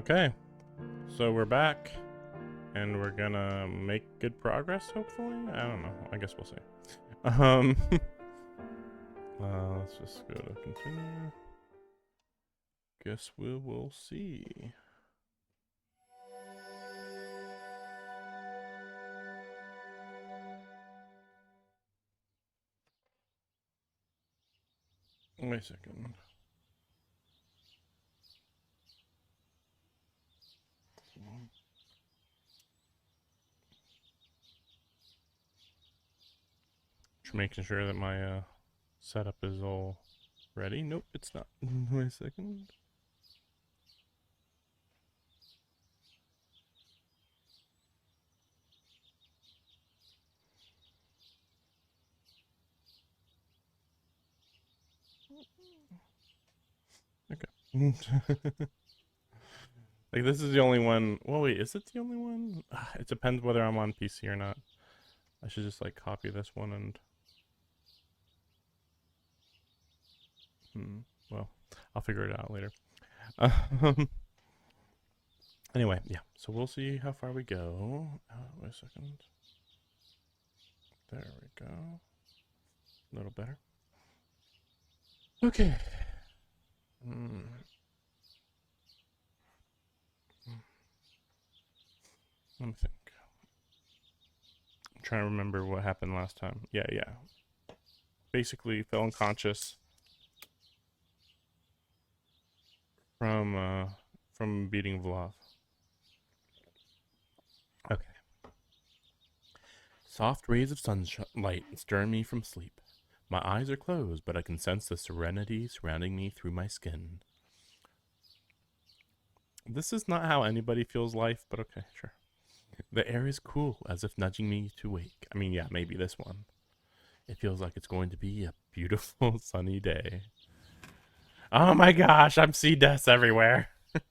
Okay, so we're back, and we're gonna make good progress, hopefully? I don't know. I guess we'll see. Let's just go to continue. Guess we will see. Wait a second. Just making sure that my setup is all ready. Nope, it's not. Wait a second. Okay. Like, this is the only one. Well, wait, is it the only one? It depends whether I'm on PC or not. I should just, like, copy this one and... Well, I'll figure it out later. Anyway, yeah. So we'll see how far we go. Wait a second. There we go. A little better. Okay. Let me think. I'm trying to remember what happened last time. Yeah. Basically fell unconscious from beating Vlav. Okay. Soft rays of sunlight stir me from sleep. My eyes are closed, but I can sense the serenity surrounding me through my skin. This is not how anybody feels life, but okay, sure. The air is cool, as if nudging me to wake. I mean, yeah, maybe this one. It feels like it's going to be a beautiful sunny day. Oh my gosh, I'm sea dust everywhere. I'm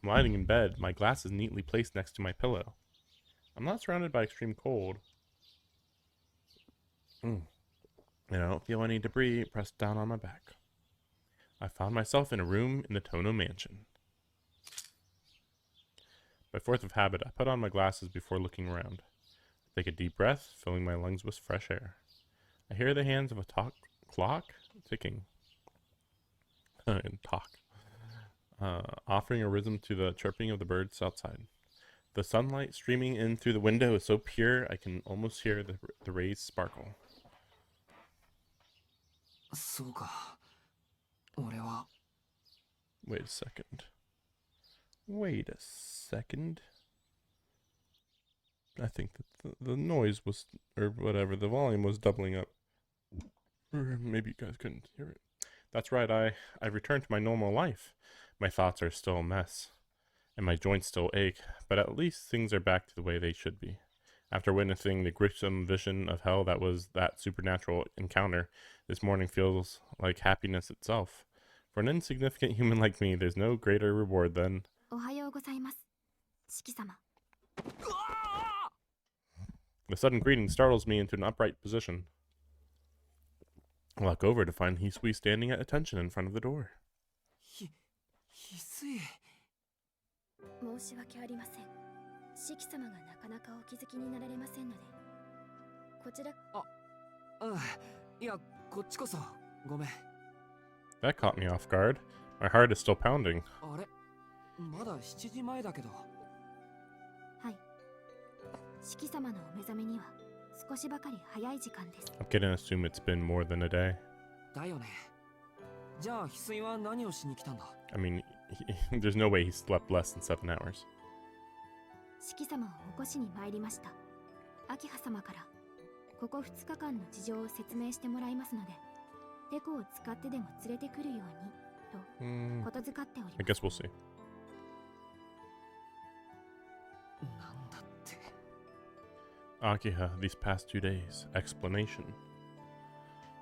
lying in bed, my glasses neatly placed next to my pillow. I'm not surrounded by extreme cold. I don't feel any debris pressed down on my back. I found myself in a room in the Tono mansion. By force of habit, I put on my glasses before looking around. I take a deep breath, filling my lungs with fresh air. I hear the hands of a clock ticking. Offering a rhythm to the chirping of the birds outside. The sunlight streaming in through the window is so pure I can almost hear the rays sparkle. Wait a second. I think that the noise was, or whatever, the volume was doubling up. Or maybe you guys couldn't hear it. That's right, I've returned to my normal life. My thoughts are still a mess, and my joints still ache, but at least things are back to the way they should be. After witnessing the gruesome vision of hell that was that supernatural encounter, this morning feels like happiness itself. For an insignificant human like me, there's no greater reward than... The sudden greeting startles me into an upright position. I walk over to find Hisui standing at attention in front of the door. That caught me off guard. My heart is still pounding. I'm gonna assume it's been more than a day. I mean, there's no way he slept less than 7 hours. I guess we'll see. Akiha, these past 2 days. Explanation.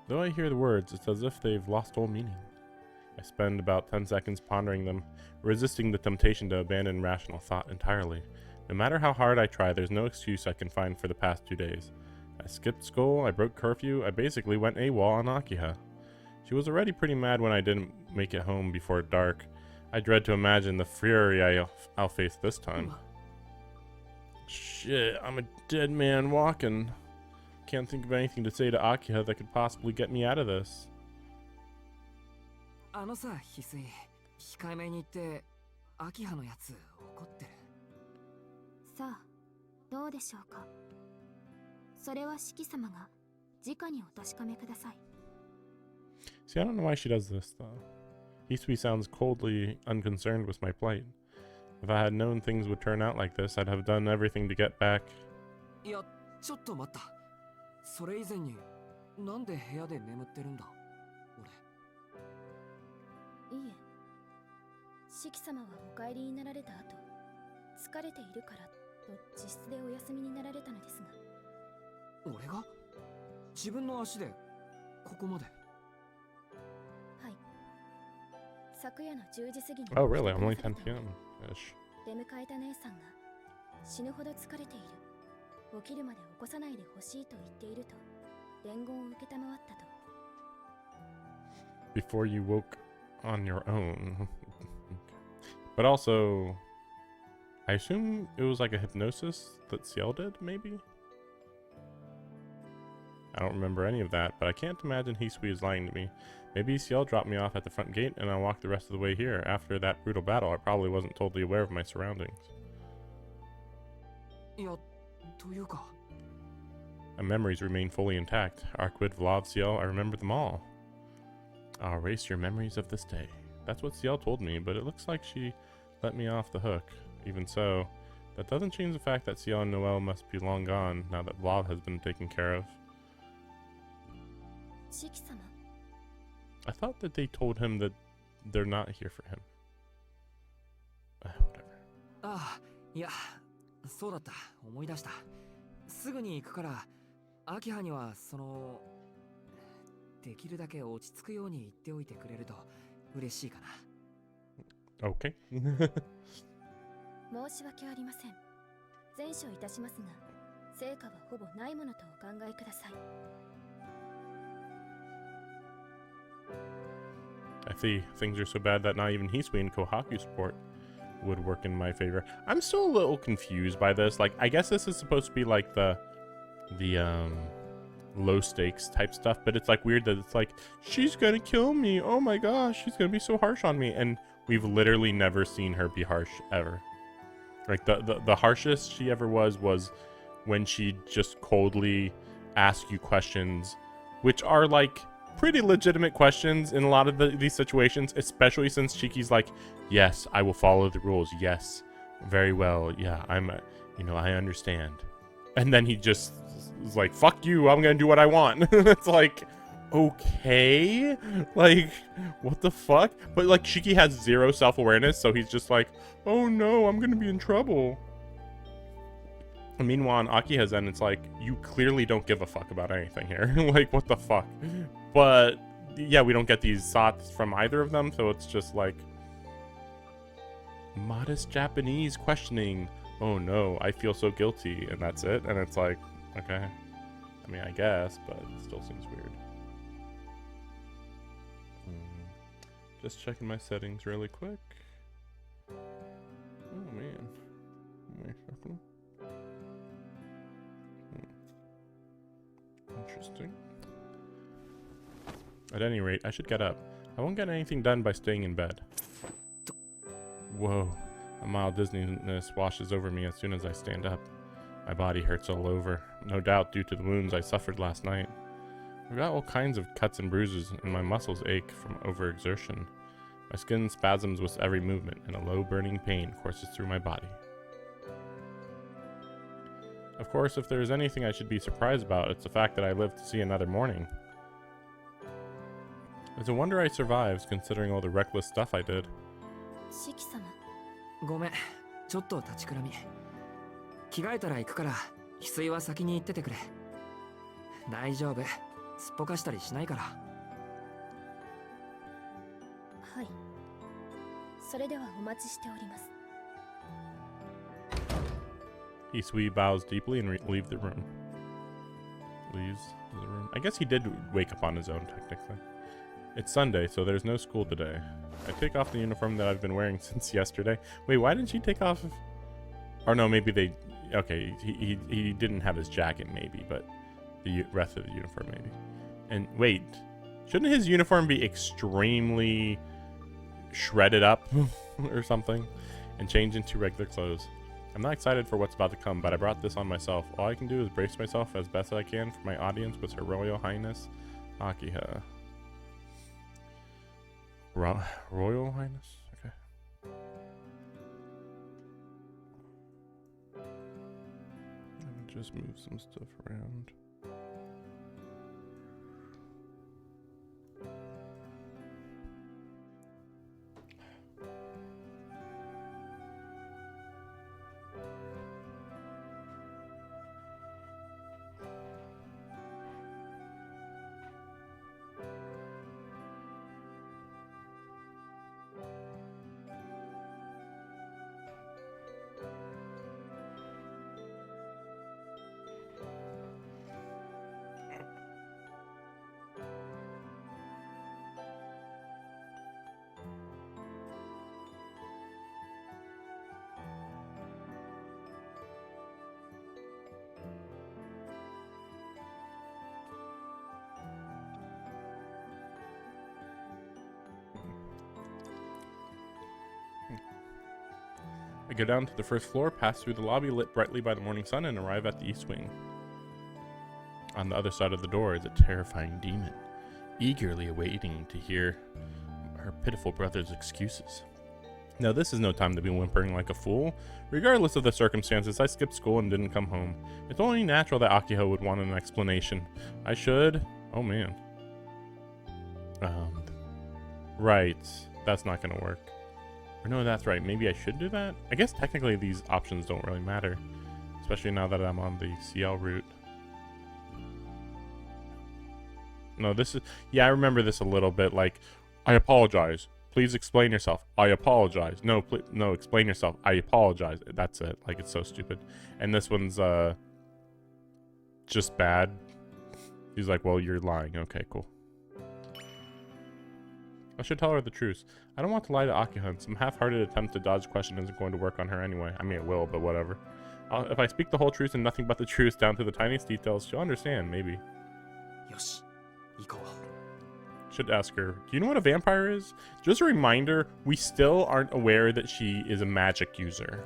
Though I hear the words, it's as if they've lost all meaning. I spend about 10 seconds pondering them, resisting the temptation to abandon rational thought entirely. No matter how hard I try, there's no excuse I can find for the past 2 days. I skipped school, I broke curfew, I basically went AWOL on Akiha. She was already pretty mad when I didn't make it home before dark. I dread to imagine the fury I'll face this time. Shit, I'm a dead man walking. Can't think of anything to say to Akiha that could possibly get me out of this. あのさ、翡翠、控えめに言って、秋葉のやつ怒ってる。さあ、どうでしょうか。それは四季様が直にお確かめください。See, I don't know why she does this, though. Hisui sounds coldly unconcerned with my plight. If I had known things would turn out like this, I'd have done everything to get back. いや、ちょっと待った。それ以前に、なんで部屋で眠ってるんだ、俺。いえ、四季様はお帰りになられた後、疲れているからと自室でお休みになられたのですが。俺が自分の足でここまで。はい。昨夜の10時過ぎに。Oh, really? Only 10 p.m.-ish. 出迎えた姉さんが死ぬほど疲れている。起きるまで起こさないでほしいと言っていると伝言を受けたまわったと。Before you woke on your own. But also, I assume it was like a hypnosis that Ciel did, maybe? I don't remember any of that, but I can't imagine Hisui is lying to me. Maybe Ciel dropped me off at the front gate and I walked the rest of the way here. After that brutal battle, I probably wasn't totally aware of my surroundings. いや、というか。My memories remain fully intact. Arquid, Vlad, Ciel, I remember them all. I'll erase your memories of this day. That's what Ciel told me, but it looks like she let me off the hook. Even so, that doesn't change the fact that Ciel and Noelle must be long gone now that Vlad has been taken care of. I thought that they told him that they're not here for him. Whatever. ああ、いや、そうだった。思い出した。すぐに行くから、秋葉にはできるだけ落ち着くように言っておいてくれると嬉しいかな。Okay. 申し訳ありません。善処いたしますが、成果はほぼないものとお考えください。I see. Things are so bad that not even Hisui and Kohaku support would work in my favor. I'm still a little confused by this. Like, I guess this is supposed to be like the low stakes type stuff, but it's like weird that it's like, she's gonna kill me. Oh my gosh, she's gonna be so harsh on me. And we've literally never seen her be harsh ever. Like the harshest she ever was when she just coldly asks you questions, which are like pretty legitimate questions in a lot of these situations, especially since Shiki's like, yes, I will follow the rules. Yes, very well. Yeah, I understand. And then he just is like, fuck you, I'm gonna do what I want. It's like, okay, like, what the fuck? But like, Shiki has zero self-awareness, so he's just like, oh no, I'm gonna be in trouble. And meanwhile, on Akiha's end, it's like, you clearly don't give a fuck about anything here. Like, what the fuck? But yeah, we don't get these thoughts from either of them, so it's just like modest Japanese questioning. Oh no, I feel so guilty, and that's it. And it's like, okay, I mean, I guess, but it still seems weird. Just checking my settings really quick. Oh man, wait a second. Interesting. At any rate, I should get up. I won't get anything done by staying in bed. Whoa. A mild dizziness washes over me as soon as I stand up. My body hurts all over, no doubt due to the wounds I suffered last night. I've got all kinds of cuts and bruises, and my muscles ache from overexertion. My skin spasms with every movement, and a low burning pain courses through my body. Of course, if there is anything I should be surprised about, it's the fact that I lived to see another morning. It's a wonder I survived, considering all the reckless stuff I did. ごめん、ちょっと立ちくらみ。着替えたら行くから、翡翠は先に行っててくれ。大丈夫、すっぽかしたりしないから。はい。それではお待ちしております。Hisui bows deeply and leaves the room. Leaves the room. I guess he did wake up on his own, technically. It's Sunday, so there's no school today. I take off the uniform that I've been wearing since yesterday. Wait, why didn't she take off? Or no, maybe they... Okay, he didn't have his jacket, maybe, but the rest of the uniform, maybe. And wait, shouldn't his uniform be extremely shredded up or something and change into regular clothes? I'm not excited for what's about to come, but I brought this on myself. All I can do is brace myself as best I can for my audience with Her Royal Highness Akiha. Royal Highness? Okay. Let me just move some stuff around. I go down to the first floor, pass through the lobby lit brightly by the morning sun, and arrive at the east wing. On the other side of the door is a terrifying demon, eagerly awaiting to hear her pitiful brother's excuses. Now, this is no time to be whimpering like a fool. Regardless of the circumstances, I skipped school and didn't come home. It's only natural that Akiha would want an explanation. I should... Oh, man. Right. That's not gonna work. Or no, that's right. Maybe I should do that? I guess technically these options don't really matter. Especially now that I'm on the Ciel Route. No, this is... Yeah, I remember this a little bit. Like, I apologize. Please explain yourself. I apologize. No, no, explain yourself. I apologize. That's it. Like, it's so stupid. And this one's, just bad. He's like, well, you're lying. Okay, cool. I should tell her the truth. I don't want to lie to Akiha. Some half-hearted attempt to dodge the question isn't going to work on her anyway. I mean, it will, but whatever. If I speak the whole truth and nothing but the truth down to the tiniest details, she'll understand, maybe. Yoshi, iko. Should ask her, do you know what a vampire is? Just a reminder, we still aren't aware that she is a magic user.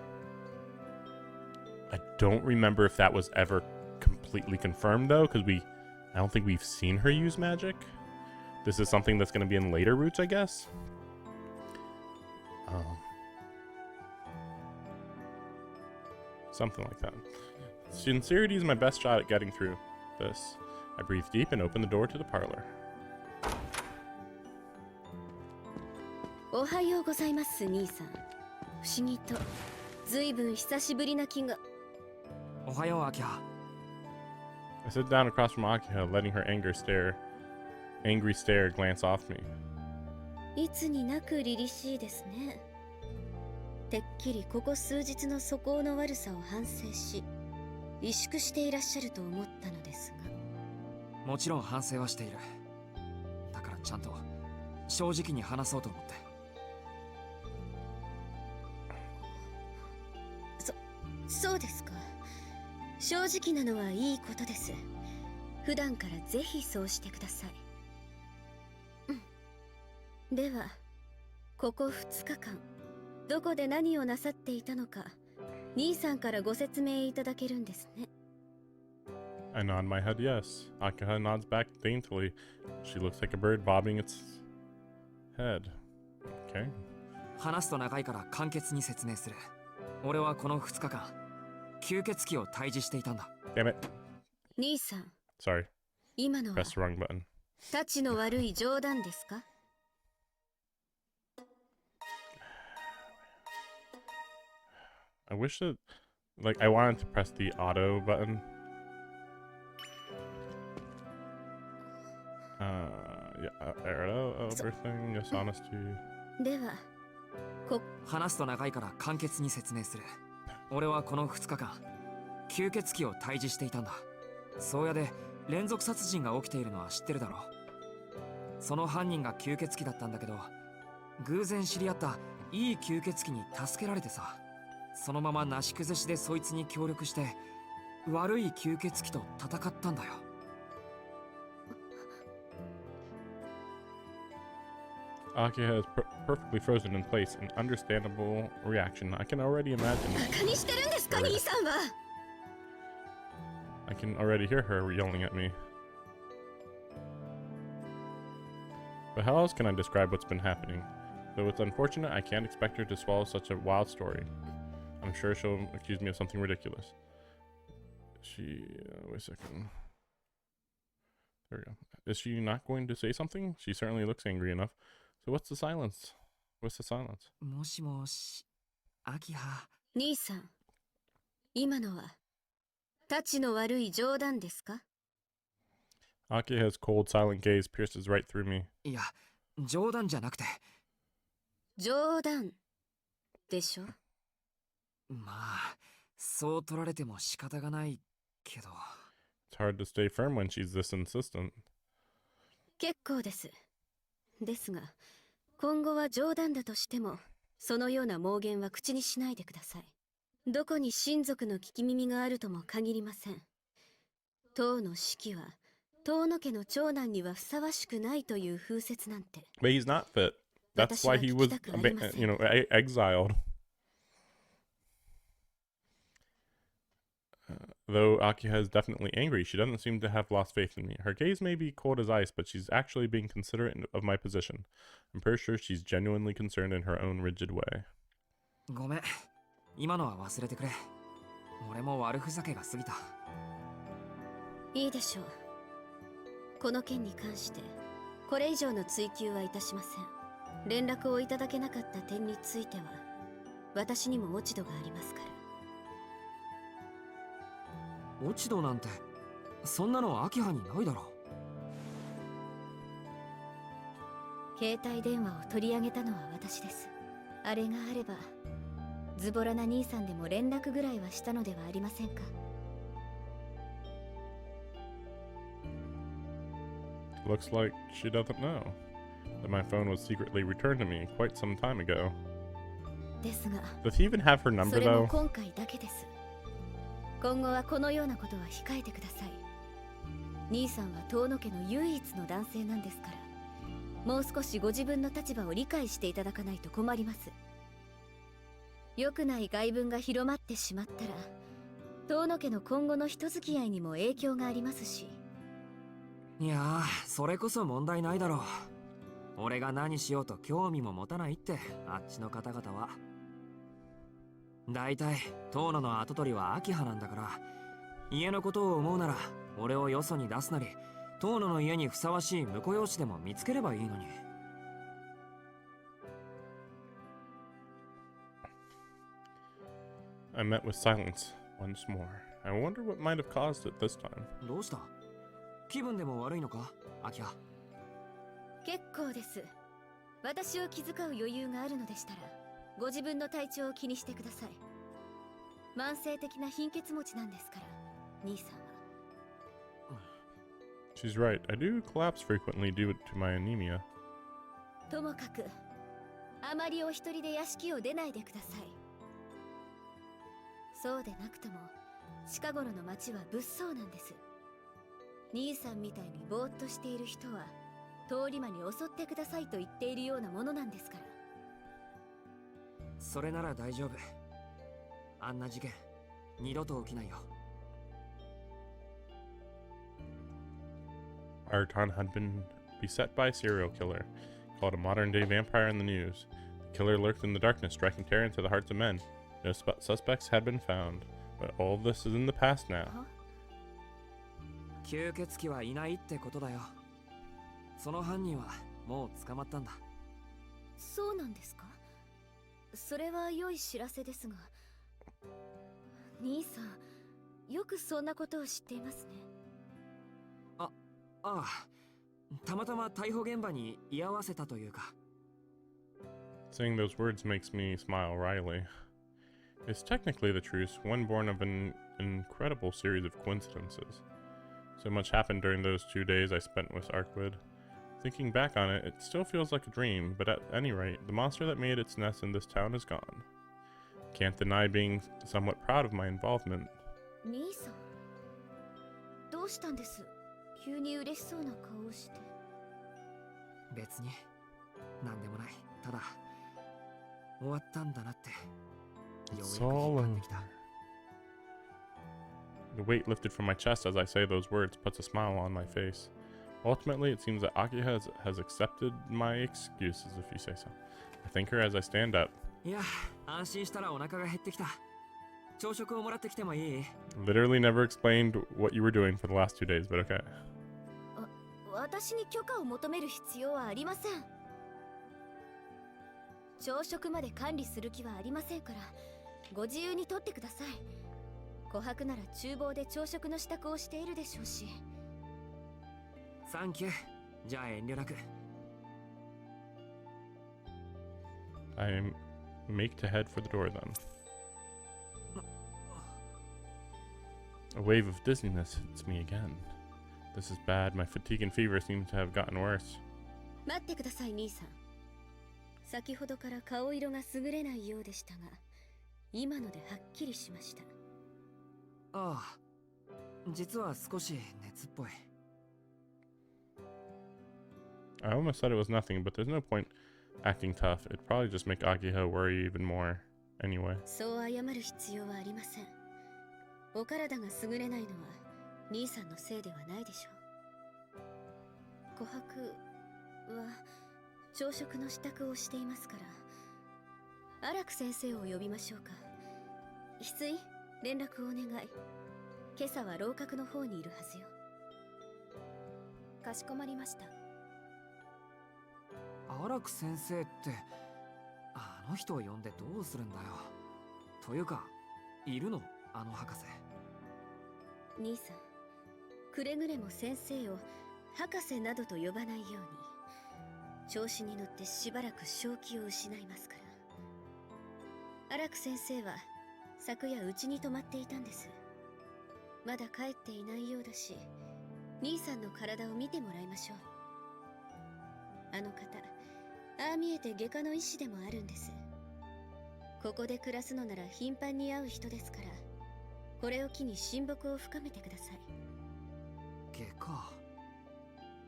I don't remember if that was ever completely confirmed, though, because I don't think we've seen her use magic. This is something that's going to be in later routes, I guess. Something like that. Sincerity is my best shot at getting through this. I breathe deep and open the door to the parlor. おはようございます、兄さん。不思議と、ずいぶん久しぶりな気が。おはよう、アキハ。I sit down across from Akiha, letting her angry stare glance off me. いつになく凛々しいですね。てっきりここ数日の素行の悪さを反省し、萎縮していらっしゃると思ったのですが。もちろん反省はしている。だからちゃんと正直に話そうと思って。そうですか。正直なのはいいことです。普段からぜひそうしてください。では、ここ2日間、どこで何をなさっていたのか、兄さんからご説明いただけるんですね。I nod my head yes. Akiha nods back daintily. She looks like a bird bobbing its head. Okay. 話すと長いから簡潔に説明する。俺はこの2日間、吸血鬼を退治していたんだ。Damn it. 兄さん。Sorry. 今のは Press the wrong button. たちの悪い冗談ですか? I wish that, like, I wanted to press the auto button. Yeah, arrow, everything, yes, honesty. では、話すと長いから簡潔に説明する。俺はこの2日間、吸血鬼を退治していたんだ。宗谷で連続殺人が起きているのは知ってるだろう。その犯人が吸血鬼だったんだけど、偶然知り合ったいい吸血鬼に助けられてさ、そのままなし崩しでそいつに協力して悪い吸血鬼と戦ったんだよ。Akia is perfectly frozen in place, an understandable reaction. I can already imagine. バカにしてるんですか、兄さんは。 I can already hear her yelling at me. But how else can I describe what's been happening? Though it's unfortunate, I can't expect her to swallow such a wild story. I'm sure she'll accuse me of something ridiculous. Wait a second. There we go. Is she not going to say something? She certainly looks angry enough. So what's the silence? What's the silence? もしもし、アキハ。兄さん、今のはタチの悪い冗談ですか？ Akia has cold, silent gaze pierces right through me. いや、冗談じゃなくて。冗談でしょ？まあ、そう取られても仕方がないけど。It's hard to stay firm when she's this insistent. 結構です。ですが、今後は冗談だとしても、そのような妄言は口にしないでください。どこに親族の聞き耳があるとも限りません。当の式は、遠野家の長男にはふさわしくないという風説なんて。But he's not fit. That's why he was, exiled. Though Akia is definitely angry, she doesn't seem to have lost faith in me. Her gaze may be cold as ice, but she's actually being considerate of my position. I'm pretty sure she's genuinely concerned in her own rigid way. ごめん、今のは忘れてくれ。俺も悪ふざけが過ぎた。いいでしょう。この件に関して、これ以上の追及はいたしません。連絡をいただけなかった点については、私にも落ち度がありますから。落ち度なんて、そんなのアキハにないだろ。携帯電話を取り上げたのは私です。あれがあれば、ズボラな兄さんでも連絡ぐらいはしたのではありませんか。Looks like she doesn't know that my phone was secretly returned to me quite some time ago. ですが、 Does he even have her number それも though? 今回だけです。今後はこのようなことは控えてください。兄さんは遠野家の唯一の男性なんですから、もう少しご自分の立場を理解していただかないと困ります。良くない外聞が広まってしまったら、遠野家の今後の人付き合いにも影響がありますし。いやー、それこそ問題ないだろう。俺が何しようと興味も持たないって、あっちの方々は。だいたい遠野の跡取りはアキハなんだから、家のことを思うなら俺をよそに出すなり、遠野の家にふさわしい婿養子でも見つければいいのに。I met with silence once more. I wonder what might have caused it this time. どうした？気分でも悪いのか、アキハ。結構です。私を気遣う余裕があるのでしたら、ご自分の体調を気にしてください。慢性的な貧血持ちなんですから、兄さんは。She's right. I do collapse frequently due to my anemia. ともかく、あまりお一人で屋敷を出ないでください。そうでなくとも、近頃の町は物騒なんです。兄さんみたいにぼーっとしている人は、通り魔に襲ってくださいと言っているようなものなんですから。それなら大丈夫。あんな事件、二度と起きないよ。Our town had been beset by a serial killer, called a modern-day vampire in the news. The killer lurked in the darkness, striking terror into the hearts of men. No suspects had been found, but all of this is in the past now. 吸血鬼はいないってことだよ。その犯人はもう捕まったんだ。そうなんですか？それは良い知らせですが、兄さん、よくそんなことを知っていますね。ああ、たまたま逮捕現場に居合わせたというか。Saying those words makes me smile wryly. It's technically the truth, one born of an incredible series of coincidences. So much happened during those 2 days I spent with Arkwood. Thinking back on it, it still feels like a dream, but at any rate, the monster that made its nest in this town is gone. Can't deny being somewhat proud of my involvement. 兄さんどうしたんです？急に嬉しそうな顔をして。別になんでもない。ただ終わったんだなってようやく It's 実 all 感 over. できた。 The weight lifted from my chest as I say those words puts a smile on my face. Ultimately, it seems that Akiha has accepted my excuses, if you say so. I thank her as I stand up. いや、安心したらお腹が減ってきた。朝食をもらってきてもいい？ Literally never explained what you were doing for the last 2 days, but okay. 私に許可を求める必要はありません。朝食まで管理する気はありませんから、ご自由にとってください。琥珀なら厨房で朝食の支度をしているでしょうし。サンキュー。じゃあ遠慮なく。I make to head for the door then. A wave of dizziness hits me again. This is bad. My fatigue and fever seem to have gotten worse. 待ってください、兄さん。先ほどから顔色が優れないようでしたが、今のではっきりしました。ああ、実は少し熱っぽい。I almost said it was nothing, but there's no point acting tough. It'd probably just make Akiha worry even more. Anyway. そう謝る必要はありません。お体が優れないのは兄さんのせいではないでしょう。琥珀は朝食の支度をしていますから、荒木先生を呼びましょうか。翡翠、連絡をお願い。今朝は楼閣の方にいるはずよ。かしこまりました。荒木先生ってあの人を呼んでどうするんだよ。というかいるの？あの博士。兄さん、くれぐれも先生を博士などと呼ばないように。調子に乗ってしばらく正気を失いますから。荒木先生は昨夜うちに泊まっていたんです。まだ帰っていないようだし、兄さんの体を見てもらいましょう。あの方、ああ見えて外科の医師でもあるんです。ここで暮らすのなら頻繁に会う人ですから、これを機に親睦を深めてください。外科。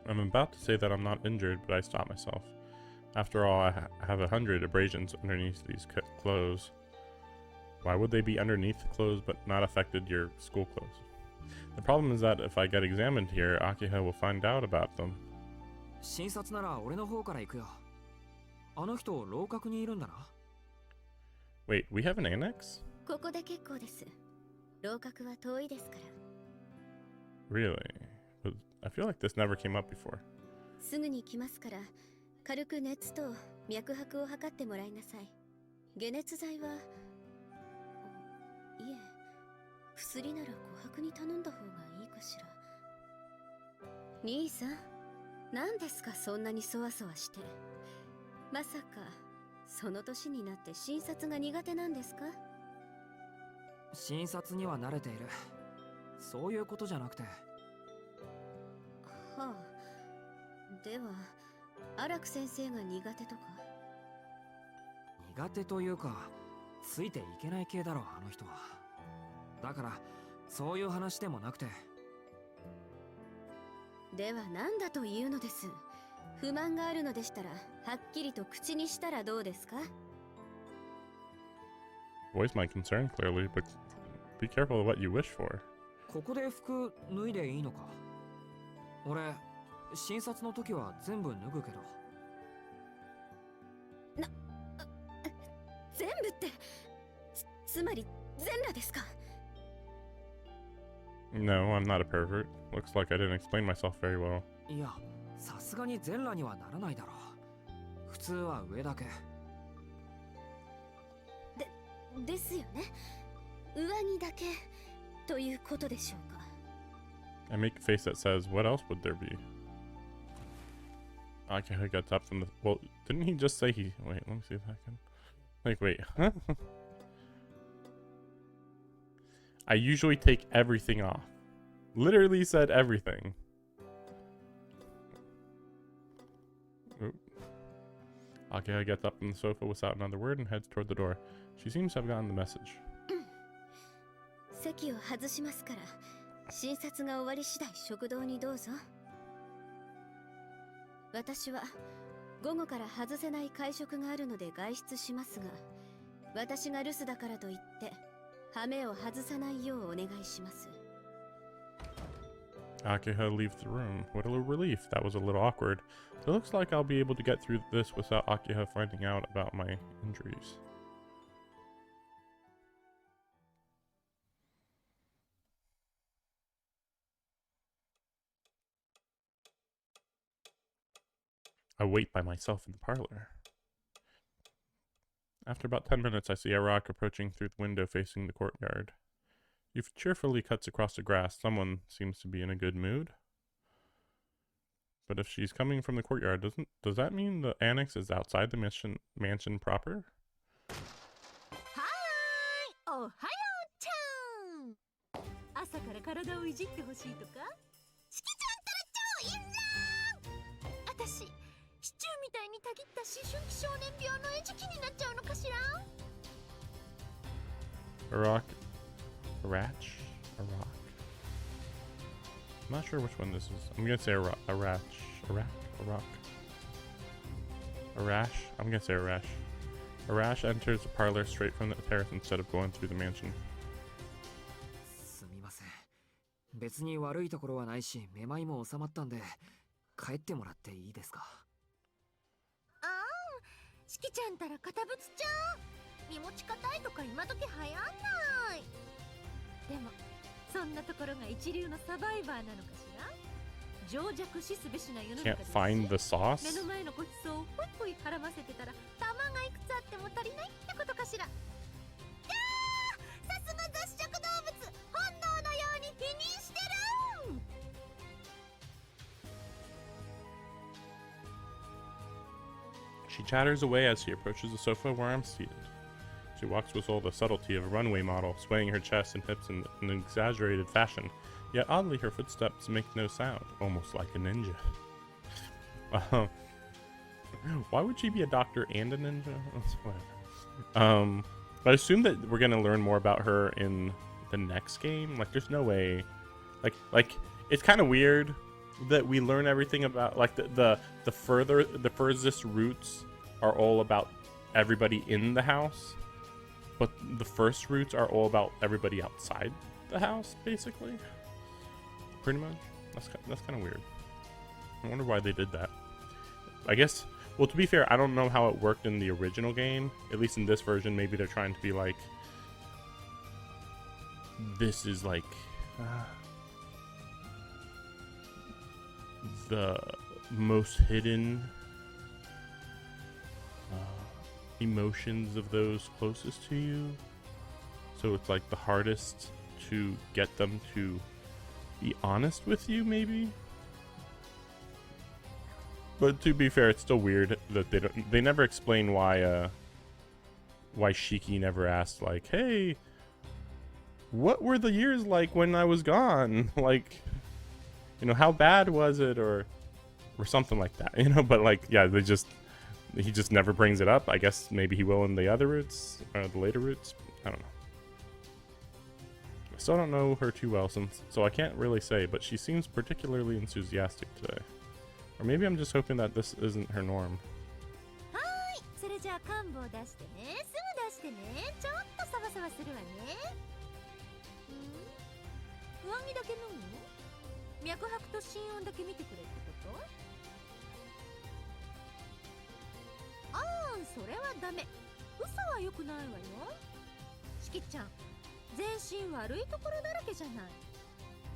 I'm about to say that I'm not injured, but I stop myself. After all, I have 100 abrasions underneath these clothes. Why would they be underneath the clothes but not affected your school clothes? The problem is that if I get examined here, Akiha will find out about them. 診察なら俺の方から行くよ。あの人、楼閣にいるんだな。Wait, we have an annex? ここで結構です。楼閣は遠いですから。Really? But I feel like this never came up before. すぐに来ますから、軽く熱と脈拍を測ってもらいなさい。解熱剤は、いえ、薬なら琥珀に頼んだ方がいいかしら。兄さん、何ですかそんなにそわそわして。まさかその年になって診察が苦手なんですか？診察には慣れている。そういうことじゃなくて。はあ、では荒木先生が苦手とか？苦手というか、ついていけない系だろあの人は。だからそういう話でもなくて。では何だというのです。不満があるのでしたらはっきりと口にしたらどうですか？ Voice my concern clearly, but be careful of what you wish for. ここで服脱いでいいのか？俺、診察の時は全部脱ぐけど。全部ってつまり全裸ですか？ No, I'm not a pervert. Looks like I didn't explain myself very well. いや、さすがに全裸にはならないだろう。普通は上だけ。ですよね。上着だけということでしょうか。I make a face that says, what else would there be? Akiha gets up from the... Well, didn't he just say he... Wait, let me see if I can... Like, wait, huh? I usually take everything off. Literally said everything. Akiha gets up from the sofa without another word and heads toward the door. She seems to have gotten the message. 席を外しますから、診察が終わり次第食堂にどうぞ。私は午後から外せない会食があるので外出しますが、私が留守だからといって羽目を外さないようお願いします。Akiha leaves the room. What a relief. That was a little awkward. It looks like I'll be able to get through this without Akiha finding out about my injuries. I wait by myself in the parlor. After about 10 minutes, I see Arak approaching through the window facing the courtyard. He cheerfully cuts across the grass. Someone seems to be in a good mood. But if she's coming from the courtyard, does that mean the annex is outside the mansion proper? Hi! Oh, hi-yo-chan! 朝から体をいじってほしいとか？しきちゃんったら超いいんだ！私、シチューみたいにたぎった思春期少年病の餌食になっちゃうのかしら？ Arak. I'm not sure which one this is. I'm gonna say Arash. I'm gonna say Arash. Arash enters the parlor straight from the terrace instead of going through the mansion. すみません。別に悪いところはないし、めまいも収まったんで、帰ってもらっていいですか？ああ、しきちゃんたら堅物ちゃん。身持ち硬いとか今時流行んない。でもそんなところが一流のサバイバーなのかしら？情弱しすべしな世の中 Can't ですし、 find the sauce? 目の前のごちそうをほいほい絡ませてたら玉がいくつあっても足りないってことかしら？いやー、さすが雑食動物、本能のように否認してる。 She chatters away as she approaches the sofa where I'm seated. She walks with all the subtlety of a runway model, swaying her chest and hips in an exaggerated fashion. Yet oddly, her footsteps make no sound, almost like a ninja. Why would she be a doctor and a ninja? But I assume that we're gonna learn more about her in the next game. Like, there's no way. Like it's kind of weird that we learn everything about like the furthest routes are all about everybody in the house, but the first routes are all about everybody outside the house, basically. Pretty much. That's kind of weird. I wonder why they did that. I guess, well, to be fair, I don't know how it worked in the original game. At least in this version, maybe they're trying to be like, this is like the most hidden emotions of those closest to you. So it's like the hardest to get them to be honest with you, maybe. But to be fair, it's still weird that they never explain why Shiki never asked, like, hey, what were the years like when I was gone? Like, you know, how bad was it, or something like that, you know? But like, yeah, he just never brings it up. I guess maybe he will in the other routes, the later routes. I don't know. I still don't know her too well, so I can't really say, but she seems particularly enthusiastic today. Or maybe I'm just hoping that this isn't her norm. はーい、それじゃあ患部を出してね、すぐ出してね。ちょっとサバサバするわね。上着だけ飲む？脈拍と心音だけ見てくれってこと？ああ、それはダメ。嘘は良くないわよ。しきちゃん、全身悪いところだらけじゃない。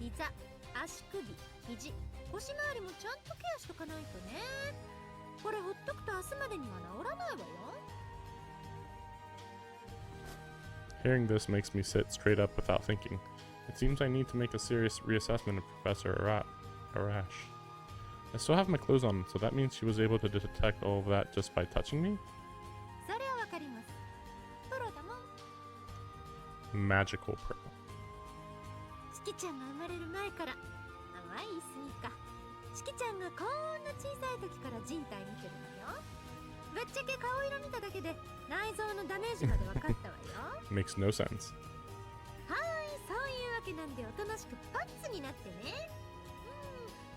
膝、足首、肘、腰回りもちゃんとケアしとかないとね。これほっとくと明日までには治らないわよ。 Hearing this makes me sit straight up without thinking. It seems I need to make a serious reassessment of Professor Arash. I still have my clothes on, so that means she was able to detect all of that just by touching me? それはわかります。プロだもん。 Magical pearl. しきちゃんが生まれる前から淡いスニーカー。しきちゃんがこんな小さい時から人体見てるのよ。ぶっちゃけ顔色見ただけで内臓のダメージまで分かったわよ。Makes no sense. はーい、そういうわけなんでおとなしくパンツになってね。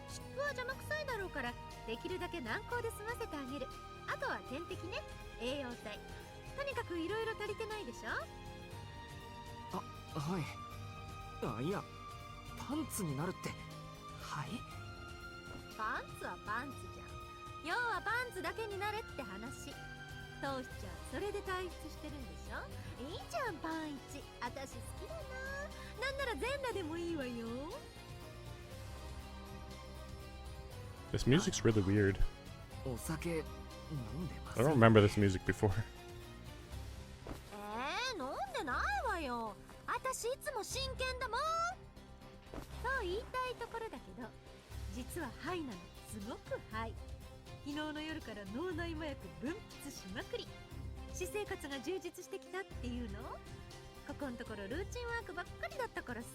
湿布は邪魔くさいだろうからできるだけ軟膏で済ませてあげる。あとは点滴ね、栄養剤。とにかくいろいろ足りてないでしょ。はい。いや、パンツになるって。はい。パンツはパンツじゃん。要はパンツだけになれって話。トーシちゃんそれで退出してるんでしょ。いいじゃんパンイチ、私好きだな。なんなら全裸でもいいわよ。 This music's really weird. お酒飲んでま I す。 don't remember this music before. 飲んでないわよ。私いつも真剣だもん。と言いたいところだけど、実はハイなの。すごくハイ。昨日の夜から脳内麻薬分泌しまくり。私生活が充実してきたっていうの。ここんところルーチンワークばっかりだったからさ、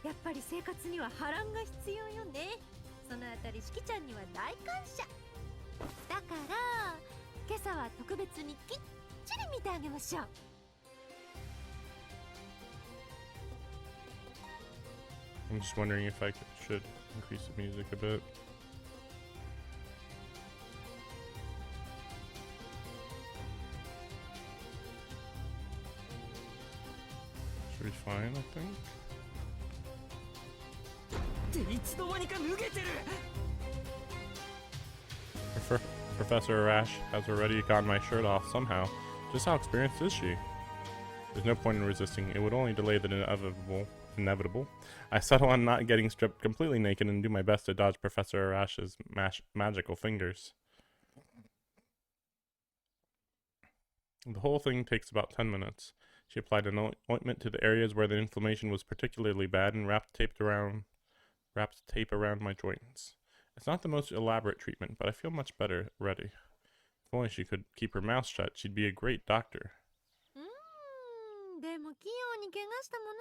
やっぱり生活には波乱が必要よね。そのあたりしきちゃんには大感謝だから、今朝は特別にきっちり見てあげましょう。I'm just wondering if I should increase the music a bit. Should be fine, I think. っていつの間にか脱げてる。 Professor Arash has already gotten my shirt off somehow. Just how experienced is she? There's no point in resisting. It would only delay the inevitable. I settle on not getting stripped completely naked and do my best to dodge Professor Arash's magical fingers. The whole thing takes about 10 minutes. She applied an ointment to the areas where the inflammation was particularly bad and wrapped tape around my joints. It's not the most elaborate treatment, but I feel much better already. If only she could keep her mouth shut, she'd be a great doctor. でも器用に怪我したものね。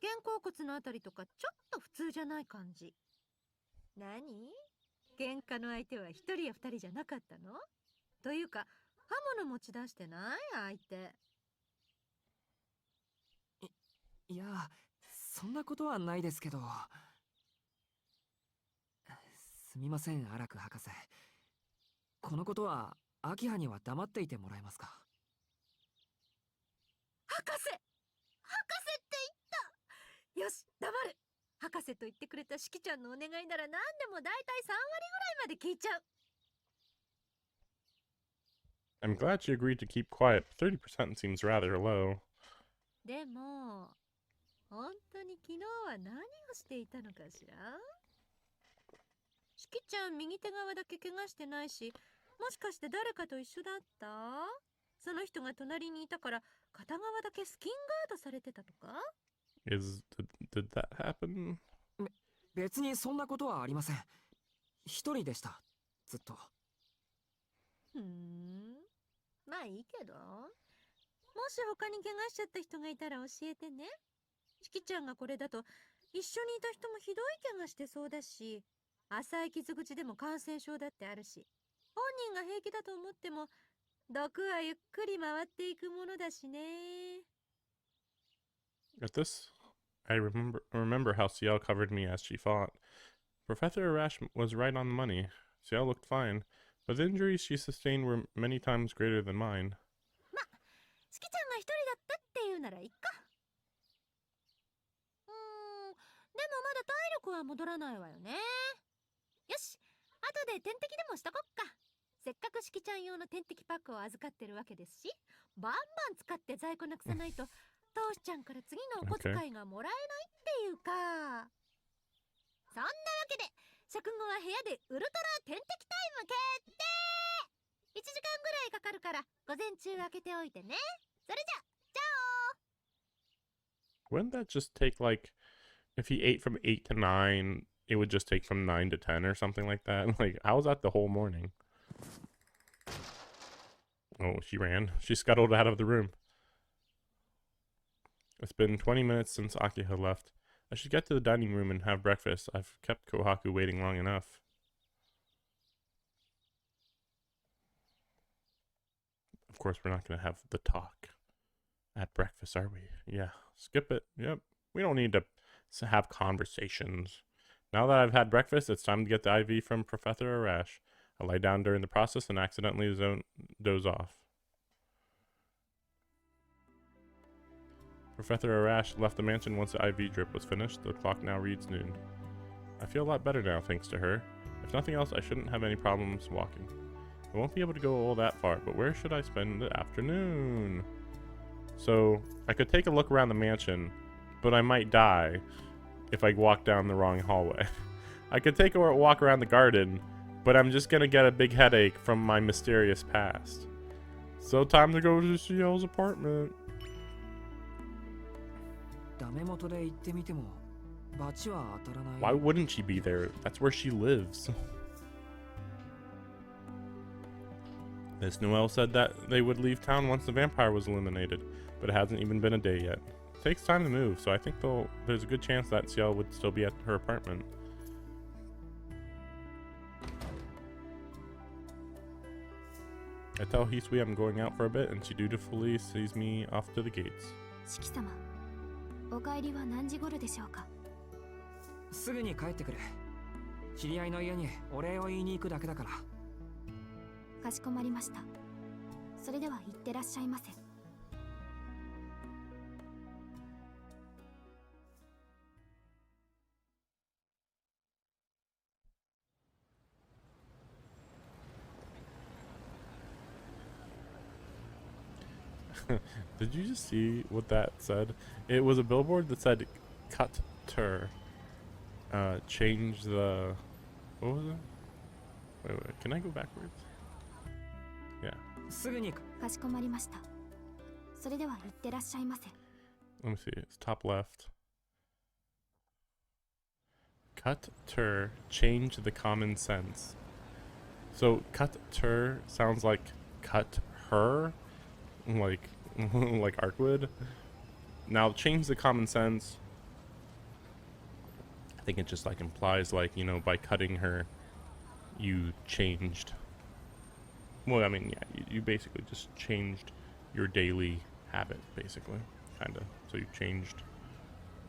肩甲骨のあたりとかちょっと普通じゃない感じ。何？喧嘩の相手は一人や二人じゃなかったの？というか刃物持ち出してない相手。いや、そんなことはないですけど。すみません、アラク博士。このことはアキハには黙っていてもらえますか。博士って言った。よし、黙る。博士と言ってくれたしきちゃんのお願いなら何でもだいたい3割ぐらいまで聞いちゃう。 I'm glad she agreed to keep quiet, but 30% seems rather low. でも本当に昨日は何をしていたのかしら。しきちゃん右手側だけ怪我してないし、もしかして誰かと一緒だった？その人が隣にいたから片側だけスキンガードされてたとか？ Did that happen? 別にそんなことはありません。一人でした、ずっと。まあいいけど、もし他に怪我しちゃった人がいたら教えてね。しきちゃんがこれだと一緒にいた人もひどい怪我してそうだし、浅い傷口でも感染症だってあるし、本人が平気だと思っても毒はゆっくり回っていくものだしね。 At this, I remember how Ciel covered me as she fought. Professor Arash was right on the money. Ciel looked fine, but the injuries she sustained were many times greater than mine. ま、しきちゃんが一人だったっていうならいっか。でもまだ体力は戻らないわよね。よし、後で点滴でもしとこっか。せっかくしきちゃん用の点滴パックを預かってるわけですし、バンバン使って在庫なくさないとトーシちゃんから次のお小遣いがもらえないっていうか。そんなわけで食後は部屋でウルトラ点滴タイム決定。1時間ぐらいかかるから午前中開けておいてね。それじゃ、じゃあ。 Wouldn't that just take like, if he ate from 8 to 9, it would just take from 9 to 10 or something like that? Like, how was that the whole morning? Oh, she ran. She scuttled out of the room. It's been 20 minutes since Akiha left. I should get to the dining room and have breakfast. I've kept Kohaku waiting long enough. course, we're not going to have the talk at breakfast, are we? Yeah, skip it. Yep. We don't need to have conversations. Now that I've had breakfast, it's time to get the IV from Professor Arash. I lay down during the process and accidentally doze off. Professor Arash left the mansion once the IV drip was finished. The clock now reads noon. I feel a lot better now, thanks to her. If nothing else, I shouldn't have any problems walking. I won't be able to go all that far, but where should I spend the afternoon? So, I could take a look around the mansion, but I might die if I walk down the wrong hallway. I could take a walk around the garden, but I'm just gonna get a big headache from my mysterious past. So time to go to Ciel's apartment. Why wouldn't she be there? That's where she lives. Miss Noel said that they would leave town once the vampire was eliminated, but it hasn't even been a day yet. It takes time to move, so I think there's a good chance that Ciel would still be at her apartment. I tell Hisui I'm going out for a bit, and she dutifully sees me off to the gates. 四季様、お帰りは何時頃でしょうか。すぐに帰ってくる。知り合いの家にお礼を言いに行くだけだから。かしこまりました。それでは行ってらっしゃいませ。Did you just see what that said? It was a billboard that said cut tur. Change the... What was it? Wait, can I go backwards? Yeah. すぐにかしこまりました。それでは行ってらっしゃいませ。 Let me see. It's top left. Cut tur. Change the common sense. So cut tur sounds like cut her, like like Arkwood. Now change the common sense. I think it just like implies like, you know, by cutting her, you changed. Well, I mean, yeah, you basically just changed your daily habit, basically, kind of. So you changed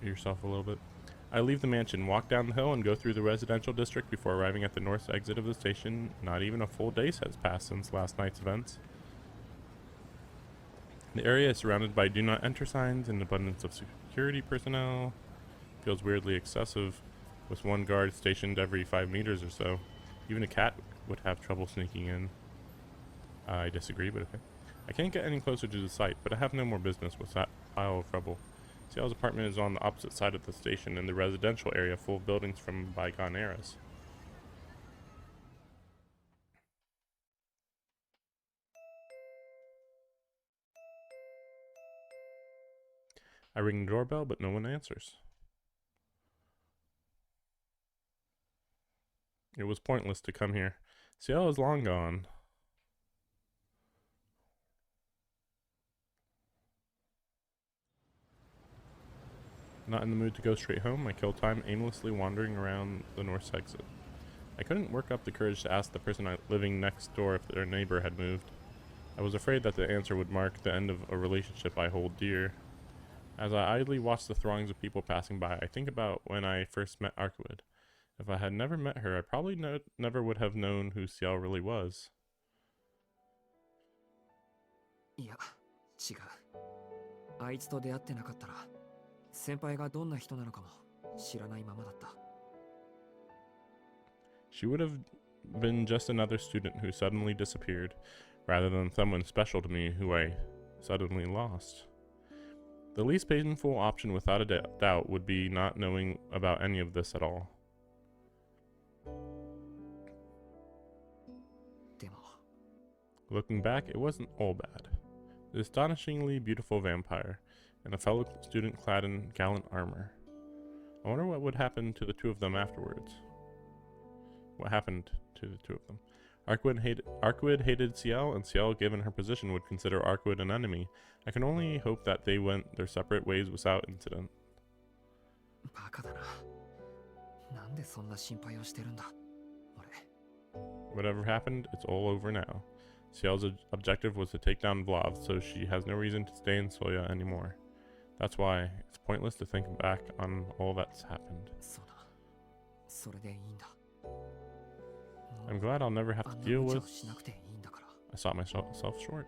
yourself a little bit. I leave the mansion, walk down the hill, and go through the residential district before arriving at the north exit of the station. Not even a full day has passed since last night's events. The area is surrounded by do not enter signs and abundance of security personnel. Feels weirdly excessive, with one guard stationed every 5 meters or so. Even a cat would have trouble sneaking in. I disagree, but okay. I can't get any closer to the site, but I have no more business with that pile of rubble. Ciel's apartment is on the opposite side of the station in the residential area full of buildings from bygone eras. I ring the doorbell, but no one answers. It was pointless to come here. Ciel is long gone. Not in the mood to go straight home, I kill time aimlessly wandering around the north exit. I couldn't work up the courage to ask the person living next door if their neighbor had moved. I was afraid that the answer would mark the end of a relationship I hold dear. As I idly watch the throngs of people passing by, I think about when I first met Arkwood. If I had never met her, I probably never would have known who Ciel really was. いや、違う。あいつと出会ってなかったら、先輩がどんな人なのかも知らないままだった。She would have been just another student who suddenly disappeared, rather than someone special to me who I suddenly lost. The least painful option without a doubt would be not knowing about any of this at all. でも、 Looking back, it wasn't all bad. The astonishingly beautiful vampire, and a fellow student clad in gallant armor. I wonder what would happen to the two of them afterwards. What happened to the two of them? Arkwood hated Ciel, and Ciel, given her position, would consider Arkwood an enemy. I can only hope that they went their separate ways without incident. バカだな。なんでそんな心配をしてるんだ、俺。 Whatever happened, it's all over now. Ciel's objective was to take down Vlav, so she has no reason to stay in Soya anymore. That's why it's pointless to think back on all that's happened. そうだ。それでいいんだ。 I'm glad I'll never have to あんな deal 無茶 with. をしなくていいんだから。 I stopped myself short.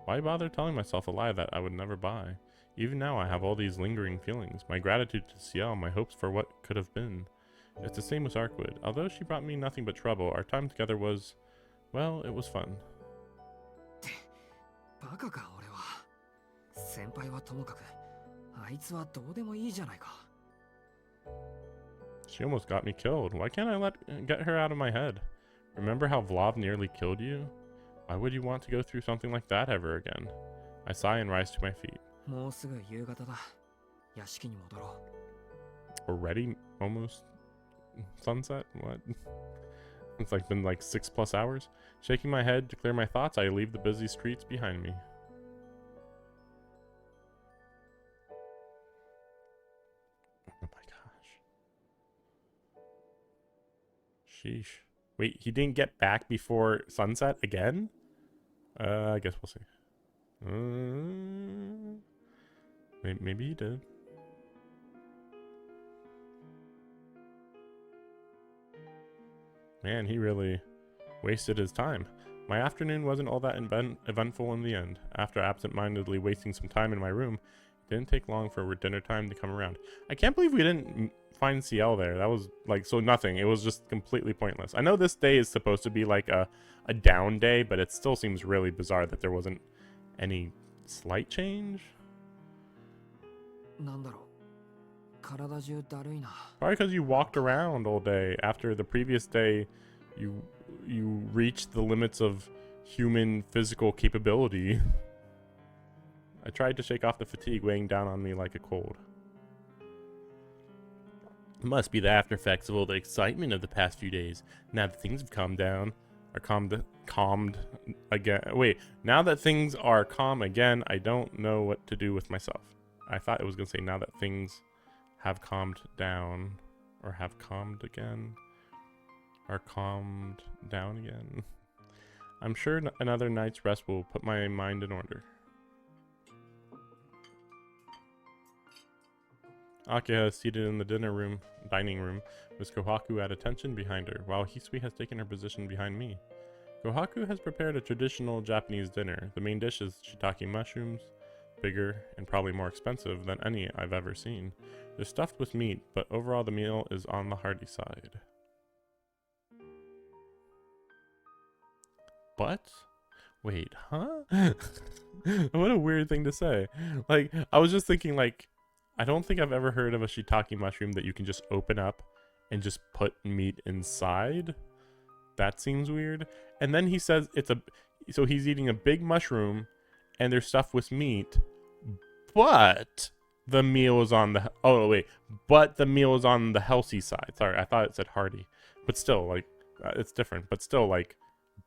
Why bother telling myself a lie that I would never buy? Even now I have all these lingering feelings. My gratitude to Ciel, my hopes for what could have been. It's the same with Arkwood. Although she brought me nothing but trouble, our time together was, well, it was fun. バカか俺は。先輩はともかく、あいつはどうでもいいじゃないか。 She almost got me killed. Why can't I get her out of my head? Remember how Vlav nearly killed you? Why would you want to go through something like that ever again? I sigh and rise to my feet. もうすぐ夕方だ。屋敷に戻ろう。 Already almost sunset? What? It's been like 6+ hours. Shaking my head to clear my thoughts, I leave the busy streets behind me. Oh my gosh. Sheesh. Wait, he didn't get back before sunset again? I guess we'll see. Maybe he did. Man, he really wasted his time. My afternoon wasn't all that eventful in the end. After absent-mindedly wasting some time in my room, it didn't take long for dinner time to come around. I can't believe we didn't find Ciel there. That was so nothing. It was just completely pointless. I know this day is supposed to be like a down day, but it still seems really bizarre that there wasn't any slight change. なんだろう。体中だるいな。 Probably because you walked around all day. After the previous day, you reached the limits of human physical capability. I tried to shake off the fatigue weighing down on me like a cold. It must be the after effects of all the excitement of the past few days. Now that things have calmed down, are calmed again. Wait, now that things are calm again, I don't know what to do with myself. I thought it was going to say now that things have calmed down, or have calmed again, or calmed down again. I'm sure another night's rest will put my mind in order. Akiha is seated in the dining room, with Kohaku at attention behind her, while Hisui has taken her position behind me. Kohaku has prepared a traditional Japanese dinner. The main dish is shiitake mushrooms, bigger and probably more expensive than any I've ever seen. They're stuffed with meat, but overall the meal is on the hearty side. But? Wait, huh? What a weird thing to say. I was just thinking, I don't think I've ever heard of a shiitake mushroom that you can just open up and just put meat inside. That seems weird. And then he says so he's eating a big mushroom and they're stuffed with meat, but the meal is on the, but the meal is on the healthy side. Sorry, I thought it said hearty, but still, it's different, but still,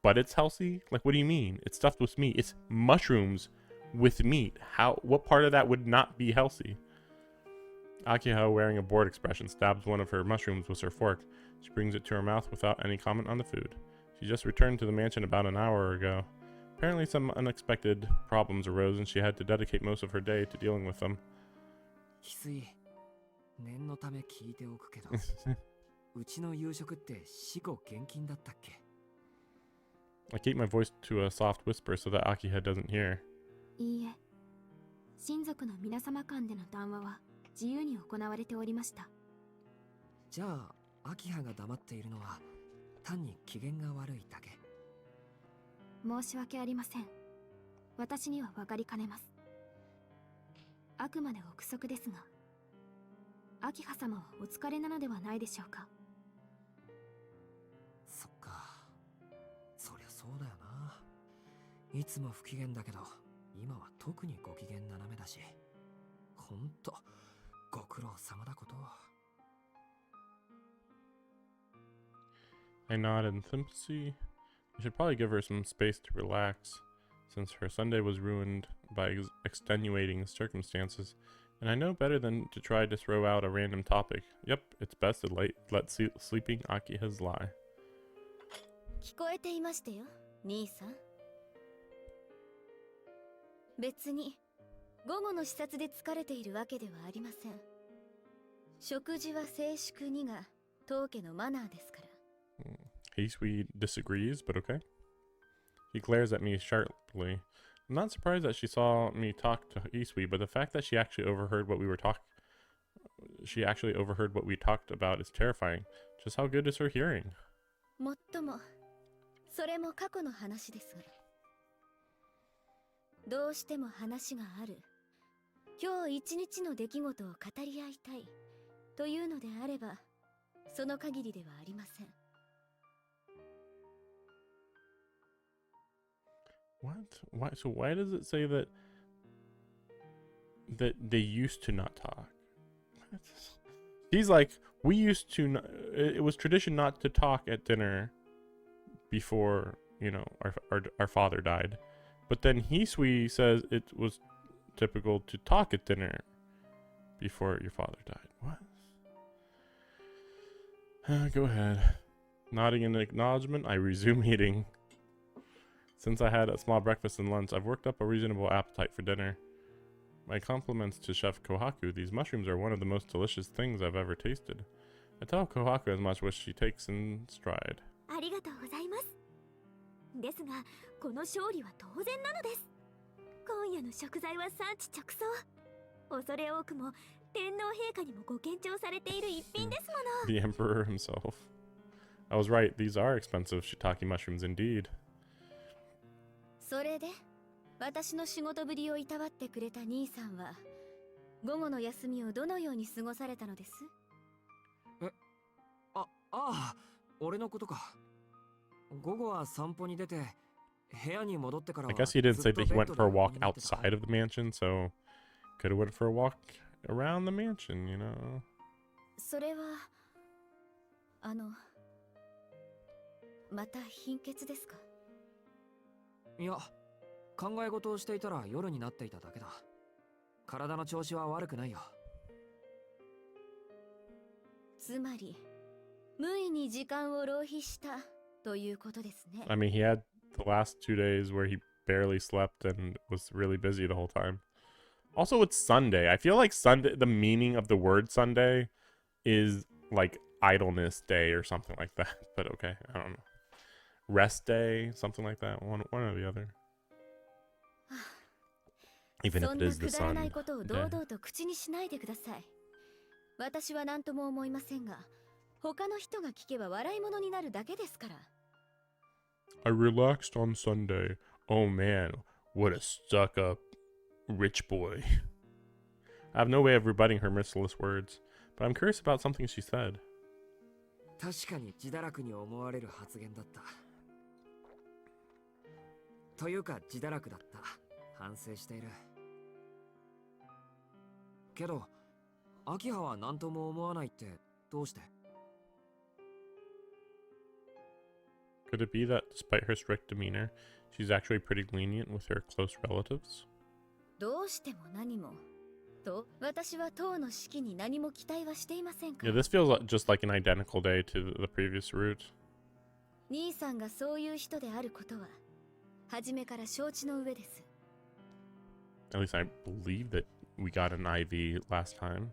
but it's healthy? What do you mean? It's stuffed with meat. It's mushrooms with meat. What part of that would not be healthy? Akiha, wearing a bored expression, stabs one of her mushrooms with her fork. She brings it to her mouth without any comment on the food. She just returned to the mansion about an hour ago. Apparently some unexpected problems arose and she had to dedicate most of her day to dealing with them. 翡翠、念のため聞いておくけど、うちの夕食って死後現金だったっけ? I keep my voice to a soft whisper so that Akiha doesn't hear. いいえ、親族の皆様間での談話は自由に行われておりました。じゃあ、アキハが黙っているのは単に機嫌が悪いだけ。申し訳ありません。私には分かりかねます。あくまで憶測ですが、アキハ様はお疲れなのではないでしょうか。そっか、そりゃそうだよな。いつも不機嫌だけど、今は特にご機嫌斜めだし、ほんとご苦労様だこと。I nod in sympathy. I should probably give her some space to relax, since her Sunday was ruined by extenuating circumstances, and I know better than to try to throw out a random topic. Yep, it's best to let sleeping Akiha's lie. 聞こえていましたよ、兄さん。別に午後の視察で疲れているわけではありません。食事は静粛にが当家のマナーですから。Hisui disagrees, but okay. He glares at me sharply. I'm not surprised that she saw me talk to Hisui, but the fact that she actually overheard what we talked about is terrifying. Just how good is her hearing? もっとも、それも過去の話ですが。どうしても話がある。今日一日の出来事を語り合いたい。というのであれば、その限りではありません。What? Why? So why does it say that they used to not talk? What? He's like, we used to. It was tradition not to talk at dinner before, you know, our father died, but then Hisui says it was typical to talk at dinner before your father died. What? Go ahead. Nodding in acknowledgement, I resume eating. Since I had a small breakfast and lunch, I've worked up a reasonable appetite for dinner. My compliments to Chef Kohaku. These mushrooms are one of the most delicious things I've ever tasted. I tell Kohaku as much, which she takes in stride. ありがとうございます。ですが、この勝利は当然なのです。今夜の食材は産地直送。恐れ多くも天皇陛下にもご献上されている一品ですもの。The Emperor himself. I was right. These are expensive shiitake mushrooms indeed. それで、私の仕事ぶりをいたわってくれた兄さんは、午後の休みをどのように過ごされたのです？俺のことか。午後は散歩に出て、部屋に戻ってからは I guess he didn't say that he went for a walk outside of the mansion, so could have went for a walk around the mansion, you know. それは、また貧血ですか？いや、考え事をしていたら夜になっていただけだ。体の調子は悪くないよ。つまり、無意に時間を浪費したということですね。I mean, he had the last 2 days where he barely slept and was really busy the whole time. Also, it's Sunday. I feel like Sunday, the meaning of the word Sunday is like idleness day or something like that. But okay, I don't know. Rest day, something like that. One or the other. Even if it is the そんなくだら sun. ないことを堂々と口にしないでください。私は何とも思いませんが、他の人が聞けば笑い物になるだけですから。I relaxed on Sunday. Oh man, what a stuck-up rich boy. I have no way of rebutting her merciless words, but I'm curious about something she said. 確かに自堕落に思われる発言だった。というか自堕落だった。反省している。けど、秋葉は何とも思わないってどうして？ Could it be that despite her strict demeanor, she's actually pretty lenient with her close relatives? どうしても何も。と、私は当の式に何も期待はしていませんか Yeah, this feels just like an identical day to the previous route. 兄さんがそういう人であることは、初めから承知の上です。At least I believe that we got an IV last time.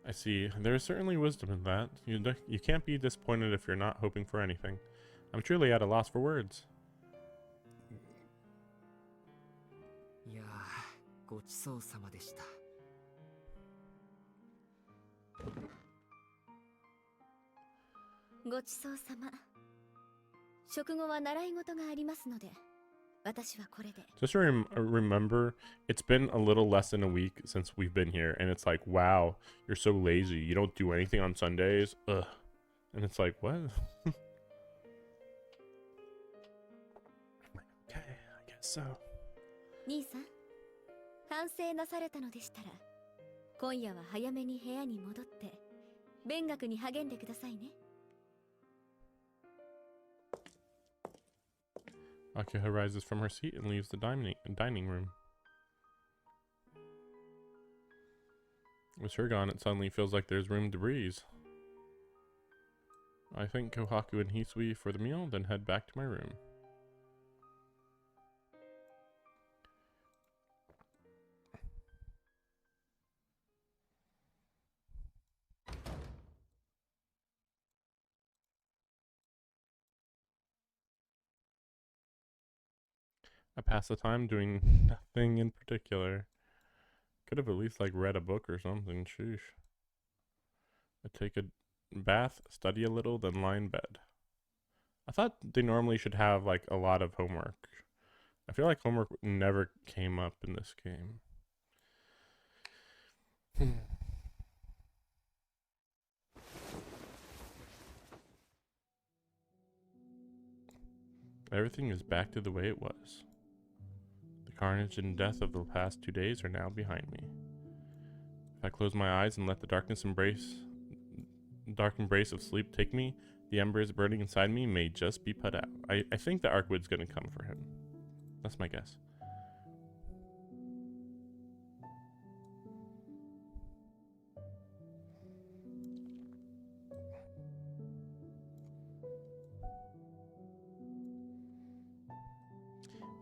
I see. There is certainly wisdom in that. You can't be disappointed if you're not hoping for anything. I'm truly at a loss for words. いやー、ごちそうさまでした。ごちそうさま。食後は習い事がありますので、私はこれで。Just remember, it's been a little less than a week since we've been here, and it's like, wow, you're so lazy. You don't do anything on Sundays? Ugh. And it's like, what? Okay, I guess so. 兄さん、反省なされたのでしたら、今夜は早めに部屋に戻って、勉学に励んでくださいね。Akiha rises from her seat and leaves the dining room. With her gone, it suddenly feels like there's room to breathe. I thank Kohaku and Hisui for the meal, then head back to my room. I pass the time doing nothing in particular. Could have at least like read a book or something. Sheesh. I take a bath, study a little, then lie in bed. I thought they normally should have like a lot of homework. I feel like homework never came up in this game. Everything is back to the way it was. The carnage and death of the past 2 days are now behind me. If I close my eyes and let the dark embrace of sleep take me, the embers burning inside me may just be put out. I think that Arkwood's gonna come for him. That's my guess.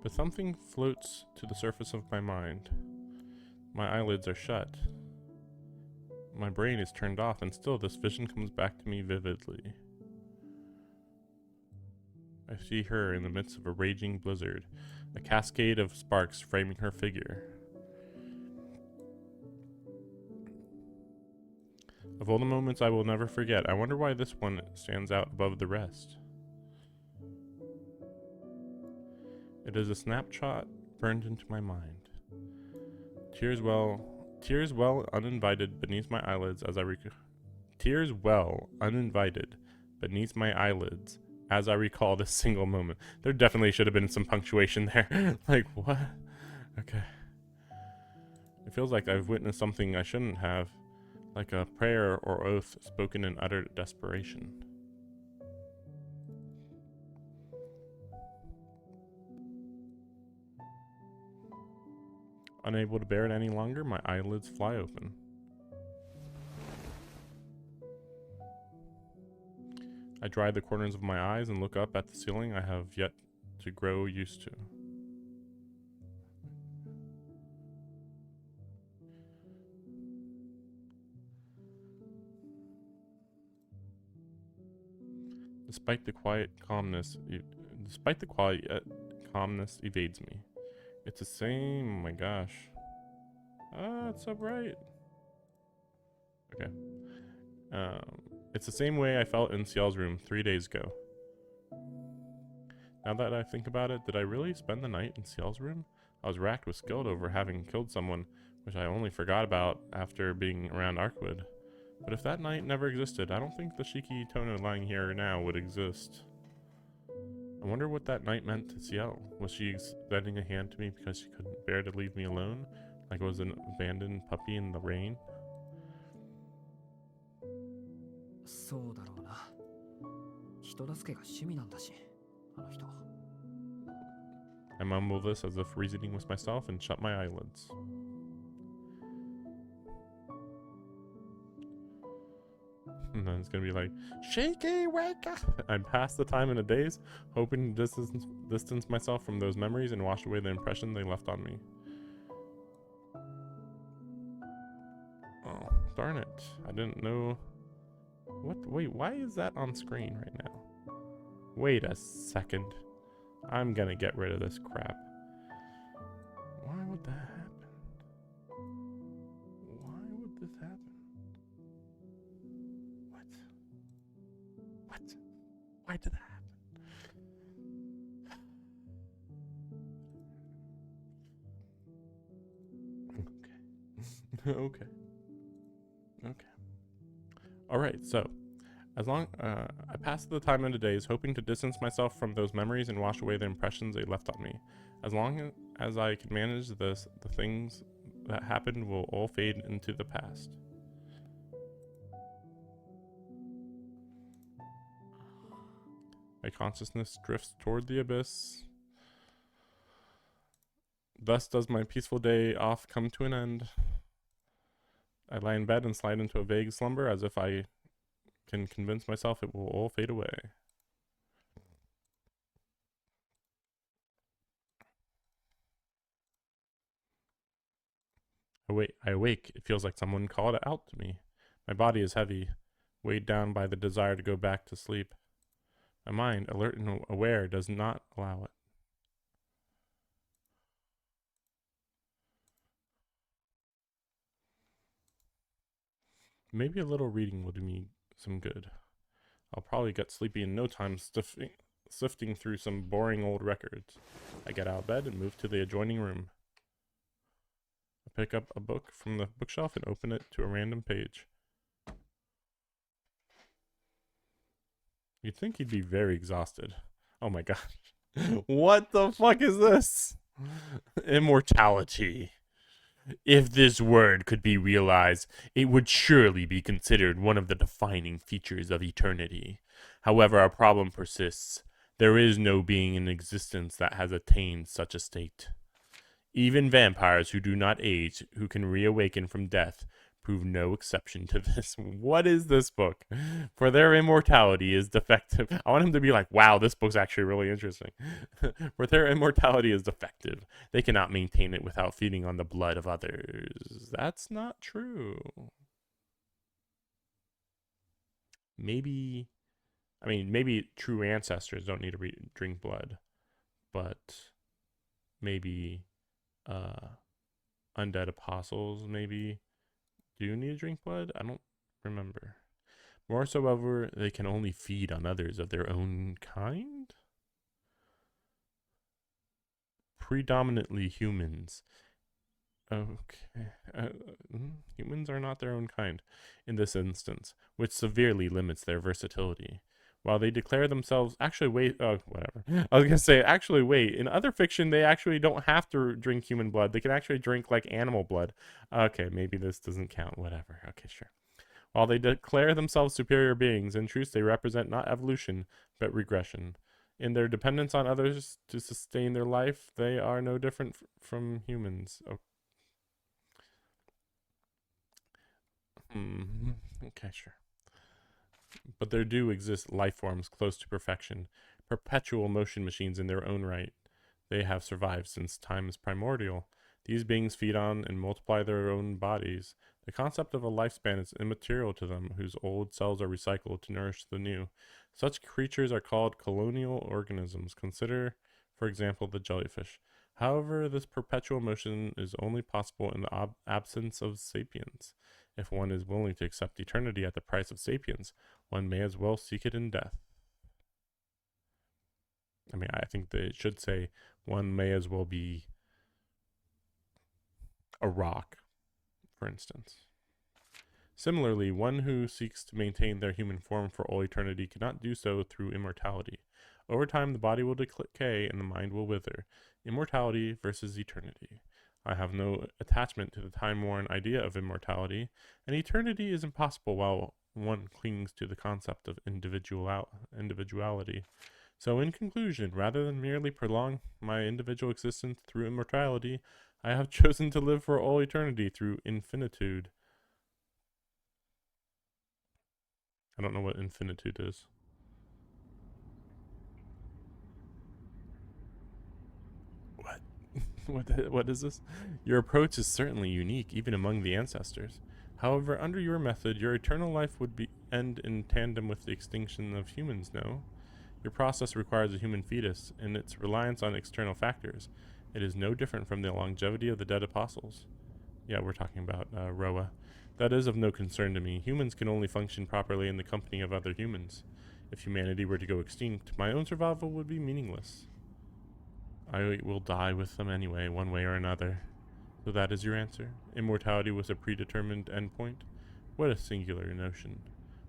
But something floats to the surface of my mind. My eyelids are shut. My brain is turned off, and still this vision comes back to me vividly. I see her in the midst of a raging blizzard, a cascade of sparks framing her figure. Of all the moments I will never forget, I wonder why this one stands out above the rest. It is a snapshot burned into my mind. Tears well uninvited beneath my eyelids as I recall this single moment. There definitely should have been some punctuation there. Like, what? Okay. It feels like I've witnessed something I shouldn't have, like a prayer or oath spoken in utter desperation. Unable to bear it any longer, my eyelids fly open. I dry the corners of my eyes and look up at the ceiling I have yet to grow used to. Despite the quiet calmness evades me. It's the same. Oh my gosh. Ah, it's so bright. Okay. It's the same way I felt in Ciel's room 3 days ago. Now that I think about it, did I really spend the night in Ciel's room? I was racked with guilt over having killed someone, which I only forgot about after being around Arkwood. But if that night never existed, I don't think the Shiki Tono lying here now would exist. I wonder what that night meant to Ciel. Was she extending a hand to me because she couldn't bear to leave me alone, like I was an abandoned puppy in the rain? I mumble this as if reasoning with myself and shut my eyelids. And then it's gonna be like, Shaky, wake up! I pass the time in a daze, hoping to distance myself from those memories and wash away the impression they left on me. Oh, darn it. I didn't know. What? Wait, why is that on screen right now? Wait a second. I'm gonna get rid of this crap. Why would that happen? Why would this happen? What? Why did that happen? Okay. Okay. Alright, so I passed the time into days hoping to distance myself from those memories and wash away the impressions they left on me. As long as I can manage this, the things that happened will all fade into the past. My consciousness drifts toward the abyss. Thus does my peaceful day off come to an end. I lie in bed and slide into a vague slumber as if I can convince myself it will all fade away. I awake. It feels like someone called out to me. My body is heavy, weighed down by the desire to go back to sleep. My mind, alert and aware, does not allow it. Maybe a little reading will do me some good. I'll probably get sleepy in no time sifting through some boring old records. I get out of bed and move to the adjoining room. I pick up a book from the bookshelf and open it to a random page. You'd think he'd be very exhausted. Oh my gosh. What the fuck is this? Immortality. If this word could be realized, it would surely be considered one of the defining features of eternity. However, our problem persists. There is no being in existence that has attained such a state. Even vampires who do not age, who can reawaken from death, prove no exception to this. What is this book? For their immortality is defective. I want him to be like, wow, this book's actually really interesting. For their immortality is defective. They cannot maintain it without feeding on the blood of others. That's not true. Maybe true ancestors don't need to drink blood, but maybe undead apostles maybe do need to drink blood. I don't remember. Moreover, they can only feed on others of their own kind. Predominantly humans. Okay. Humans are not their own kind in this instance, which severely limits their versatility. While they declare themselves, whatever. I was gonna say, actually, wait. In other fiction, they actually don't have to drink human blood. They can actually drink like animal blood. Okay, maybe this doesn't count. Whatever. Okay, sure. While they declare themselves superior beings, in truth, they represent not evolution, but regression. In their dependence on others to sustain their life, they are no different from humans. Okay, sure. But there do exist life forms close to perfection, perpetual motion machines in their own right. They have survived since time is primordial. These beings feed on and multiply their own bodies. The concept of a lifespan is immaterial to them, whose old cells are recycled to nourish the new. Such creatures are called colonial organisms. Consider, for example, the jellyfish. However, this perpetual motion is only possible in the absence of sapience. If one is willing to accept eternity at the price of sapience, one may as well seek it in death. I mean, I think that it should say one may as well be a rock, for instance. Similarly, one who seeks to maintain their human form for all eternity cannot do so through immortality. Over time, the body will decay and the mind will wither. Immortality versus eternity. I have no attachment to the time-worn idea of immortality, and eternity is impossible while one clings to the concept of individuality. So in conclusion, rather than merely prolong my individual existence through immortality, I have chosen to live for all eternity through infinitude. I don't know what infinitude is. What is this? Your approach is certainly unique, even among the ancestors. However, under your method, your eternal life would end in tandem with the extinction of humans, no? Your process requires a human fetus, and its reliance on external factors. It is no different from the longevity of the dead apostles. Yeah, we're talking about Roa. That is of no concern to me. Humans can only function properly in the company of other humans. If humanity were to go extinct, my own survival would be meaningless. I will die with them anyway, one way or another. So that is your answer? Immortality was a predetermined endpoint? What a singular notion.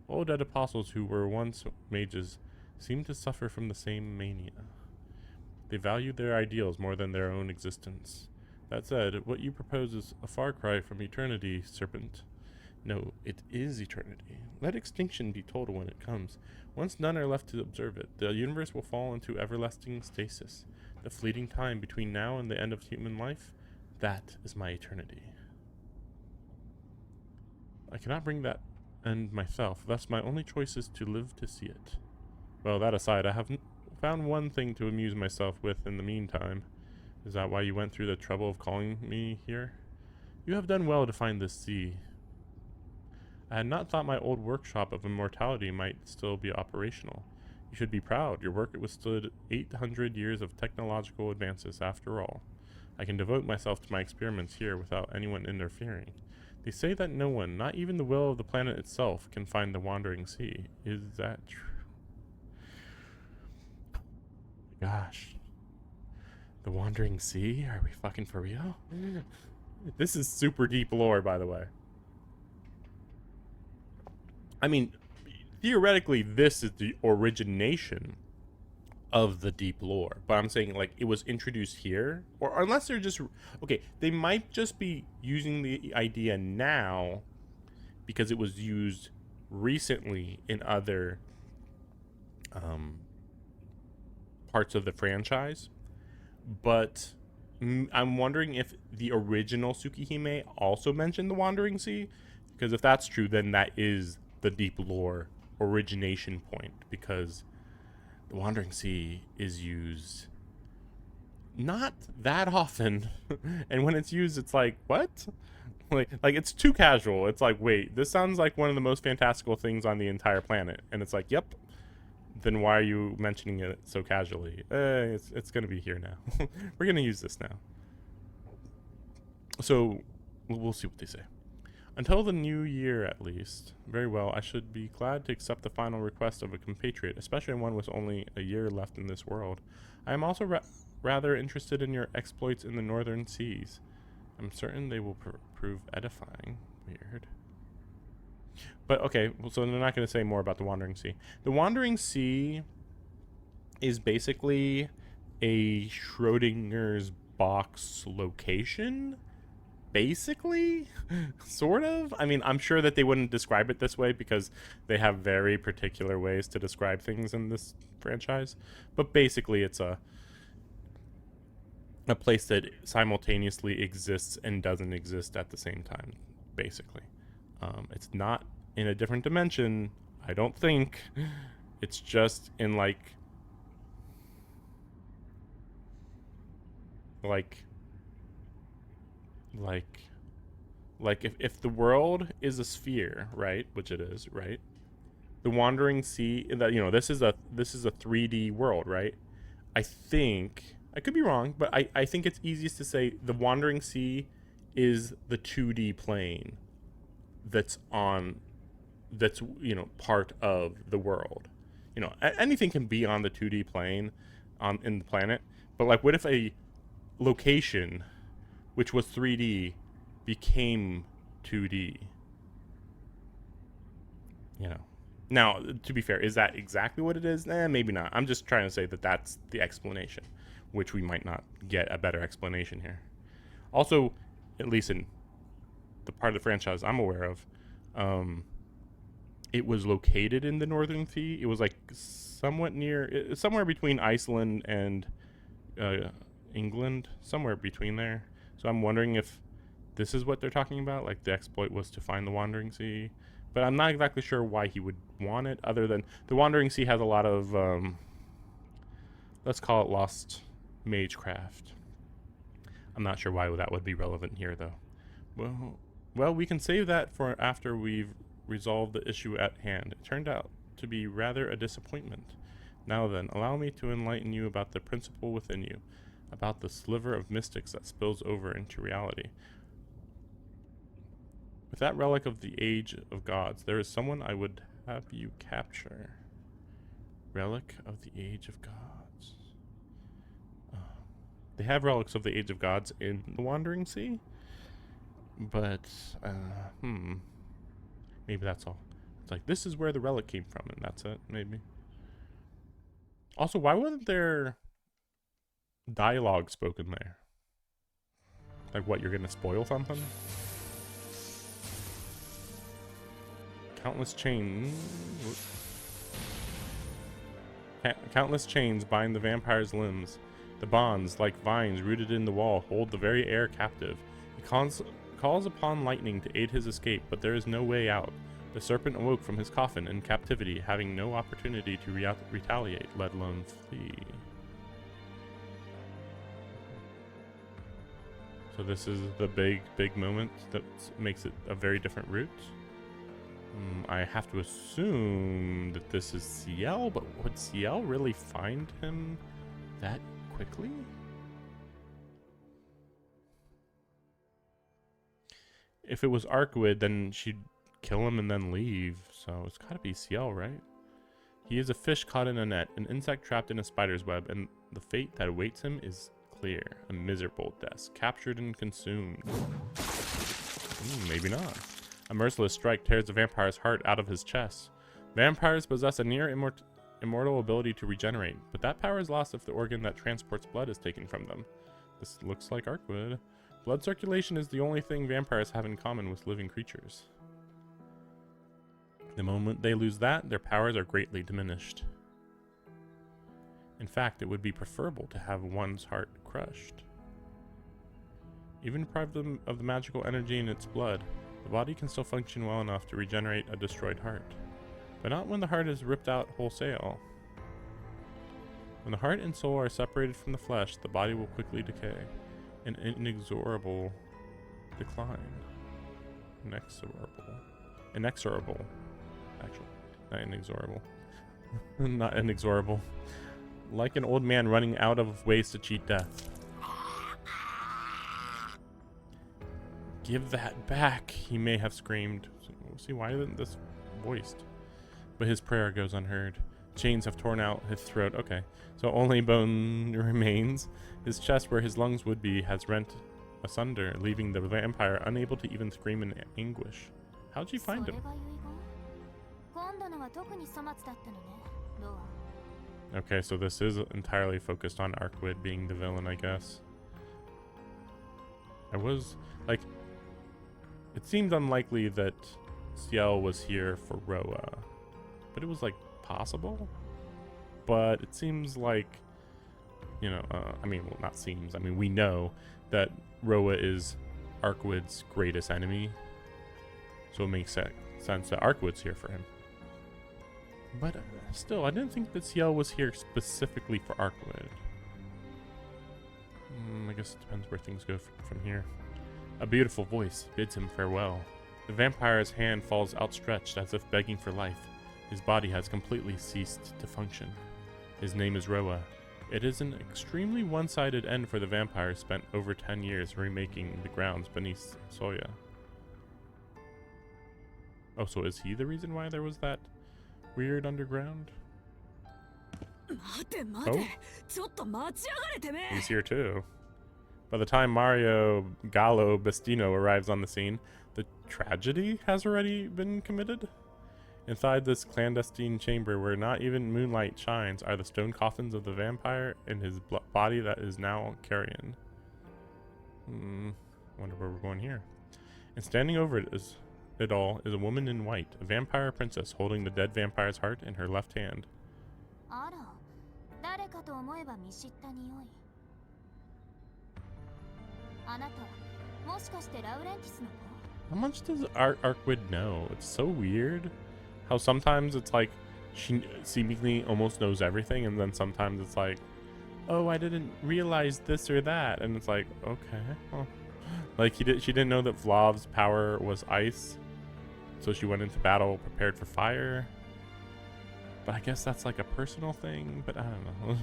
All dead apostles who were once mages seem to suffer from the same mania. They valued their ideals more than their own existence. That said, what you propose is a far cry from eternity, serpent. No, it is eternity. Let extinction be total when it comes. Once none are left to observe it, the universe will fall into everlasting stasis. The fleeting time between now and the end of human life, that is my eternity. I cannot bring that end myself, thus my only choice is to live to see it. Well, that aside, I have found one thing to amuse myself with in the meantime. Is that why you went through the trouble of calling me here? You have done well to find this sea. I had not thought my old workshop of immortality might still be operational. You should be proud. Your work withstood 800 years of technological advances after all. I can devote myself to my experiments here without anyone interfering. They say that no one, not even the will of the planet itself, can find the wandering sea. Is that true? Gosh. The wandering sea? Are we fucking for real? This is super deep lore, by the way. I mean, theoretically, this is the origination of the deep lore, but I'm saying, like, it was introduced here, or unless they're just okay, they might just be using the idea now because it was used recently in other parts of the franchise. But I'm wondering if the original Tsukihime also mentioned the Wandering Sea, because if that's true, then that is the deep lore origination point, because the Wandering Sea is used not that often, and when it's used, it's like, what? Like it's too casual. It's like, wait, this sounds like one of the most fantastical things on the entire planet, and it's like, yep. Then why are you mentioning it so casually? It's gonna be here now. We're gonna use this now. So we'll see what they say. Until the new year, at least. Very well, I should be glad to accept the final request of a compatriot, especially one with only a year left in this world. I am also rather interested in your exploits in the northern seas. I'm certain they will prove edifying. Weird. But okay, well, so they're not going to say more about the Wandering Sea. The Wandering Sea is basically a Schrodinger's box location. Basically, sort of. I mean, I'm sure that they wouldn't describe it this way because they have very particular ways to describe things in this franchise. But basically, it's a place that simultaneously exists and doesn't exist at the same time. Basically, it's not in a different dimension. I don't think. It's just in like if the world is a sphere, right, which it is, right, the Wandering Sea, that, you know, this is a 3D world, right? I think, I could be wrong, but I think it's easiest to say the Wandering Sea is the 2D plane that's you know, part of the world. You know, anything can be on the 2D plane in the planet, but like, what if a location which was 3D became 2D? You know. Now, to be fair, is that exactly what it is? Maybe not. I'm just trying to say that that's the explanation, which we might not get a better explanation here. Also, at least in the part of the franchise I'm aware of, it was located in the Northern Sea. It was like somewhere between Iceland and England, somewhere between there. So I'm wondering if this is what they're talking about, like the exploit was to find the Wandering Sea. But I'm not exactly sure why he would want it, other than the Wandering Sea has a lot of, let's call it lost magecraft. I'm not sure why that would be relevant here, though. Well, we can save that for after we've resolved the issue at hand. It turned out to be rather a disappointment. Now then, allow me to enlighten you about the principle within you, about the sliver of mystics that spills over into reality. With that relic of the Age of Gods, there is someone I would have you capture. Relic of the Age of Gods. They have relics of the Age of Gods in the Wandering Sea, but maybe that's all. It's like, this is where the relic came from, and that's it, maybe. Also, why wasn't there dialogue spoken there? Like, what, you're gonna spoil something? Countless chains bind the vampire's limbs. The bonds, like vines rooted in the wall, hold the very air captive. He calls upon lightning to aid his escape, but there is no way out. The serpent awoke from his coffin in captivity, having no opportunity to retaliate, let alone flee. So this is the big moment that makes it a very different route. I have to assume that this is Ciel, but would Ciel really find him that quickly? if it was Arkwood, then she'd kill him and then leave. So it's gotta be Ciel, right? He is a fish caught in a net, an insect trapped in a spider's web, and the fate that awaits him is clear. A miserable death, captured and consumed. Maybe not. A merciless strike tears the vampire's heart out of his chest. Vampires possess a near immortal ability to regenerate, but that power is lost if the organ that transports blood is taken from them. This looks like Arkwood. Blood circulation is the only thing vampires have in common with living creatures. The moment they lose that, their powers are greatly diminished. In fact, it would be preferable to have one's heart crushed. Even deprived of the magical energy in its blood, the body can still function well enough to regenerate a destroyed heart. But not when the heart is ripped out wholesale. When the heart and soul are separated from the flesh, the body will quickly decay. An inexorable decline. Inexorable. Actually, not inexorable. Not inexorable. Like an old man running out of ways to cheat death. Give that back, he may have screamed. See, why isn't this voiced? But his prayer goes unheard. Chains have torn out his throat. Okay, so only bone remains. His chest, where his lungs would be, has rent asunder, leaving the vampire unable to even scream in anguish. How'd you find him? Okay, so this is entirely focused on Arkwood being the villain, I guess. I was, like, it seemed unlikely that Ciel was here for Roa. But it was, like, possible? But it seems like, you know, I mean, well, not seems. I mean, we know that Roa is Arkwood's greatest enemy. So it makes sense that Arkwood's here for him. But still, I didn't think that Ciel was here specifically for Arkwood. I guess it depends where things go from here. A beautiful voice bids him farewell. The vampire's hand falls outstretched as if begging for life. His body has completely ceased to function. His name is Roa. It is an extremely one-sided end for the vampire spent over 10 years remaking the grounds beneath Soya. Oh, so is he the reason why there was that weird underground? Oh? He's here too. By the time Mario Gallo Bestino arrives on the scene, the tragedy has already been committed. Inside this clandestine chamber where not even moonlight shines are the stone coffins of the vampire and his body that is now carrion. Wonder where we're going here. And standing over it all is a woman in white, a vampire princess holding the dead vampire's heart in her left hand. How much does Arkwood know? It's so weird how sometimes it's like she seemingly almost knows everything, and then sometimes it's like, oh, I didn't realize this or that, and it's like, okay, well. Like she didn't know that Vlav's power was ice, so she went into battle prepared for fire. But I guess that's like a personal thing, but I don't know.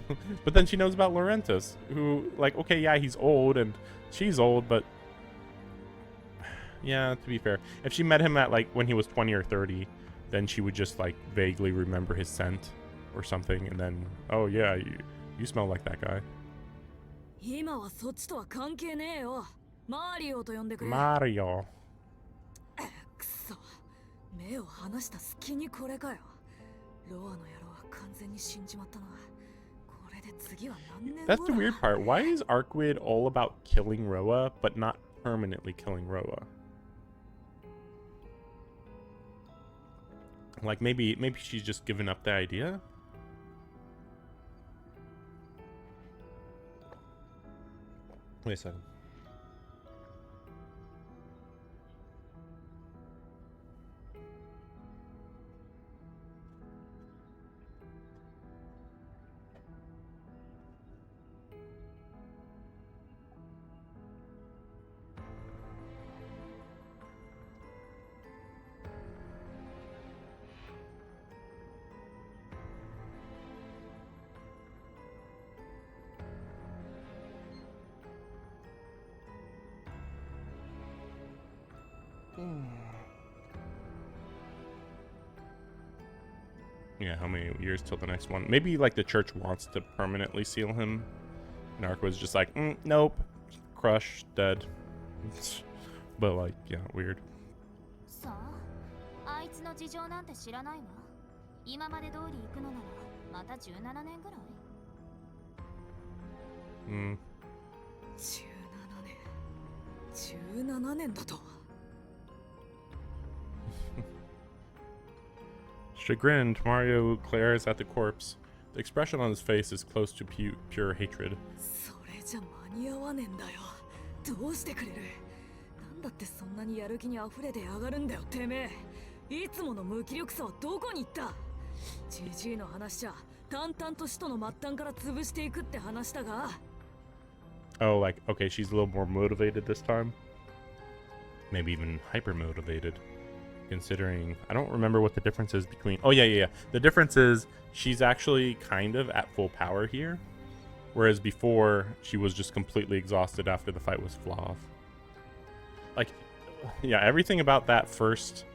But then she knows about Laurentis, who, like, okay, yeah, he's old and she's old, but yeah, to be fair, if she met him at like when he was 20 or 30, then she would just like vaguely remember his scent or something, and then, oh yeah, you smell like that guy. Mario. 目を離した隙にこれかよ。ロアの野郎は完全に死んじまったな。これで次は何年後だ。 That's the weird part. Why is Arkwood all about killing Roa, but not permanently killing Roa? Like maybe she's just given up the idea? Wait a second. Yeah, how many years till the next one? Maybe like the church wants to permanently seal him. And Arqua's just like, nope, crush, dead. But like, yeah, weird. さあ、あいつの事情なんて知らないわ。今まで通り行くのならまた17年ぐらい。17年だと。Chagrined, Mario glares at the corpse. The expression on his face is close to pure hatred. それじゃ間に合わねえんだよ。どうしてくれる？なんだってそんなにやる気に溢れてやがるんだよ、てめえ。いつもの無気力さはどこに行った？ジジイの話じゃ淡々と首都の末端から潰していくって話だが。Oh, like, okay, she's a little more motivated this time. Maybe even hyper motivated. Considering, I don't remember what the difference is between. Oh, yeah. The difference is she's actually kind of at full power here. Whereas before, she was just completely exhausted after the fight was flawed. Like, yeah, everything about that first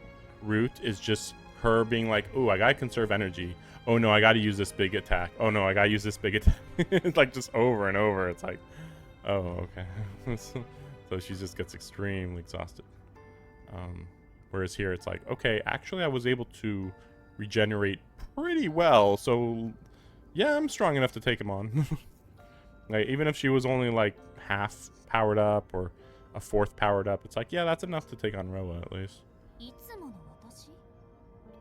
route is just her being like, oh, I gotta conserve energy. Oh, no, I gotta use this big attack. Oh, no, I gotta use this big attack. It's like just over and over. It's like, oh, okay. So she just gets extremely exhausted. Whereas here it's like, okay, actually I was able to regenerate pretty well. So, yeah, I'm strong enough to take him on. Like, even if she was only like half powered up or a fourth powered up, it's like, yeah, that's enough to take on Roa at least. いつもの私？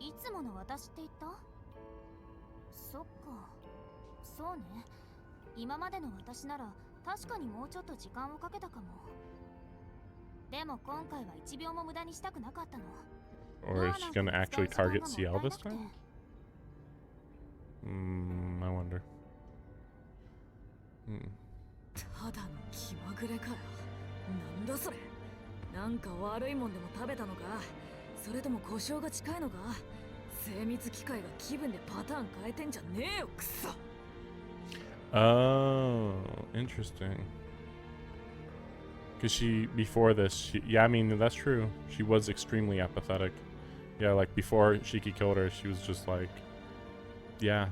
いつもの私って言った？そっか。そうね。今までの私なら確かにもうちょっと時間をかけたかも。でも今回は1秒も無駄にしたくなかったの。 Or is she gonna actually target Ciel this time? I wonder. ただの気まぐれかよ。なんだそれ。なんか悪いもんでも食べたのか。それとも故障が近いのか。精密機械が気分でパターン変えてんじゃねえよ、くそ。Oh, interesting. Because before this, yeah, I mean, that's true. She was extremely apathetic. Yeah, like before Shiki killed her, she was just like, yeah,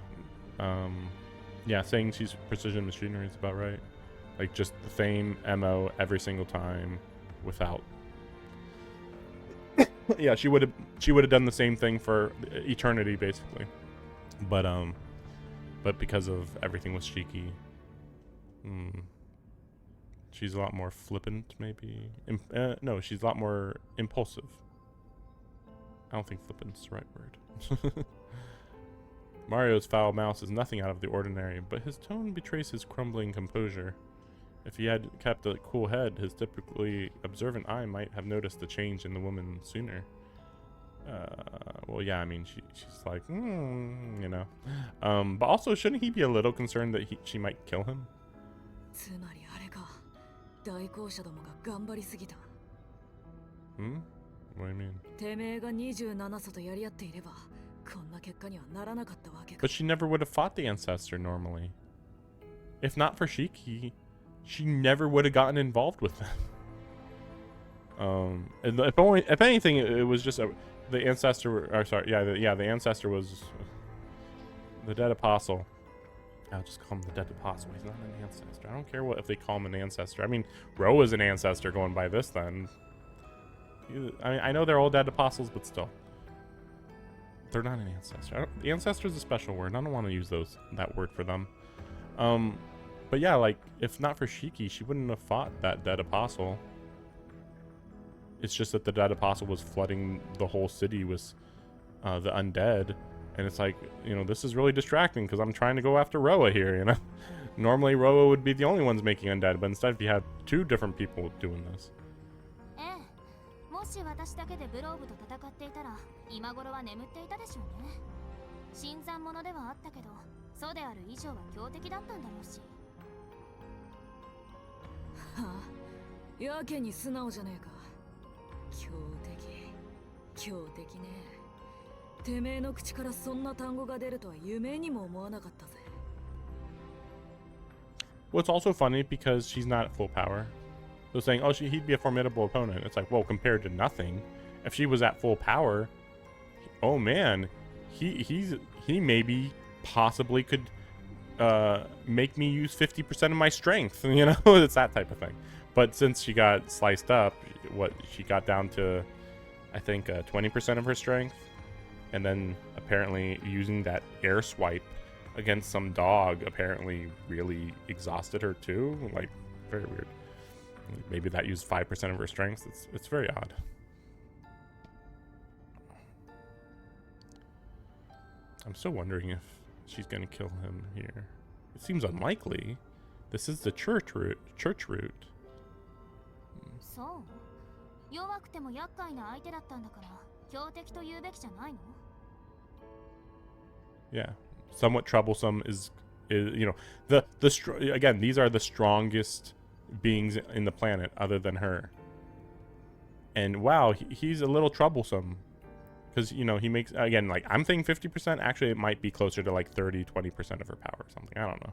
saying she's precision machinery is about right. Like just the same MO every single time without. Yeah, she would have done the same thing for eternity basically. But because of everything with Shiki, she's a lot more flippant, maybe. No, she's a lot more impulsive. I don't think flippant's the right word. Mario's foul mouse is nothing out of the ordinary, but his tone betrays his crumbling composure. If he had kept a cool head, his typically observant eye might have noticed the change in the woman sooner. Well, yeah, I mean, she's like, you know. But also, shouldn't he be a little concerned that she might kill him? つまりあれか。代行者どもが頑張りすぎた。What do you mean? てめえが27層とやり合っていれば、こんな結果にはならなかったわけか。But she never would have fought the ancestor normally. If not for Shiki, she never would have gotten involved with them. And if anything, it was just the ancestor. Or sorry, the ancestor was the dead apostle. I'll just call him the dead apostle. He's not an ancestor. I don't care if they call him an ancestor. I mean, Ro is an ancestor going by this then. I know they're all dead apostles, but still. They're not an ancestor. The ancestor is a special word. I don't want to use that word for them. But yeah, like, if not for Shiki, she wouldn't have fought that dead apostle. It's just that the dead apostle was flooding the whole city with the undead. And it's like, you know, this is really distracting because I'm trying to go after Roa here, you know? Normally, Roa would be the only ones making undead, but instead you have two different people doing this. もし私だけでブローブと戦っていたら今頃は眠っていたでしょうね。新参者ではあったけど、そうである以上は強敵だったんだろうし。はあ、やけに素直じゃねえか。強敵ね。てめえの口からそんな単語が出るとは夢にも思わなかったぜ。Well, it's also funny because she's not at full power. So saying, oh, he'd be a formidable opponent. It's like, well, compared to nothing. If she was at full power, oh man, he maybe possibly could make me use 50% of my strength. You know, it's that type of thing. But since she got sliced up, she got down to, I think, 20% of her strength, and then apparently using that air swipe against some dog apparently really exhausted her too. Like, very weird. Maybe that used 5% of her strength. It's very odd. I'm still wondering if she's gonna kill him here. It seems unlikely. This is the church route.そう。弱くても厄介な相手だったんだから、強敵と言うべきじゃないの? Yeah, somewhat troublesome is you know, again, these are the strongest beings in the planet other than her. And wow, he's a little troublesome. Because, you know, he makes, again, like, I'm thinking 50%. Actually, it might be closer to, like, 30-20% of her power or something. I don't know.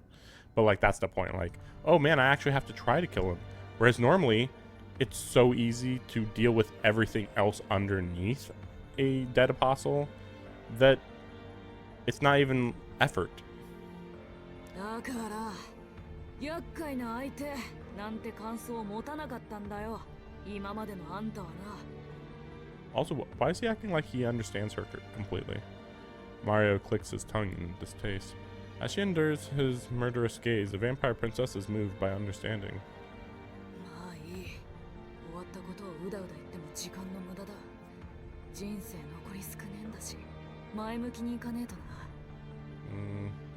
But, like, that's the point. Like, oh, man, I actually have to try to kill him. Whereas normally, it's so easy to deal with everything else underneath a dead apostle that it's not even effort. だから厄介な相手なんて感想を持たなかったんだよ。今までのあんたはな。Also, why is he acting like he understands her completely? Mario clicks his tongue in distaste. As she endures his murderous gaze, the vampire princess is moved by understanding. まあいい。終わったことをうだうだ言っても時間の無駄だ。人生残り少ねえんだし、前向きにいかねえとな。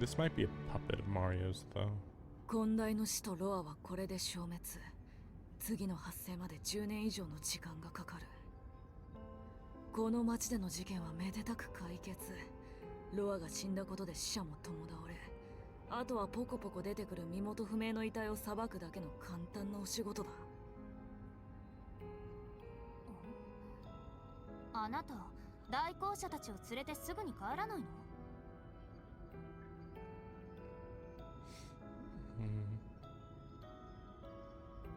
This might be a puppet of Mario's, though. 根大の死とロアはこれで消滅。次の発生まで10年以上の時間がかかる。この町での事件はめでたく解決。ロアが死んだことで死者も共倒れ。あとはポコポコ出てくる身元不明の遺体を裁くだけの簡単なお仕事だ。あなた、代行者たちを連れてすぐに帰らないの?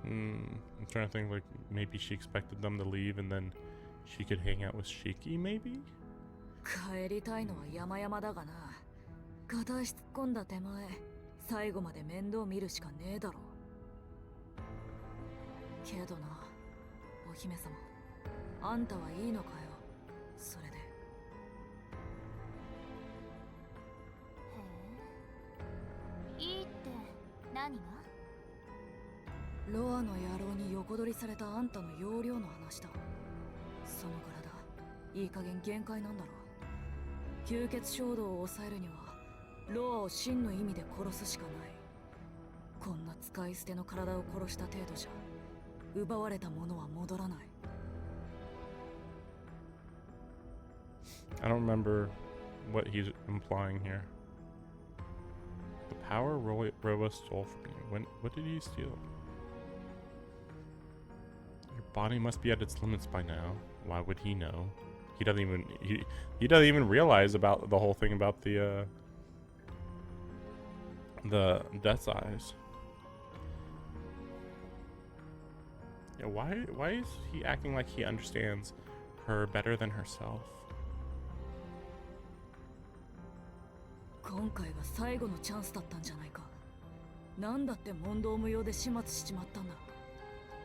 I'm trying to think, like, maybe she expected them to leave and then she could hang out with Shiki, maybe? 帰りたいのは山々だがな。片足突っ込んだ手前、最後まで面倒見るしかねえだろ。けどな、お姫様、あんたはいいのかよ、それで。へえ、いいって何が？ロアの野郎に横取りされたあんたの容量の話だ。その体、いい加減限界なんだろう。吸血衝動を抑えるにはロアを真の意味で殺すしかない。こんな使い捨ての体を殺した程度じゃ奪われたものは戻らない。I don't remember what he's implying here. The power Roa stole from you. What did he steal? Your body must be at its limits by now. Why would he know? He doesn't even realize about the whole thing about the Death's Eyes. Yeah, why is he acting like he understands her better than herself? 今回が最後のチャンスだったんじゃないか。なんだって問答無用で始末しちまったんだ。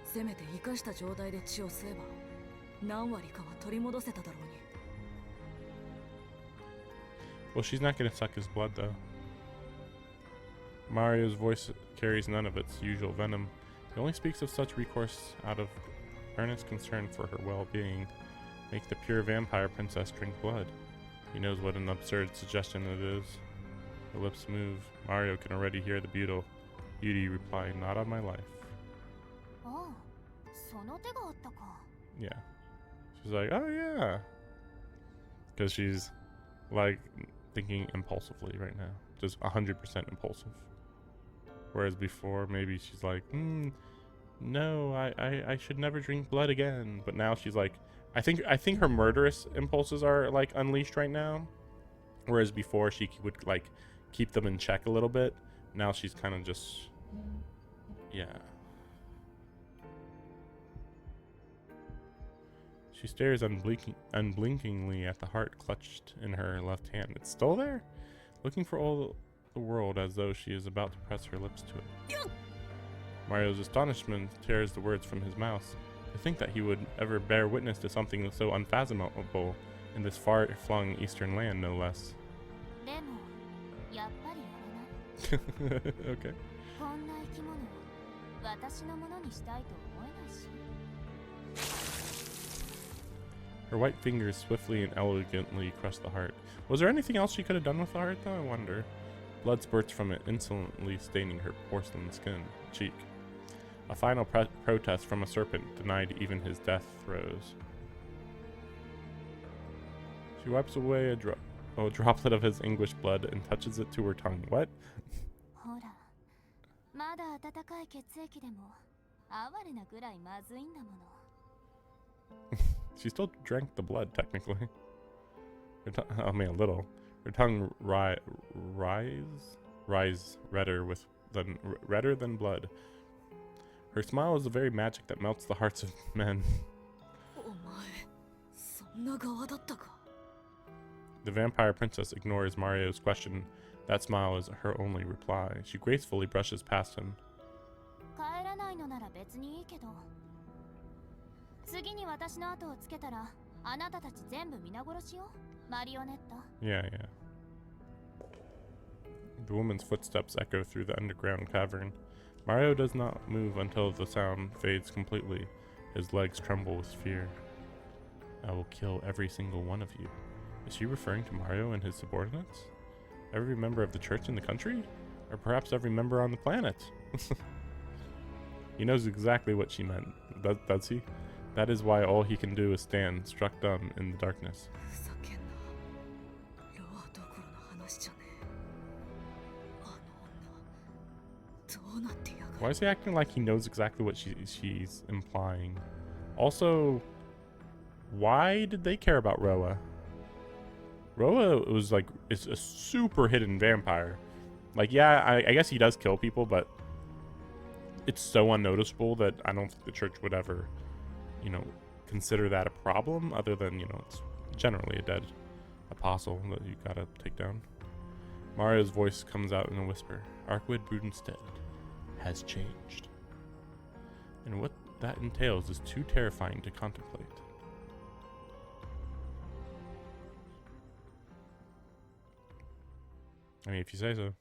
せめて生かした状態で血を吸えば何割かは取り戻せただろうに。Well, she's not gonna suck his blood, though. Mario's voice carries none of its usual venom. He only speaks of such recourse out of earnest concern for her well-being. Make the pure vampire princess drink blood. He knows what an absurd suggestion it is. Her lips move. Mario can already hear the beauty reply, "Not on my life." ああ、その手があったか。Yeah. She's like, oh yeah. Because she's like thinking impulsively right now. Just 100% impulsive. Whereas before, maybe she's like, no, I should never drink blood again. But now she's like, I think her murderous impulses are like unleashed right now. Whereas before she would like keep them in check a little bit. Now she's kind of just, yeah. She stares unblinkingly at the heart clutched in her left hand. It's still there? Looking for all the world as though she is about to press her lips to it. Mario's astonishment tears the words from his mouth. To think that he would ever bear witness to something so unfathomable in this far-flung eastern land, no less. でもやっぱりやらない。 Okay. こんな生き物を私のものにしたいと思えないし。 Her white fingers swiftly and elegantly crushed the heart. Was there anything else she could have done with the heart, though? I wonder. Blood spurts from it, insolently staining her porcelain cheek. A final protest from a serpent denied even his death throes. She wipes away a droplet of his anguished blood and touches it to her tongue. What? ほら、まだ温かい血液でも哀れなぐらいまずいんだもの。 She still drank the blood, technically. I mean, a little. Her tongue rise redder than blood. Her smile is the very magic that melts the hearts of men. お前そんな側だったか。 The vampire princess ignores Mario's question. That smile is her only reply. She gracefully brushes past him. 帰らないのなら別にいいけど。次に私の後をつけたら、あなたたち全部皆殺しよ、マリオネット。 Yeah, yeah. The woman's footsteps echo through the underground cavern. Mario does not move until the sound fades completely. His legs tremble with fear. I will kill every single one of you. Is she referring to Mario and his subordinates? Every member of the church in the country? Or perhaps every member on the planet? He knows exactly what she meant. Does he? That is why all he can do is stand, struck dumb in the darkness. ふざけんな。ロアどころの話じゃねえ。あの女どうなってやがる。 Why is he acting like he knows exactly what she's implying? Also, why did they care about Roa? Roa was like, is a super hidden vampire. Like, yeah, I guess he does kill people, but it's so unnoticeable that I don't think the church would ever, you know, consider that a problem, other than, you know, it's generally a dead apostle that you gotta take down. Mario's voice comes out in a whisper. Arkwood Brudenstead has changed. And what that entails is too terrifying to contemplate. I mean, if you say so.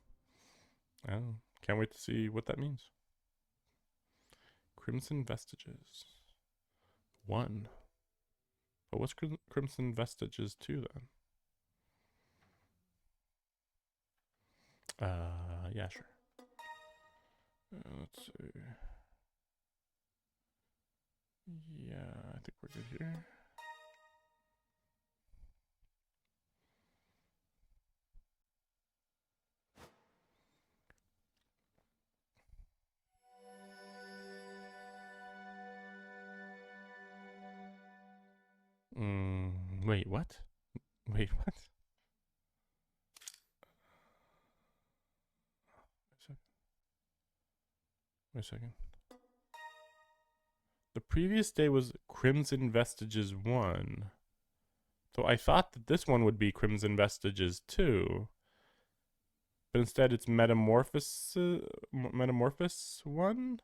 I don't know. Can't wait to see what that means. Crimson Vestiges 1. But what's Crimson Vestiges 2 then? Yeah, sure. Let's see. Yeah, I think we're good here. Wait, what? Wait, what? Wait a second. The previous day was Crimson Vestiges 1. So I thought that this one would be Crimson Vestiges 2. But instead it's Metamorphosis 1?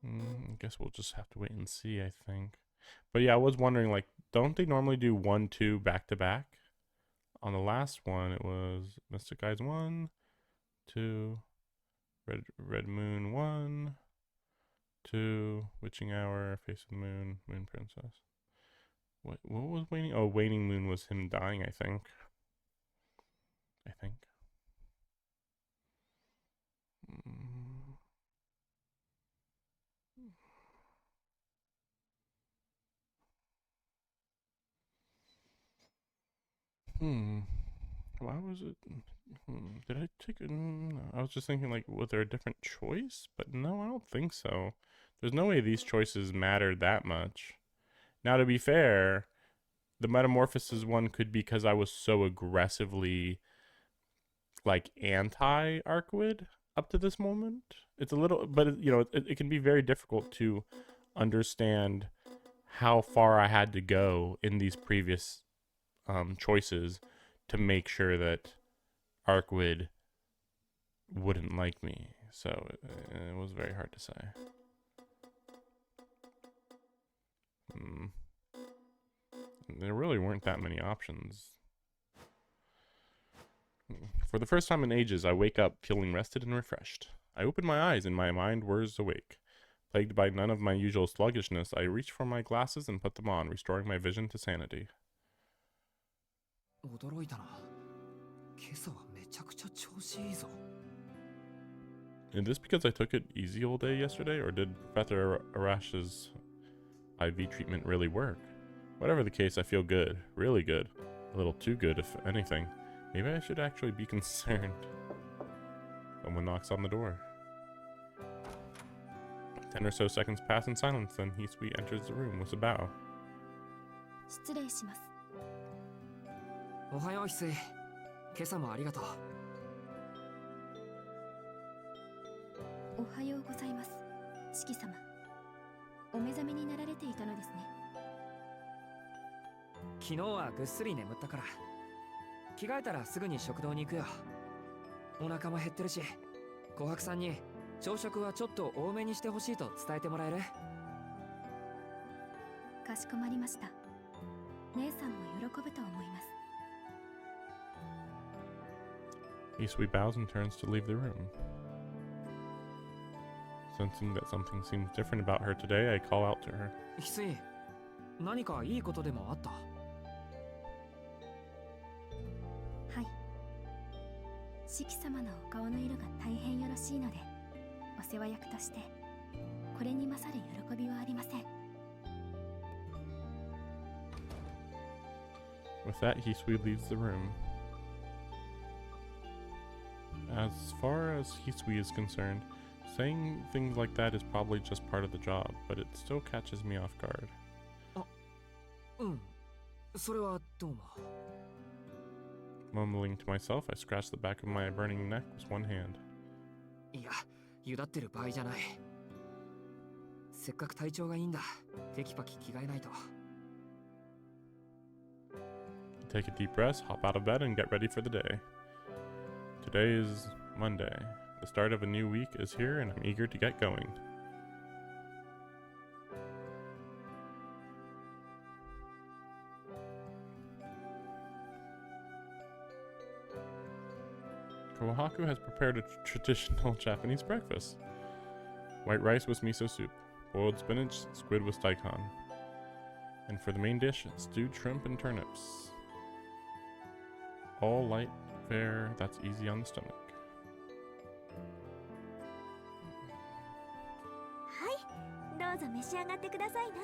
I guess we'll just have to wait and see, I think. But yeah, I was wondering, like, don't they normally do 1, 2 back to back? On the last one, it was Mystic Eyes 1, 2, Red Moon 1, 2, Witching Hour, Face of the Moon, Moon Princess. What was Waning? Oh, Waning Moon was him dying, I think. Why was it? Did I take it? No, I was just thinking, like, was there a different choice? But no, I don't think so. There's no way these choices mattered that much. Now, to be fair, the metamorphosis one could be because I was so aggressively like anti Arkwood up to this moment. It's a little, but it can be very difficult to understand how far I had to go in these previous choices to make sure that Arkwood wouldn't like me. So it was very hard to say. There really weren't that many options. For the first time in ages, I wake up feeling rested and refreshed. I open my eyes and my mind whirs awake. Plagued by none of my usual sluggishness, I reach for my glasses and put them on, restoring my vision to sanity. 驚いたな。今朝はめちゃくちゃ調子いいぞ。 Is this because I took it easy all day yesterday, or did Professor Arash's IV treatment really work? Whatever the case, I feel good. Really good. A little too good, if anything. Maybe I should actually be concerned. Someone knocks on the door. 10 or so seconds pass in silence, then Hisui enters the room with a bow. 失礼します。おはよう、翡翠。今朝もありがとう。おはようございます、四季様。お目覚めになられていたのですね。昨日はぐっすり眠ったから。着替えたらすぐに食堂に行くよ。お腹も減ってるし、琥珀さんに朝食はちょっと多めにしてほしいと伝えてもらえる？かしこまりました。姉さんも喜ぶと思います。 Hisui bows and turns to leave the room. Sensing that something seems different about her today, I call out to her. 翡翠、何かいいことでもあった？はい。四季様のお顔の色が大変よろしいので、お世話役としてこれに勝る喜びはありません。 With that, Hisui leaves the room. As far as Hisui is concerned, saying things like that is probably just part of the job, but it still catches me off guard. うん、それはどうも。 Mumbling to myself, I scratch the back of my burning neck with one hand. いや、ゆだってる場合じゃない。せっかく体調がいいんだ。テキパキ着替えないと。 Take a deep breath, hop out of bed, and get ready for the day. Today is Monday. The start of a new week is here, and I'm eager to get going. Kohaku has prepared a traditional Japanese breakfast. White rice with miso soup, boiled spinach, squid with daikon. And for the main dish, stewed shrimp and turnips. All light fare that's easy on the stomach. はい、どうぞ召し上がってくださいな。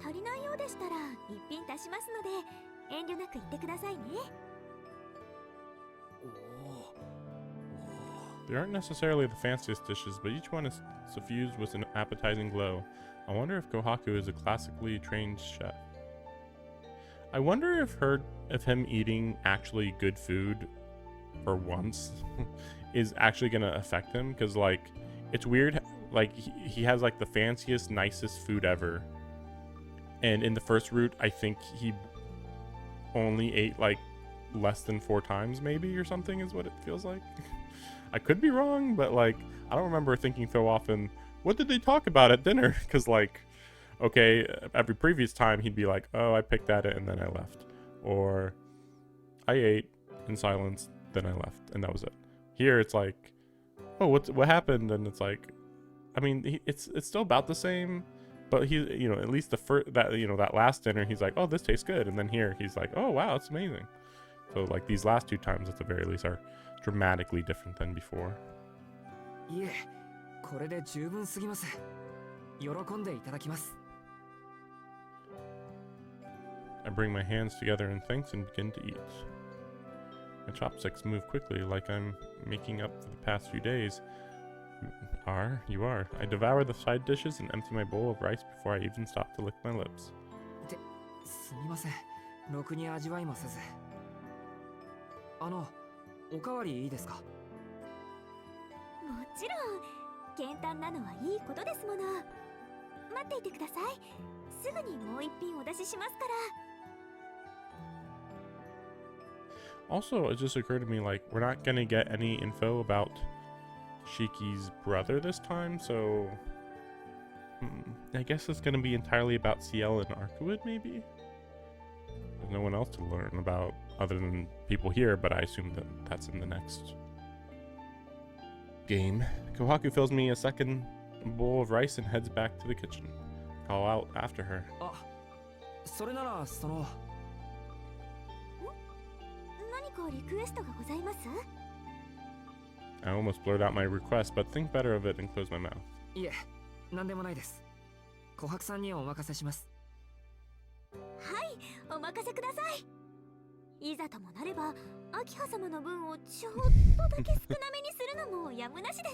足りないようでしたら一品足しますので遠慮なく言ってくださいね。 They aren't necessarily the fanciest dishes, but each one is suffused with an appetizing glow. I wonder if Kohaku is a classically trained chef. I wonder if him eating actually good food for once is actually gonna affect him, because like it's weird, like he has like the fanciest, nicest food ever, and in the first route I think he only ate like less than 4 times maybe, or something is what it feels like. I could be wrong, but like I don't remember thinking so often, what did they talk about at dinner? Because like, okay, every previous time he'd be like, oh, I picked at it and then I left, or I ate in silence, then I left, and that was it. Here it's like, oh, what happened? And it's like, I mean, it's still about the same, but he, at least that last dinner, he's like, oh, this tastes good, and then here he's like, oh wow, it's amazing. So like these last 2 times at the very least are dramatically different than before. いえ、これで十分すぎます。喜んでいただきます。 I bring my hands together in thanks and begin to eat. My chopsticks move quickly, like I'm making up for the past few days. You are. I devour the side dishes and empty my bowl of rice before I even stop to lick my lips. って、すみません、ろくに味わいもせず。おかわりいいですか？もちろん簡単なのはいいことですもの。待っていてください。すぐにもう一品お出ししますから。 Also, it just occurred to me, like, we're not gonna get any info about Shiki's brother this time, so I guess it's gonna be entirely about Ciel and Arcuid, maybe? There's no one else to learn about other than people here, but I assume that that's in the next game. Kohaku fills me a second bowl of rice and heads back to the kitchen. Call out after her. あ、それなら何かリクエストがございます？ I almost blurt out my request, but think better of it and close my mouth. いえ、なんでもないです。琥珀さんにお任せします。はい、お任せください。いざともなれば秋葉様の分をちょっとだけ少なめにするのもやむなしで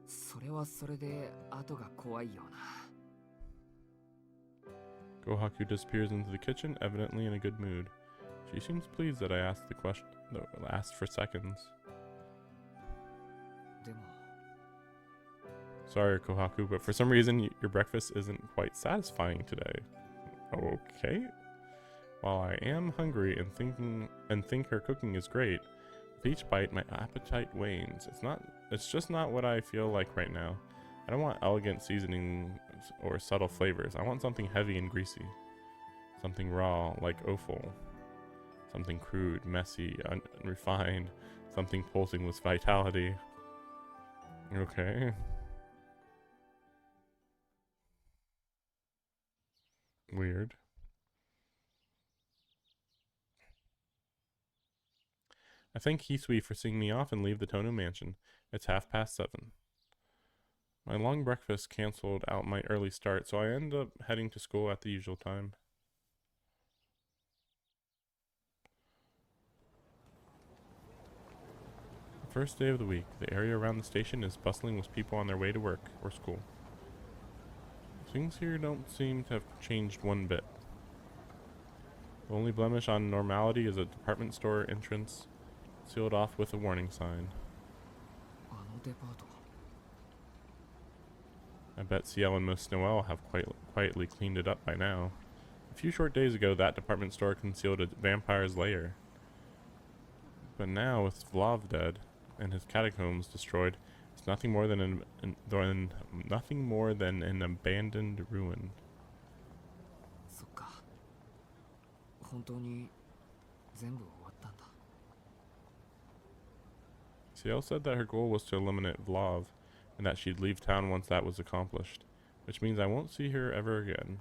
す。それはそれで後が怖いような。Kohaku disappears into the kitchen, evidently in a good mood. She seems pleased that I asked the question, asked for seconds. でも Sorry, Kohaku, but for some reason your breakfast isn't quite satisfying today. Okay. While I am hungry and think her cooking is great, with each bite my appetite wanes. It's just not what I feel like right now. I don't want elegant seasoning or subtle flavors. I want something heavy and greasy. Something raw, like offal. Something crude, messy, unrefined. Something pulsing with vitality. Okay. Weird. I thank Hisui for seeing me off and leave the Tono mansion. It's 7:30. My long breakfast canceled out my early start, so I end up heading to school at the usual time. The first day of the week, the area around the station is bustling with people on their way to work or school. Things here don't seem to have changed one bit. The only blemish on normality is a department store entrance sealed off with a warning sign. あのデパート。 I bet Ciel and Miss Noel have quietly cleaned it up by now. A few short days ago, that department store concealed a vampire's lair. But now, with Vlav dead and his catacombs destroyed, it's nothing more than an abandoned ruin. そっか。本当に全部終わったんだ。 Ciel said that her goal was to eliminate Vlav, and that she'd leave town once that was accomplished, which means I won't see her ever again.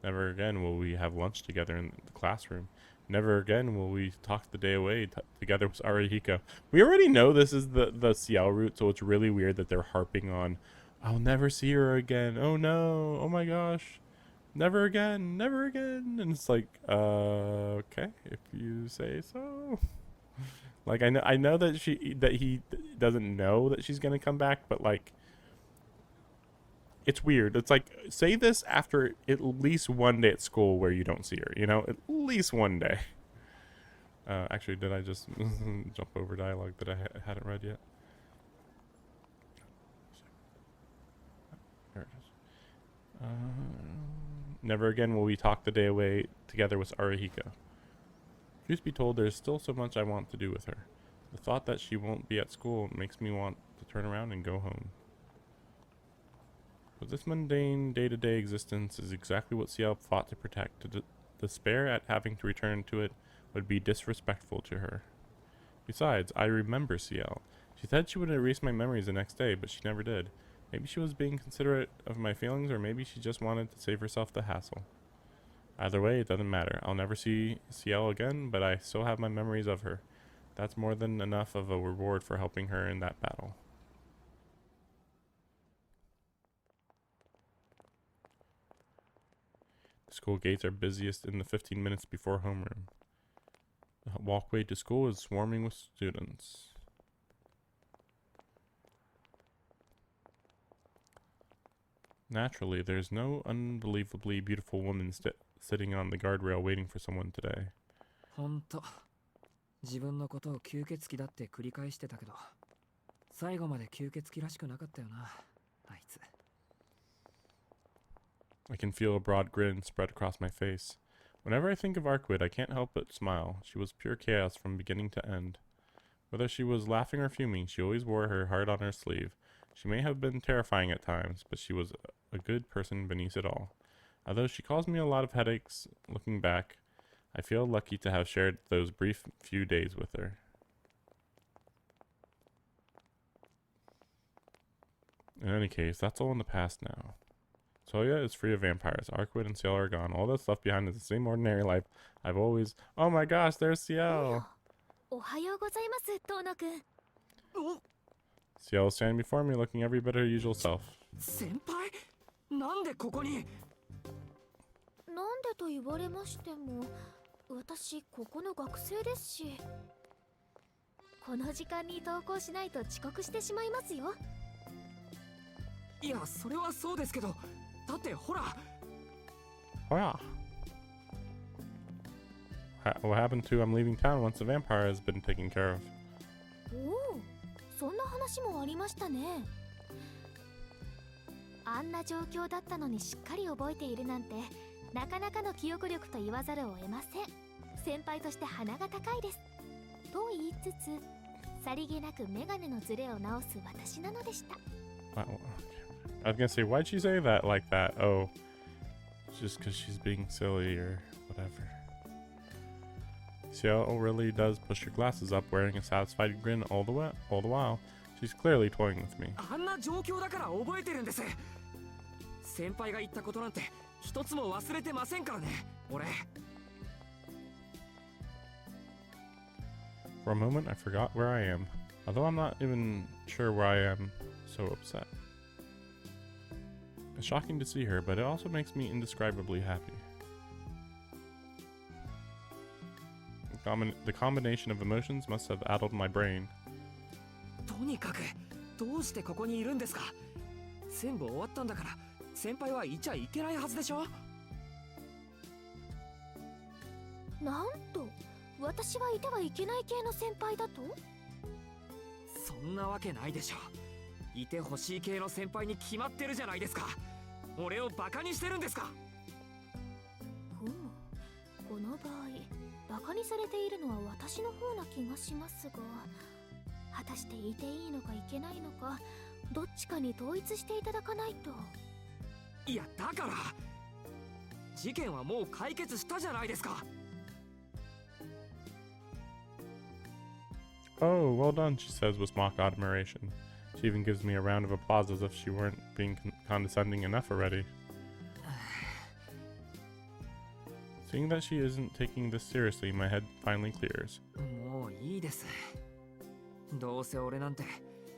Never again will we have lunch together in the classroom. Never again will we talk the day away together with Arihiko. We already know this is the Ciel Route, so it's really weird that they're harping on, I'll never see her again. Oh no, oh my gosh. Never again, never again. And it's like, okay, if you say so. Like, I know that he doesn't know that she's gonna come back, but like, it's weird. It's like, say this after at least one day at school where you don't see her, you know, at least one day. Actually, did I just jump over dialogue that I hadn't read yet? There it is. Never again will we talk the day away together with Arihiko. Truth be told, there's still so much I want to do with her. The thought that she won't be at school makes me want to turn around and go home. But this mundane, day-to-day existence is exactly what Ciel fought to protect. To despair at having to return to it would be disrespectful to her. Besides, I remember Ciel. She said she would erase my memories the next day, but she never did. Maybe she was being considerate of my feelings, or maybe she just wanted to save herself the hassle. Either way, it doesn't matter. I'll never see Ciel again, but I still have my memories of her. That's more than enough of a reward for helping her in that battle. The school gates are busiest in the 15 minutes before homeroom. The walkway to school is swarming with students. Naturally, there's no unbelievably beautiful woman sitting on the guardrail waiting for someone today. ほんと自分のことを吸血鬼だって繰り返してたけど、最後まで吸血鬼らしくなかったよな、あいつ。 I can feel a broad grin spread across my face. Whenever I think of Arquid, I can't help but smile. She was pure chaos from beginning to end. Whether she was laughing or fuming, she always wore her heart on her sleeve. She may have been terrifying at times, but she was a good person beneath it all. Although she caused me a lot of headaches, looking back, I feel lucky to have shared those brief few days with her. In any case, that's all in the past now. Toya is free of vampires. Arquid and Ciel are gone. All that's left behind is the same ordinary life I've always... Oh my gosh, there's Ciel! おはようございます、遠野くん。 Ciel is standing before me looking every bit her usual self. 先輩なんでここに。なんでと言われましても、私ここの学生ですし、この時間に登校しないと遅刻してしまいますよ。いや、それはそうですけど、だってほら。 Wow. What happened to I'm leaving town once the vampire has been taken care of? おお、そんな話もありましたね。あんな状況だったのにしっかり覚えているなんて、なかなかの記憶力と言わざるを得ません。先輩として鼻が高いです。と言いつつ、さりげなくメガネのズレを直す私なのでした。I was gonna say, why'd she say that like that? Oh, just because she's being silly or whatever. Ciel really does push her glasses up, wearing a satisfied grin all the while. She's clearly toying with me. あんな状況だから覚えてるんです。先輩が言ったことなんて一つも忘れてませんからね、俺。 For a moment, I forgot where I am, although I'm not even sure where I am so upset. It's shocking to see her, but it also makes me indescribably happy. The combination of emotions must have addled my brain. とにかくどうしてここにいるんですか。全部終わったんだから先輩はいちゃいけないはずでしょ。なんと、私はいてはいけない系の先輩だと？そんなわけないでしょ。いてほしい系の先輩に決まってるじゃないですか。俺をバカにしてるんですか。ふむ、この場合バカにされているのは私の方な気がしますが、果たしていていいのかいけないのか、どっちかに統一していただかないと。いや、だから事件はもう解決したじゃないですか。 Oh, well done, she says with mock admiration. She even gives me a round of applause as if she weren't being condescending enough already. Seeing that she isn't taking this seriously, my head finally clears. もういいです。どうせ俺なんて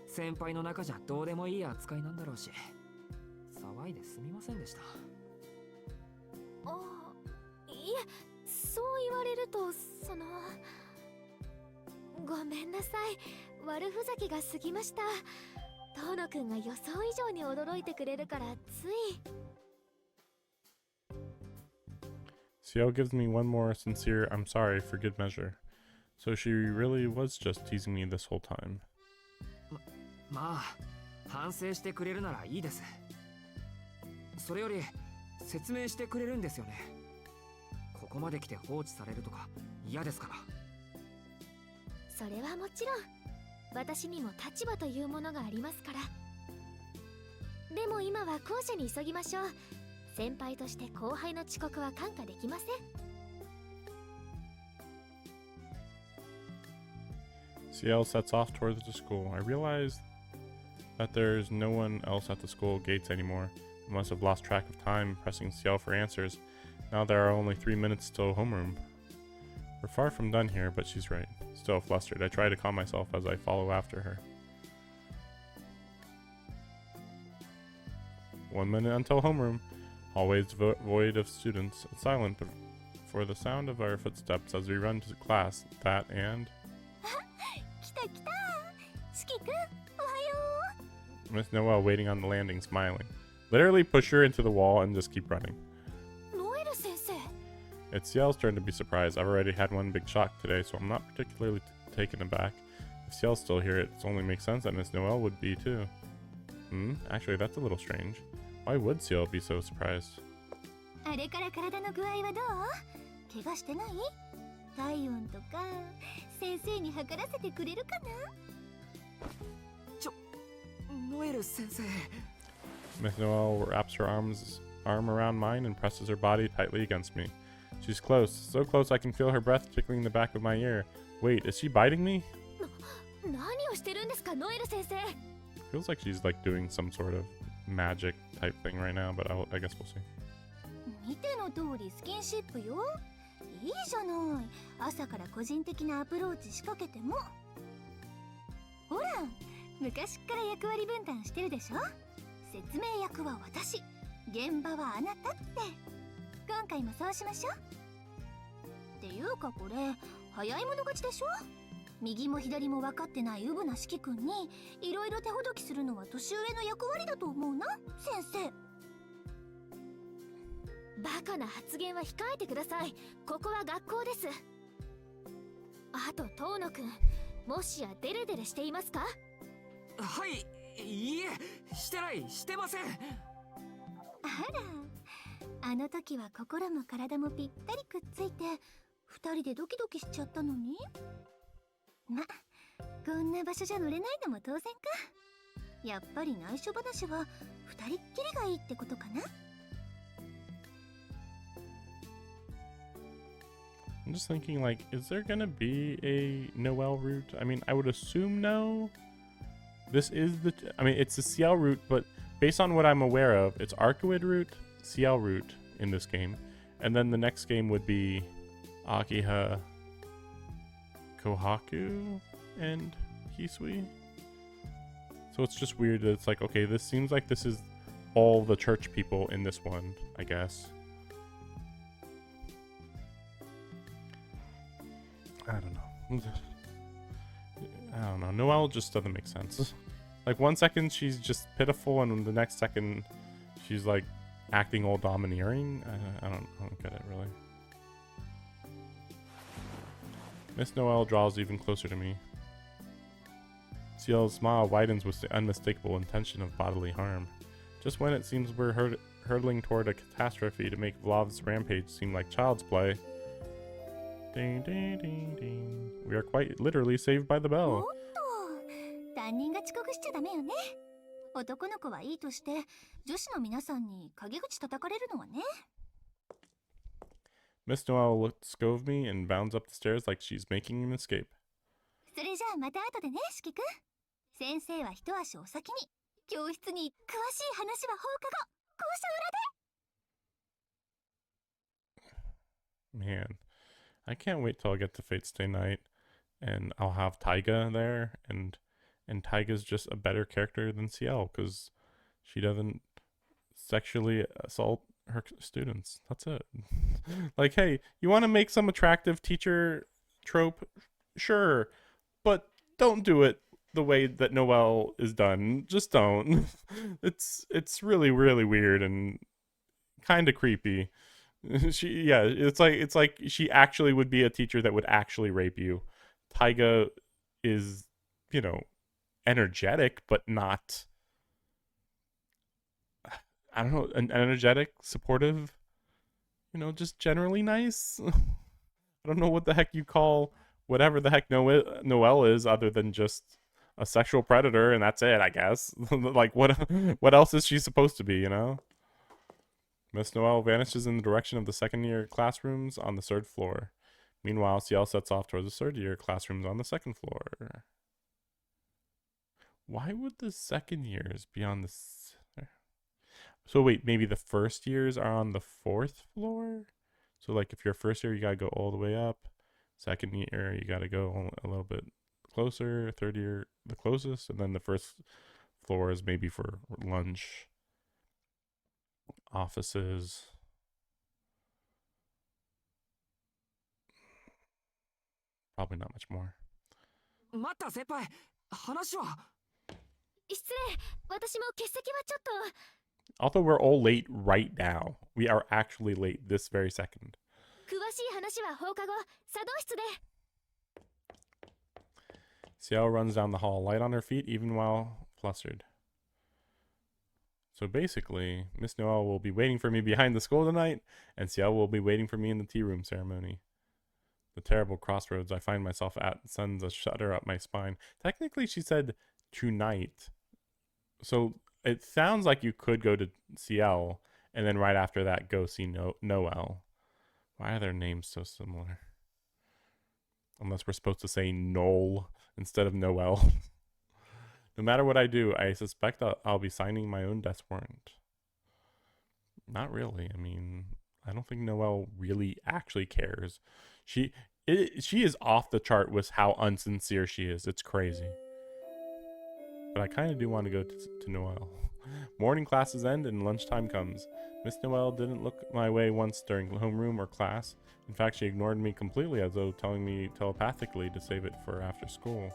先輩の中じゃどうでもいい扱いなんだろうし、騒いですみませんでした。あ、いえ、そう言われると、ごめんなさい、悪ふざけが過ぎました。遠野くんが予想以上に驚いてくれるからつい。 Ciel gives me one more sincere I'm sorry for good measure. So she really was just teasing me this whole time. まあ、反省してくれるならいいです。それより説明してくれるんですよね。ここまで来て放置されるとか嫌ですから。それはもちろん、私にも立場というものがありますから。でも今は校舎に急ぎましょう。先輩として後輩の遅刻は看過できません。 Ciel sets off towards the school. I realize that there's no one else at the school gates anymore. I must have lost track of time pressing Ciel for answers. Now there are only 3 minutes till homeroom. We're far from done here, but she's right. Still flustered, I try to calm myself as I follow after her. 1 minute until homeroom. Hallways void of students, silent for the sound of our footsteps as we run to class. That and 来た来た、四季くん、おはよう。 Miss Noel waiting on the landing, smiling. Literally push her into the wall and just keep running. ノエル先生、It's Ciel's turn to be surprised. I've already had one big shock today, so I'm not particularly taken aback. If Ciel's still here, it only makes sense that Miss Noelle would be too. Actually, that's a little strange. Why would Ciel be so surprised? あれから体の具合はどう？怪我してない？体温とか先生に測らせてくれるかな？ノエル先生。 Miss Noelle wraps her arm around mine and presses her body tightly against me. She's close, so close I can feel her breath tickling the back of my ear. Wait, is she biting me? 何をしてるんですか、ノエル先生。 Feels like she's like doing some sort of magic type thing right now, but I guess we'll see. 見ての通りスキンシップよ。いいじゃない。朝から個人的なアプローチ仕掛けても。ほら、昔っから役割分担してるでしょ。説明役は私、現場はあなたって。今回もそうしましょう。っていうかこれ、早い者勝ちでしょ。右も左も分かってないウブな四季君にいろいろ手ほどきするのは年上の役割だと思うな、先生。バカな発言は控えてください。ここは学校です。あと遠野くん、もしやデレデレしていますか？はい、いいえ、してません。あら、あの時は心も体もぴったりくっついて二人でドキドキしちゃったのに。ま、こんな場所じゃ乗れないのも当然か。やっぱり内緒話は二人っきりがいいってことかな。I'm just thinking, like, is there gonna be a Noelle route? I mean, I would assume no. This is it's the Ciel route, but based on what I'm aware of, it's Arcuid route, Ciel route in this game. And then the next game would be Akiha, Kohaku, and Hisui. So it's just weird that it's like, okay, this seems like this is all the church people in this one, I guess. I don't know. Noelle just doesn't make sense. Like, one second she's just pitiful, and the next second she's like acting all domineering. I don't get it really. Miss Noelle draws even closer to me. Ciel's smile widens with the unmistakable intention of bodily harm. Just when it seems we're hurtling toward a catastrophe to make Vlov's rampage seem like child's play. Ding, ding, ding, ding. We are quite literally saved by the bell. 担任が遅刻しちゃダメよね。男の子はいいとして女子の皆さんに陰口叩かれるのはね。Miss Noelle looks of me and bounds up the stairs like she's making an escape. それじゃあまた後でね、四季くん。先生は一足お先に教室に詳しい話は放課後校舎裏で。 Man, I can't wait till I get to Fate Stay Night and I'll have Taiga there, and Taiga's just a better character than Ciel because she doesn't sexually assault her students. That's it. Like, hey, you want to make some attractive teacher trope? Sure, but don't do it the way that Noelle is done. Just don't. It's really, really weird and kind of creepy. It's like she actually would be a teacher that would actually rape you. Taiga is, energetic, but not, I don't know, energetic, supportive, just generally nice. I don't know what the heck you call whatever the heck Noelle is other than just a sexual predator, and that's it, I guess. Like, what else is she supposed to be, Miss Noelle vanishes in the direction of the second-year classrooms on the third floor. Meanwhile, Ciel sets off towards the third-year classrooms on the second floor. Why would the second years be on the... So wait, maybe the first years are on the fourth floor? So like if you're first year, you gotta go all the way up. Second year, you gotta go a little bit closer. Third year, the closest. And then the first floor is maybe for lunch, offices. Probably not much more. 待った先輩、話は。失礼、私も欠席はちょっと。 Although we're all late right now. We are actually late this very second. 詳しい話は放課後茶道室で。 Ciel runs down the hall, light on her feet even while flustered. So basically, Miss Noel will be waiting for me behind the school tonight, and Ciel will be waiting for me in the tea room ceremony. The terrible crossroads I find myself at sends a shudder up my spine. Technically, she said tonight. So it sounds like you could go to Ciel, and then right after that, go see Noel. Why are their names so similar? Unless we're supposed to say Noel instead of Noel. No matter what I do, I suspect I'll be signing my own death warrant. Not really. I mean, I don't think Noel really actually cares. She is off the chart with how unsincere she is. It's crazy. But I kind of do want to go to Noel. Morning classes end and lunchtime comes. Miss Noel didn't look my way once during homeroom or class. In fact, she ignored me completely, as though telling me telepathically to save it for after school.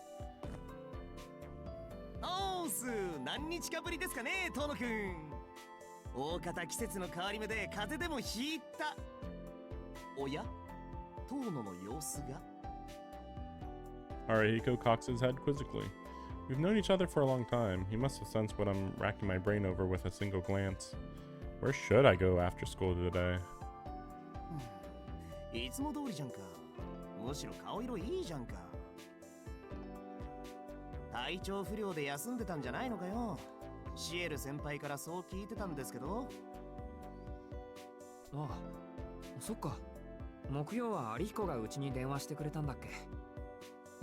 何日かぶりですかね、遠野くん。大方季節の変わり目で風邪でもひいた。おや、遠野の様子が。Arahiko cocks his head quizzically. We've known each other for a long time. He must have sensed what I'm racking my brain over with a single glance. Where should I go after school today? いつも通りじゃんか。むしろ顔色いいじゃんか。体調不良で休んでたんじゃないのかよ。シエル先輩からそう聞いてたんですけど。ああ、そっか。木曜は有彦がうちに電話してくれたんだっけ。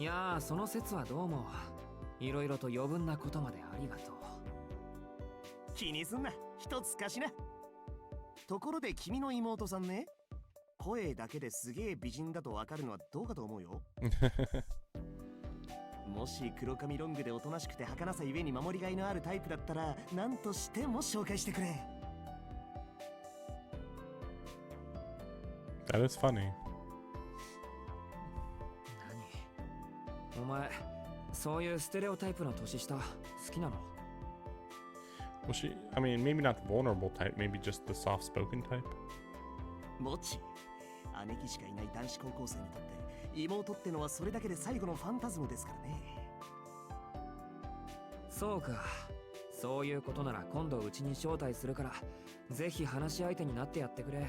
いやー、その説はどうもいろいろと余分なことまでありがとう。気にすんな、一つ貸しな。ところで君の妹さんね、声だけですげえ美人だとわかるのはどうかと思うよ。もし黒髪ロングでおとなしくて儚さゆえに守りがいのあるタイプだったら何としても紹介してくれ。That is funny. 何？お前、そういうステレオタイプの年下好きなの？ Well, I mean, maybe not the vulnerable type, maybe just the soft-spoken type. もち、姉貴しかいない男子高校生にとって妹ってのはそれだけで最後のファンタズムですからね。そうか。そういうことなら今度うちに招待するから、ぜひ話し相手になってやってくれ。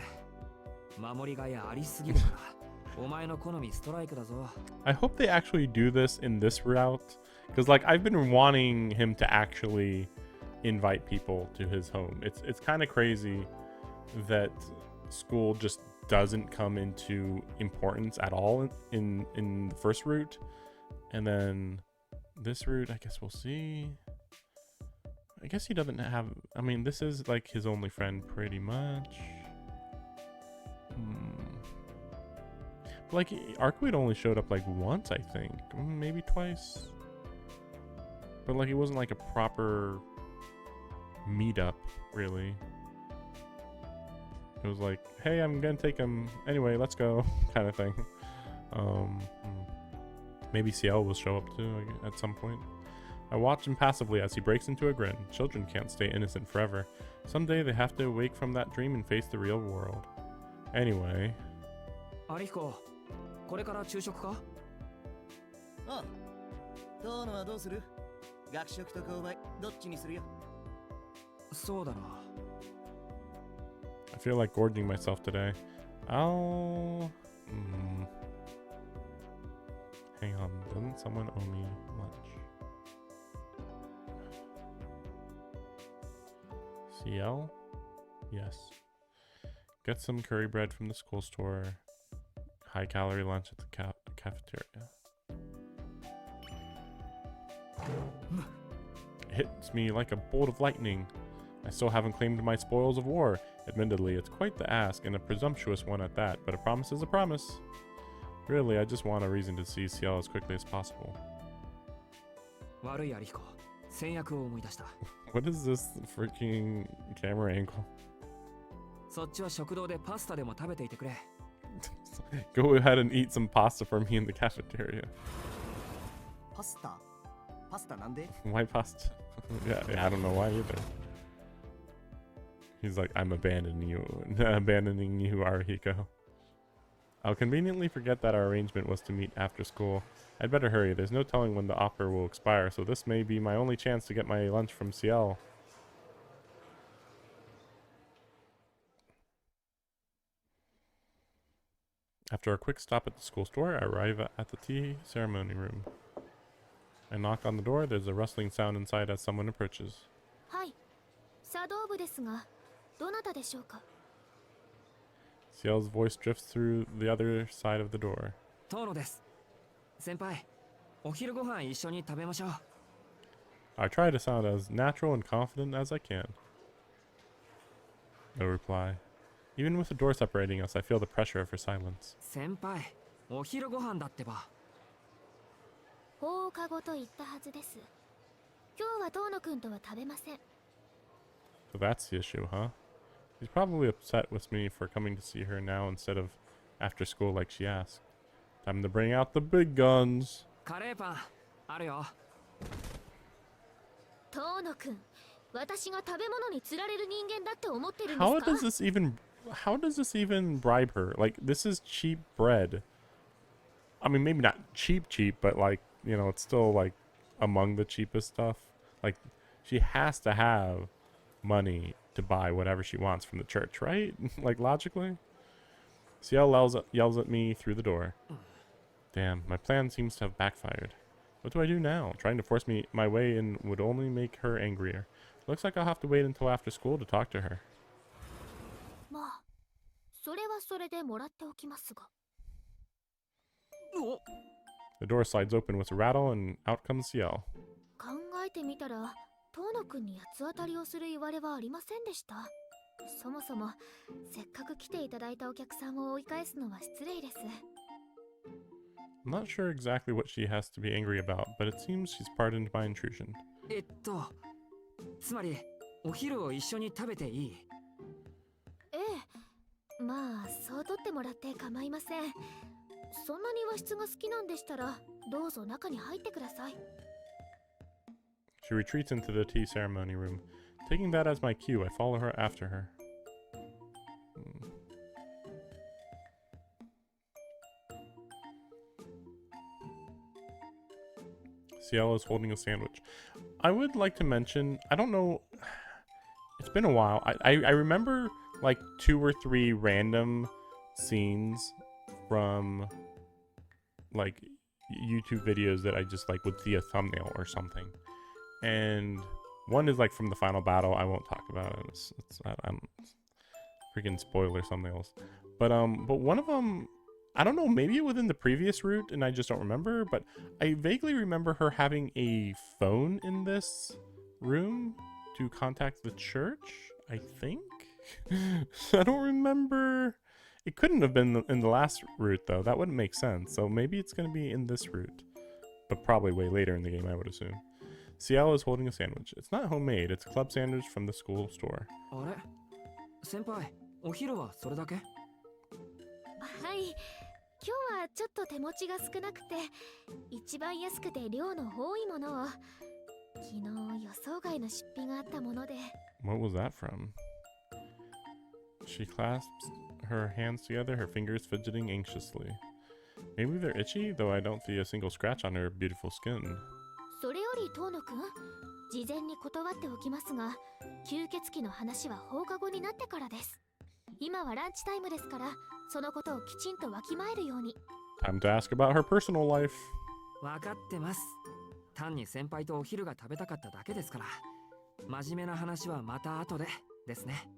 守りがいありすぎるから、お前の好みストライクだぞ。I hope they actually do this in this route, because like I've been wanting him to actually invite people to his home. It's kind of crazy that school just doesn't come into importance at all in the first route, and then this route, I guess we'll see. I guess he doesn't have, I mean, this is like his only friend pretty much. Like Arcweed only showed up like once, I think, maybe twice, but like it wasn't like a proper meetup really. It was like, hey, I'm gonna take him anyway, let's go, kind of thing. Maybe Ciel will show up too at some point. I watch him passively as he breaks into a grin. Children can't stay innocent forever. Someday they have to awake from that dream and face the real world. Anyway. 有彦、これから昼食か？ああ、遠野はどうする？学食と購買どっちにするよ？そうだな。I feel like gorging myself today. I'll... Hang on, doesn't someone owe me lunch? Ciel? Yes. Get some curry bread from the school store. High calorie lunch at the cafeteria. It hits me like a bolt of lightning. I still haven't claimed my spoils of war. Admittedly, it's quite the ask, and a presumptuous one at that, but a promise is a promise. Really, I just want a reason to see Ciel as quickly as possible. 悪い有彦、戦略を思い出した。What is this freaking camera angle? そっちは食堂でパスタでも食べていてくれ。Go ahead and eat some pasta for me in the cafeteria. パスタ？パスタなんで？ Why pasta? yeah, I don't know why either. He's like, I'm abandoning you, Arahiko. I'll conveniently forget that our arrangement was to meet after school. I'd better hurry. There's no telling when the offer will expire, so this may be my only chance to get my lunch from Ciel. After a quick stop at the school store, I arrive at the tea ceremony room. I knock on the door. There's a rustling sound inside as someone approaches. はい、茶道部ですが、どなたでしょうか。 Ciel's voice drifts through the other side of the door. 遠野です。先輩、お昼ご飯一緒に食べましょう。 I try to sound as natural and confident as I can. No reply. Even with the door separating us, I feel the pressure of her silence. 先輩、お昼ご飯だってば。放課後と言ったはずです。今日は遠野くんとは食べません。 So that's the issue, huh? She's probably upset with me for coming to see her now instead of after school like she asked. Time to bring out the big guns. カレーパンあるよ。遠野くん、私が食べ物に釣られる人間だって思ってるんです How か？ does this even bribe her? Like, this is cheap bread. I mean, maybe not cheap, but like, you know, it's still like among the cheapest stuff. Like, she has to have money to buy whatever she wants from the church, right? Like, logically. Ciel yells at me through the door. Damn, my plan seems to have backfired. What do I do now? Trying to force my way in would only make her angrier. Looks like I'll have to wait until after school to talk to her. まあ、それはそれでもらっておきますが。 The door slides open with a rattle and out comes Ciel. 考えてみたら、遠野くんに八つ当たりをする言われはありませんでした。そもそも、せっかく来ていただいたお客さんを追い返すのは失礼です。 I'm not sure exactly what she has to be angry about, but it seems she's pardoned my intrusion. つまり、お昼を一緒に食べていい？ええ、まあ、そう取ってもらって構いません。そんなに和室が好きなんでしたら、どうぞ中に入ってください。 She retreats into the tea ceremony room. Taking that as my cue, I follow her after her. Ciel is holding a sandwich. I would like to mention, I don't know, it's been a while. I remember like 2 or 3 random scenes from like YouTube videos that I just like would see a thumbnail or something. And one is like from the final battle. I won't talk about it. I'm freaking spoiler thumbnails. But one of them, I don't know, maybe within the previous route, and I just don't remember, but I vaguely remember her having a phone in this room to contact the church, I think? I don't remember. It couldn't have been in the last route, though. That wouldn't make sense. So maybe it's going to be in this route, but probably way later in the game, I would assume. Ciel is holding a sandwich. It's not homemade. It's club sandwich from the school store. あれ？先輩、お昼はそれだけ？はい。今日はちょっと手持ちが少なくて、一番安くて量の多いものを、昨日予想外の出費があったもので。What was that from? She clasps her hands together, her fingers fidgeting anxiously. Maybe they're itchy, though I don't see a single scratch on her beautiful skin. それより遠野くん、事前に断っておきますが、吸血鬼の話は放課後になってからです。今はランチタイムですから、そのことをきちんとわきまえるように。Time to ask about her personal life. わかってます。単に先輩とお昼が食べたかっただけですから。真面目な話はまた後でですね。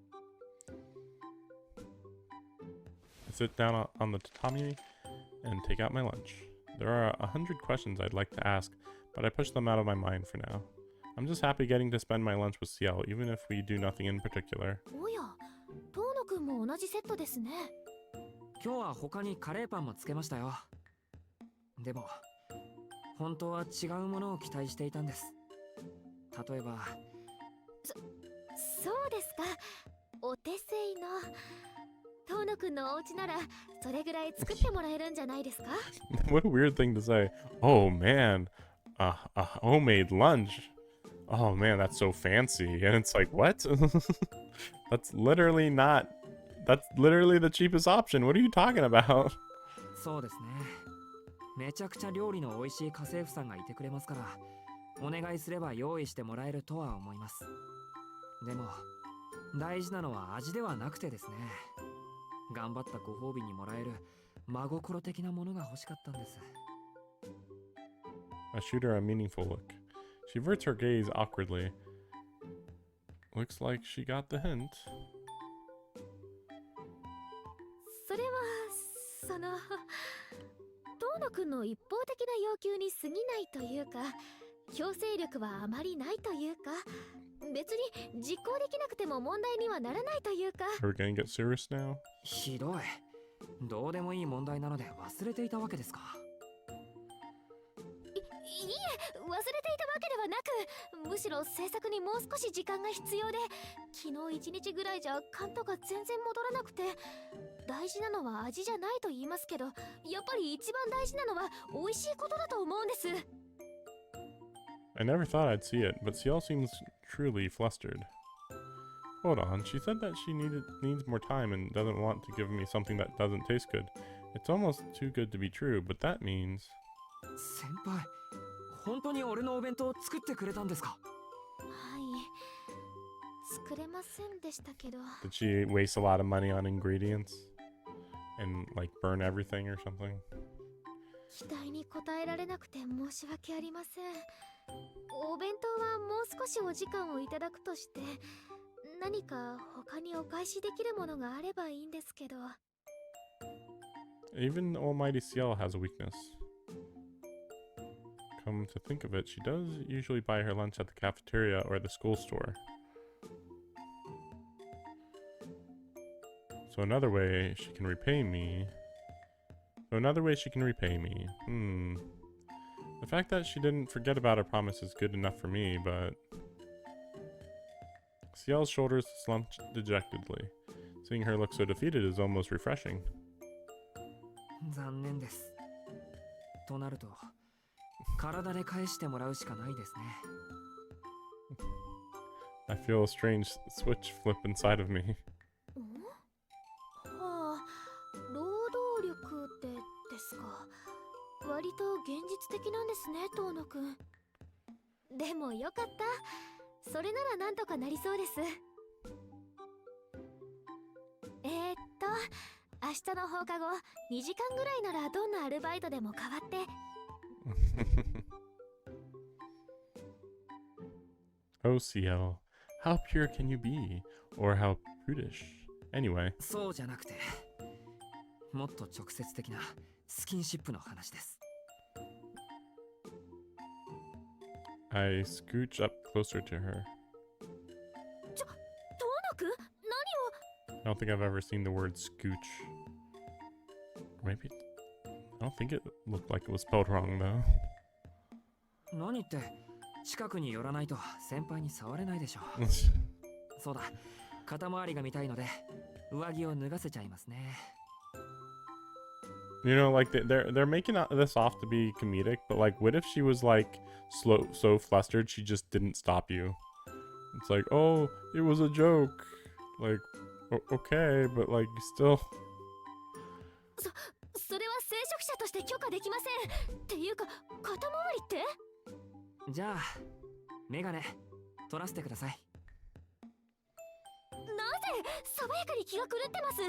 I sit down on the tatami and take out my lunch. There are 100 questions I'd like to ask, but I push them out of my mind for now. I'm just happy getting to spend my lunch with Ciel, even if we do nothing in particular. おや、遠野くんも同じセットですね。今日は他にカレーパンもつけましたよ。でも、本当は違うものを期待していたんです。例えば、そうですか。お手製の。遠野くんのお家ならそれぐらい作ってもらえるんじゃないですか？ What a weird thing to say. Oh man, a homemade lunch. Oh man, that's so fancy. And it's like, what? That's literally the cheapest option. What are you talking about? そうですね。めちゃくちゃ料理の美味しい家政婦さんがいてくれますから、お願いすれば用意してもらえるとは思います。でも大事なのは味ではなくてですね、頑張ったご褒美にもらえる真心的なものが欲しかったんです。 I shoot her a meaningful look. She averts her gaze awkwardly. Looks like she got the hint. それはその遠野くんの一方的な要求に過ぎないというか、強制力はあまりないというか、別に実行できなくても問題にはならないというか。 Are we gonna get serious now? ひどい。どうでもいい問題なので忘れていたわけですか。いえ、忘れていたわけではなく、むしろ制作にもう少し時間が必要で、昨日一日ぐらいじゃ勘とか全然戻らなくて、大事なのは味じゃないと言いますけど、やっぱり一番大事なのは美味しいことだと思うんです。 I never thought I'd see it, but Ciel seems truly flustered. Hold on, she said that she needs more time and doesn't want to give me something that doesn't taste good. It's almost too good to be true, but that means... 先輩、本当に俺のお弁当を作ってくれたんですか？はい、作れませんでしたけど。 Did she waste a lot of money on ingredients? And, like, burn everything or something? 期待に応えられなくて申し訳ありません。お弁当はもう少しお時間をいただくとして、何か他にお返しできるものがあればいいんですけど。 Even Almighty Ciel has a weakness. Come to think of it, she does usually buy her lunch at the cafeteria or the school store. So another way she can repay me... The fact that she didn't forget about her promise is good enough for me, but... Ciel's shoulders slumped dejectedly. Seeing her look so defeated is almost refreshing. 残念です。となると、体で返してもらうしかないですね。I feel a strange switch flip inside of me. はあ、労働力ってですか。割と現実的なんですね、遠野くん。でもよかった。それならなんとかなりそうです。明日の放課後2時間ぐらいならどんなアルバイトでも変わって。Oh, Ciel, how pure can you be? Or how prudish? Anyway. そうじゃなくて、もっと直接的なスキンシップの話です。I scooch up closer to her. 遠野くん、何を。 I don't think I've ever seen the word scooch. Maybe... I don't think it looked like it was spelled wrong, though. 何って、近くに寄らないと先輩に触れないでしょ。そうだ、肩周りが見たいので、上着を脱がせちゃいますね。You know, like they're making this off to be comedic, but like, what if she was like so flustered she just didn't stop you? It's like, oh, it was a joke. Like, okay, but like, still. それは聖職者として許可できません。っていうか、肩周りって？じゃあ、メガネ取らせてください。なぜ爽やかに気が狂ってます？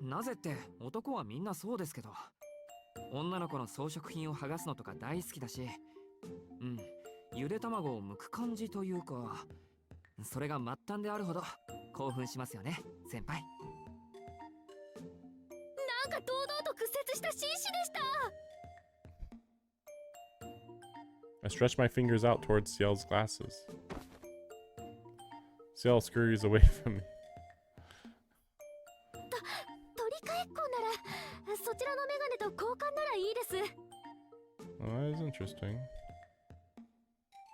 なぜって男はみんなそうですけど、女の子の装飾品を剥がすのとか大好きだし、ゆで卵を剥く感じというか、それが末端であるほど興奮しますよね、先輩。なんか堂々と屈折した紳士でした。 I stretch my fingers out towards Ciel's glasses. Ciel scurries away from me. 取り替えっこならそちらのメガネと交換ならいいです。 Oh, that is interesting.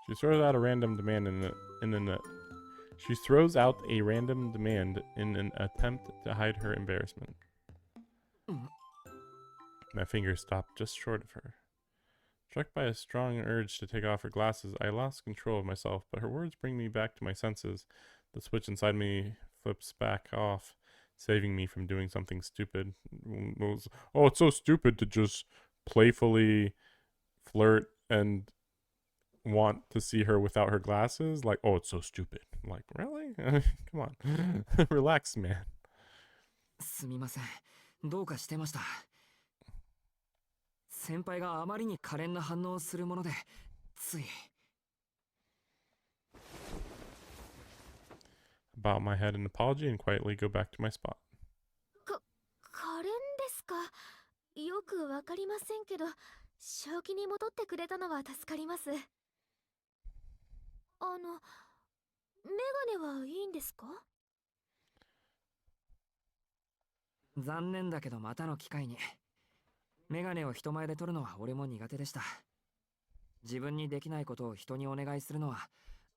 She throws out a random demand she throws out a random demand in an attempt to hide her embarrassment. My fingers stop just short of her. Struck by a strong urge to take off her glasses, I lost control of myself, but her words bring me back to my senses. The switch inside me flips back off. saving me from doing something stupid. Oh, it's so stupid to just playfully flirt and want to see her without her glasses. Like, oh, it's so stupid. Like, really? Come on. Relax, man. すみません。どうかしてました。先輩があまりに可憐な反応をするもので、つい。Bow my head in apology and quietly go back to my spot. 可憐ですか。よくわかりませんけど、正気に戻ってくれたのは助かります。メガネはいいんですか？残念だけどまたの機会に。メガネを人前で取るのは俺も苦手でした。自分にできないことを人にお願いするのは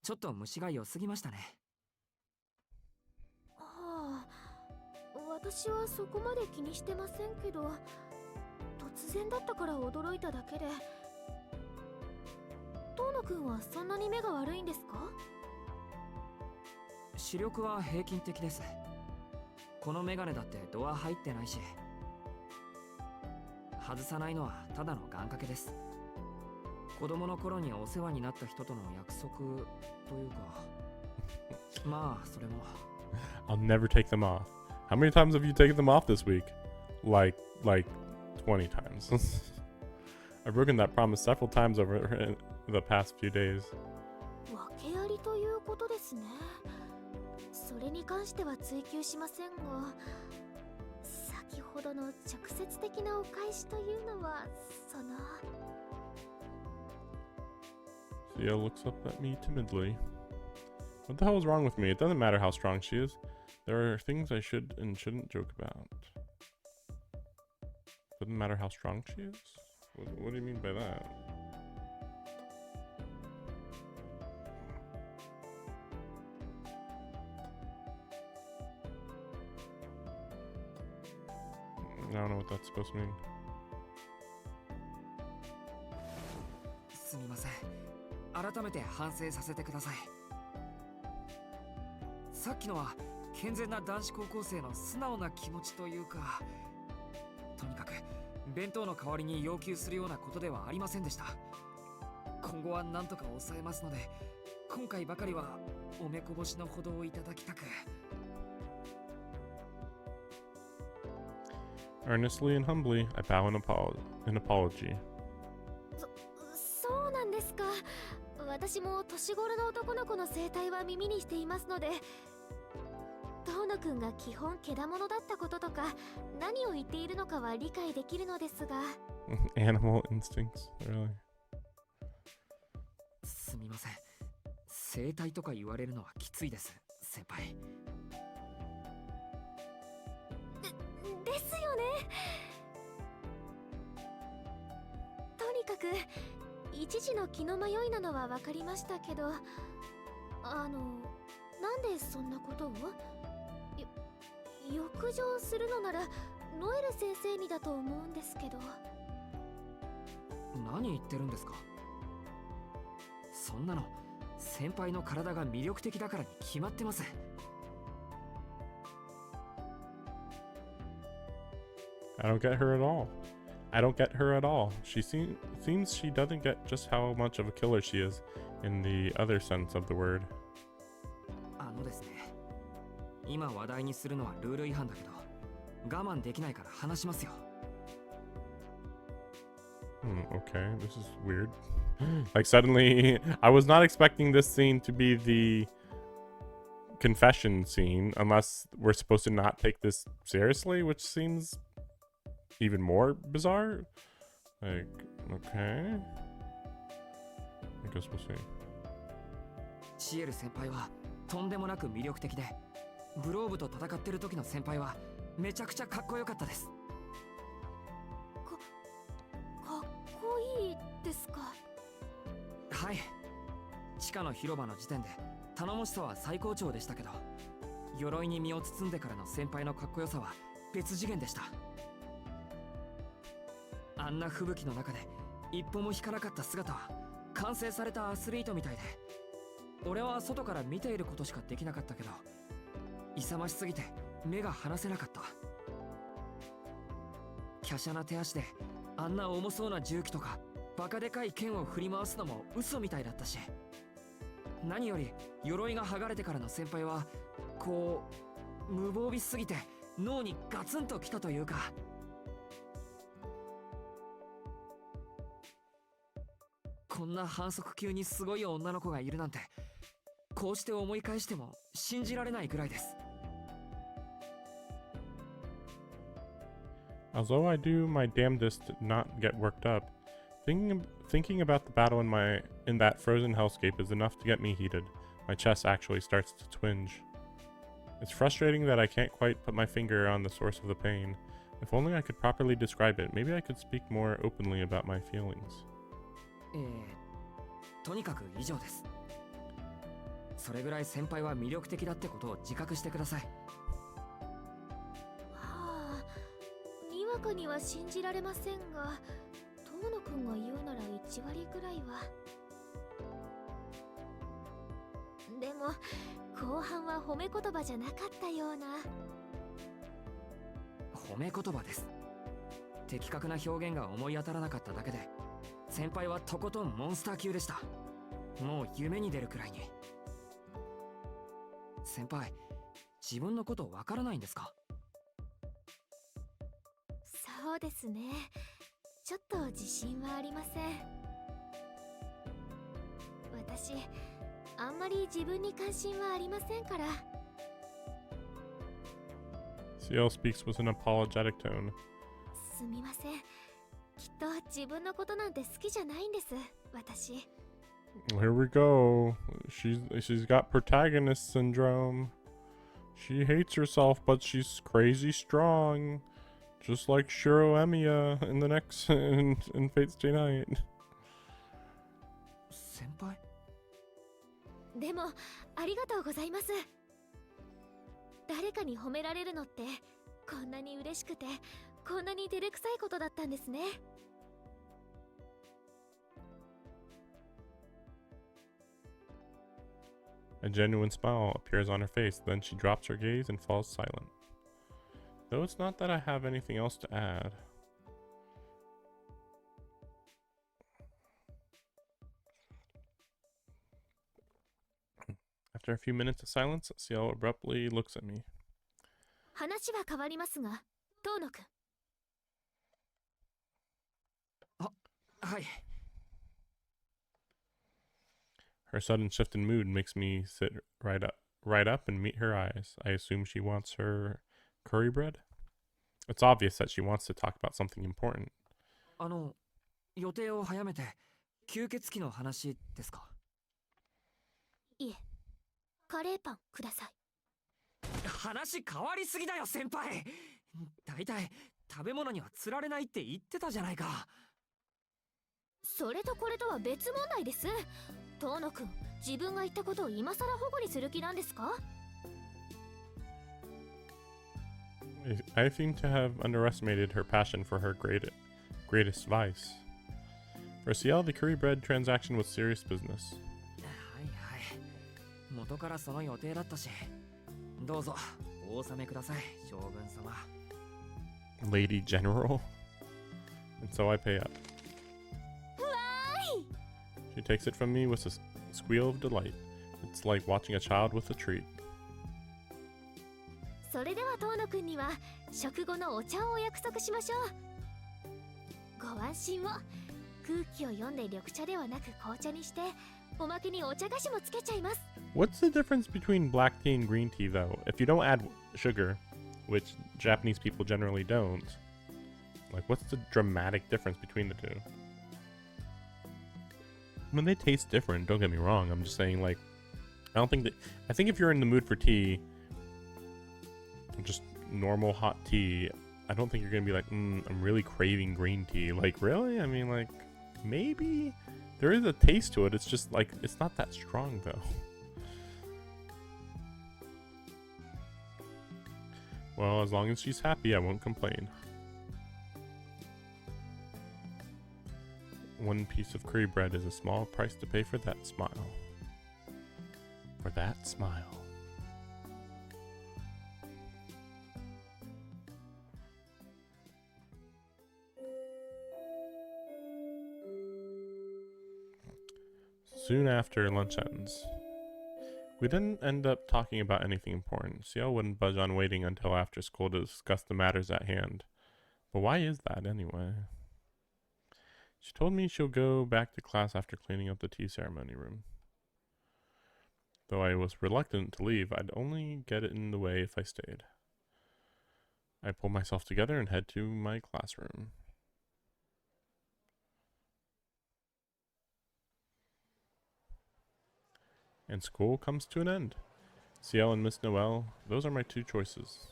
ちょっと虫が良すぎましたね。はあ、私はそこまで気にしてませんけど、突然だったから驚いただけで。遠野くんはそんなに目が悪いんですか？視力は平均的です。このメガネだってドア入ってないし、外さないのはただの願掛けです。子供の頃にお世話になった人との約束というか、まあそれも。I'll never take them off. How many times have you taken them off this week? Like 20 times. I've broken that promise several times over the past few days. 訳ありということですね。それに関しては追求しませんが、先ほどの直接的なお返しというのはその。Ciel looks up at me timidly. What the hell is wrong with me? It doesn't matter how strong she is. There are things I should and shouldn't joke about. Doesn't matter how strong she is? What do you mean by that? I don't know what that's supposed to mean. すみません。改めて反省させてください。さっきのは健全な男子高校生の素直な気持ちというか、とにかく弁当の代わりに要求するようなことではありませんでした。今後は何とか抑えますので、今回ばかりはお目こぼしのほどをいただきたく。Earnestly and humbly, I bow in apology. そうなんですか。私も年頃の男の子の生態は耳にしていますので、遠野くんが基本けだものだったこととか何を言っているのかは理解できるのですが。Animal instincts, really? すみません。生態とか言われるのはきついです、先輩。ですよね。とにかく一時の気の迷いなのは分かりましたけど、なんでそんなことを？浴場するのならノエル先生にだと思うんですけど。何言ってるんですか？そんなの先輩の体が魅力的だからに決まってます。I don't get her at all. I don't get her at all. She seems she doesn't get just how much of a killer she is in the other sense of the word. ですね。今話題にするのはルール違反だけど、我慢できないから話しますよ。Okay, this is weird. Like suddenly, I was not expecting this scene to be the confession scene unless we're supposed to not take this seriously, which seems even more bizarre. Like, okay. I guess we'll see. シエル先輩はとんでもなく魅力的で、グローブと戦ってる時の先輩はめちゃくちゃかっこよかったです。かっこいいですか？はい。地下の広場の時点で頼もしさは最高潮でしたけど、鎧に身を包んでからの先輩のかっこよさは別次元でした。あんな吹雪の中で一歩も引かなかった姿は完成されたアスリートみたいで、俺は外から見ていることしかできなかったけど、勇ましすぎて目が離せなかった。華奢な手足であんな重そうな重機とかバカでかい剣を振り回すのも嘘みたいだったし、何より鎧が剥がれてからの先輩はこう無防備すぎて脳にガツンときたというか、こんな反則級にすごい女の子がいるなんて、こうして思い返しても信じられないくらいです。Although I do my damnedest to not get worked up, thinking about the battle in that frozen hellscape is enough to get me heated. My chest actually starts to twinge. It's frustrating that I can't quite put my finger on the source of the pain. If only I could properly describe it, maybe I could speak more openly about my feelings. とにかく以上です。それぐらい先輩は魅力的だってことを自覚してください。はあ、にわかには信じられませんが、遠野くんが言うなら1割くらいは。でも後半は褒め言葉じゃなかったような。褒め言葉です。的確な表現が思い当たらなかっただけで、先輩はとことんモンスター級でした。もう夢に出るくらいに。先輩、自分のことわからないんですか？そうですね。ちょっと自信はありません。私、あんまり自分に関心はありませんから。Ciel speaks with an apologetic tone. すみません。きっと自分のことなんて好きじゃないんです、私。Here we go. She's got protagonist syndrome. She hates herself, but she's crazy strong. Just like Shiro Emiya in the next in Fate's Stay Night. 先輩？でも、ありがとうございます。誰かに褒められるのって、こんなに嬉しくて、こんなに照れくさいことだったんですね。A genuine smile appears on her face, then she drops her gaze and falls silent. Though it's not that I have anything else to add. After a few minutes of silence, Ciel abruptly looks at me. 話は変わりますが、遠野くん。はい。Her sudden shift in mood makes me sit right up and meet her eyes. I assume she wants her curry bread? It's obvious that she wants to talk about something important. 予定を早めて吸血鬼の話ですか？いえ、カレーパンください。話変わりすぎだよ先輩。だいたい食べ物には釣られないって言ってたじゃないか。それとこれとは別問題です。遠野くん、自分が言ったことを今さら保護にする気なんですか？ I seem to have underestimated her passion for her greatest vice. For Ciel, the curry bread transaction was serious business. はいはい。元からその予定だったし。どうぞお納めください、将軍様。Lady General. And so I pay up. She takes it from me with a squeal of delight. It's like watching a child with a treat. それでは遠野くんには食後のお茶をお約束しましょう。ご安心を。空気を読んで緑茶ではなく紅茶にして、おまけにお茶菓子もつけちゃいます。What's the difference between black tea and green tea, though? If you don't add sugar, which Japanese people generally don't, like, what's the dramatic difference between the two? I mean, they taste different, don't get me wrong. I'm just saying, like, I think if you're in the mood for tea, just normal hot tea, I don't think you're gonna be like, I'm really craving green tea. Like, really? I mean, like, maybe there is a taste to it. It's just like, it's not that strong, though. Well, as long as she's happy, I won't complain. One piece of curry bread is a small price to pay for that smile. For that smile. Soon after lunch ends. We didn't end up talking about anything important. Ciel wouldn't budge on waiting until after school to discuss the matters at hand. But why is that anyway? She told me she'll go back to class after cleaning up the tea ceremony room. Though I was reluctant to leave, I'd only get it in the way if I stayed. I pull myself together and head to my classroom. And school comes to an end. Ciel and Miss Noel, those are my two choices.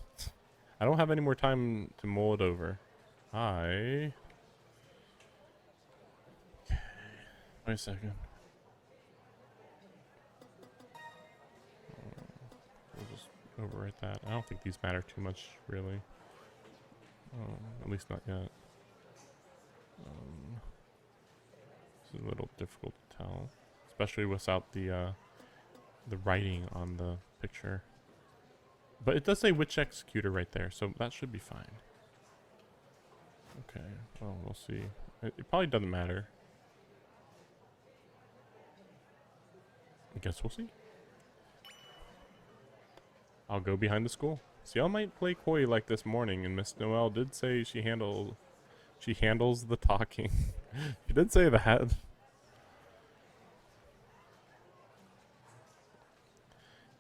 I don't have any more time to mull it over. Okay, wait a second. We'll just overwrite that. I don't think these matter too much, really. At least not yet. This is a little difficult to tell, especially without the writing on the picture. But it does say Witch Executor right there, so that should be fine. Okay, well, we'll see. It probably doesn't matter. I guess we'll see. I'll go behind the school. Ciel might play coy like this morning, and Miss Noel did say she handles the talking. She did say that.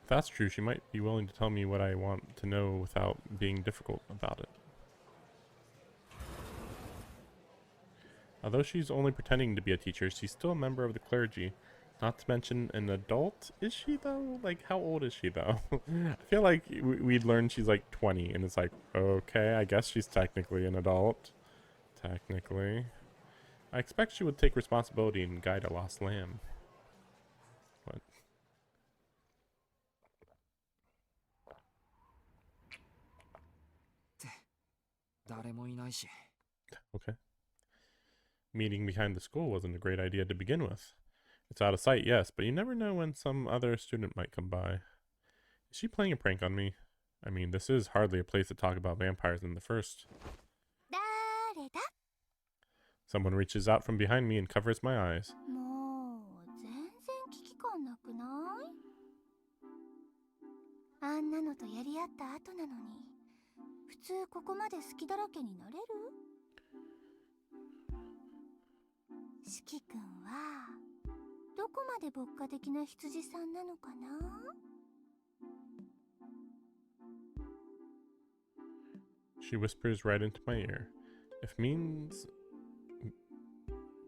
If that's true, she might be willing to tell me what I want to know without being difficult about it. Although she's only pretending to be a teacher, she's still a member of the clergy. Not to mention an adult. Is she though? Like, how old is she though? I feel like we'd learn she's like 20, and it's like, okay, I guess she's technically an adult. Technically. I expect she would take responsibility and guide a lost lamb. What? Okay. Meeting behind the school wasn't a great idea to begin with. It's out of sight, yes, but you never know when some other student might come by. Is she playing a prank on me? I mean, this is hardly a place to talk about vampires in the first. Someone reaches out from behind me and covers my eyes. She whispers right into my ear. If means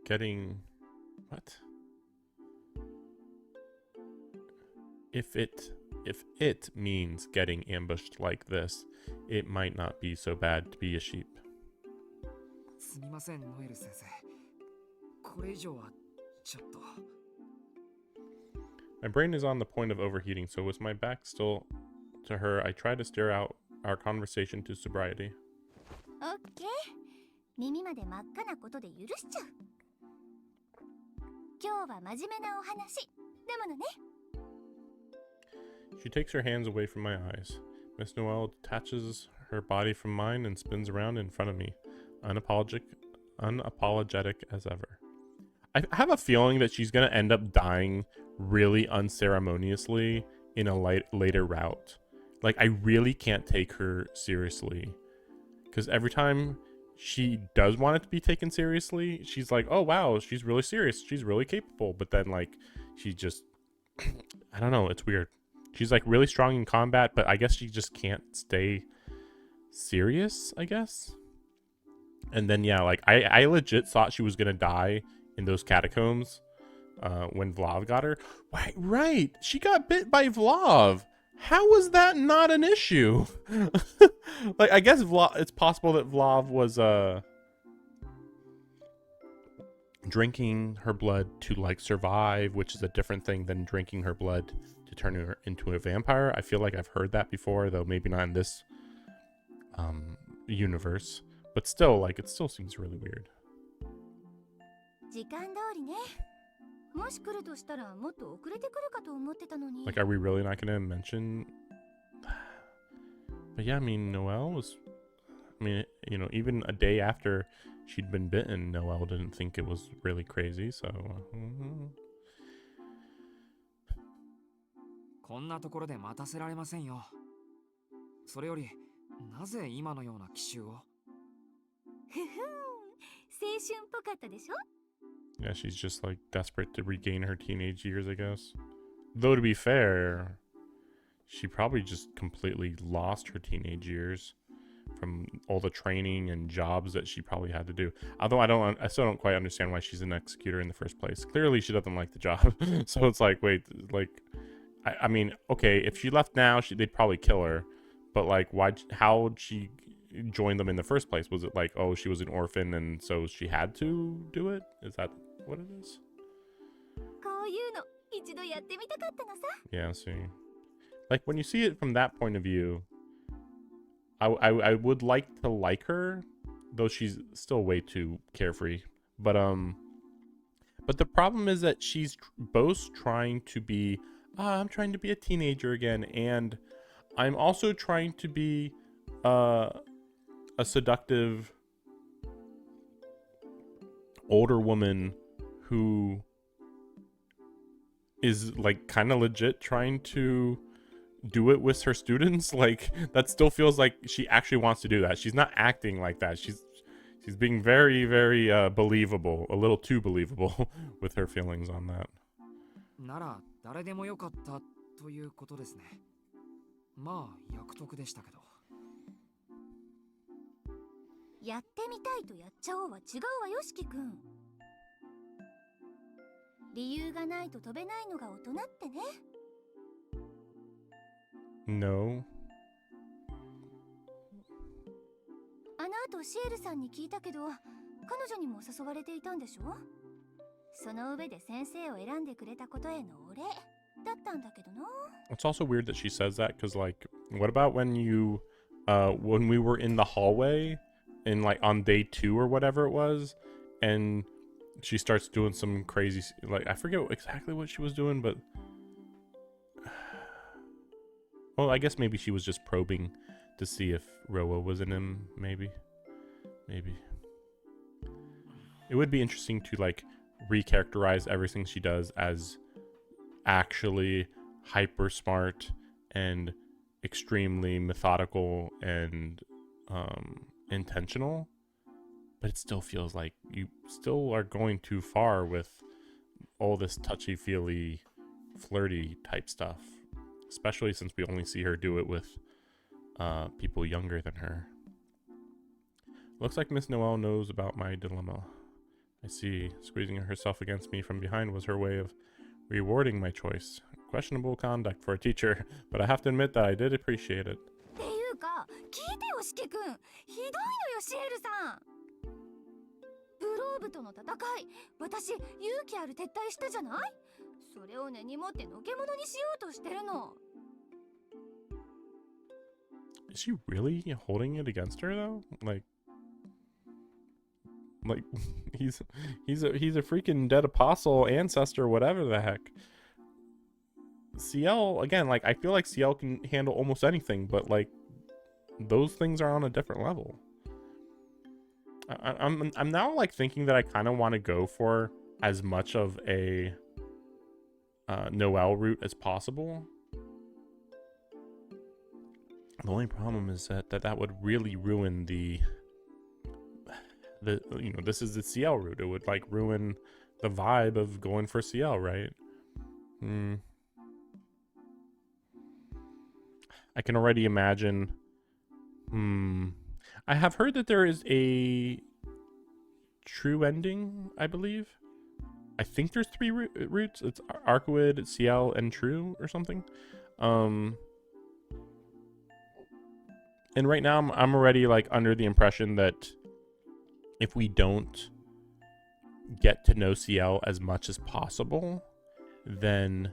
getting... What? If it means getting ambushed like this, it might not be so bad to be a sheep. My brain is on the point of overheating, so with my back still to her, I try to steer out our conversation to sobriety. Okay. 耳まで真っ赤なことで許しちゃう。今日は真面目なお話。でもね。She takes her hands away from my eyes. Miss Noel detaches her body from mine and spins around in front of me, unapologetic as ever. I have a feeling that she's going to end up dying really unceremoniously in a later route. Like, I really can't take her seriously. Because every time she does want it to be taken seriously, she's like, oh, wow, she's really serious. She's really capable. But then, like, she just... I don't know. It's weird. She's, like, really strong in combat, but I guess she just can't stay serious, I guess. And then, yeah, like, I legit thought she was going to die in those catacombs when Vlav got her. Right. She got bit by Vlav. How was that not an issue? Like, I guess it's possible that Vlav was drinking her blood to, like, survive, which is a different thing than drinking her blood to turn her into a vampire. I feel like I've heard that before, though maybe not in this universe. But still, like, it still seems really weird. Like, are we really not going to mention... But yeah, I mean, Noelle was... I mean, you know, even a day after she'd been bitten, Noelle didn't think it was really crazy, so... こんなところで待たせられませんよ。それより、なぜ今のような奇襲を？ふふん、青春っぽかったでしょ？ Yeah, she's just like desperate to regain her teenage years, I guess. Though to be fair, she probably just completely lost her teenage years from all the training and jobs that she probably had to do. Although I still don't quite understand why she's an executor in the first place. Clearly she doesn't like the job. So it's like, wait, like, I mean, okay, if she left now, they'd probably kill her. But like, how'd she join them in the first place? Was it like, oh, she was an orphan and so she had to do it? Is that what it is? こういうの一度やってみたかったのさ。 Yeah, see. Like, when you see it from that point of view, I would like to like her, though she's still way too carefree. But the problem is that she's both trying to be, I'm trying to be a teenager again, and I'm also trying to be a seductive older woman who is like kind of legit trying to do it with her students. Like, that still feels like she actually wants to do that. She's not acting like that. She's being very, very believable, a little too believable with her feelings on that. なら誰でもよかったということですね。まあ役得でしたけど。やってみたいとやっちゃおうは違うわよ、しきくん。理由がないと飛べないのが大人ってね。No. あの後シエルさんに聞いたけど、彼女にも誘われていたんでしょ？その上で先生を選んでくれたことへのお礼だったんだけどな。It's also weird that she says that, because like, what about when when we were in the hallway in like on day 2 or whatever it was, and she starts doing some crazy, like, I forget exactly what she was doing, but well, I guess maybe she was just probing to see if Roa was in him. Maybe it would be interesting to like recharacterize everything she does as actually hyper smart and extremely methodical and intentional, but it still feels like you still are going too far with all this touchy-feely, flirty type stuff, especially since we only see her do it with people younger than her. Looks like Miss Noel knows about my dilemma. I see. Squeezing herself against me from behind was her way of rewarding my choice. Questionable conduct for a teacher, but I have to admit that I did appreciate it. っていうか、聞いてよ、しきくん。ひどいのよ、シエルさん。グローブとの戦い、私、勇気ある撤退したじゃない？それを根に持ってのけ者にしようとしてるの。Is she really holding it against her though? Like he's a freaking dead apostle, ancestor, whatever the heck. Ciel, again, like, I feel like Ciel can handle almost anything, but like those things are on a different level. I'm now like thinking that I kind of want to go for as much of a Noel route as possible. The only problem is that would really ruin the you know, this is the Ciel route. It would like ruin the vibe of going for Ciel, right? I can already imagine. I have heard that there is a true ending, I believe. I think there's 3 routes. It's Arcuid, Ciel, and True or something. And right now I'm already like under the impression that if we don't get to know Ciel as much as possible, then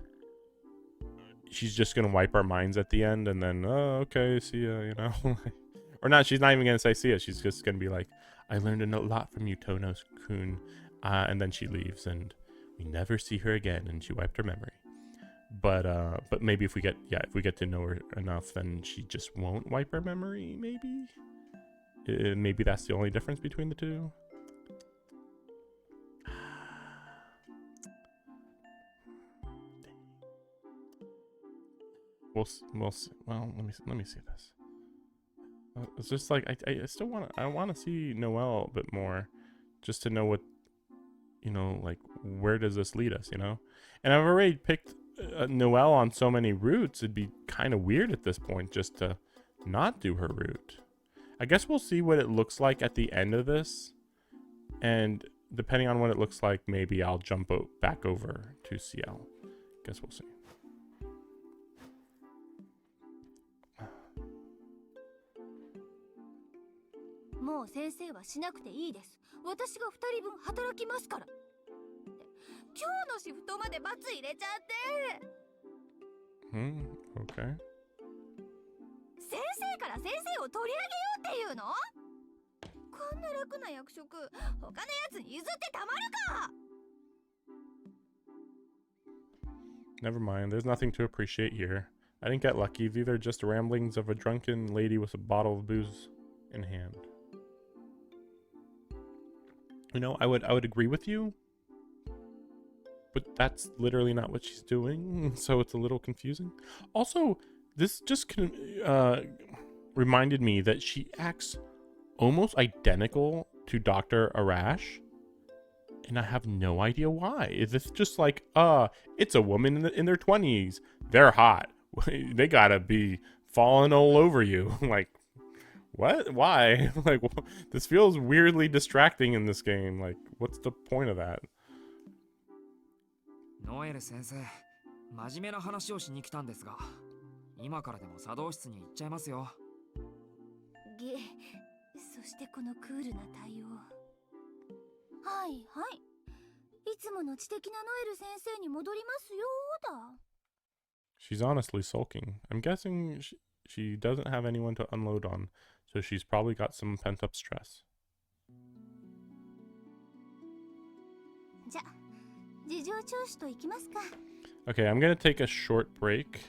she's just gonna wipe our minds at the end, and then, oh, okay, see ya, you know. Or not, she's not even gonna say see ya, she's just gonna be like, I learned a lot from you, Tonos-kun, and then she leaves and we never see her again, and she wiped her memory. But maybe if we get to know her enough, then she just won't wipe her memory. Maybe that's the only difference between the two. we'll see. Well, let me see this. It's just like I still want to see Noelle a bit more, just to know what, you know, like where does this lead us, you know? And I've already picked Noelle on so many routes. It'd be kind of weird at this point just to not do her route. I guess we'll see what it looks like at the end of this, and depending on what it looks like, maybe I'll jump back over to Ciel. Guess we'll see. もう先生はしなくていいです。私が2人分働きますから。今日のシフトまで罰入れちゃって。Okay. 先生から先生を取り上げようっていうの？こんな楽な役職、他のやつに譲ってたまるか。 Never mind, there's nothing to appreciate here. I didn't get lucky. These are just ramblings of a drunken lady with a bottle of booze in hand. You know, I would agree with you, but that's literally not what she's doing, so it's a little confusing. Also, this just reminded me that she acts almost identical to Dr. Arash, and I have no idea why. Is this just like, it's a woman in their 20s. They're hot. They gotta be falling all over you. Like, what? Why? Like, this feels weirdly distracting in this game. Like, what's the point of that? ノエル先生、真面目な話をしに来たんですが、今からでも茶道室に行っちゃいますよ。そしてこのクールな対応。はいはい。いつもの知的なノエル先生に戻りますよだ。 She's honestly sulking. I'm guessing she doesn't have anyone to unload on, so she's probably got some pent-up stress. じゃ、事情聴取といきますか。 Okay, I'm gonna take a short break.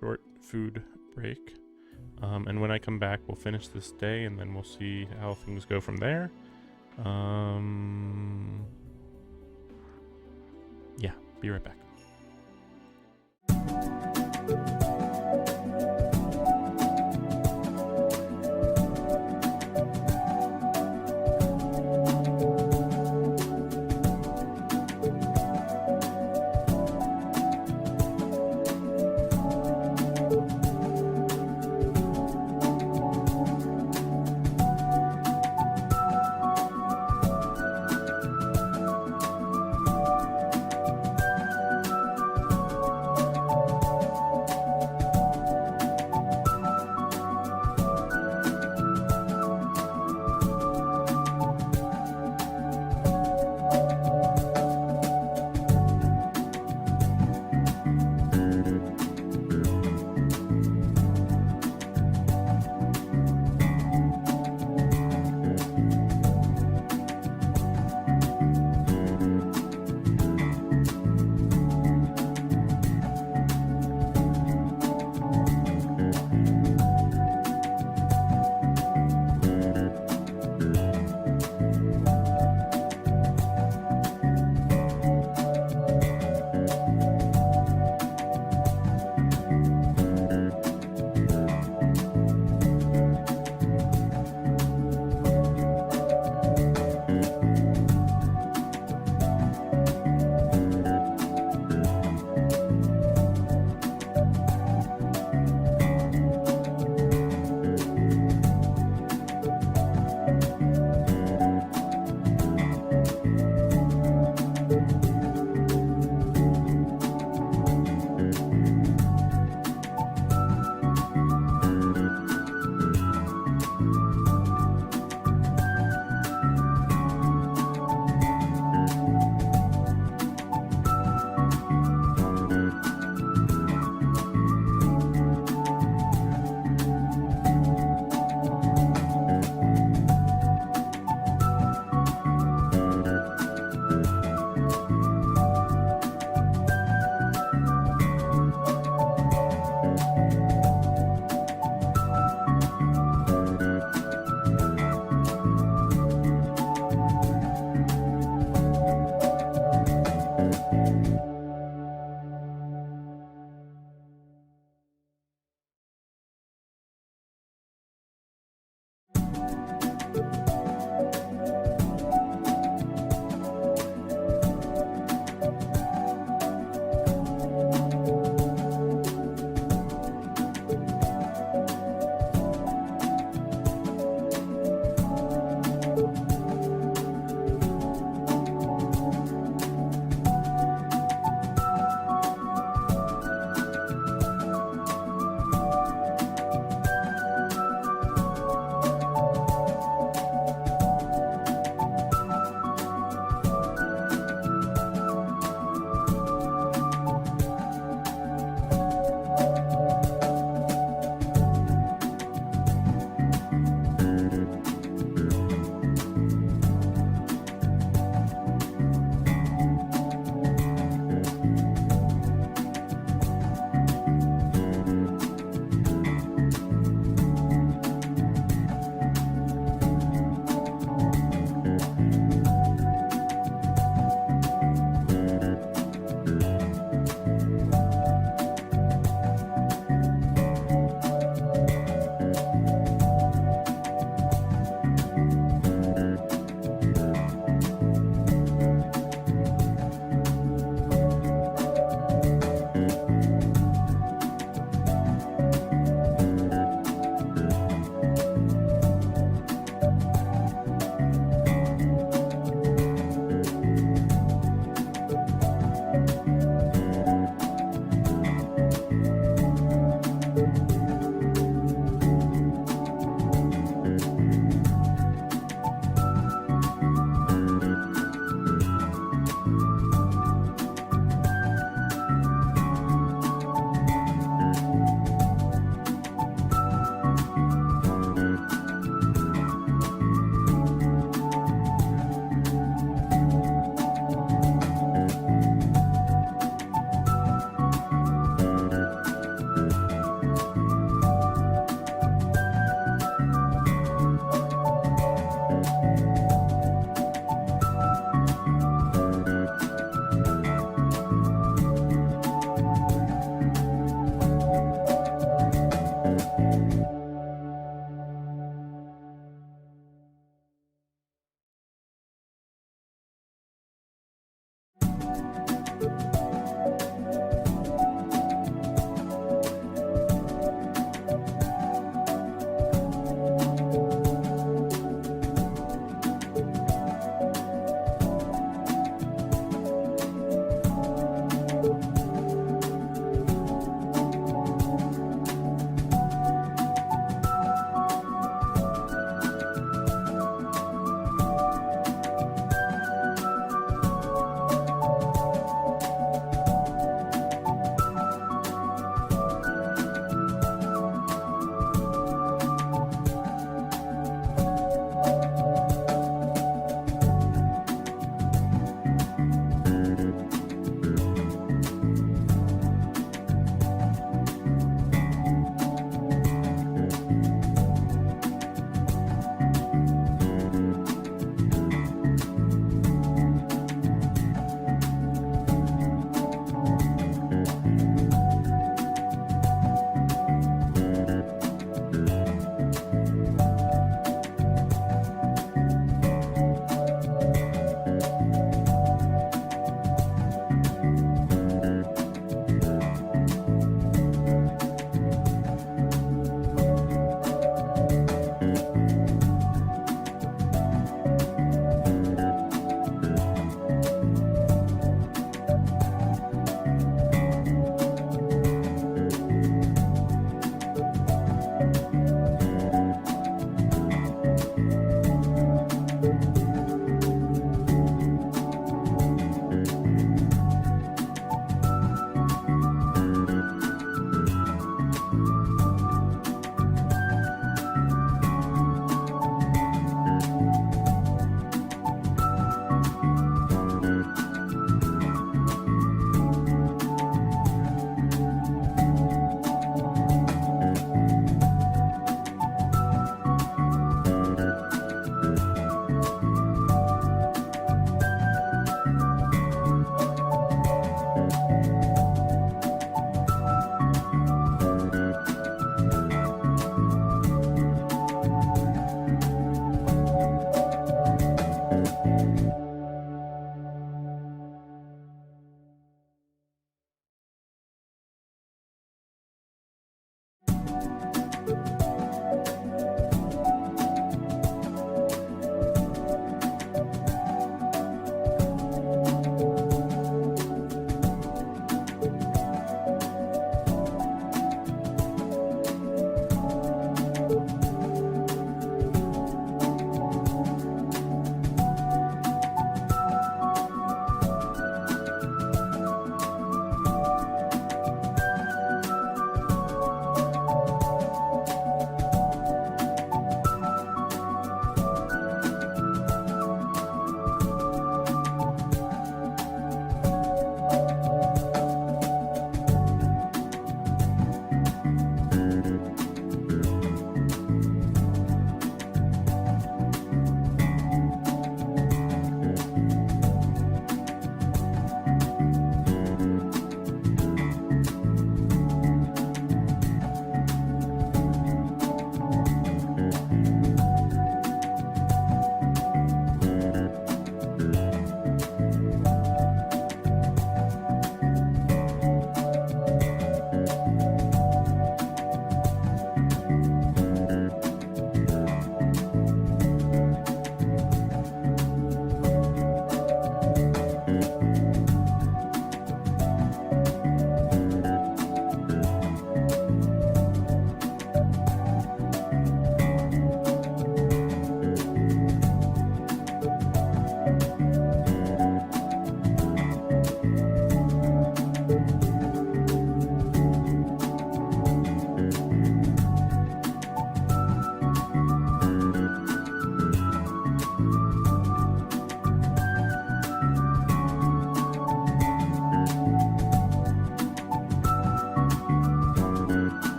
Short food break. And when I come back, we'll finish this day, and then we'll see how things go from there. Yeah, be right back.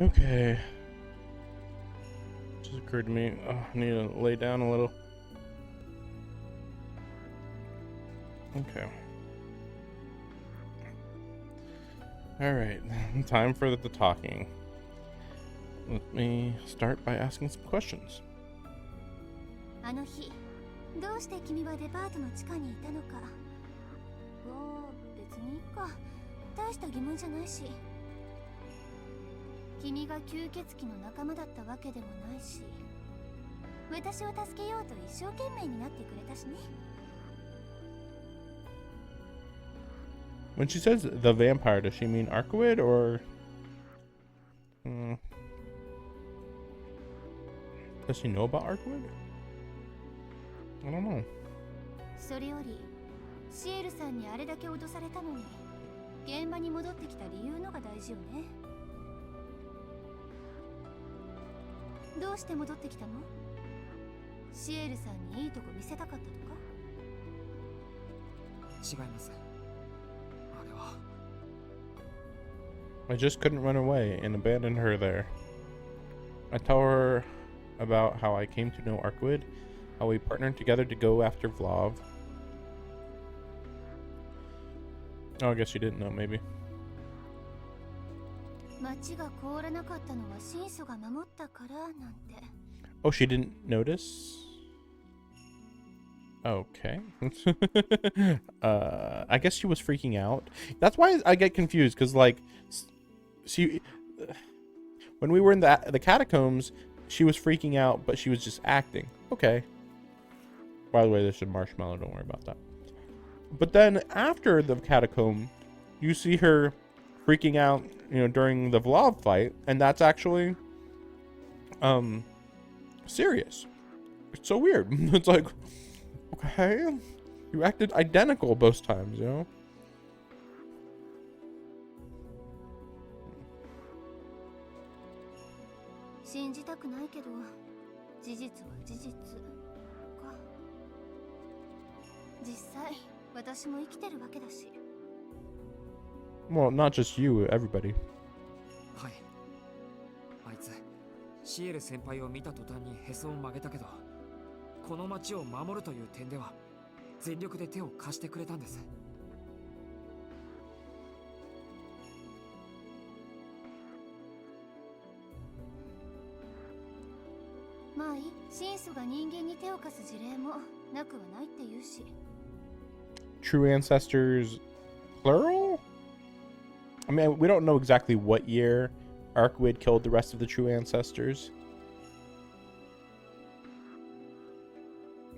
Okay. Just occurred to me. Oh, I need to lay down a little. Okay. Alright, time for the talking. Let me start by asking some questions. あの日どうして君はデパートの地下にいたのか。別にいいか。大した疑問じゃないし。君が吸血鬼の仲間だったわけでもないし、私を助けようと一生懸命になってくれたしね。When she says the vampire, does she mean Arkwood or... Does she know about Arkwood? I don't know. それよりシエルさんにあれだけ脅されたのに現場に戻ってきた理由のが大事よね。どうして戻ってきたの？シエルさんにいいとこ見せたかったとか？違います。あれは I just couldn't run away and abandon her there. I tell her about how I came to know Arkwood, how we partnered together to go after Vlav. Oh, I guess she didn't know, maybe. 街が凍らなかったのは神祖が守ったからなんて。Oh, she didn't notice? Okay. I guess she was freaking out. That's why I get confused, because, like, she... When we were in the catacombs, she was freaking out, but she was just acting. Okay. By the way, there's a marshmallow. Don't worry about that. But then after the catacomb, you see her freaking out, you know, during the Vlav fight, and that's actually serious. It's so weird. It's like, okay, you acted identical both times, you know? 信じたくないけど事実は事実か。実際私も生きてるわけだし。 Well, not just you, everybody. はい。あいつシエル先輩を見た途端にへそを曲げたけど、この町を守るという点では全力で手を貸してくれたんです。まあいい。神祖が人間に手を貸す事例もなくはないって言うし。 True ancestors, plural? I mean, we don't know exactly what year Arkwood killed the rest of the true ancestors.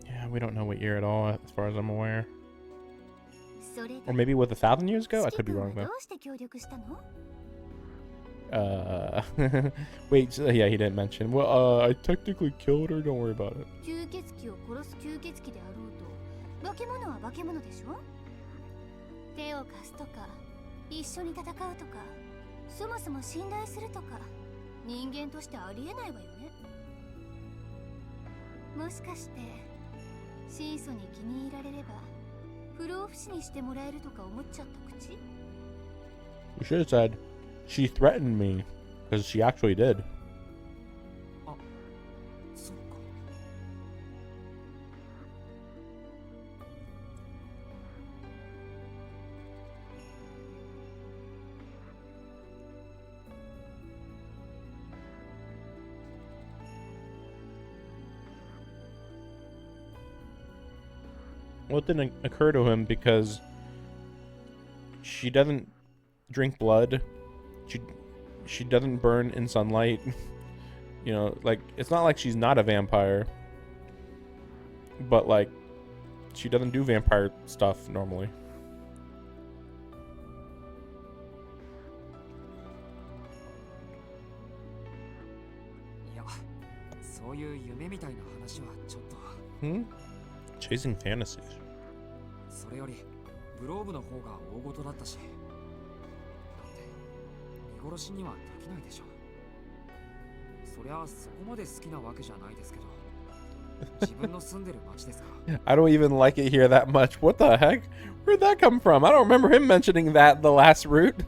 Yeah, we don't know what year at all, as far as I'm aware. それで Or maybe with 1,000 years ago? I 月 could be 君は wrong ど though. うして協力したの？ Wait, yeah, he didn't mention. Well, I technically killed her. Don't worry about it. 吸血鬼を殺す吸血鬼であろうと、化け物は化け物でしょ？手を貸すとか、一緒に戦うとか、そもそも信頼するとか、人間としてありえないわよね。もしかして、神祖に気に入られれば、不老不死にしてもらえるとか思っちゃった口？ You should have said, she threatened me. Because she actually did. そうか。Well, it didn't occur to him because she doesn't drink blood. She doesn't burn in sunlight. You know, like, it's not like she's not a vampire. But, like, she doesn't do vampire stuff normally. いや、そういう夢みたいな話はちょっと。Hmm? Chasing fantasies. それよりグローブの方が大事だったし、だって見殺しにはできないでしょ。そりゃそこまで好きなわけじゃないですけど、自分の住んでる町ですから。I don't even like it here that much. What the heck? Where'd that come from? I don't remember him mentioning that the last route.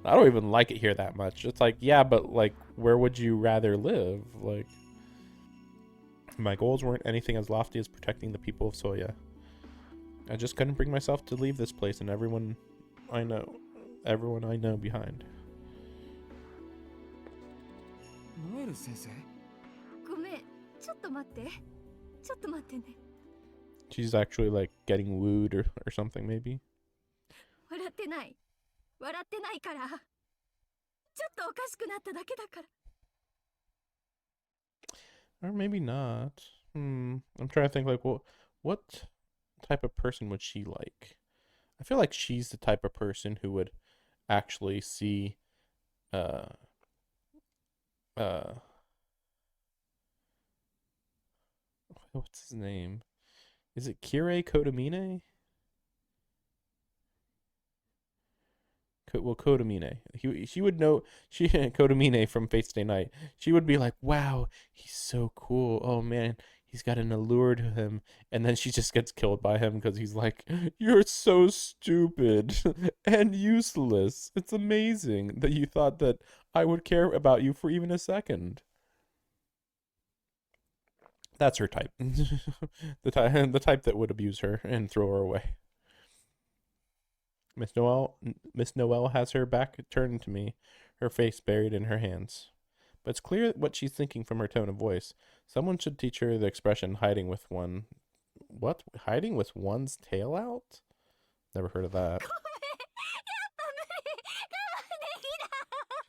I don't even like it here that much. It's like, yeah, but like where would you rather live? Like, my goals weren't anything as lofty as protecting the people of Soya. I just couldn't bring myself to leave this place and everyone I know behind. ノエル先生。ごめん、ちょっと待って。ちょっと待ってね。 She's actually like getting wooed or something, maybe. 笑ってない。笑ってないから。ちょっとおかしくなっただけだから。 Or maybe not. I'm trying to think, like, what type of person would she like? I feel like she's the type of person who would actually see, what's his name? Is it Kirei Kotomine? Well, Kotomine. She would know. Kotomine from Fate Stay Night. She would be like, "Wow, he's so cool. Oh man, he's got an allure to him." And then she just gets killed by him because he's like, "You're so stupid and useless. It's amazing that you thought that I would care about you for even a second." That's her type. the type that would abuse her and throw her away. Miss Noel has her back turned to me, her face buried in her hands. But it's clear what she's thinking from her tone of voice. Someone should teach her the expression hiding with one. What? Hiding with one's tail out? Never heard of that.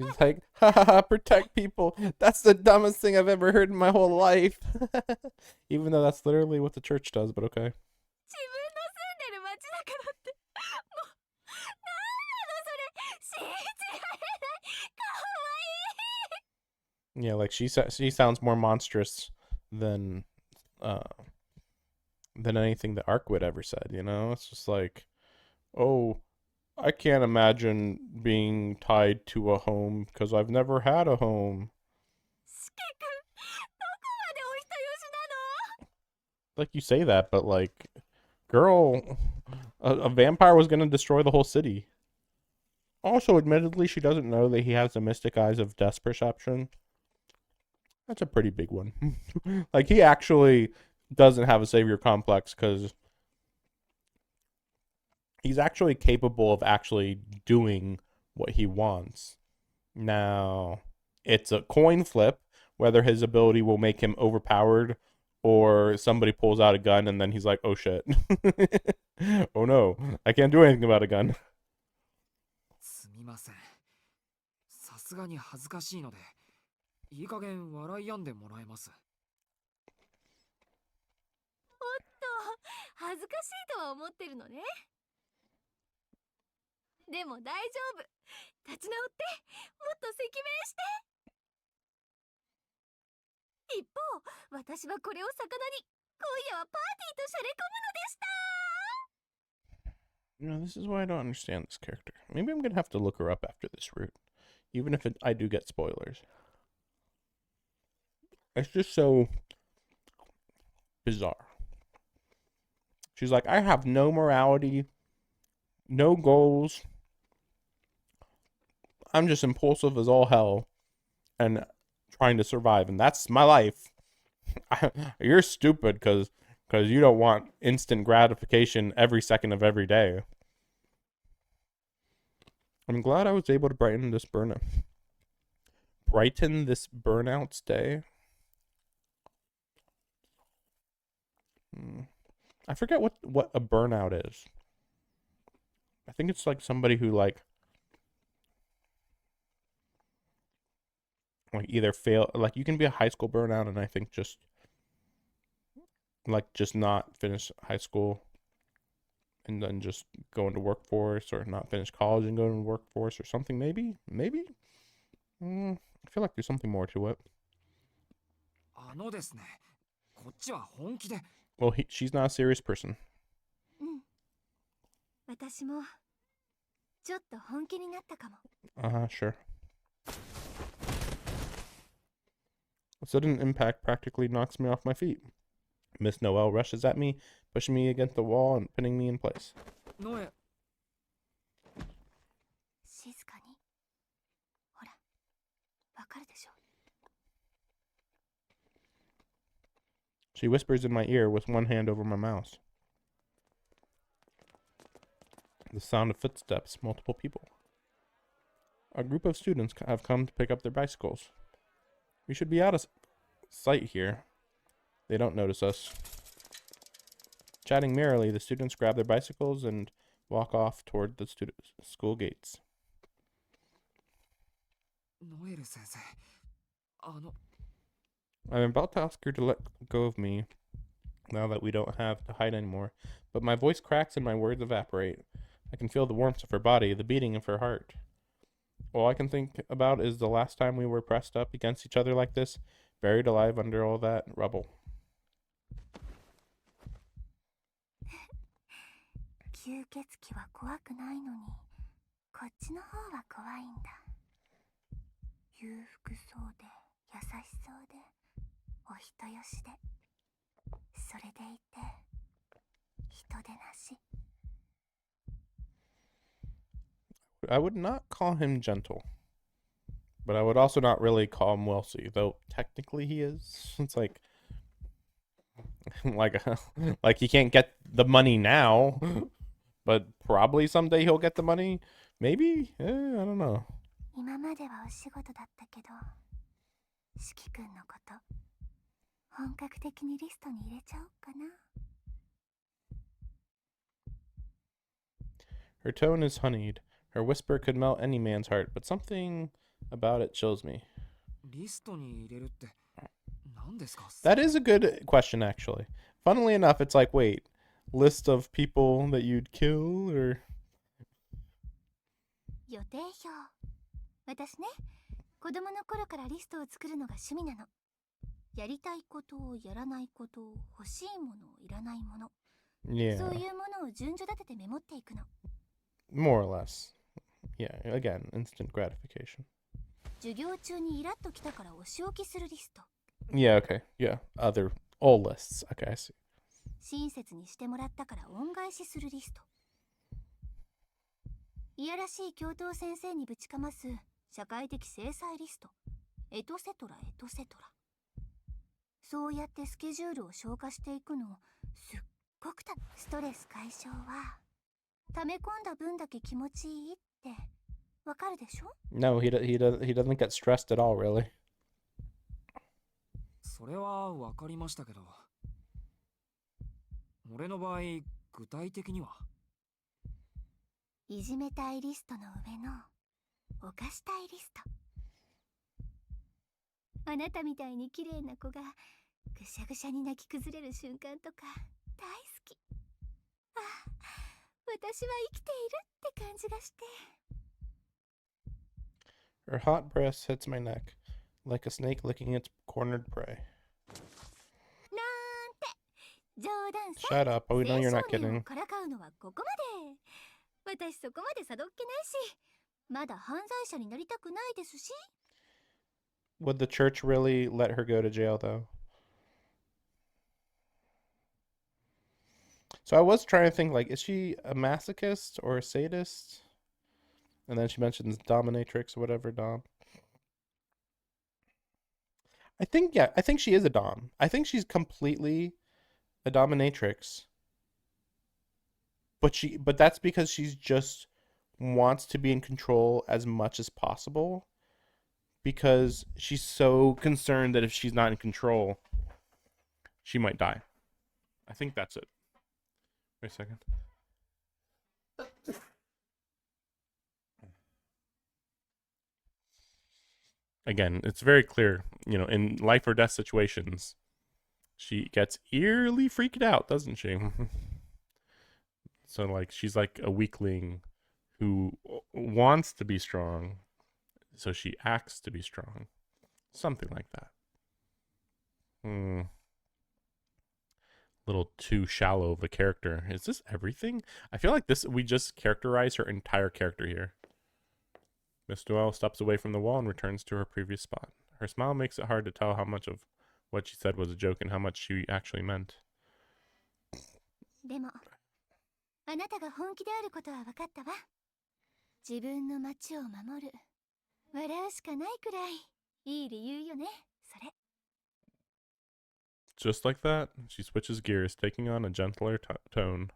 She's like, ha ha ha, protect people. That's the dumbest thing I've ever heard in my whole life. Even though that's literally what the church does, but okay. Yeah, like she sounds more monstrous than anything that Arkwood ever said, you know? It's just like, oh, I can't imagine being tied to a home because I've never had a home. Like, you say that, but like, girl, a vampire was gonna destroy the whole city. Also, admittedly, she doesn't know that he has the mystic eyes of death perception. That's a pretty big one. Like, he actually doesn't have a savior complex because he's actually capable of actually doing what he wants. Now, it's a coin flip whether his ability will make him overpowered or somebody pulls out a gun and then he's like, oh shit. Oh no, I can't do anything about a gun. すみません。さすがに恥ずかしいので、いい加減笑い止んでもらえます。おっと、恥ずかしいとは思ってるのね。でも大丈夫。立ち直って、もっと赤面して。一方、私はこれを魚に、今夜はパーティーとしゃれ込むのでした。 You know, this is why I don't understand this character. Maybe I'm gonna have to look her up after this route, even if I do get spoilers. It's just so bizarre. She's like, I have no morality, no goals. I'm just impulsive as all hell and trying to survive, and that's my life. You're stupid because you don't want instant gratification every second of every day. I'm glad I was able to brighten this burnout's day. I forget what a burnout is. I think it's like somebody who like either fail, like you can be a high school burnout and I think just not finish high school and then just go into workforce, or not finish college and go into workforce or something. Maybe I feel like there's something more to it. あのですね、こっちは本気で。 Well, she's not a serious person. 私もちょっと本気になったかも。Sure. A sudden impact practically knocks me off my feet. Miss Noel rushes at me, pushing me against the wall and pinning me in place. ノエ。静かに。ほら、わかるでしょ。She whispers in my ear with one hand over my mouth. The sound of footsteps, multiple people. A group of students have come to pick up their bicycles. We should be out of sight here. They don't notice us. Chatting merrily, the students grab their bicycles and walk off toward the school gates. ノエル先生、I'm about to ask her to let go of me now that we don't have to hide anymore, but my voice cracks and my words evaporate. I can feel the warmth of her body, the beating of her heart. All I can think about is the last time we were pressed up against each other like this, buried alive under all that rubble. 吸血鬼は怖くないのに、こっちの方は怖いんだ。裕福そうで、優しそうで、お人よしで、それでいて、人でなし。I would not call him gentle, but I would also not really call him wealthy, though technically he is. It's like like he can't get the money now, but probably someday he'll get the money. Maybe? I don't know. 今まではお仕事だったけど、四季君のこと本格的にリストに入れちゃおうかな。Her tone is honeyed. Her whisper could melt any man's heart, but something about it chills me. リストに入れるって何ですか？ That is a good question, actually. Funnily enough, it's like, wait, list of people that you'd kill, or... 予定表。私ね、子供の頃からリストを作るのが趣味なの。やりたいことをやらないことを欲しいものいらないもの、 Yeah, そういうものを順序立ててメモっていくの。 more or less. Yeah, again, instant gratification. 授業中にイラッときたからお仕置きするリスト。 Yeah, okay. Yeah, other old lists. Okay, I see. 親切にしてもらったから恩返しするリスト。いやらしい教頭先生にぶちかます社会的制裁リスト。エトセトラエトセトラ。そうやってスケジュールを消化していくのすっごくストレス解消は溜め込んだ分だけ気持ちいいってわかるでしょ？ No, he doesn't get stressed at all, really. それはわかりましたけど、俺の場合具体的には。いじめたいリストの上の犯したいリスト。あなたみたいに綺麗な子がぐしゃぐしゃに泣き崩れる瞬間とか大好き。あ、私は生きているって感じがして。 Her hot breath hits my neck, like a snake licking its cornered prey. なんて冗談さ。 Shut up, we know you're not 青少年 kidding. をからかうのはここまで。私そこまでさどっけないし、まだ犯罪者になりたくないですし。 Would the church really let her go to jail, though? So I was trying to think, like, is she a masochist or a sadist? And then she mentions dominatrix or whatever, dom. I think she is a dom. I think she's completely a dominatrix. But that's because she's just wants to be in control as much as possible, because she's so concerned that if she's not in control, she might die. I think that's it. Wait a second. Again, it's very clear, in life or death situations, she gets eerily freaked out, doesn't she? So, like, she's like a weakling who wants to be strong, so she acts to be strong. Something like that. Little too shallow of a character. Is this everything? I feel like we just characterize her entire character here. Miss Noel steps away from the wall and returns to her previous spot. Her smile makes it hard to tell how much of what she said was a joke and how much she actually meant. でもあなたが本気であることは分かったわ。自分の町を守る。笑うしかないくらいいい理由よね、それ。Just like that, she switches gears, taking on a gentler tone.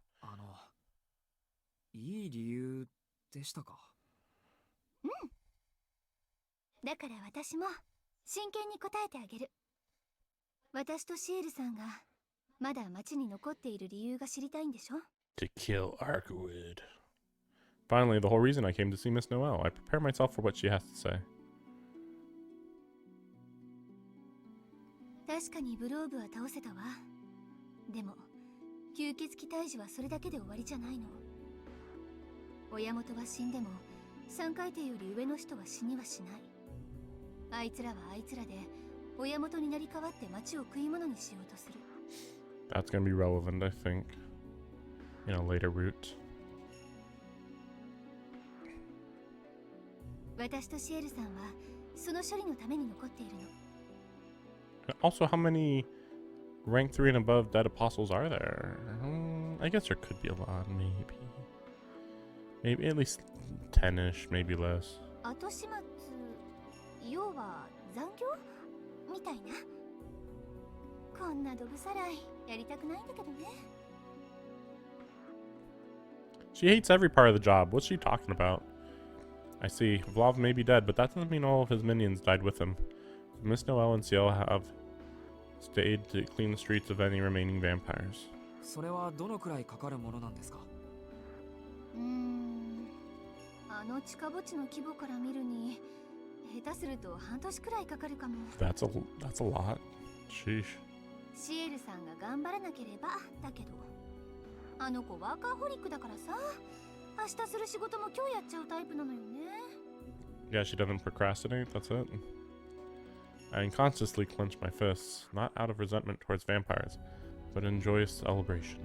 いい理由でしたか。だから私も真剣に答えてあげる。私とシエルさんがまだ町に残っている理由が知りたいんでしょ？ To kill Arkwood. Finally, the whole reason I came to see Miss Noel. I prepare myself for what she has to say. 確かにブローブは倒せたわ。でも吸血鬼退治はそれだけで終わりじゃないの。親元は死んでも三回転より上の人は死にはしない。あいつらはあいつらで親元になり変わって町を食い物にしようとする。 That's gonna be relevant, I think, in a later route. 私とシエルさんはその処理のために残っているの。 Also, how many rank 3 and above dead apostles are there? I guess there could be a lot, maybe. Maybe at least 10-ish, maybe less. 後始末、要は残業みたいな。こんなどぶさらいやりたくないんだけどね。 She hates every part of the job. What's she talking about? I see. Vlav may be dead, but that doesn't mean all of his minions died with him. Miss Noel and Ciel have stayed to clean the streets of any remaining vampires. それはどのくらいかかるものなんですか。あの地下墓地の規模から見るに下手すると半年くらいかかるかも。 That's a lot. Sheesh. シエルさんが頑張らなければだけど、あの子ワーカーホリックだからさ、明日する仕事も今日やっちゃうタイプなのよね。 Yeah, she doesn't procrastinate, that's it. I unconsciously clench my fists, not out of resentment towards vampires, but in joyous celebration.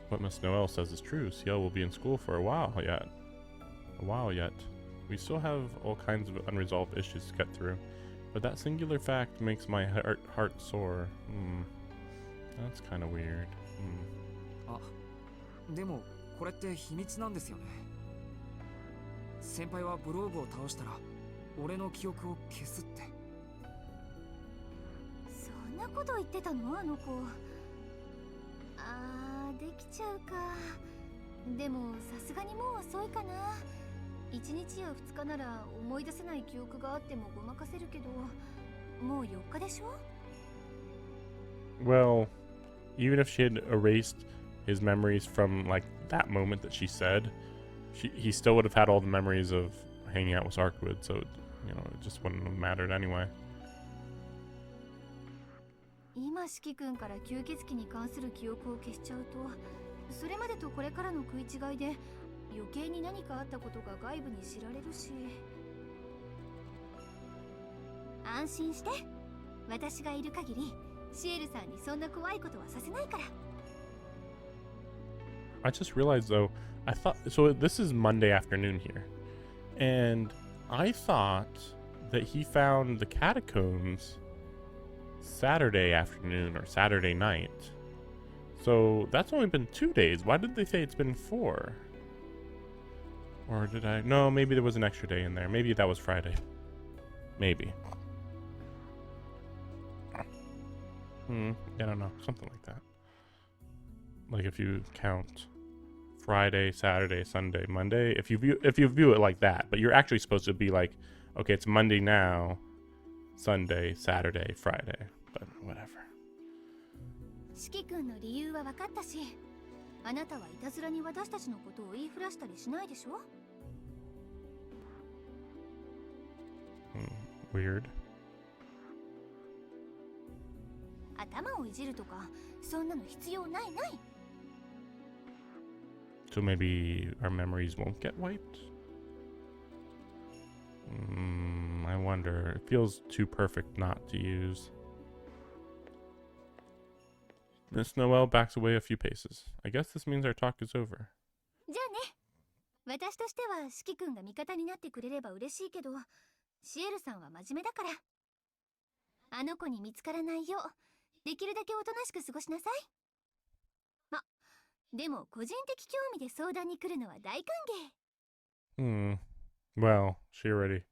What Miss Noel says is true. Ciel will be in school for a while yet. We still have all kinds of unresolved issues to get through, but that singular fact makes my heart soar. That's kind of weird. あ、でもこれって秘密なんですよね。先輩はブローブを倒したら俺の記憶を消すって。そんなこと言ってたのあの子。できちゃうか。でもさすがにもう遅いかな。1日や2日なら思い出せない記憶があってもごまかせるけど、もう4日でしょ？ Well, even if she had erased his memories from like that moment that she said, he still would have had all the memories of hanging out with Arkwood, so it just wouldn't have mattered anyway. 今四季君から吸血鬼に関する記憶を消しちゃうと、それまでとこれからの食い違いで余計に何かあったことが外部に知られるし。安心して、私がいる限りシエルさんにそんな怖いことはさせないから。 I just realized though, I thought so. This is Monday afternoon here, and I thought that he found the catacombs Saturday afternoon or Saturday night. So that's only been 2 days. Why did they say it's been 4? Or did I? No, maybe there was an extra day in there. Maybe that was Friday. Maybe. I don't know. Something like that. Like if you count Friday, Saturday, Sunday, Monday, if you view it like that, but you're actually supposed to be like, okay, it's Monday now, Sunday, Saturday, Friday, but whatever. 四季君の理由は分かったし、あなたはいたずらに私たちのことを言いふらしたりしないでしょ？ Weird. 頭をいじるとかそんなの必要ないない。 So maybe our memories won't get wiped? I wonder. It feels too perfect not to use. Miss Noel backs away a few paces. I guess this means our talk is over. じゃあね。私としては四季君が味方になってくれれば嬉しいけど、シエルさんは真面目だから。あの子に見つからないよう、できるだけおとなしく過ごしなさい。でも個人的興味で相談に来るのは大歓迎。Well, she already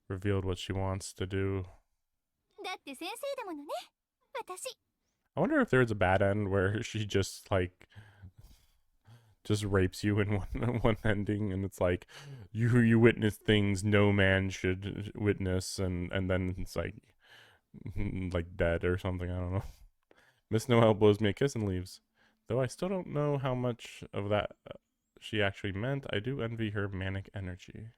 revealed what she wants to do. だって先生だものね、私。I wonder if there's a bad end where she just like just rapes you in one ending, and it's like you witness things no man should witness, and then it's like dead or something. I don't know. Miss Noel blows me a kiss and leaves. Though I still don't know how much of that she actually meant, I do envy her manic energy.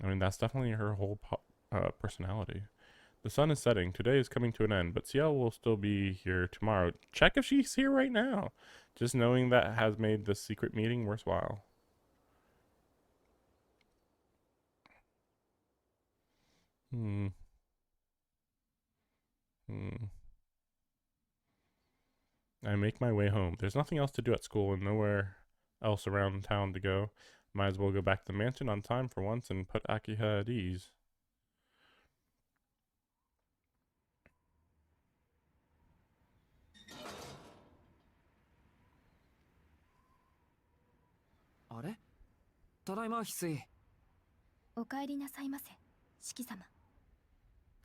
I mean, that's definitely her whole personality. The sun is setting. Today is coming to an end, but Ciel will still be here tomorrow. Check if she's here right now. Just knowing that has made this secret meeting worthwhile. Hmm. I make my way home. There's nothing else to do at school and nowhere else around town to go. Might as well go back to the mansion on time for once and put Akiha at ease. Are? Tadaima, Hisui. お帰りなさいませ、四季様。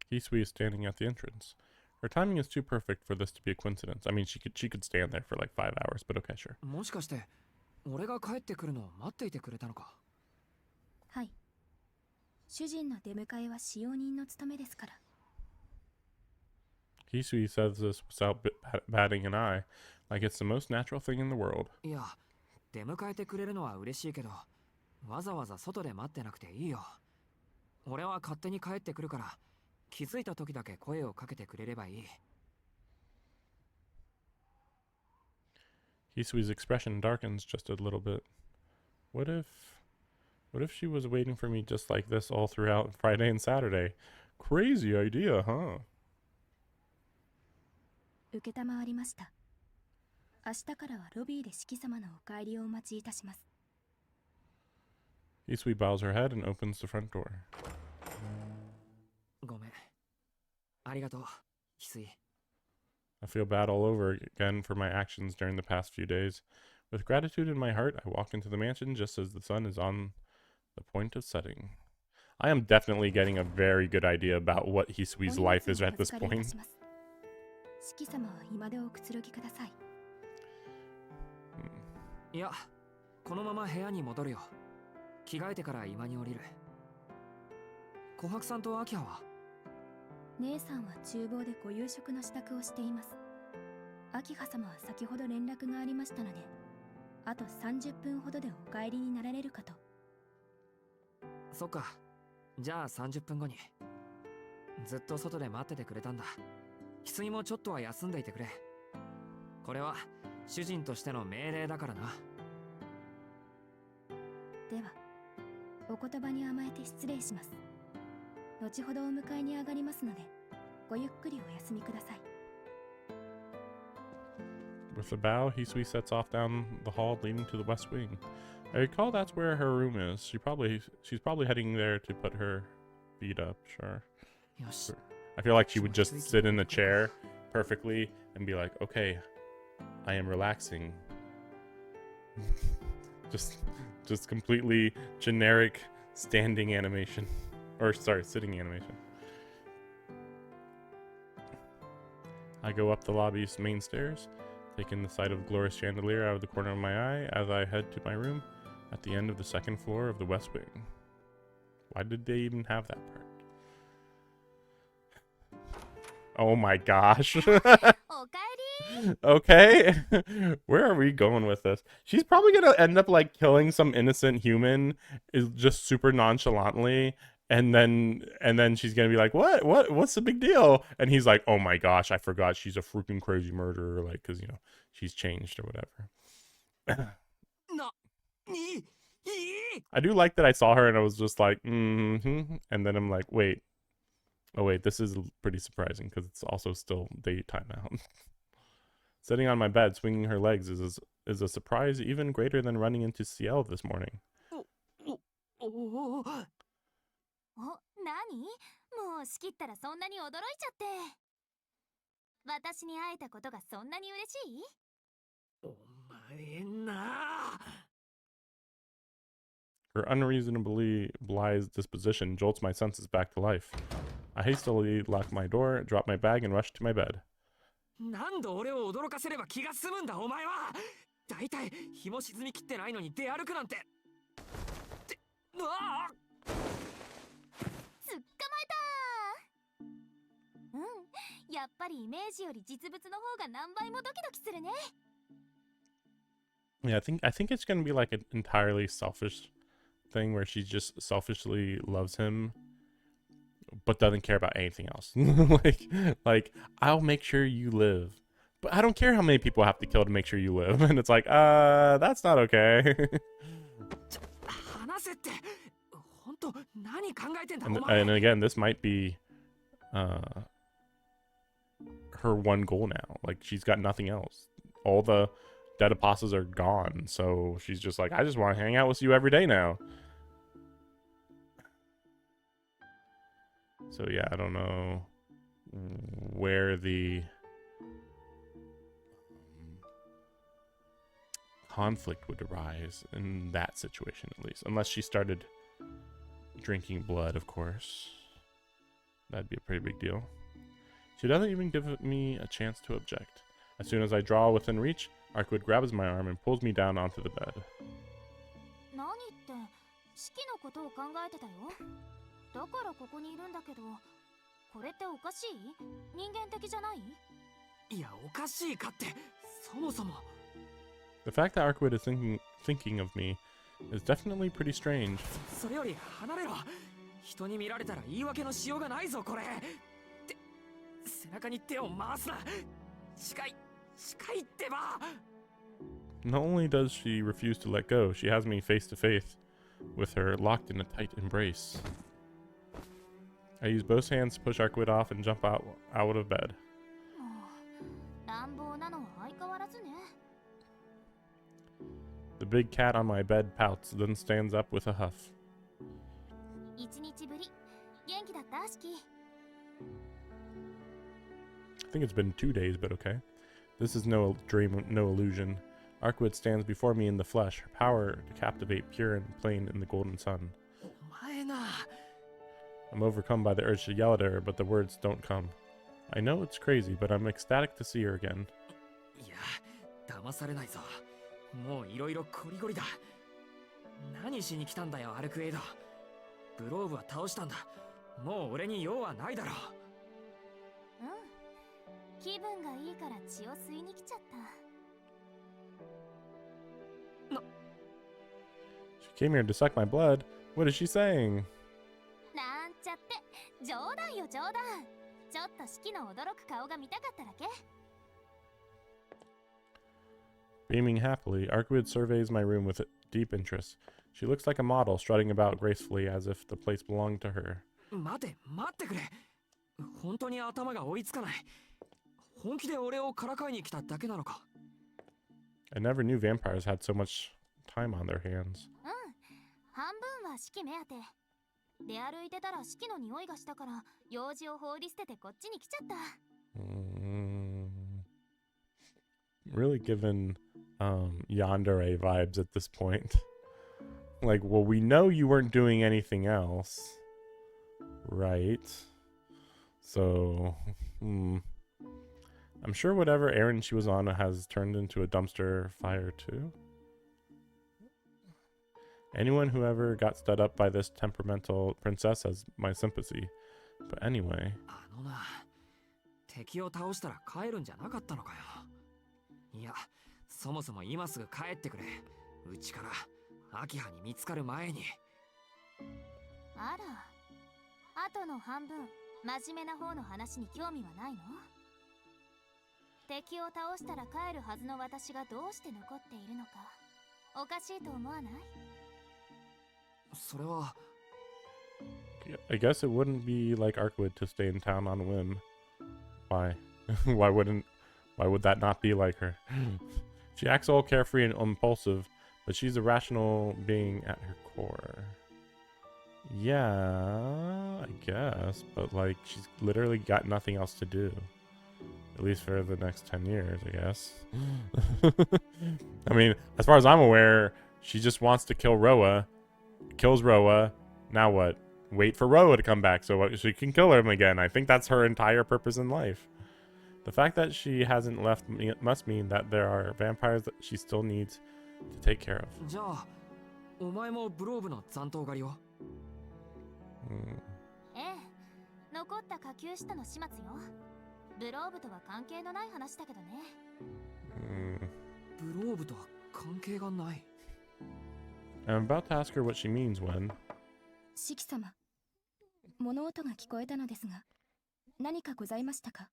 Hisui is standing at the entrance. Her timing is too perfect for this to be a coincidence. I mean, she could stand there for like 5 hours, but okay, sure. もしかして俺が帰ってくるのを待っていてくれたのか。はい。主人の出迎えは使用人の務めですから。 Hisui says this without batting an eye, like it's the most natural thing in the world. いや、出迎えてくれるのは嬉しいけど、わざわざ外で待ってなくていいよ。俺は勝手に帰ってくるから、気づいた時だけ声をかけてくれればいい。Hisui's expression darkens just a little bit. What if she was waiting for me just like this all throughout Friday and Saturday? Crazy idea, huh? 承りました。明日からはロビーで四季様のお帰りをお待ちいたします。 Hisui bows her head and opens the front door. ごめん。ありがとう、翡翠。 I feel bad all over again for my actions during the past few days. With gratitude in my heart, I walk into the mansion just as the sun is on the point of setting. I am definitely getting a very good idea about what Hisui's life is at this point. 四季様は今でおくつろぎください。いや、このまま部屋に戻るよ。着替えてから今に降りる。琥珀さんとアキハは？姉さんは厨房でご夕食の支度をしています。アキハ様は先ほど連絡がありましたので、あと30分ほどでお帰りになられるかと。そっか。じゃあ30分後に。ずっと外で待っててくれたんだ。翡翠もちょっとは休んでいてくれ。これは主人としての命令だからな。では、お言葉に甘えて失礼します。後ほどお迎えに上がりますので、ごゆっくりお休みください。With a bow, Hisui sets off down the hall leading to the west wing. I recall that's where her room is. She's probably heading there to put her feet up, sure. よし。 I feel like she would just sit in the chair perfectly and be like, okay, I am relaxing. just completely generic standing animation. Or sorry, sitting animation. I go up the lobby's main stairs, taking the sight of glorious chandelier out of the corner of my eye as I head to my room at the end of the second floor of the west wing. Why did they even have that part? Oh my gosh. Okay. Where are we going with this? She's probably gonna end up like killing some innocent human is just super nonchalantly, and then she's gonna be like, what's the big deal? And he's like, oh my gosh, I forgot she's a freaking crazy murderer, like, because she's changed or whatever. I do like that I saw her and I was just like, and then I'm like, wait. Oh wait, this is pretty surprising because it's also still daytime out. Sitting on my bed, swinging her legs is a surprise even greater than running into Ciel this morning. お、何？もう仕切ったらそんなに驚いちゃって。私に会えたことがそんなに嬉しい？お前な。 Her unreasonably blithe disposition jolts my senses back to life. I hastily locked my door, dropped my bag, and rushed to my bed. 何度俺を驚かせれば気が済むんだお前は。だいたい日も沈みきってないのに出歩くなんて。ってうわあ。捕まえた。うん、やっぱりイメージより実物の方が何倍もドキドキするね。Yeah, I think it's gonna be like an entirely selfish thing where she just selfishly loves him, but doesn't care about anything else. like I'll make sure you live, but I don't care how many people I have to kill to make sure you live. And it's like, that's not okay. 話せって。本当何考えてんだお and, 前。 and again, this might be her one goal now. Like she's got nothing else. All the dead apostles are gone, so she's just like, I just want to hang out with you every day now. So yeah, I don't know where the conflict would arise in that situation, at least, unless she started drinking blood, of course. That'd be a pretty big deal. She doesn't even give me a chance to object. As soon as I draw within reach, Arkwood grabs my arm and pulls me down onto the bed. 何って式のことを考えてたよ。だからここにいるんだけど、これっておかしい？人間的じゃない？いやおかしいかって。そもそも。 The fact that Arkwood is thinking of me is definitely pretty strange. それより離れろ。人に見られたら言い訳のしようがないぞこれ。って背中に手を回すな。近いってば。 Not only does she refuse to let go, she has me face to face with her locked in a tight embrace. I use both hands to push Arkwood off and jump out of bed. 乱暴なのは相変わらずね。 The big cat on my bed pouts, then stands up with a huff. 一日ぶり、元気だった式。 I think it's been 2 days, but okay. This is no dream, no illusion. Arkwood stands before me in the flesh, her power to captivate pure and plain in the golden sun. お前な。 I'm overcome by the urge to yell at her, but the words don't come. I know it's crazy, but I'm ecstatic to see her again. いや騙されないぞ。もういろいろコリゴリだ。何しに来たんだよアルクエイド。グローブは倒したんだ。もう俺に用はないだろう。うん、気分がいいから血を吸いに来ちゃった。 She came here to suck my blood. What is she saying? なんちゃって冗談よ冗談。ちょっと式の驚く顔が見たかっただけ。 Beaming happily, Arkwood surveys my room with deep interest. She looks like a model, strutting about gracefully as if the place belonged to her. 待ってくれ。本当に頭が追いつかない。本気で俺をからかいに来ただけなのか。 I never knew vampires had so much time on their hands. うん、半分は式目当て。出歩いてたら式の匂いがしたから用事を放り捨ててこっちに来ちゃった。Really given yandere vibes at this point. Like, well, we know you weren't doing anything else, right? So, I'm sure whatever errand she was on has turned into a dumpster fire too. Anyone who ever got stood up by this temperamental princess has my sympathy. But anyway. あのな、敵を倒したら帰るんじゃなかったのかよ。いや、そもそも今すぐ帰ってくれ。うちからアキハに見つかる前に。あら、後の半分、真面目な方の話に興味はないの？敵を倒したら帰るはずの私がどうして残っているのか、おかしいと思わない？それは。I guess it wouldn't be like Arkwood to stay in town on a whim. Why? Why would that not be like her? She acts all carefree and impulsive, but she's a rational being at her core. Yeah, I guess, but like she's literally got nothing else to do. At least for the next 10 years, I guess. I mean, as far as I'm aware, she just wants to kill Roa. Kills Roa. Now what? wait for Ro to come back so she can kill him again. I think that's her entire purpose in life. The fact that she hasn't left must mean that there are vampires that she still needs to take care of. じゃあお前もブローブの残党狩りを。ええ、残った下級使徒の始末よ。ブローブとは関係のない話だけどね。ブローブとは関係がない。I'm about to ask her what she means when 四季様、物音が聞こえたのですが、何かございましたか？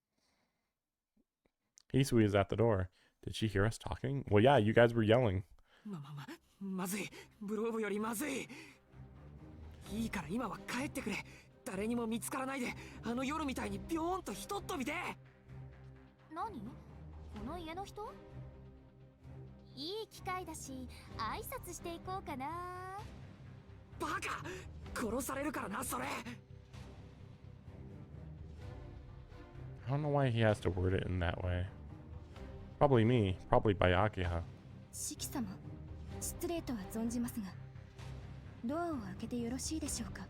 Hisui is at the door. Did she hear us talking? Well, yeah, you guys were yelling. まずい。ブローブよりまずい。いいから今は帰ってくれ。誰にも見つからないで、あの夜みたいにビョーンとひとっ飛びで。何？この家の人？いい機会だし、挨拶していこうかな。バカ！殺されるからな、それ。I don't know why he has to word it in that way. Probably me. Probably by Akiha. 四季様、失礼とは存じますが、ドアを開けてよろしいでしょうか？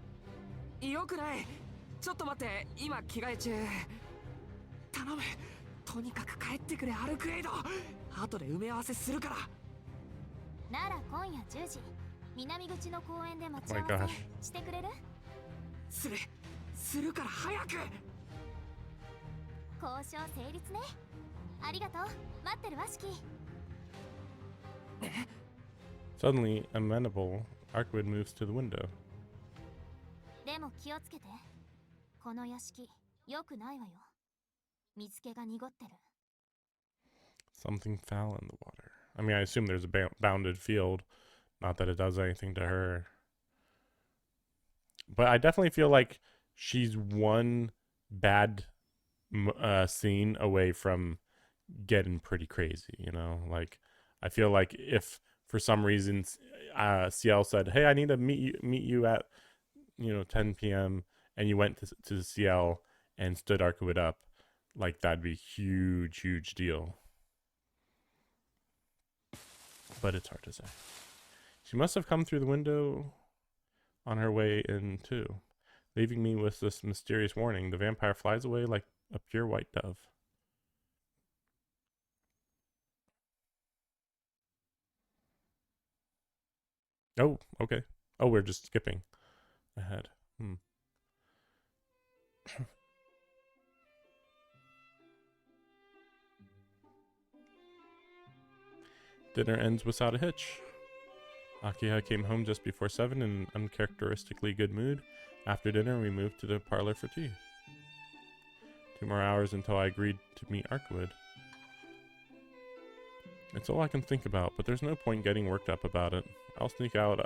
よくない。ちょっと待って、今着替え中。頼む。とにかく帰ってくれ、アルクエイド。後で埋め合わせするから。なら今夜10時、南口の公園で待ち合 Oh my わ gosh. せしてくれる？するから早く。交渉成立ね。ありがとう。待ってるわ、シキ。Suddenly, amenable, Arkwood moves to the window. でも気をつけて。この屋敷、良くないわよ。水気が濁ってる。Something foul in the water. I mean, I assume there's a bounded field. Not that it does anything to her. But I definitely feel like she's one bad scene away from getting pretty crazy, you know? Like, I feel like if for some reason Ciel said, hey, I need to meet you at, 10 p.m. and you went to Ciel and stood Arkwood up, like, that'd be a huge deal. But it's hard to say. She must have come through the window on her way in too, leaving me with this mysterious warning. The vampire flies away like a pure white dove. Oh, okay. Oh, we're just skipping ahead. Dinner ends without a hitch. Akiha came home just before 7 in an uncharacteristically good mood. After dinner, we moved to the parlor for tea. 2 more hours until I agreed to meet Arkwood. It's all I can think about, but there's no point getting worked up about it. I'll sneak out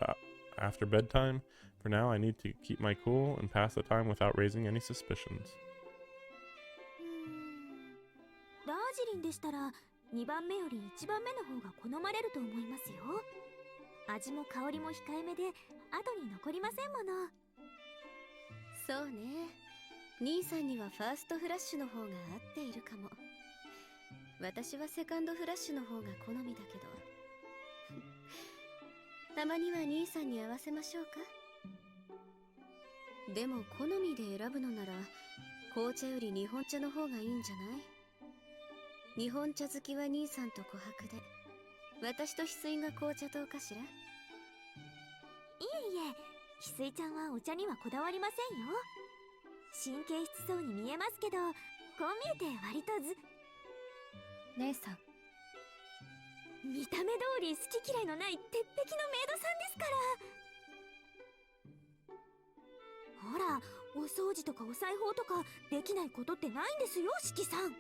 after bedtime. For now, I need to keep my cool and pass the time without raising any suspicions. ダージリンでしたら2番目より1番目の方が好まれると思いますよ。味も香りも控えめで後に残りませんもの。そうね。兄さんにはファーストフラッシュの方が合っているかも。私はセカンドフラッシュの方が好みだけど。たまには兄さんに合わせましょうか。でも好みで選ぶのなら紅茶より日本茶の方がいいんじゃない？日本茶好きは兄さんと琥珀で、私と翡翠が紅茶糖かしら？いえいえ、翡翠ちゃんはお茶にはこだわりませんよ。神経質そうに見えますけど、こう見えて割と姉さん、見た目通り好き嫌いのない鉄壁のメイドさんですから。ほら、お掃除とかお裁縫とかできないことってないんですよ、四季さん。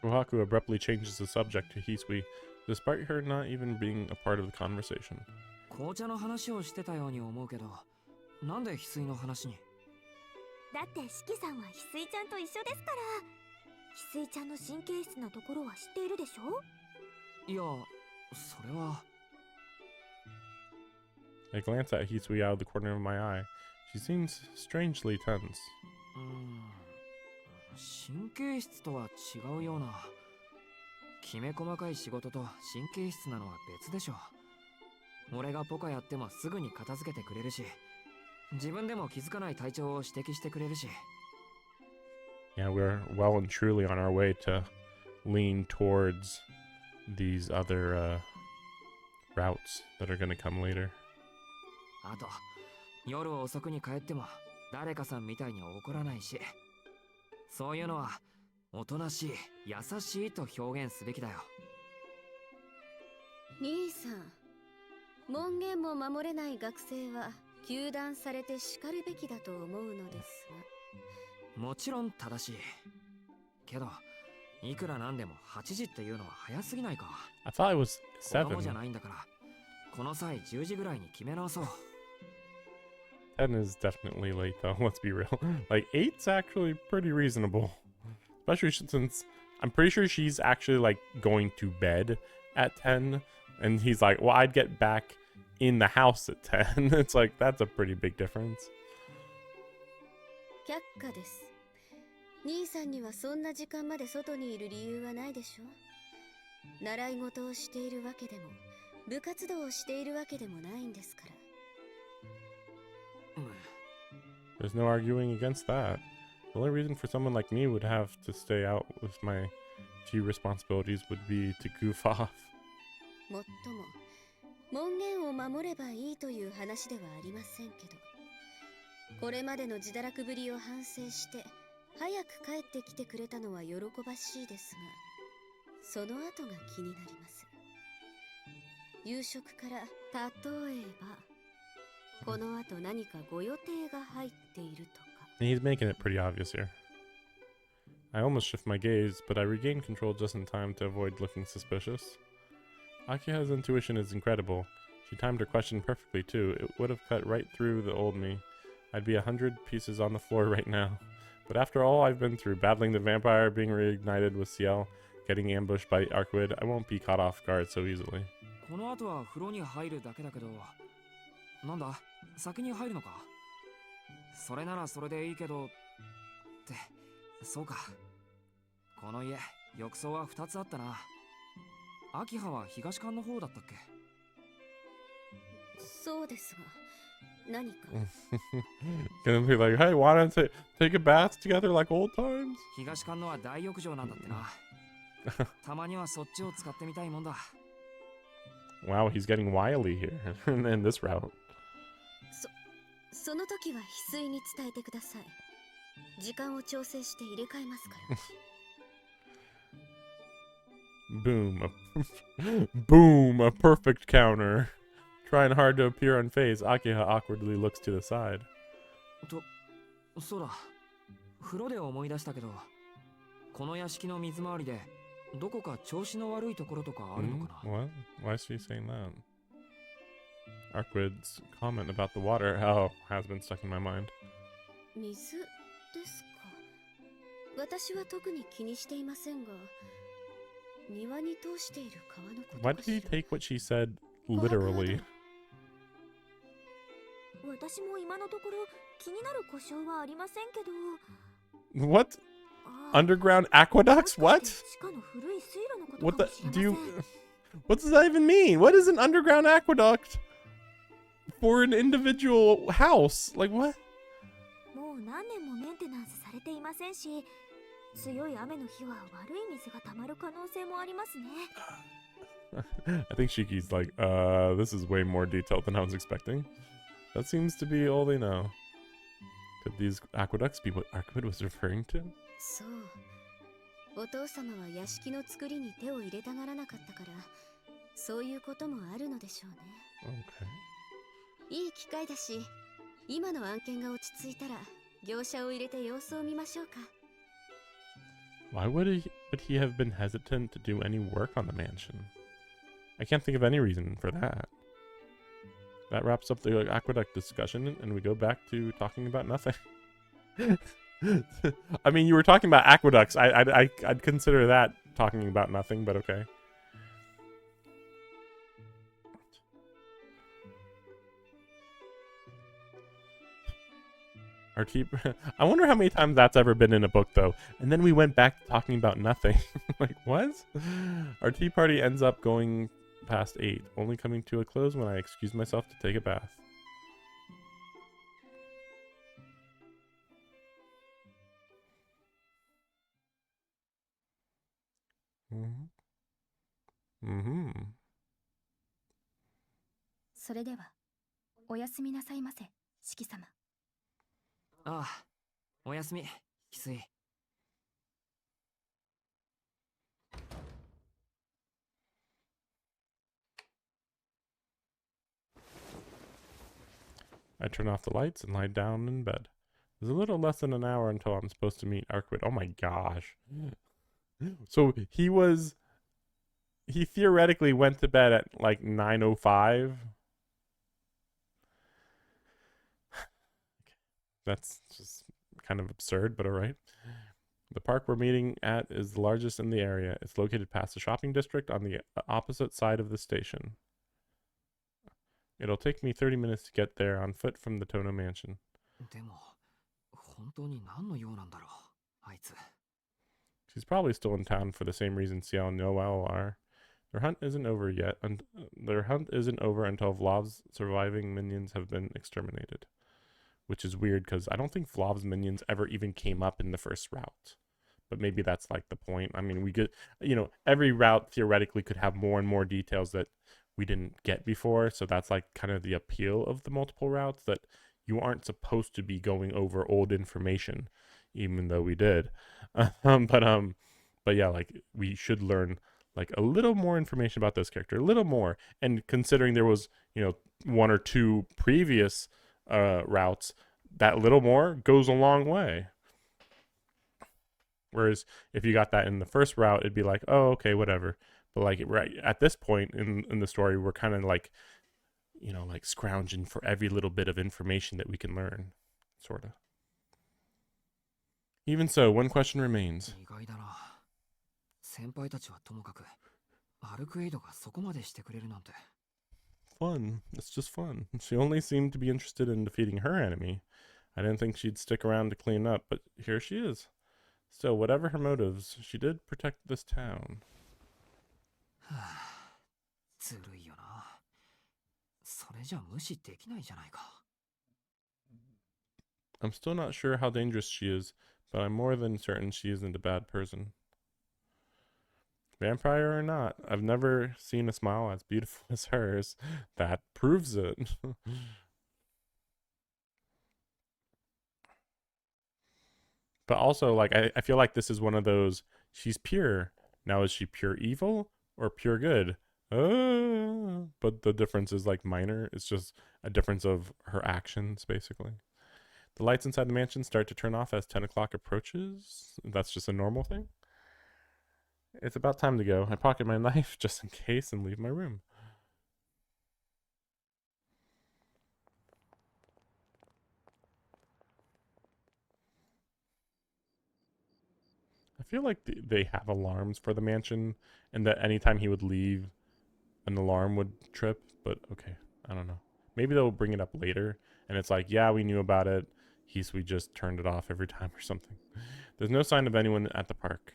Kohaku abruptly changes the subject to Hisui, despite her not even being a part of the conversation. 紅茶の話をしてたように思うけど、なんで翡翠の話に？だって四季さんは翡翠ちゃんと一緒ですから。翡翠ちゃんの神経質なところは知っているでしょ？いや、それは。I glance at Hisui out of the corner of my eye. She seems strangely tense. 神経質とは違うような。きめ細かい仕事と神経質なのは別でしょ。俺がポカやってもすぐに片付けてくれるし、自分でも気づかない体調を指摘してくれるし。 Yeah, we're well and truly on our way to lean towards these other routes that are going to come later. あと夜遅くに帰っても誰かさんみたいに怒らないし、そういうのはおとなしい優しいと表現すべきだよ。兄さん、門限も守れない学生は糾弾されて叱るべきだと思うのですが。もちろん正しいけど、いくらなんでも8時っていうのは早すぎないか。 I thought it was 子供じゃ 7. ないんだから、この際10時ぐらいに決め直そう。 10 is definitely late though, let's be real. Like 8's actually pretty reasonable. Especially since I'm pretty sure she's actually like going to bed at 10 and he's like, well, I'd get back in the house at 10. It's like, that's a pretty big difference. 却下です。兄さんにはそんな時間まで外にいる理由はないでしょ。習い事をしているわけでも部活動をしているわけでもないんですから。 There's no arguing against that. The only reason for someone like me would have to stay out with my few responsibilities would be to goof off. もっとも門限を守ればいいという話ではありませんけど、これまでの自堕落ぶりを反省して早く帰ってきてくれたのは喜ばしいですが、その後が気になります。夕食から例えばこの後何かご予定が入っているとか。 And he's making it pretty obvious here. I almost shift my gaze, but I regain control just in time to avoid looking suspicious. Akiha's intuition is incredible. She timed her question perfectly too. It would have cut right through the old me. I'd be 100 pieces on the floor right now. But after all I've been through, battling the vampire, being reignited with Ciel, getting ambushed by Arkwid, I won't be caught off guard so easily. この後は風呂に入るだけだけど、なんだ、先に入るのか。それならそれでいいけどって、そうか。この家浴槽は2つあったな。秋葉は東館の方だったっけ。そうですが、何か。 Gonna be like, hey, why don't they take a bath together like old times? 東館のは大浴場なんだってな。たまにはそっちを使ってみたいもんだ。 Wow, he's getting wily here in this route. その時は翡翠に伝えてください。時間を調整して入れ替えますから。Boom. Boom, a perfect counter. Trying hard to appear unfazed, Akiha awkwardly looks to the side. そうだ。風呂で思い出したけど、この屋敷の水回りでどこか調子の悪いところとかあるのかな。 What? Why is she saying that? Arkwid's comment about the water has been stuck in my mind. 水ですか。私は特に気にしていませんが、庭に通している川のこと Why か did し he ら。 take what she said literally? 私も今のところ気になる故障はありませんけど。 What? あー Underground aqueducts? も What? しかして地下の古い水路のこと What かも the? しれま Do せん。 you? What does that even mean? What is an underground aqueduct for an individual house? Like what? もう何年もメンテナンスされていませんし、強い雨の日は悪い水が溜まる可能性もありますね。 I think Shiki's like, this is way more detailed than I was expecting. That seems to be all they know. Could these aqueducts be what Arkwid was referring to? そう。お父様は屋敷の作りに手を入れたがらなかったから、そういうこともあるのでしょうね。 Okay. いい機会だし、今の案件が落ち着いたら業者を入れて様子を見ましょうか。 Why would he have been hesitant to do any work on the mansion? I can't think of any reason for that. That wraps up the aqueduct discussion, and we go back to talking about nothing. I mean, you were talking about aqueducts. I'd consider that talking about nothing, but okay. I wonder how many times that's ever been in a book, though. And then we went back to talking about nothing. Like, what? Our tea party ends up going past 8, only coming to a close when I excuse myself to take a bath. Mm-hmm. それではおやすみなさいませ、四季様。ああ、おやすみ、翡翠。I turn off the lights and lie down in bed. There's a little less than an hour until I'm supposed to meet Arkwood. Oh my gosh. So he theoretically went to bed at like 9:05. That's just kind of absurd, but all right. The park we're meeting at is the largest in the area. It's located past the shopping district on the opposite side of the station. It'll take me 30 minutes to get there on foot from the Tono mansion. でも、本当に何の用なんだろう、あいつ。She's probably still in town for the same reason Ciel and Noel are. Their hunt isn't over yet. Their hunt isn't over until Vlov's surviving minions have been exterminated. Which is weird because I don't think Vlov's minions ever even came up in the first route. But maybe that's like the point. I mean, we could, every route theoretically could have more and more details that we didn't get before. So that's like kind of the appeal of the multiple routes, that you aren't supposed to be going over old information, even though we did. But yeah, like we should learn like a little more information about this character, a little more. And considering there was, one or two previous routes, that little more goes a long way. Whereas if you got that in the first route, it'd be like, oh, okay, whatever. But like right at this point in the story, we're kind of like, like scrounging for every little bit of information that we can learn, sort of. Even so, one question remains. 意外だな。先輩たちはともかく、アルクエイドがそこまでしてくれるなんて。Fun. It's just fun. She only seemed to be interested in defeating her enemy. I didn't think she'd stick around to clean up, but here she is. Still, whatever her motives, she did protect this town. ずるいよな。それじゃ無視できないじゃないか。I'm still not sure how dangerous she is, but I'm more than certain she isn't a bad person. Vampire or not, I've never seen a smile as beautiful as hers. That proves it. But also, like, I feel like this is one of those, she's pure. Now, is she pure evil or pure good? But the difference is, like, minor. It's just a difference of her actions, basically. The lights inside the mansion start to turn off as 10 o'clock approaches. That's just a normal thing. It's about time to go. I pocket my knife just in case and leave my room. I feel like they have alarms for the mansion, and that anytime he would leave, an alarm would trip, but okay, I don't know. Maybe they'll bring it up later, and it's like, yeah, we knew about it. We just turned it off every time or something. There's no sign of anyone at the park.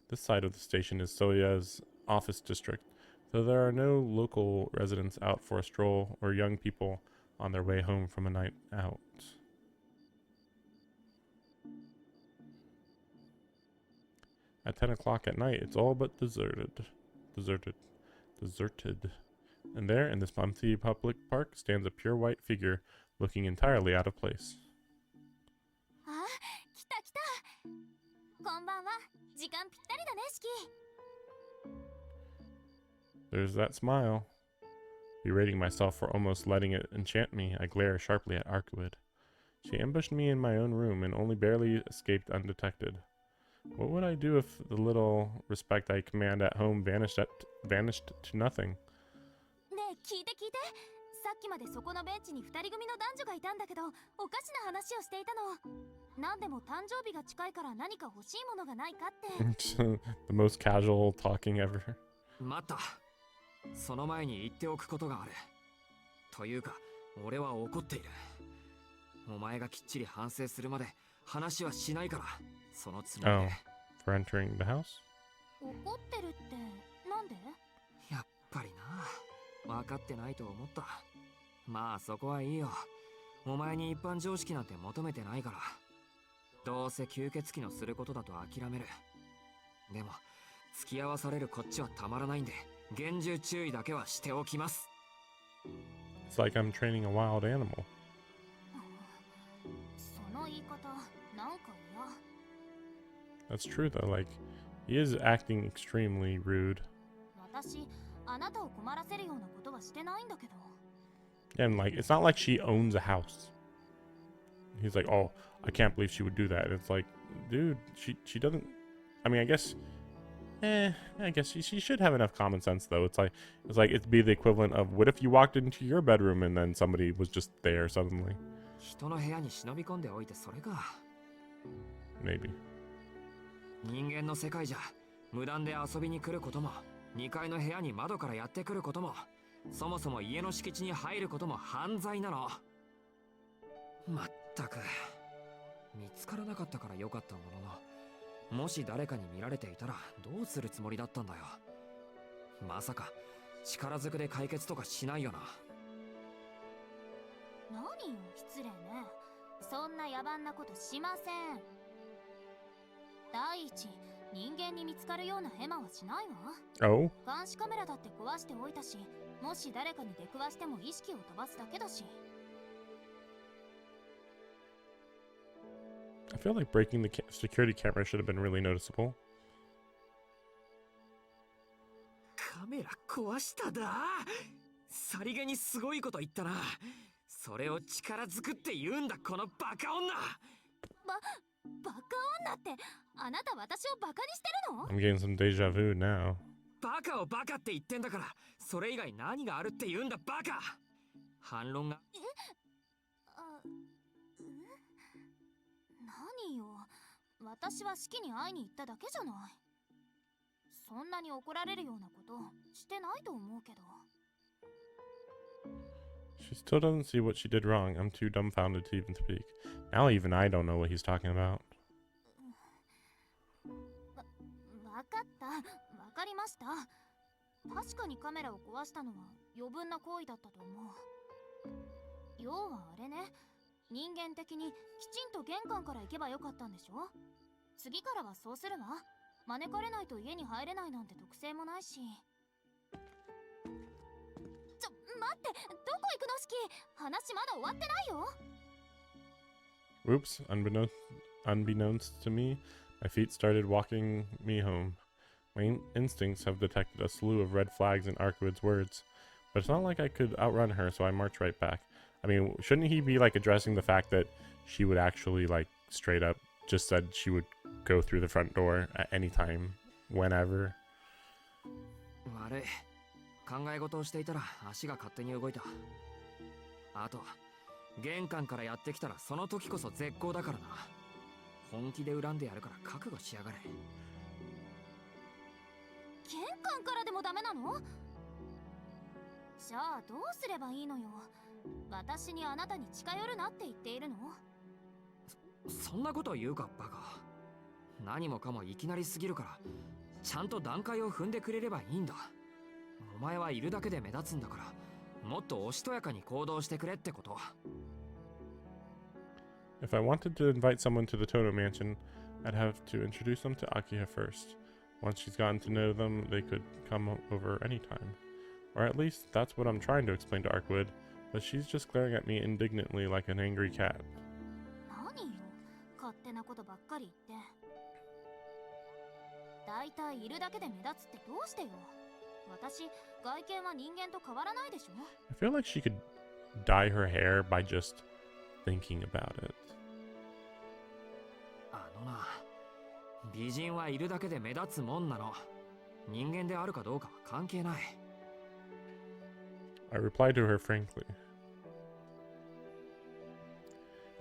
This side of the station is Soya's office district, so there are no local residents out for a stroll or young people on their way home from a night out. At 10 o'clock at night, it's all but deserted. And there, in this empty public park, stands a pure white figure, looking entirely out of place. あ、来た来た。こんばんは。時間ぴったりだね、シキ。There's that smile. Berating myself for almost letting it enchant me, I glare sharply at Arkwood. She ambushed me in my own room and only barely escaped undetected. What would I do if the little respect I command at home vanished to nothing? ねえ、聞いて聞いて。さっきまでそこのベンチに二人組の男女がいたんだけど、おかしな話をしていたの。なんでも誕生日が近いから何か欲しいものがないかって。The most casual talking ever. 待った。その前に言っておくことがある。というか、俺は怒っている。お前がきっちり反省するまで話はしないから、そのつもりで。Oh, for entering the house? 怒ってるってなんで？やっぱりな。分かってないと思った。まあそこはいいよ。お前に一般常識なんて求めてないから。どうせ吸血鬼のすることだと諦める。でも付き合わされるこっちはたまらないんで厳重注意だけはしておきます。 It's like I'm training a wild animal. その言い方なんか嫌。 That's true though, like, he is acting extremely rude. 私あなたを困らせるようなことはしてないんだけど。 And like, it's not like she owns a house. He's like, oh, I can't believe she would do that. It's like, dude, she doesn't. I mean, I guess she should have enough common sense though. It's like it'd be the equivalent of, what if you walked into your bedroom and then somebody was just there suddenly? 人の部屋に忍び込んでおいてそれか。 Maybe. 人間の世界じゃ無断で遊びに来ることも、2階の部屋に窓からやってくることも、そもそも家の敷地に入ることも犯罪なの。まったく見つからなかったからよかったものの、もし誰かに見られていたらどうするつもりだったんだよ。まさか力ずくで解決とかしないよな。何よ失礼ね。そんな野蛮なことしません。第一、人間に見つかるようなヘマはしないわ。 Oh? 監視カメラだって壊しておいたし、もし誰かに出くわしても意識を飛ばすだけだし。 I feel like breaking the security camera should have been really noticeable. カメラ壊しただ。さりげにすごいこと言ったな。それを力ずくって言うんだ、このバカ女。バカ女って、あなた私をバカにしてるの？ I'm getting some deja vu now. バカをバカって言ってんだから、それ以外何があるって言うんだバカ。反論が。何よ、私は式に会いに行っただけじゃない。そんなに怒られるようなことしてないと思うけど。 She still doesn't see what she did wrong. I'm too dumbfounded to even speak. Now even I don't know what he's talking about. わかった、わかりました。確かにカメラを壊したのは余分な行為だったと思う。要はあれね、人間的にきちんと玄関から行けばよかったんでしょ。次からはそうするわ。招かれないと家に入れないなんて特性もないし。待って、どこ行くの式？話まだ終わってないよ。 Oops, unbeknownst to me, my feet started walking me home. My instincts have detected a slew of red flags in Arkwood's words, but it's not like I could outrun her, so I marched right back. I mean, shouldn't he be like addressing the fact that she would actually like straight up just said she would go through the front door at any time, whenever? 悪い。考え事をしていたら足が勝手に動いた。あと玄関からやってきたらその時こそ絶好だからな。本気で恨んでやるから覚悟しやがれ。玄関からでもダメなの？じゃあどうすればいいのよ。私にあなたに近寄るなって言っているの？そんなこと言うかバカ。何もかもいきなりすぎるから、ちゃんと段階を踏んでくれればいいんだ。お前はいるだけで目立つんだから、もっとおしとやかに行動してくれってこと。 If I wanted to invite someone to the Toto mansion, I'd have to introduce them to Akiha first. Once she's gotten to know them, they could come over anytime. Or at least that's what I'm trying to explain to Arkwood, but she's just glaring at me indignantly like an angry cat. 何よ、勝手なことばっかり言って。だいたいいるだけで目立つってどうしてよ。私、外見は人間と変わらないでしょ。 I feel like she could dye her hair by just thinking about it. あのな、美人はいるだけで目立つもんなの。人間であるかどうかは関係ない。 I replied to her frankly.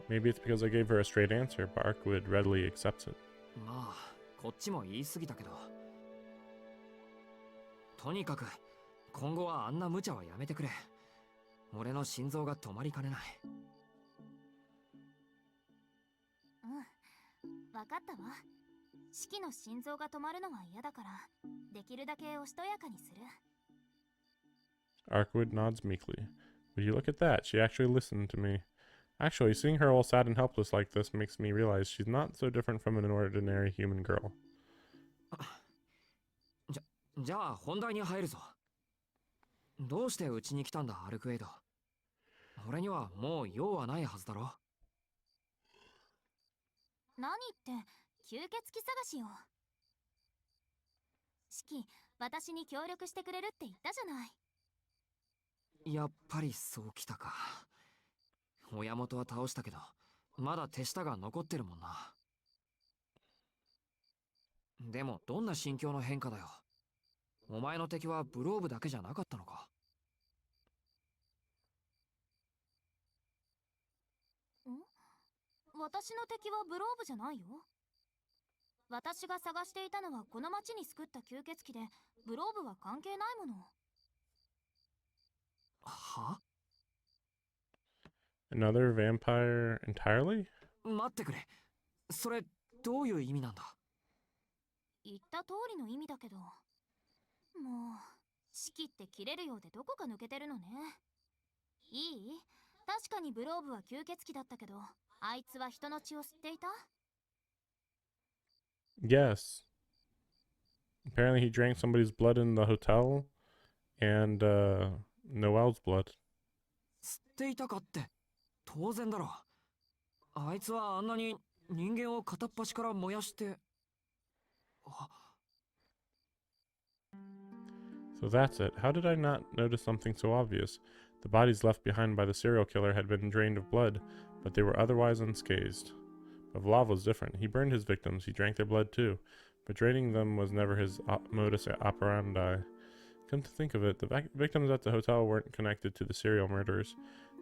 Maybe it's because I gave her a straight answer, but Arkwood readily accepts it. まあ、こっちも言い過ぎたけど。とにかく、今後はあんな無茶はやめてくれ。俺の心臓が止まりかねない。うん、わかったわ。式の心臓が止まるのは嫌だから、できるだけおしとやかにする。 Arkwood nods meekly. Would you look at that? She actually listened to me. Actually, seeing her all sad and helpless like this makes me realize she's not so different from an ordinary human girl. じゃあ本題に入るぞ。どうしてうちに来たんだ、アルクエイド。俺にはもう用はないはずだろ。何って吸血鬼探しよ。シキ、私に協力してくれるって言ったじゃない。やっぱりそうきたか。親元は倒したけど、まだ手下が残ってるもんな。でもどんな心境の変化だよ。お前の敵はブローブだけじゃなかったのか。私の敵はブローブじゃないよ。私が探していたのはこの町に救った吸血鬼で、ブローブは関係ないもの。は？ Another vampire entirely? 待ってくれ。それどういう意味なんだ？言った通りの意味だけど。もう、四季って切れるようでどこか抜けてるのね。いい？確かにブローブは吸血鬼だったけど、あいつは人の血を吸っていた？ Yes. Apparently he drank somebody's blood in the hotel and Noel's blood. 吸っていたかって当然だろ。あいつはあんなに人間を片っ端から燃やして。So that's it. How did I not notice something so obvious? The bodies left behind by the serial killer had been drained of blood, but they were otherwise unscathed. Pavlov was different. He burned his victims. He drank their blood too. But draining them was never his modus operandi. Come to think of it, the victims at the hotel weren't connected to the serial murderers.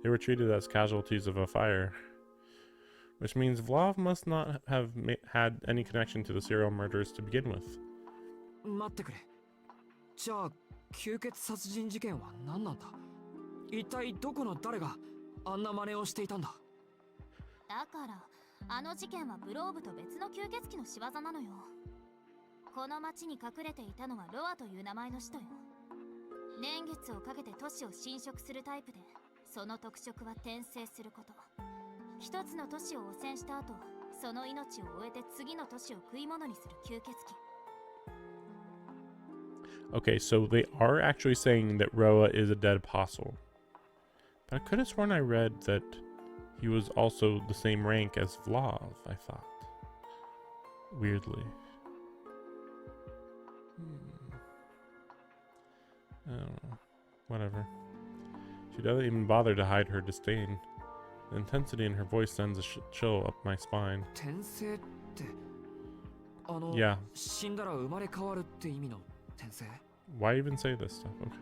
They were treated as casualties of a fire. Which means Vlav must not have had any connection to the serial murderers to begin with. 待ってくれ。じゃあ吸血殺人事件は何なんだ？一体どこの誰があんな真似をしていたんだ？だからあの事件はブローブと別の吸血鬼の仕業なのよ。この町に隠れていたのはロアという名前の使徒よ。年月をかけて都市を侵食するタイプで、その特色は転生すること。一つの都市を汚染した後、その命を終えて次の都市を食い物にする吸血鬼。Okay, so they are actually saying that Roa is a dead apostle. But I could have sworn I read that he was also the same rank as Vlav, I thought. Weirdly. I don't know. Whatever. She doesn't even bother to hide her disdain. The intensity in her voice sends a chill up my spine. 転生って、Yeah. 死んだら生まれ変わるって意味の転生？ Why even say this stuff? Okay.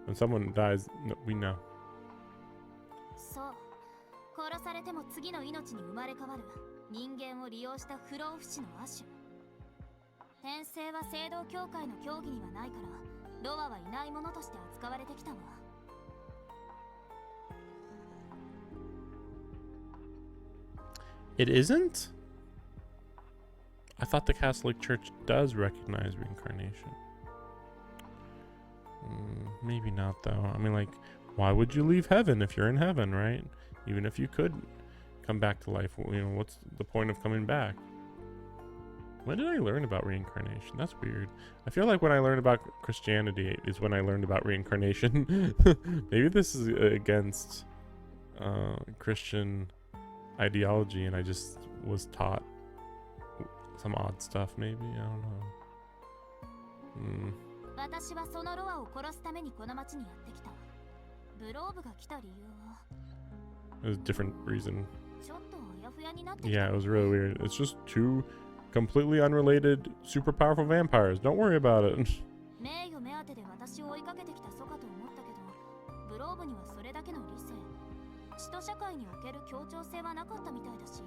When someone dies, no, we know. そう。殺されても次の命に生まれ変わる人間を利用した不老不死の亜種。転生は聖堂教会の教義にはないから、ロアはいないものとして扱われてきたわ。It isn't? I thought the Catholic Church does recognize reincarnation. Maybe not, though. I mean, like, why would you leave heaven if you're in heaven, right? Even if you could come back to life, you know, what's the point of coming back? When did I learn about reincarnation? That's weird. I feel like when I learned about Christianity is when I learned about reincarnation. Maybe this is against Christian ideology and I just was taught some odd stuff, maybe. I don't know. 私はそのロアを殺すためにこの町にやってきた。ブローブが来た理由は It was a different reason. ちょっとあやふやになってきた。 Yeah, it was really weird. It's just two completely unrelated, super powerful vampires. Don't worry about it. 名誉目当てで私を追いかけてきた祖かと思ったけど、ブローブにはそれだけの理性、使徒社会における協調性はなかったみたいだし。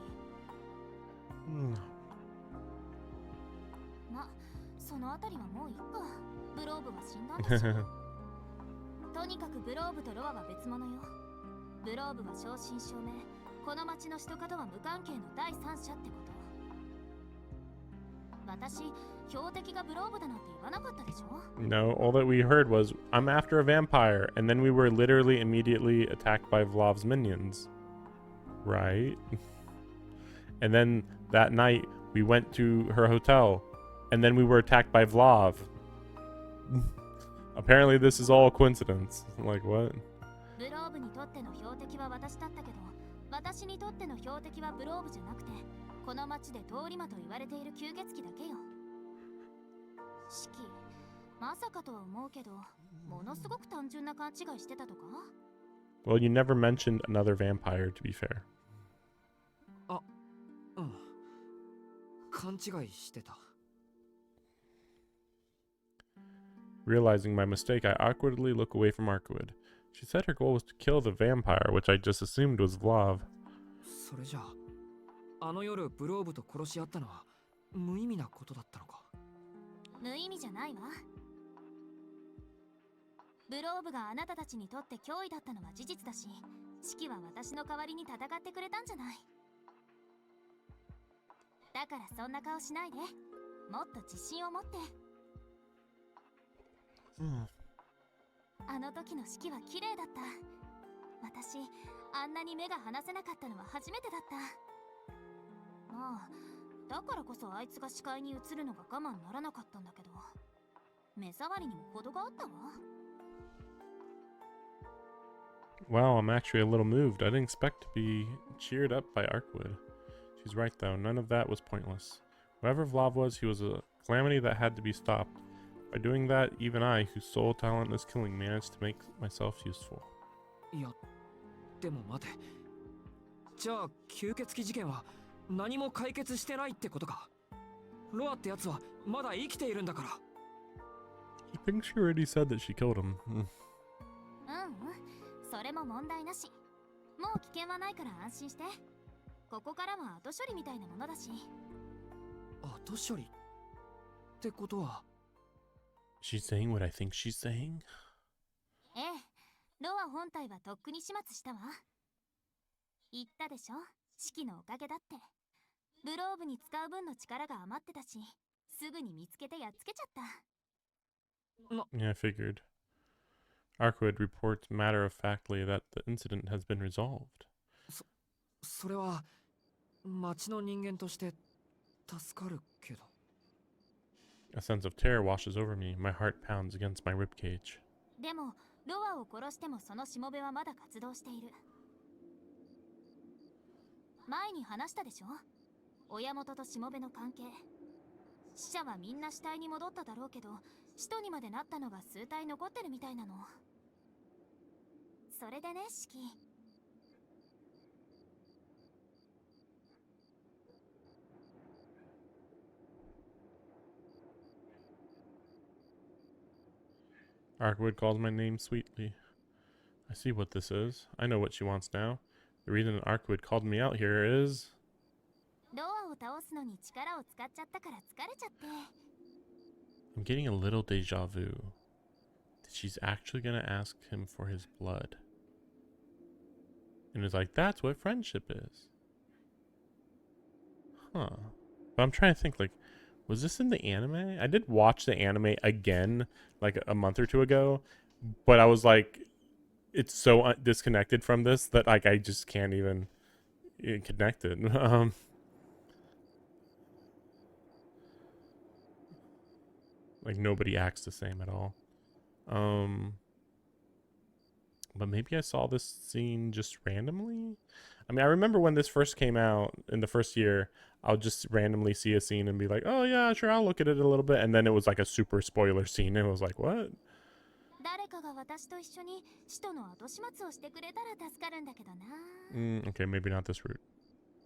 ま、そのあたりはもういいか。ブローブは死んだんだし。とにかくブローブとロアは別物よ。ブローブは正真正銘、この町の使徒化とは無関係の第三者ってこと。私、標的がブローブだなんて言わなかったでしょ? No, all that we heard was, I'm after a vampire, and then we were literally immediately attacked by Vlov's minions. Right? And then that night, we went to her hotel, and then we were attacked by Vlov. Apparently this is all coincidence. Like what? ブローブにとっての標的は私だったけど、私にとっての標的はブローブじゃなくて、この町で通り魔と言われている吸血鬼だけよ。シキ、まさかとは思うけど、ものすごく単純な勘違いしてたとか？ Well, you never mentioned another vampire, to be fair. うん。勘違いしてた。Realizing my mistake, I awkwardly look away from Arkwood. She said her goal was to kill the vampire, which I just assumed was Vlav. それじゃあ、あの夜ブローブと殺し合ったのは無意味なことだったのか。無意味じゃないわ。ブローブがあなたたちにとって脅威だったのは事実だし、シキは私の代わりに戦ってくれたんじゃない。だからそんな顔しないで。もっと自信を持って。あの時のシキは綺麗だった。私、あんなに目が離せなかったのは初めてだった。まあ、だからこそあいつが視界に映るのが我慢ならなかったんだけど、目障りにも程があったわ。Wow, I'm actually a little moved. I didn't expect to be cheered up by Arkwood. She's right, though. None of that was pointless. Whoever Vlav was, he was a calamity that had to be stopped. By doing that, even I, whose sole talent is killing, managed to make myself useful. いや、でも待て。じゃあ、吸血鬼事件は何も解決してないってことか。ロアってやつはまだ生きているんだから。I think she already said that she killed him. それも問題なし。もう危険はないから安心して。ここからは後処理みたいなものだし。後処理ってことは。She's saying what I think she's saying? ええ、ロア本体はとっくに始末したわ。言ったでしょ、シキのおかげだって。ブローブに使う分の力が余ってたし、すぐに見つけてやっつけちゃった。Yeah, I figured. Arkwood reports matter-of-factly that the incident has been resolved. それは町の人間として助かるけど。A sense of terror washes over me. My heart pounds against my ribcage. でも、ロアを殺してもそのしもべはまだ活動している。前に話したでしょ、親元としもべの関係。死者はみんな死体に戻っただろうけど、使徒にまでなったのが数体残ってるみたいなの。それでね、シキ。Arkwood calls my name sweetly. I see what this is. I know what she wants now. The reason Arkwood called me out here is... ロアを倒すのに力を使っちゃったから疲れちゃって。I'm getting a little deja vu. That she's actually gonna ask him for his blood. And it's like, that's what friendship is. Huh. But I'm trying to think, like, was this in the anime? I did watch the anime again, like a month or two ago, but I was like, it's so disconnected from this that like I just can't even connect it. Like nobody acts the same at all. But maybe I saw this scene just randomly. I mean, I remember when this first came out in the first year, I'll just randomly see a scene and be like, oh yeah, sure, I'll look at it a little bit. And then it was like a super spoiler scene. And it was like, what? 誰かが私と一緒に使徒の後始末をしてくれたら助かるんだけどな。Okay, maybe not this route.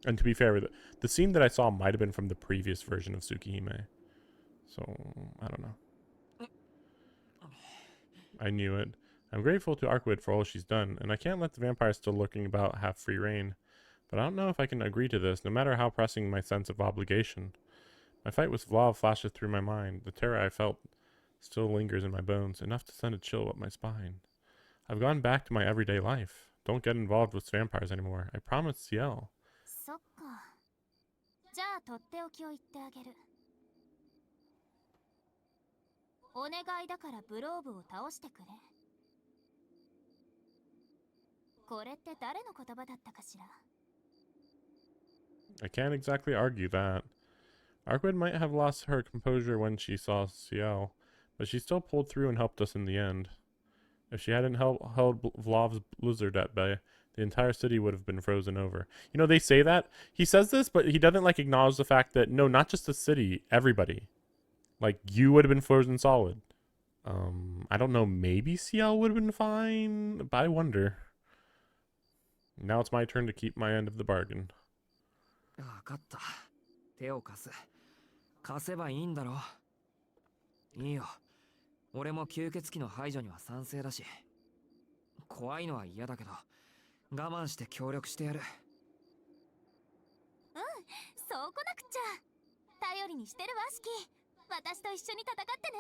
And to be fair, the scene that I saw might have been from the previous version of Tsukihime. So, I don't know. I knew it. I'm grateful to Arkwood for all she's done, and I can't let the vampire still lurking about have free reign. But I don't know if I can agree to this, no matter how pressing my sense of obligation. My fight with Vlav flashes through my mind. The terror I felt still lingers in my bones, enough to send a chill up my spine. I've gone back to my everyday life. Don't get involved with vampires anymore. I promised Ciel. そっか。じゃあとっておきを言ってあげる。お願いだからブローブを倒してくれ。これって誰の言葉だったかしら。I can't exactly argue that. Arkwood might have lost her composure when she saw Ciel, But she still pulled through and helped us in the end. If she hadn't held Vlov's blizzard at bay, the entire city would have been frozen over. You know, they say that. He says this, but he doesn't, like, acknowledge the fact that, no, not just the city, everybody. Like, you would have been frozen solid. I don't know, maybe Ciel would have been fine, but I wonder. Now it's my turn to keep my end of the bargain. 分かった。手を貸す。貸せばいいんだろ。いいよ。俺も吸血鬼の排除には賛成だし。怖いのは嫌だけど、我慢して協力してやる。そうこなくっちゃ。頼りにしてるわ、シキ。私と一緒に戦ってね。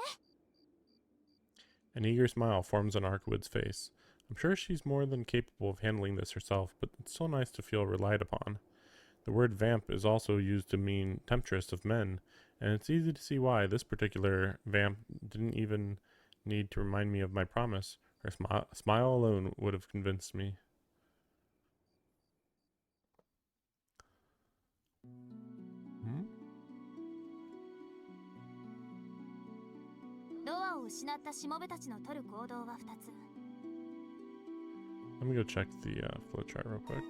An eager smile forms on Arkwood's face. I'm sure she's more than capable of handling this herself, but it's so nice to feel relied upon. The word vamp is also used to mean temptress of men, and it's easy to see why this particular vamp didn't even need to remind me of my promise. Her smile alone would have convinced me. Let me go check the flowchart real quick.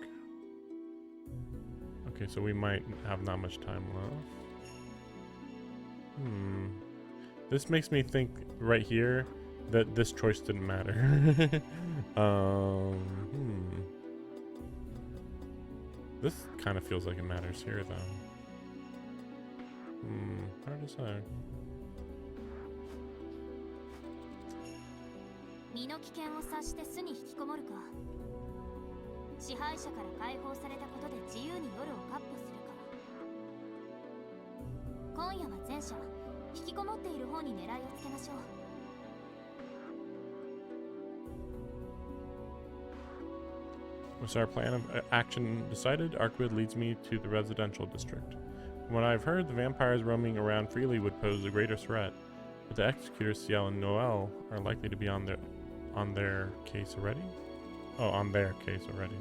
Okay, so we might have not much time left. This makes me think right here that this choice didn't matter. This kind of feels like it matters here, though. Hard to say. 身の危険を察して巣に引きこもるか、支配者から解放されたことで自由に夜を闊歩するか。今夜は前者、引きこもっている方に狙いをつけましょう。With our plan of action decided, Arkwood leads me to the residential district. From what I've heard, the vampires roaming around freely would pose a greater threat, but the executors Ciel and Noel are likely to be on their case already? Oh, on their case already.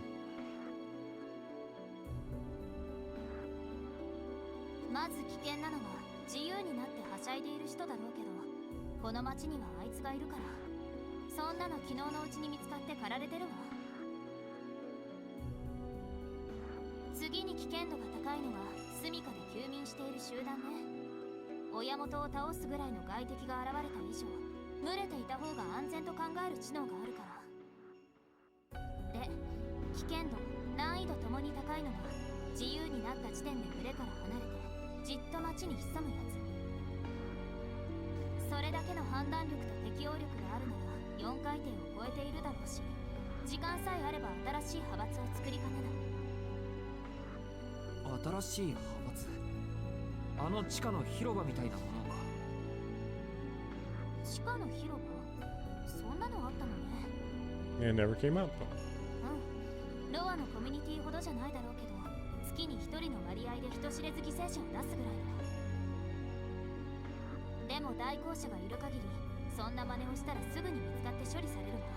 まず危険なのは自由になってはしゃいでいる人だろうけど、この町にはあいつがいるから、そんなの昨日のうちに見つかって狩られてるわ。次に危険度が高いのは住処で休眠している集団ね。親元を倒すぐらいの外敵が現れた以上、群れていた方が安全と考える知能があるから。で、危険度、難易度ともに高いのは自由になった時点で群れから離れてじっと町に潜むやつ。それだけの判断力と適応力があるなら4回転を超えているだろうし、時間さえあれば新しい派閥を作りかねない。新しい派閥、あの地下の広場みたいなものか。地下の広場、そんなのあったのね。It never came up though. ロアのコミュニティほどじゃないだろうけど、月に1人の割合で人知れず犠牲者を出すぐらいだよ。でも代行者がいる限り、そんな真似をしたらすぐに見つかって処理されるわ。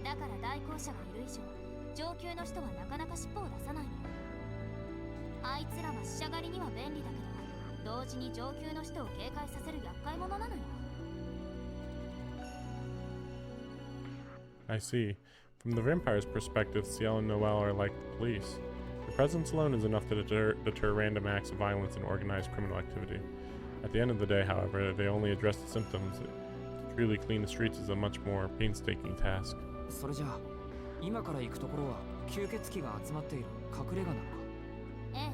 だから代行者がいる以上、上級の人はなかなか尻尾を出さないの。あいつらは死者狩りには便利だけど、同時に上級の人を警戒させる厄介者なのよ。I see. From the vampire's perspective, Ciel and Noel are like the police. Their presence alone is enough to deter random acts of violence and organized criminal activity. At the end of the day, however, they only address the symptoms. To truly clean the streets is a much more painstaking task. それじゃあ、今から行くところは吸血鬼が集まっている隠れ家なのか。え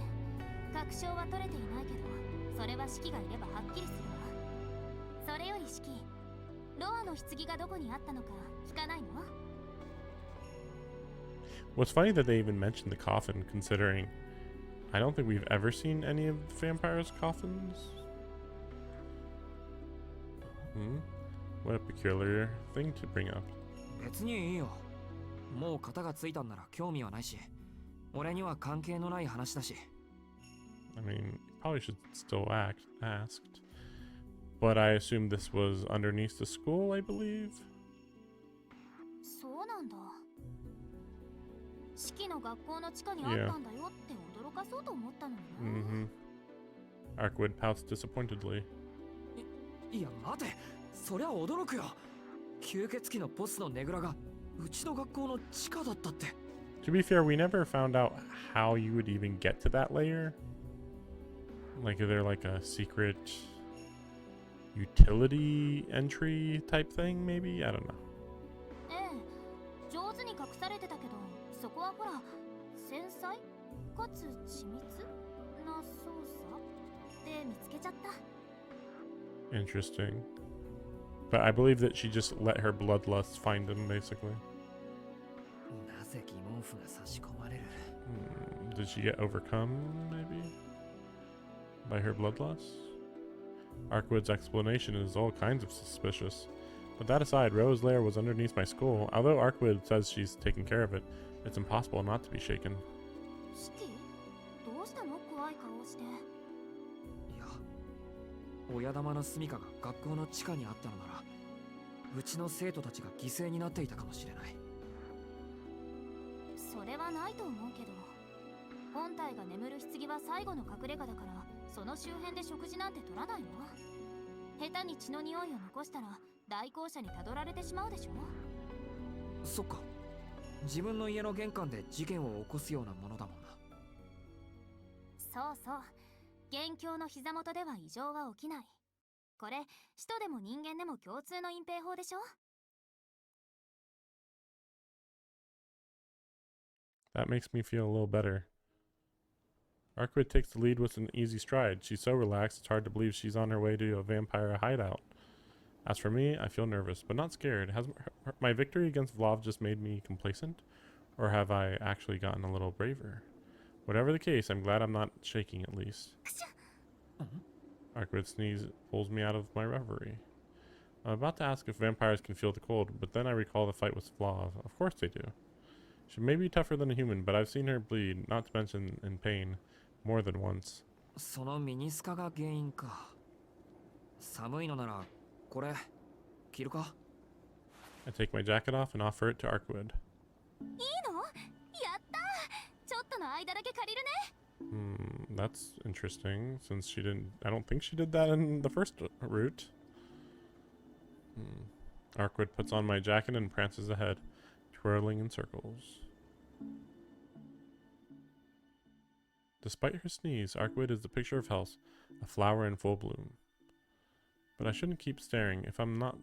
え、確証は取れていないけど、それはシキがいればはっきりするわ。それよりシキ、ロアの棺がどこにあったのか聞かないの？ What's funny that they even mentioned the coffin, considering I don't think we've ever seen any of the vampires' coffins. What a peculiar thing to bring up. 別にいいよ。もう型がついたんなら興味はないし、俺には関係のない話だし。I mean, probably should still asked. But I assume this was underneath the school, I believe. そうなんだ。シキの学校の地下にあったんだよって驚かそうと思ったのにな。Arkwood pouts disappointedly. いや待て、そりゃ驚くよ。吸血鬼のボスのねぐらがうちの学校の地下だったって。 To be fair, we never found out how you would even get to that layer. Like, is there like a secret utility entry type thing, maybe? I don't know. ええ、上手に隠されてたけど、そこはほら繊細かつ緻密な操作で見つけちゃった。 Interesting. But I believe that she just let her bloodlust find him, basically. なぜ疑問符が差し込まれる。 Did she get overcome, maybe? By her bloodlust? Arkwood's explanation is all kinds of suspicious. But that aside, Rose Lair was underneath my school. Although Arkwood says she's taking care of it, it's impossible not to be shaken. シキ、どうしたの怖い顔をして。いや、親玉の住処が学校の地下にあったのなら、うちの生徒たちが犠牲になっていたかもしれない。それはないと思うけど、本体が眠る棺は最後の隠れ家だから、その周辺で食事なんて取らないの。下手に血の匂いを残したら代行者にたどられてしまうでしょ。そっか、自分の家の玄関で事件を起こすようなものだもんな。そうそう、元凶の膝元では異常は起きない。これ、人でも人間でも共通の隠蔽法でしょ。 That makes me feel a little better. Arkwood takes the lead with an easy stride. She's so relaxed, it's hard to believe she's on her way to a vampire hideout. As for me, I feel nervous, but not scared. Has my victory against Vlav just made me complacent? Or have I actually gotten a little braver? Whatever the case, I'm glad I'm not shaking at least. Arkwood's sneeze pulls me out of my reverie. I'm about to ask if vampires can feel the cold, but then I recall the fight with Vlav. Of course they do. She may be tougher than a human, but I've seen her bleed, not to mention in pain, more than once. そのミニスカが原因か。寒いのならこれ着るか？ I take my jacket off and offer it to Arkwood. いいの？やったー！ちょっとの間だけ借りるね。That's interesting, since she didn't... I don't think she did that in the first route. Arkwood puts on my jacket and prances ahead, twirling in circles. Despite her sneeze, Arkwood is the picture of health, a flower in full bloom. But I shouldn't keep staring. If I'm not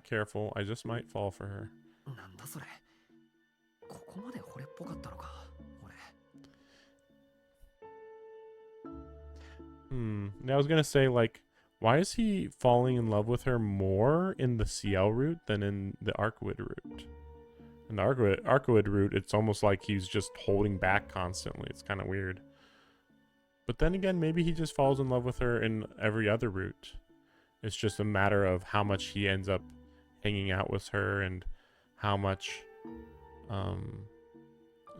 careful, I just might fall for her. なんだそれ。ここまで惚れっぽかったのか、俺。I was gonna say, like, why is he falling in love with her more in the Ciel route than in the Arkwood route? In the Arkwood route, it's almost like he's just holding back constantly. It's kind of weird. But then again, maybe he just falls in love with her in every other route. It's just a matter of how much he ends up hanging out with her and how much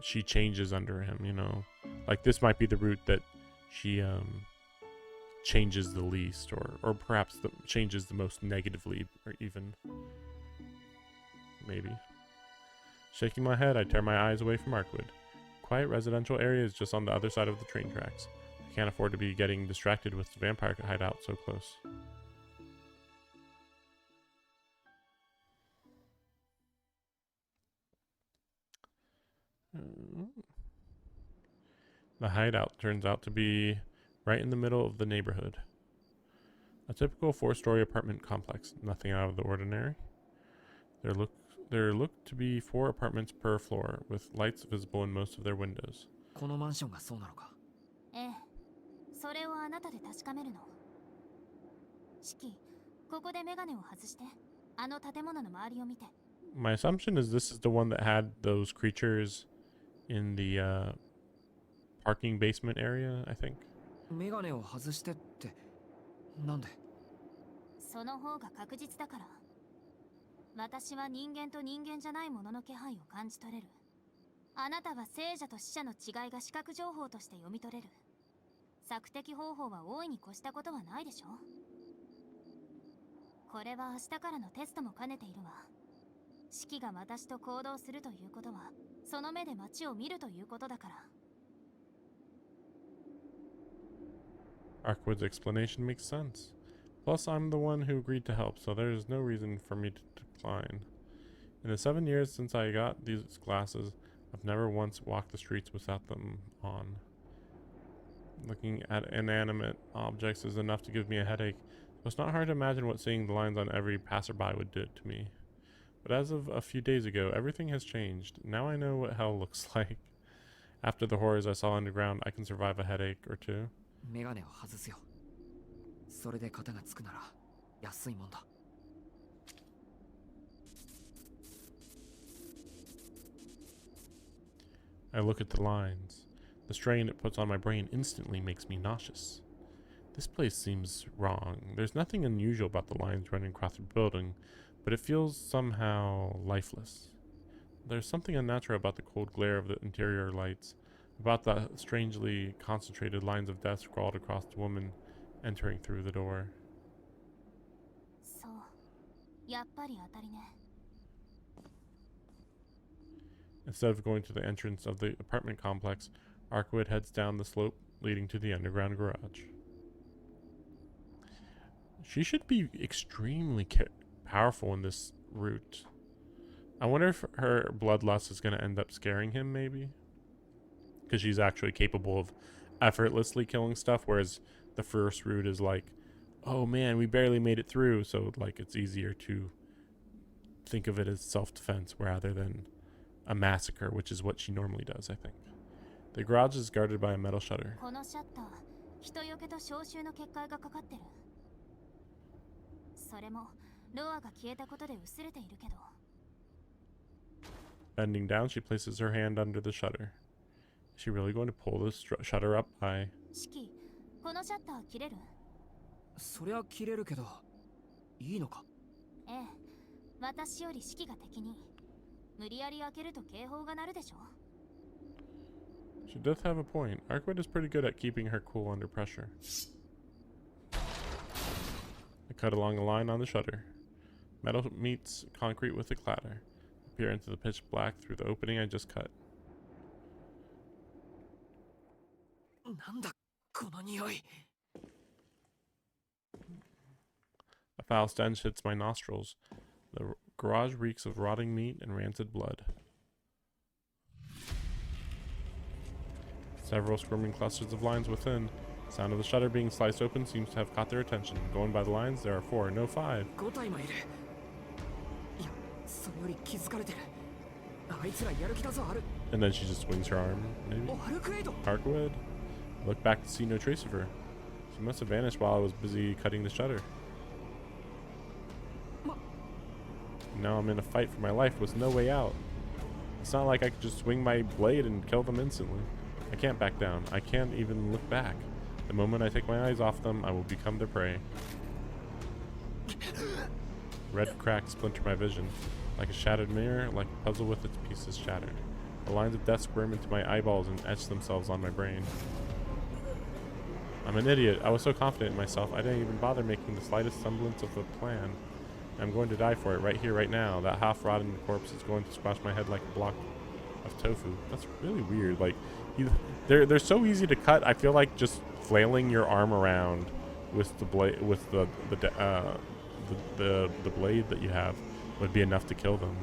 she changes under him, you know. Like, this might be the route that she changes the least, or perhaps changes the most negatively, or even. Maybe. Shaking my head, I tear my eyes away from Arkwood. Quiet residential area is just on the other side of the train tracks. I can't afford to be getting distracted with the vampire hideout so close. The hideout turns out to be right in the middle of the neighborhood. A typical 4-story apartment complex, nothing out of the ordinary. There look to be 4 apartments per floor, with lights visible in most of their windows. このマンションがそうなのか。ええ、それをあなたで確かめるの。シキ、ここでメガネを外して、あの建物の周りを見て。My assumption is this is the one that had those creatures in the parking basement area, I think. メガネを外してってなんで？その方が確実だから。私は人間と人間じゃないものの気配を感じ取れる。あなたは聖者と死者の違いが視覚情報として読み取れる。索敵方法は大いに越したことはないでしょ。これは明日からのテストも兼ねているわ。シキが私と行動するということは、その目で街を見るということだから。Arkwood's explanation makes sense. Plus, I'm the one who agreed to help, so there's no reason for me to decline. In the 7 years since I got these glasses, I've never once walked the streets without them on. Looking at inanimate objects is enough to give me a headache, so it's not hard to imagine what seeing the lines on every passerby would do to me. But as of a few days ago, everything has changed. Now I know what hell looks like. After the horrors I saw underground, I can survive a headache or two. メガネを外すよ。それで肩がつくなら安いもんだ。I look at the lines. The strain it puts on my brain instantly makes me nauseous. This place seems wrong. There's nothing unusual about the lines running across the building, but it feels somehow lifeless. There's something unnatural about the cold glare of the interior lights, about the strangely concentrated lines of death scrawled across the woman entering through the door. そうやっぱり当たりね。 Instead of going to the entrance of the apartment complex, Arkwood heads down the slope leading to the underground garage. She should be extremely powerful in this route. I wonder if her bloodlust is going to end up scaring him, maybe? Because she's actually capable of effortlessly killing stuff, whereas the first route is like, oh man, we barely made it through, so like it's easier to think of it as self-defense rather than a massacre, which is what she normally does, I think. The garage is guarded by a metal shutter. このシャッター、人よけと消臭の結界がかかってる。それもロアが消えたことで薄れているけど。 Bending down, she places her hand under the shutter. Is she really going to pull the shutter up by... シキ、このシャッター切れる？そりゃ切れるけど、いいのか？ええ、私よりシキが敵に。無理やり開けると警報が鳴るでしょ。 She does have a point. Arkwood is pretty good at keeping her cool under pressure. I cut along a line on the shutter. Metal meets concrete with a clatter. Peer into the pitch black through the opening I just cut. なんだこの匂い。 A foul stench hits my nostrils. The garage reeks of rotting meat and rancid blood. Several squirming clusters of lines within. The sound of the shutter being sliced open seems to have caught their attention. Going by the lines, there are 4, no 5. 5体もいる。いや、それより気づかれてる。あいつらやる気だぞ、アル。 And then she just swings her arm, maybe? お、アルクエイド。 Arkwood? I look back to see no trace of her. She must have vanished while I was busy cutting the shutter. Now I'm in a fight for my life with no way out. It's not like I could just swing my blade and kill them instantly. I can't back down. I can't even look back. The moment I take my eyes off them, I will become their prey. Red cracks splinter my vision. Like a shattered mirror, like a puzzle with its pieces shattered. The lines of death squirm into my eyeballs and etch themselves on my brain. I'm an idiot. I was so confident in myself, I didn't even bother making the slightest semblance of a plan. I'm going to die for it right here, right now. That half-rotten corpse is going to squash my head like a block of tofu. That's really weird. Like, they're so easy to cut. I feel like just flailing your arm around with the blade, with the blade that you have, would be enough to kill them.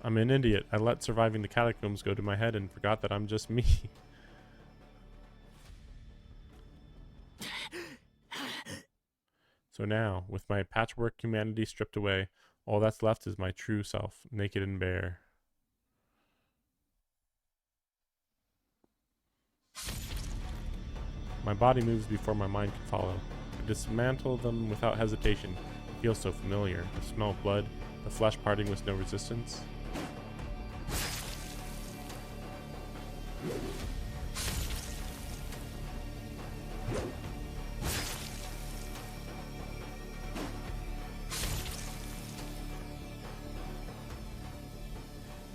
I'm an idiot. I let surviving the catacombs go to my head and forgot that I'm just me. So now, with my patchwork humanity stripped away, all that's left is my true self, naked and bare. My body moves before my mind can follow. I dismantle them without hesitation. It feels so familiar. The smell of blood, the flesh parting with no resistance.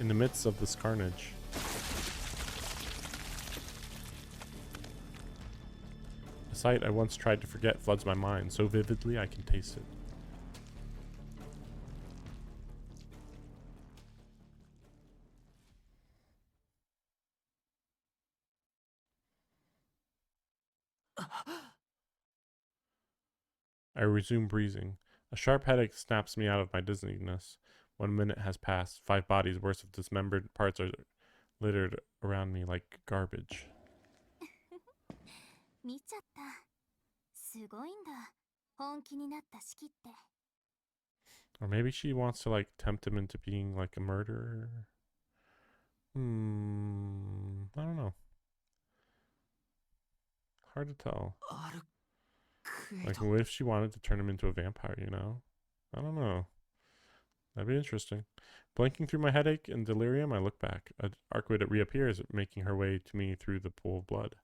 In the midst of this carnage, a sight I once tried to forget floods my mind so vividly I can taste it. I resume breathing. A sharp headache snaps me out of my dizziness. 1 minute has passed. 5 bodies worth of dismembered parts are littered around me like garbage. 見ちゃった。すごいんだ。本気になった式って。 Or maybe she wants to like tempt him into being like a murderer. I don't know. Hard to tell. Like, what if she wanted to turn him into a vampire, you know? I don't know. That'd be interesting. Blinking through my headache and delirium, I look back. Arkwid reappears, making her way to me through the pool of blood.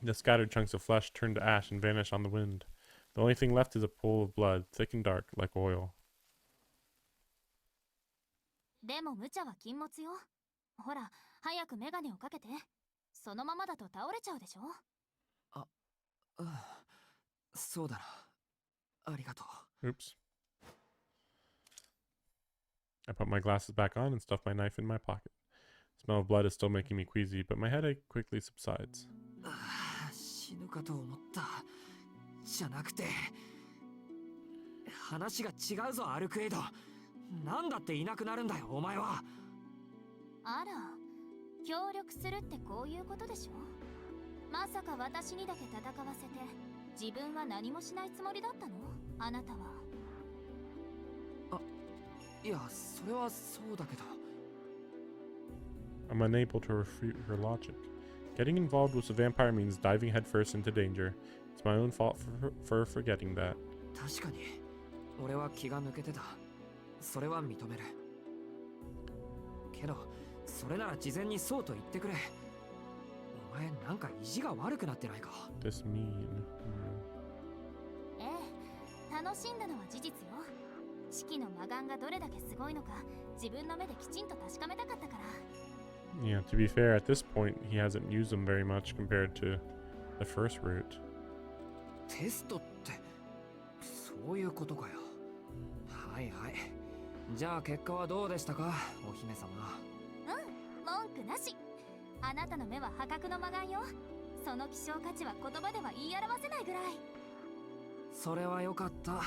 The scattered chunks of flesh turn to ash and vanish on the wind. The only thing left is a pool of blood, thick and dark, like oil. でも無茶は禁物よ。ほら、早くメガネをかけて。そのままだと倒れちゃうでしょ。そうだな。ありがとう。 Oops. I put my glasses back on and stuff my knife in my pocket. The smell of blood is still making me queasy, but my headache quickly subsides. 死ぬかと思った。じゃなくて、話が違うぞアルクエイド。なんだっていなくなるんだよお前は。あら、協力するってこういうことでしょ。まさか私にだけ戦わせて自分は何もしないつもりだったの？あなたは。いや、それはそうだけど。 I'm unable to refute her logic. Getting involved with a vampire means diving headfirst into danger. It's my own fault for forgetting that. 確かに俺は気が抜けてた。それは認める。けどそれなら事前にそうと言ってくれ。お前なんか意地が悪くなってないか。 This mean. ええ、楽しんだのは事実よ。式の魔眼がどれだけすごいのか自分の目できちんと確かめたかったから。 Yeah, to be fair, at this point, he hasn't used them very much compared to the first route. テストってそういうことかよ。はいはい。じゃあ結果はどうでしたか、お姫様。文句なし。あなたの目は破格の魔眼よ。その希少価値は言葉では言い表せないぐらい。それはよかった。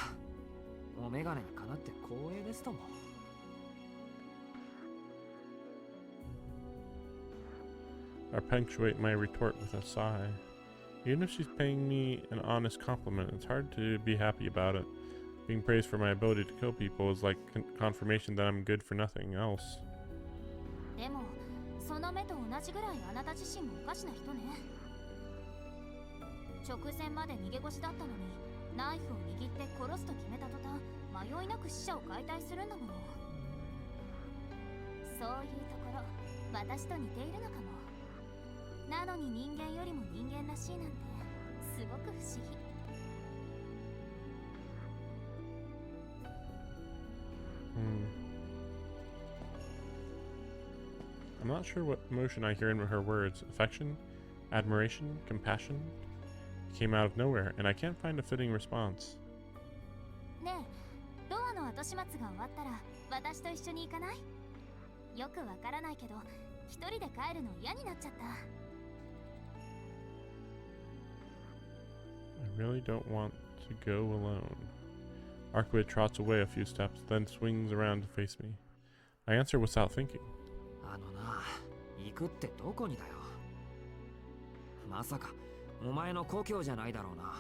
お眼鏡にかなって光栄ですとも。 I punctuate my retort with a sigh. Even if she's paying me an honest compliment, it's hard to be happy about it. Being praised for my ability to kill people is like confirmation that I'm good for nothing else. でもその目と同じぐらいあなた自身もおかしな人ね。直前まで逃げ腰だったのにナイフを握って殺すと決めた途端迷いなく死者を解体するんだもの。そういうところ私と似ているのかも。なのに人間よりも人間らしいなんてすごく不思議。 I'm not sure what emotion I hear in her words. Affection? Admiration? Compassion? It came out of nowhere, and I can't find a fitting response. ねえ、ドアの後始末が終わったら私と一緒に行かない？よくわからないけど一人で帰るの嫌になっちゃった。 I really don't want to go alone. Arkwid trots away a few steps, then swings around to face me. I answer without thinking. あのな、行くってどこにだよ。まさかお前の故郷じゃないだろうな。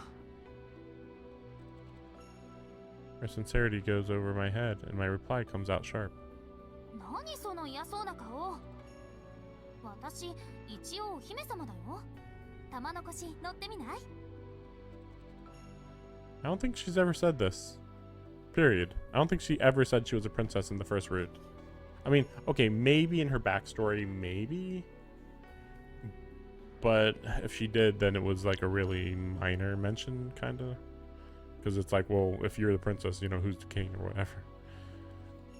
Her sincerity goes over my head, and my reply comes out sharp. 何その嫌そうな顔。私一応お姫様だよ。玉の腰乗ってみない？ I don't think she's ever said this. Period. I don't think she ever said she was a princess in the first route. I mean, okay, maybe in her backstory, maybe. But if she did, then it was like a really minor mention, kind of. Because it's like, well, if you're the princess, you know, who's the king or whatever.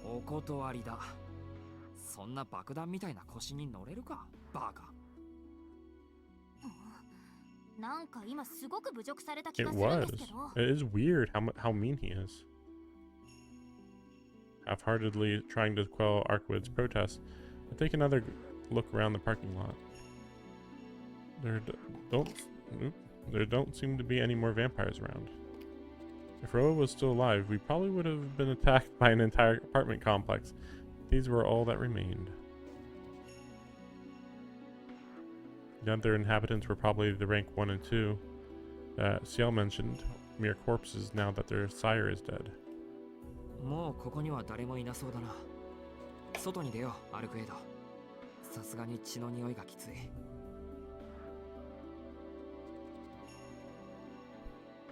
お断りだ。そんな爆弾みたいな腰に乗れるか、バカ。なんか今すごく侮辱された気 It がするん was. ですけど。 It is weird how mean he is. Half-heartedly trying to quell Arkwid's protest, I take another look around the parking lot. Don't. Oop. There don't seem to be any more vampires around. If Roa was still alive, we probably would have been attacked by an entire apartment complex. These were all that remained. The other inhabitants were probably the rank 1 and 2 that Ciel mentioned, mere corpses now that their sire is dead. もうここには誰もいなそうだな。外に出よう、アルクエイド。さすがに血の匂いがきつい。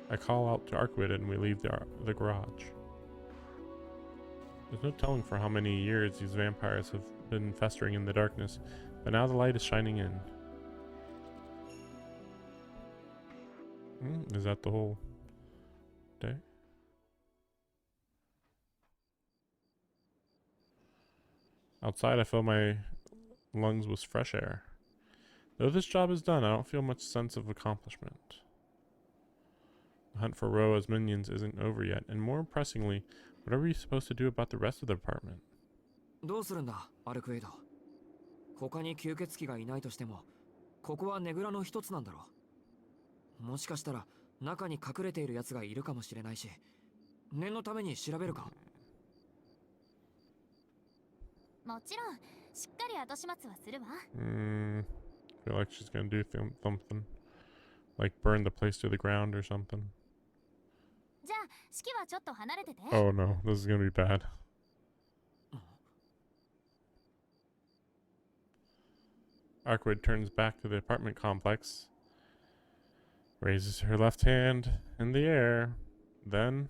I call out to Arkwid and we leave the garage. There's no telling for how many years these vampires have been festering in the darkness, but now the light is shining in. Is that the whole day? Outside, I fill my lungs with fresh air. Though this job is done, I don't feel much sense of accomplishment. The hunt for Roa's minions isn't over yet, and more pressingly, what are we supposed to do about the rest of the apartment? どうするんだ、アルクエイド。他に吸血鬼がいないとしても、ここはねぐらの一つなんだろう。もしかしたら中に隠れている奴がいるかもしれないし、念のために調べるか。もちろん、しっかり後始末はするわ。I feel like she's gonna do something. Like burn the place to the ground or something. じゃあ、式はちょっと離れてて。Oh no, this is gonna be bad. Arkwid turns back to the apartment complex, raises her left hand in the air, then...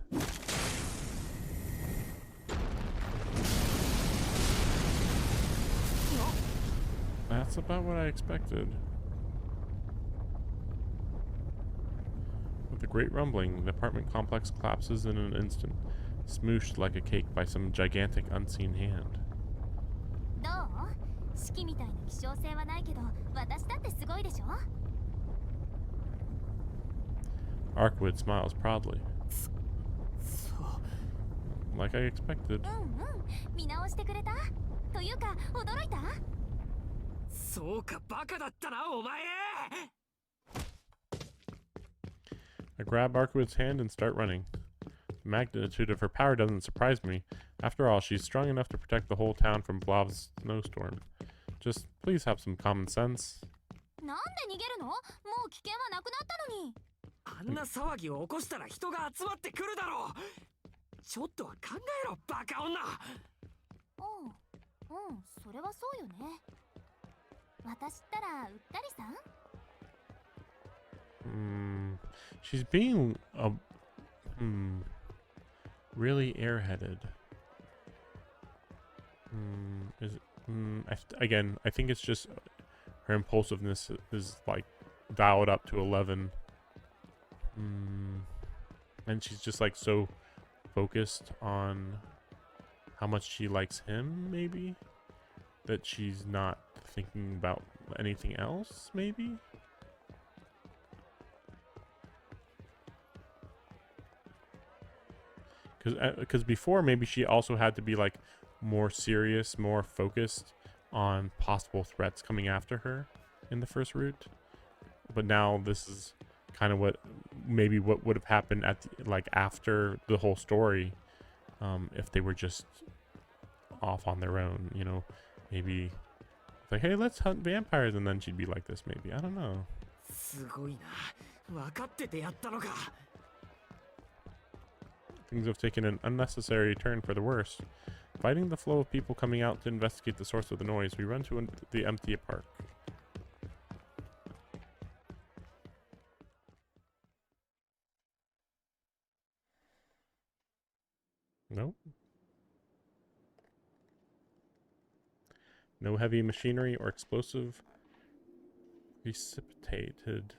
That's about what I expected. With a great rumbling, the apartment complex collapses in an instant, smooshed like a cake by some gigantic unseen hand. どう？式みたいな希少性はないけど、私だってすごいでしょ？ Arkwid smiles proudly. Like I expected. 見直してくれた？というか、驚いた？そうか、バカだったな、お前。 I grab Arkwid's hand and start running. The magnitude of her power doesn't surprise me. After all, she's strong enough to protect the whole town from Blav's snowstorm. Just please have some common sense. なんで逃げるの？もう危険はなくなったのに。あんな騒ぎを起こしたら人が集まってくるだろう。ちょっとは考えろ、バカ女。それはそうよね。私ったらうったりさん？ She's being really airheaded. Is it, again, I think it's just her impulsiveness is like dialed up to 11. And she's just like so focused on how much she likes him, maybe, that she's not thinking about anything else, maybe. Because before, maybe she also had to be like more serious, more focused on possible threats coming after her in the first route. But now this is kind of what would have happened at like after the whole story, if they were just off on their own, you know. Maybe it's like, hey, let's hunt vampires, and then she'd be like this. Maybe, I don't know. すごいな。分かっててやったのか。 Things have taken an unnecessary turn for the worse. Fighting the flow of people coming out to investigate the source of the noise, we run to the empty park. Nope. No heavy machinery or explosives precipitated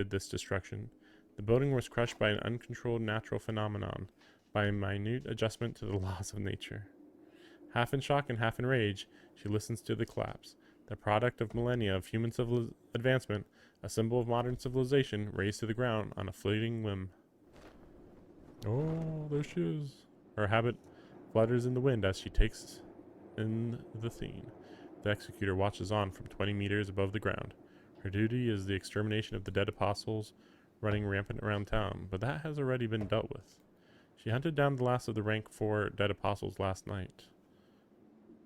this destruction. The building was crushed by an uncontrolled natural phenomenon, by a minute adjustment to the laws of nature. Half in shock and half in rage, she listens to the collapse, the product of millennia of human advancement, a symbol of modern civilization razed to the ground on a fleeting whim. Oh, there she is. Her habit flutters in the wind as she takes in the scene. The executor watches on from 20 meters above the ground. Her duty is the extermination of the dead apostles running rampant around town, but that has already been dealt with. She hunted down the last of the rank 4 dead apostles last night.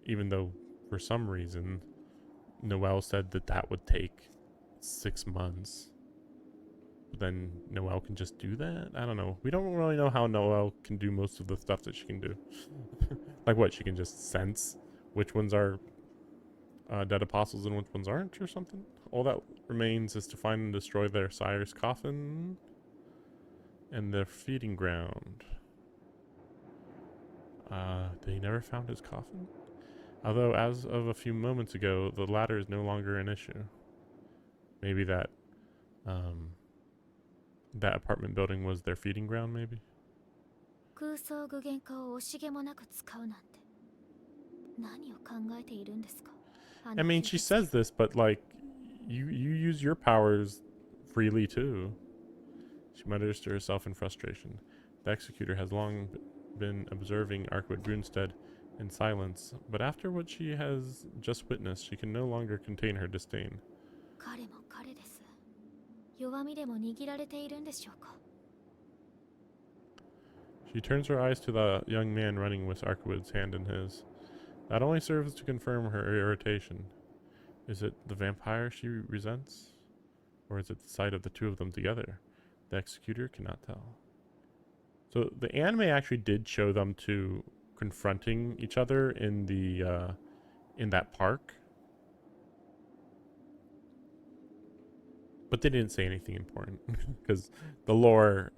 Even though, for some reason, Noelle said that that would take 6 months. But then Noelle can just do that? I don't know. We don't really know how Noelle can do most of the stuff that she can do. Like what? She can just sense which ones are dead apostles and which ones aren't or something? All that remains is to find and destroy their sire's coffin and their feeding ground. They never found his coffin? Although, as of a few moments ago, the latter is no longer an issue. Maybe that apartment building was their feeding ground, maybe? 空想具現化を惜しげもなく使うなんて何を考えているんですか I mean, she says this, but like, you use your powers freely too. She mutters to herself in frustration. The executor has long been observing Arkwood Brunstead in silence, but after what she has just witnessed, she can no longer contain her disdain. 彼も彼です。弱みでも握られているんでしょうか She turns her eyes to the young man running with Arkwood's hand in his. That only serves to confirm her irritation. Is it the vampire she resents? Or is it the sight of the two of them together? The executor cannot tell. So the anime actually did show them two confronting each other in the in that park. But they didn't say anything important because the lore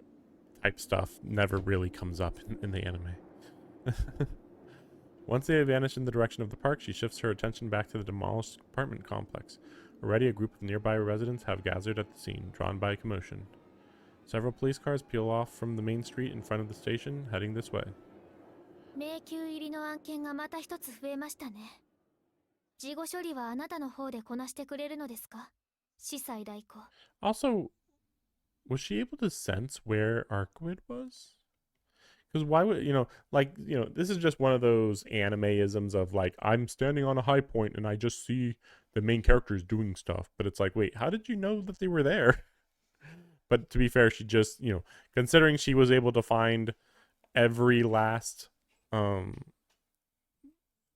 type stuff never really comes up in the anime. Once they have vanished in the direction of the park, she shifts her attention back to the demolished apartment complex. Already a group of nearby residents have gathered at the scene, drawn by commotion. Several police cars peel off from the main street in front of the station, heading this way. 迷宮入りの案件がまた一つ増えましたね。事後処理はあなたの方でこなしてくれるのですか司祭代行。 Also, was she able to sense where Arkwood was? Because why would, this is just one of those anime-isms of like, I'm standing on a high point and I just see the main characters doing stuff. But it's like, wait, how did you know that they were there? But to be fair, she just, considering she was able to find every last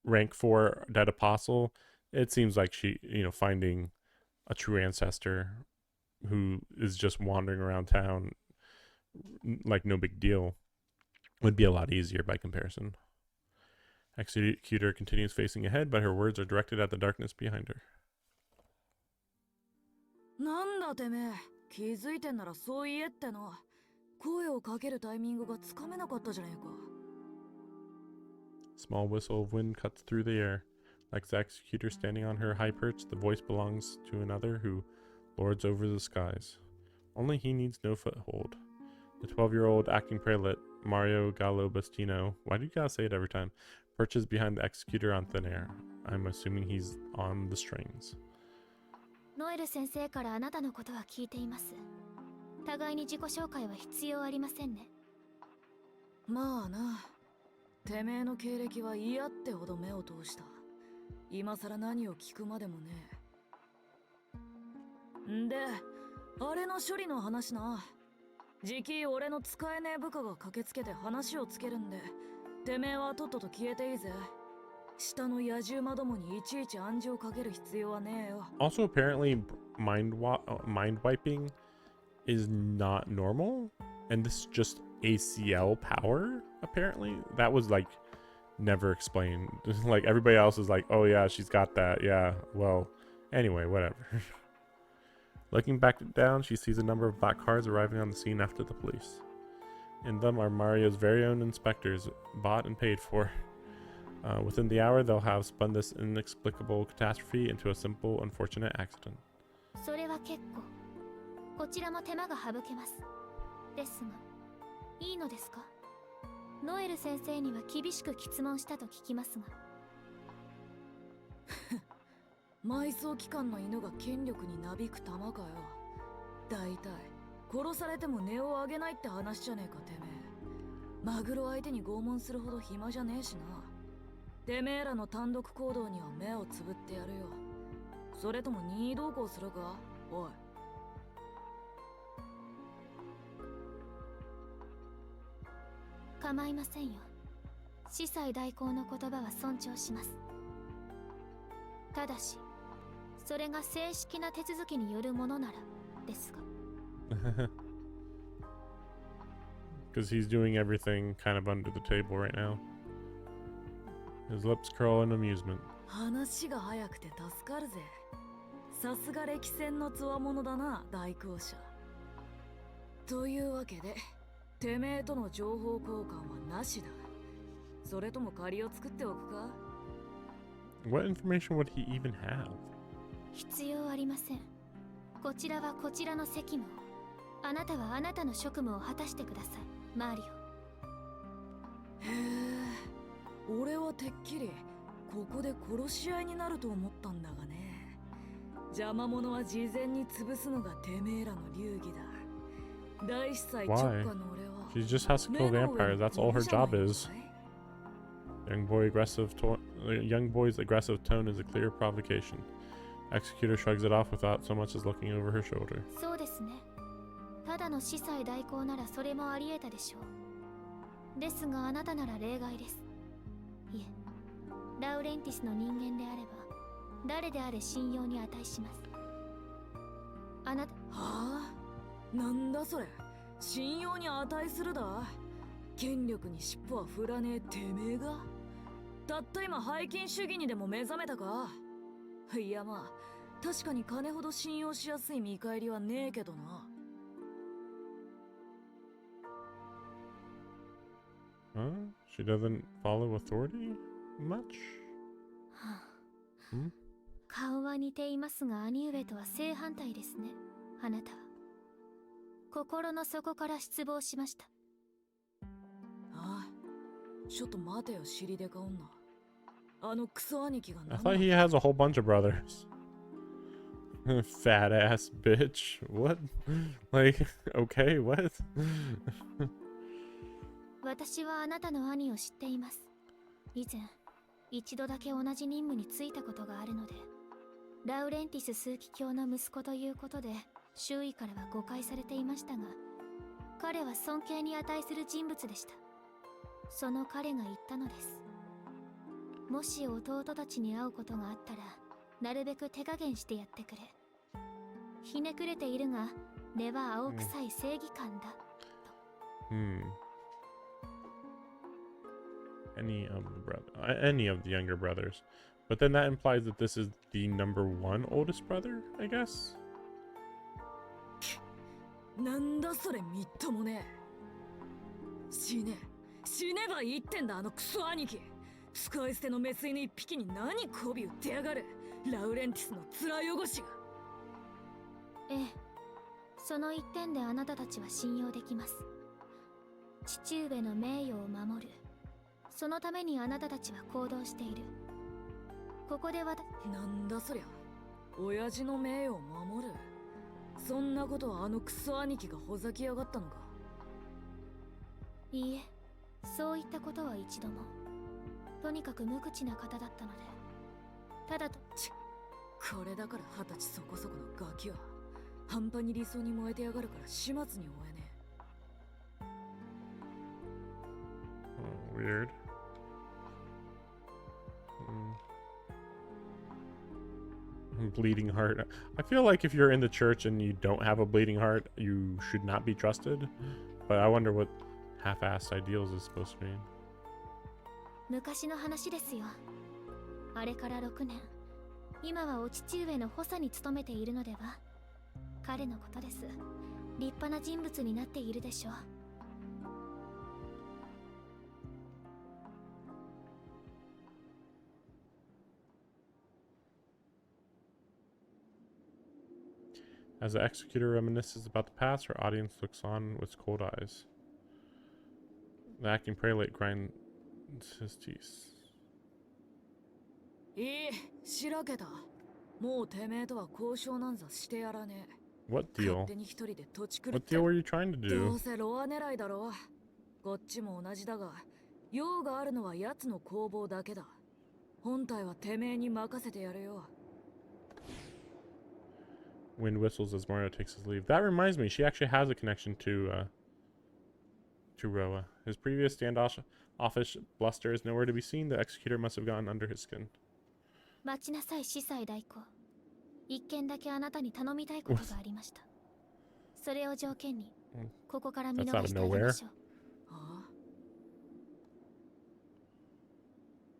rank 4 dead apostle, it seems like she, finding a true ancestor who is just wandering around town like no big deal would be a lot easier by comparison. Executor continues facing ahead, but her words are directed at the darkness behind her. なんだてめえ、気づいてんならそう言えってな。声をかけるタイミングがつかめなかったじゃねえか。Small whistle of wind cuts through the air. Like the executor standing on her high perch, the voice belongs to another who lords over the skies. Only he needs no foothold. The 12-year-old acting prelate, Mario Gallo Bastino, why do you gotta say it every time, perches behind the executor on thin air. I'm assuming he's on the strings. ノエル先生からあなたのことは聞いています。互いに自己紹介は必要ありませんね。まあな、てめえの経歴は嫌ってほど目を通した。今さら何を聞くまでもねえ。んで、あれの処理の話な。じき俺の使えねえ部下が駆けつけて話をつけるんで、てめえはとっとと消えていいぜ。下の野獣馬どもにいちいち暗示をかける必要はねえよ。Also, apparently, mind wiping is not normal, and this is just ACL power. Apparently, that was like never explained. Like everybody else is like, oh yeah, she's got that. Yeah, well, anyway, whatever. Looking back down, she sees a number of black cars arriving on the scene after the police. In them are Mario's very own inspectors, bought and paid for. Within the hour, they'll have spun this inexplicable catastrophe into a simple, unfortunate accident. それは結構。こちらも手間が省けます。ですが、いいのですか？ノエル先生には厳しく詰問したと聞きますが。埋葬機関の犬が権力になびく玉かよ。大体殺されても値を上げないって話じゃねえかてめえ。マグロ相手に拷問するほど暇じゃねえしな。てめえらの単独行動には目をつぶってやるよ。それとも任意同行するか？おい。構いませんよ。司祭代行の言葉は尊重します。ただし、それが正式な手続きによるものならですが。Because he's doing everything kind of under the table right now. His lips curl in amusement. 話が早くて助かるぜ。さすが歴戦の強者だな、大公者。というわけで、てめえとの情報交換はなしだ。それとも借りを作っておくか？ What information would he even have? 必要ありません。こちらはこちらの責務を。あなたはあなたの職務を果たしてください、マリオ。へえ、俺はてっきりここで殺し合いになると思ったんだがね。邪魔者は事前に潰すのがてめえらの流儀だ。大司祭直下の俺は She just has to kill vampires. That's all her job is. Young boy's aggressive tone is a clear provocation. Executor shrugs it off without so much as looking over her shoulder. そうですね。ただの司祭代行ならそれもあり得たでしょう。ですがあなたなら例外です。いえ、ラウレンティスの人間であれば誰であれ信用に値します。あなた。はあ？なんだそれ。信用に値するだ。権力に尻尾は振らねえてめえが。たった今背筋主義にでも目覚めたか？いやまあ、確かに金ほど信用しやすい見返りはねえけどな。Huh? She doesn't follow authority much? 顔は似ていますが兄上とは正反対ですね。あなたは心の底から失望しました。ああ、ちょっと待てよ、尻でか女。あのクソ兄貴が I thought he has a whole bunch of brothers. Fat ass bitch. What? Like, okay, what? 私はあなたの兄を知っています。以前一度だけ同じ任務に就いたことがあるので、ラウレンティス枢機卿の息子ということで周囲からは誤解されていましたが、彼は尊敬に値する人物でした。その彼が言ったのです。もし弟たちに会うことがあったら、なるべく手加減してやってくれ。ひねくれているが根は青臭い正義感だ、と。Any of the younger brothers. But then that implies that this is the number one oldest brother, I guess? なんだそれ、みっともねえ。死ねばいいってんだ、あのクソ兄貴。使い捨てのメス犬一匹に何媚び売ってやがる、ラウレンティスの面汚しが。ええ、その一点であなたたちは信用できます。父上の名誉を守る、そのためにあなたたちは行動している。ここでなんだそりゃ、親父の名誉を守る。そんなことはあのクソ兄貴がほざきやがったのか？いいえ、そういったことは一度も。とにかく無口な方だったので。ただと。これだから20歳そこそこのガキは半端に理想に燃えてやがるから始末に終えねOh, weird. Bleeding heart. I feel like if you're in the church and you don't have a bleeding heart, you should not be trusted. But I wonder what half-assed ideals is supposed to mean. 昔の話ですよ。あれから6年。今はお父上の補佐に勤めているのでは？彼のことです。立派な人物になっているでしょう。As the executor reminisces about the past, her audience looks on with cold eyes. The acting prelate grinds his teeth. え。いい、しらけた。もうてめえとは交渉なんざしてやらねえ。 What deal? 勝手に一人で土地狂っ What て。 deal were you trying to ど do? うせロア狙いだろう。こっちも同じだが、用があるのは奴の攻防だけだ。本体はてめえに任せてやるよ。Wind whistles as Mario takes his leave. That reminds me, she actually has a connection to Roa. His previous standoffish bluster is nowhere to be seen. The executor must have gotten under his skin. 待ちなさい司祭代行。一件だけあなたに頼みたいことがありました。それを条件にここから見 That's 逃 out し of てあげ nowhere. ましょう。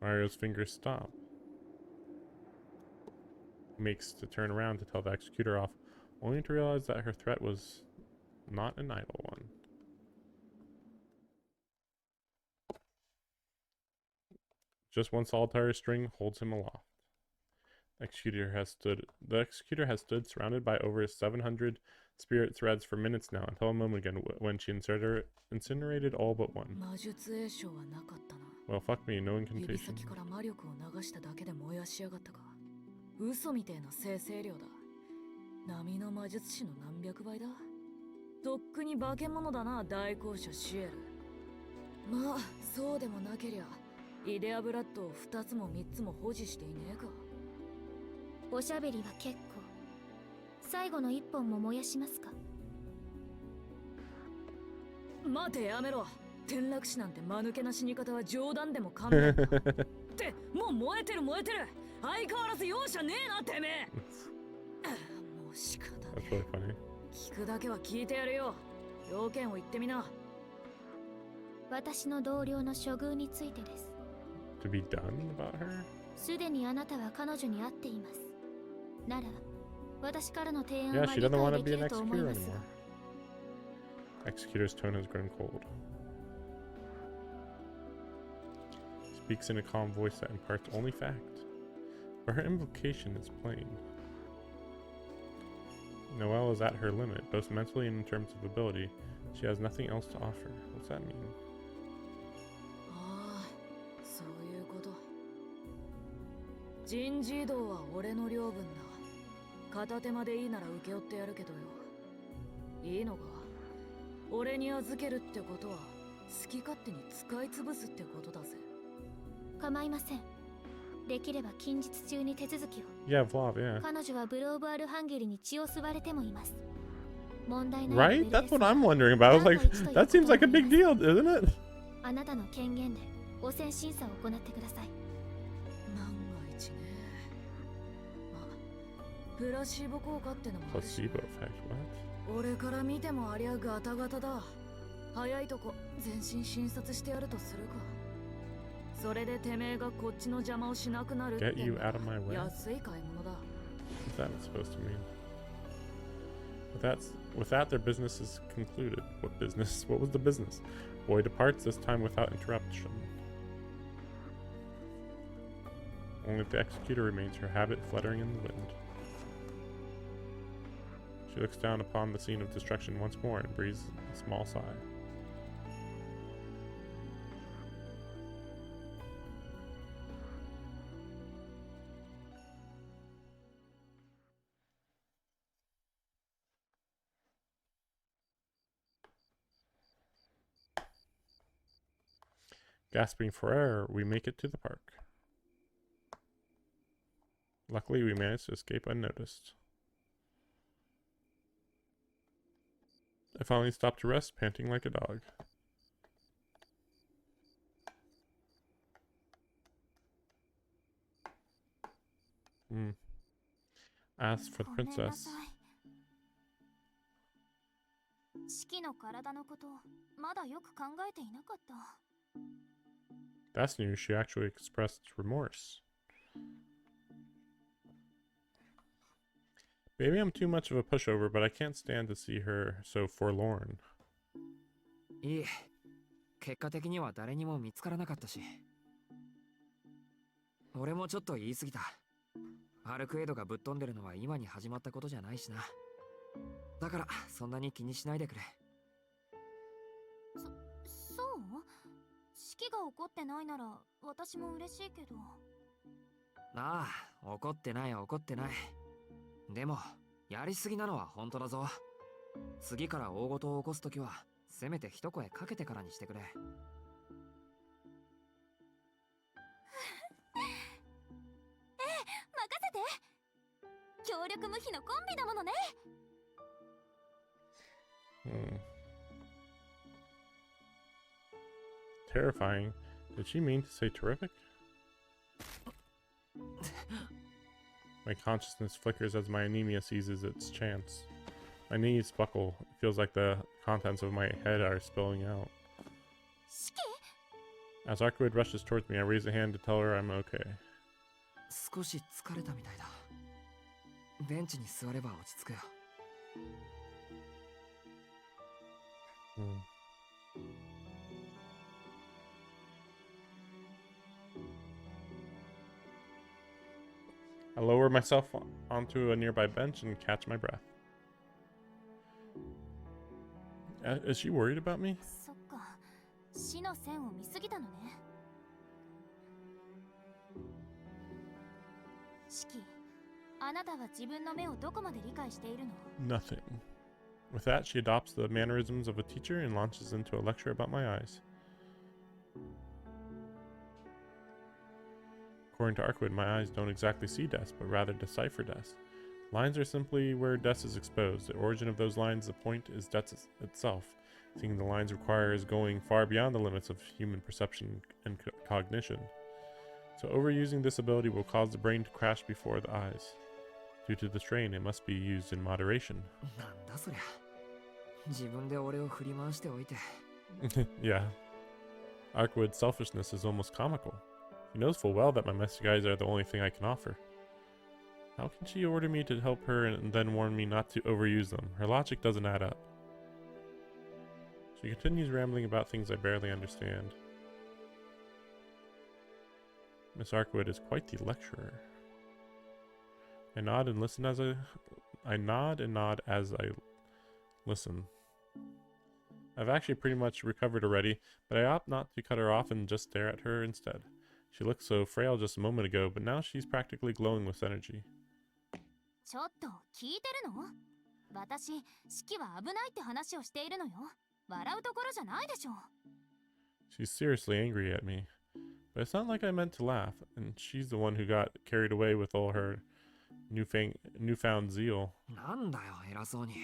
Mario's fingers stop. He makes to turn around to tell the executor off, only to realize that her threat was not an idle one. Just one solitary string holds him aloft. The executor has stood surrounded by over 700 spirit threads for minutes now, until a moment ago when she incinerated all but one. 魔術栄翔はなかったな。 Well, fuck me, no 指 incantation. 先から魔力を流しただけで燃やしやがったか。嘘みてえな生成量だ。波の魔術師の何百倍だ。とっくに化け物だな、大公社シエル。まあそうでもなけりゃイデアブラッドを2つも3つも保持していねえか。おしゃべりは結構。最後の一本も燃やしますか。待てやめろ。転落死なんて間抜けな死に方は冗談でも勘弁だ。ってもう燃えてる燃えてる。相変わらず容赦ねえなてめえ。もう仕方ね That's really funny. 聞くだけは聞いてやるよ。要件を言ってみな。私の同僚の処遇についてです。 To be done about her? すでにあなたは彼女に会っています。なら、私からの提案 Yeah, は she 理 doesn't want 解 to で be き an ると思い executor ますが。 anymore. Executor's tone has grown cold. Speaks in a calm voice that imparts only fact. But her implication is plain. Noelle is at her limit, both mentally and in terms of ability. She has nothing else to offer. What's that mean? ああ、そういうこと。人事異動は俺の領分だ。片手間でいいなら請け負ってやるけどよ。いいのか。俺に預けるってことは好き勝手に使い潰すってことだぜ。構いません。できれば近日中に手続きを。Yeah, Vlav, yeah. 彼女はブローブアルハンゲリに血を吸われてもいます。問題ないレベ Right? ルで That's す what I'm wondering about. I was like, that seems like a big deal, isn't it? あなたの権限で汚染審査を行ってください。万が一ね。まあ、プラシーボ効果ってのもあるし。 Placebo effect, what? 俺から見てもありゃガタガタだ。早いとこ全身診察してやるとするか。それでてめえがこっちの邪魔をしなくなるって Get you out of my way. 安い買い物だ。 What's that supposed to mean? With that, their business is concluded. What business? What was the business? Boy departs, this time without interruption. Only the executor remains, her habit fluttering in the wind. She looks down upon the scene of destruction once more and breathes a small sigh. Gasping for air, we make it to the park. Luckily, we managed to escape unnoticed. I finally stopped to rest, panting like a dog. Asked for the ごめんな princess. さい。四季の体のことまだよく考えていなかった。 That's news. She actually expressed remorse. Maybe I'm too much of a pushover, but I can't stand to see her so forlorn. いい。結果的には誰にも見つからなかったし。俺もちょっと言い過ぎた。アルクエドがぶっ飛んでるのは今に始まったことじゃないしな。だからそんなに気にしないでくれ。そう四季が怒ってないなら私も嬉しいけど。ああ、怒ってない怒ってない。でもやりすぎなのは本当だぞ。次から大事を起こすときはせめて一声かけてからにしてくれ。任せて。協力無比のコンビだものね。Terrifying. Did she mean to say terrific? My consciousness flickers as my anemia seizes its chance. My knees buckle. It feels like the contents of my head are spilling out. 四季 As Arkwood rushes towards me, I raise a hand to tell her I'm okay. 少し疲れたみたいだ。ベンチに座れば落ち着くよ。I lower myself onto a nearby bench and catch my breath. Is she worried about me? そっか、死の線を見すぎたのね。四季、あなたは自分の目をどこまで理解しているの？ Nothing. With that, she adopts the mannerisms of a teacher and launches into a lecture about my eyes. According to Arkwood, my eyes don't exactly see death, but rather decipher death. Lines are simply where death is exposed. The origin of those lines, the point, is death itself. Seeing the lines requires going far beyond the limits of human perception and cognition. So overusing this ability will cause the brain to crash before the eyes. Due to the strain, it must be used in moderation. なんだそりゃ。自分で俺を振り回しておいて。Yeah. Arkwood's selfishness is almost comical. He knows full well that my mystic eyes are the only thing I can offer. How can she order me to help her and then warn me not to overuse them? Her logic doesn't add up. She continues rambling about things I barely understand. Miss Arkwood is quite the lecturer. I nod and listen as I nod as I listen. I've actually pretty much recovered already, but I opt not to cut her off and just stare at her instead. She looked so frail just a moment ago, but now she's practically glowing with energy. ちょっと聞いてるの？私、四季は危ないって話をしているのよ。笑うところじゃないでしょ。She's seriously angry at me. But it's not like I meant to laugh, and she's the one who got carried away with all her newfound zeal. なんだよ、偉そうに。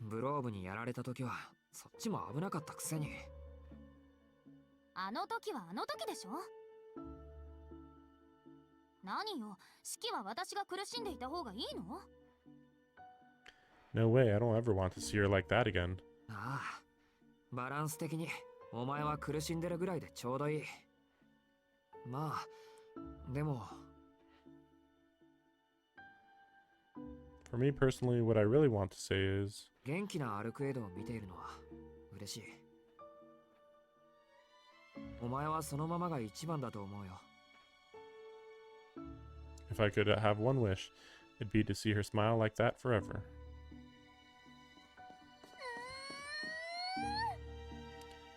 ブローブにやられた時は、そっちも危なかったくせに。あの時はあの時でしょ。何よ、四季は私が苦しんでいた方がいいの？ No way, I don't ever want to see her like that again. ああ、バランス的にお前は苦しんでるぐらいでちょうどいい。まあ、でも。For me personally, what I really want to say is... 元気なアルクエイドを見ているのは嬉しい。お前はそのままが一番だと思うよ。If I could have one wish, it'd be to see her smile like that forever.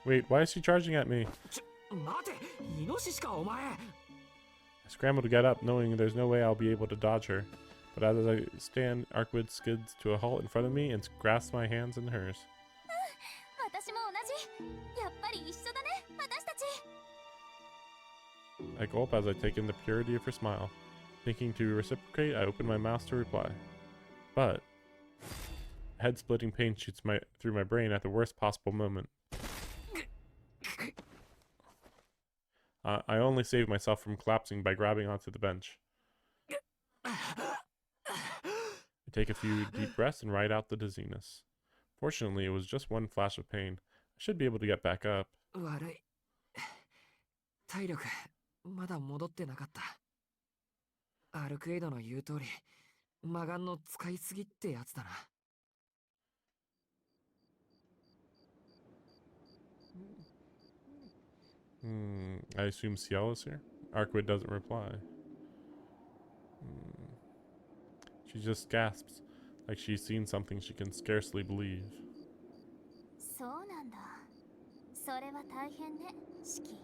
Wait, why is she charging at me? 待て、イノシシかお前。I scramble to get up, knowing there's no way I'll be able to dodge her. But as I stand, Arkwood skids to a halt in front of me and grasps my hands in hers. 私も同じ。やっぱり一緒だね、私たち。I gulp as I take in the purity of her smile. Thinking to reciprocate, I open my mouth to reply. But a head-splitting pain shoots through my brain at the worst possible moment. I only save myself from collapsing by grabbing onto the bench. I take a few deep breaths and ride out the dizziness. Fortunately, it was just one flash of pain. I should be able to get back up. 悪い。体力、まだ戻ってなかった。アルクエイドの言う通り、魔眼の使いすぎってやつだな。I assume Ciel is here? Arkwood doesn't reply. She just gasps, like she's seen something she can scarcely believe. そうなんだ。それは大変ね、四季。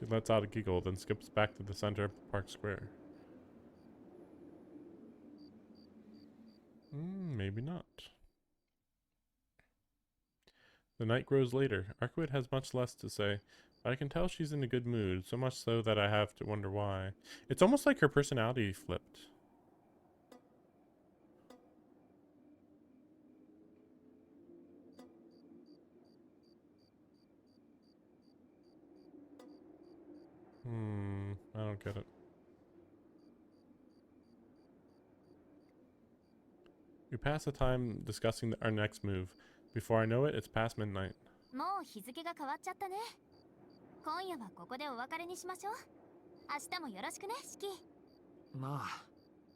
She lets out a giggle, then skips back to the center of the park square. Maybe not. The night grows later. Arkwood has much less to say, But I can tell she's in a good mood, so much so that I have to wonder why. It's almost like her personality flipped. I don't get it. We pass the time discussing our next move. Before I know it, it's past midnight. もう日付が変わっちゃったね。今夜はここでお別れにしましょう。明日もよろしくね、シキ。まあ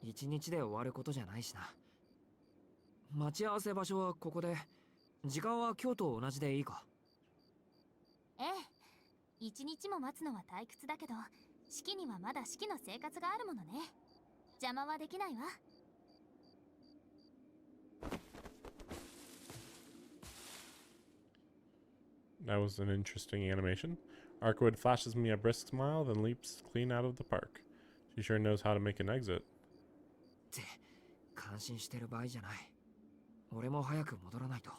一日で終わることじゃないしな。待ち合わせ場所はここで、時間は今日と同じでいいか？ええ、一日も待つのは退屈だけど、シキにはまだシキの生活があるものね。邪魔はできないわ。That was an interesting animation. Arkwood flashes me a brisk smile, then leaps clean out of the park. She sure knows how to make an exit. って感心してる場合じゃない。俺も早く戻らないと。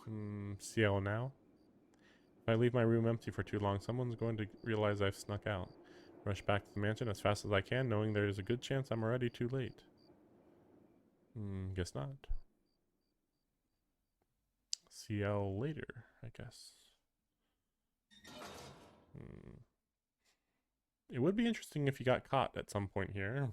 Ciel now? If I leave my room empty for too long, someone's going to realize I've snuck out. Rush back to the mansion as fast as I can, knowing there is a good chance I'm already too late. Guess not. Ciel later, I guess. It would be interesting if you got caught at some point here.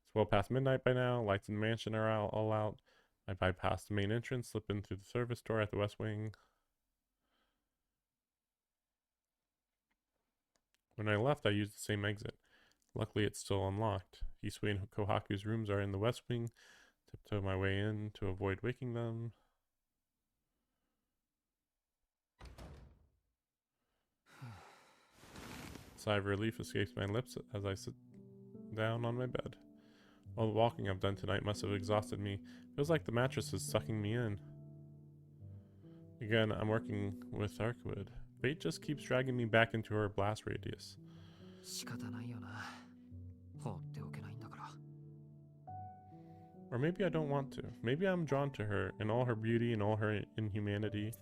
It's well past midnight by now. Lights in the mansion are all out. I bypass the main entrance, slip in through the service door at the west wing. When I left, I used the same exit. Luckily, it's still unlocked. Hisui and Kohaku's rooms are in the west wing. Tiptoe my way in to avoid waking them. Sigh of relief escapes my lips as I sit down on my bed. All the walking I've done tonight must have exhausted me. Feels like the mattress is sucking me in. Again, I'm working with Arkwood. Fate just keeps dragging me back into her blast radius. 仕方ないよな。放っておけないんだから。 Or maybe I don't want to. Maybe I'm drawn to her in all her beauty and all her inhumanity.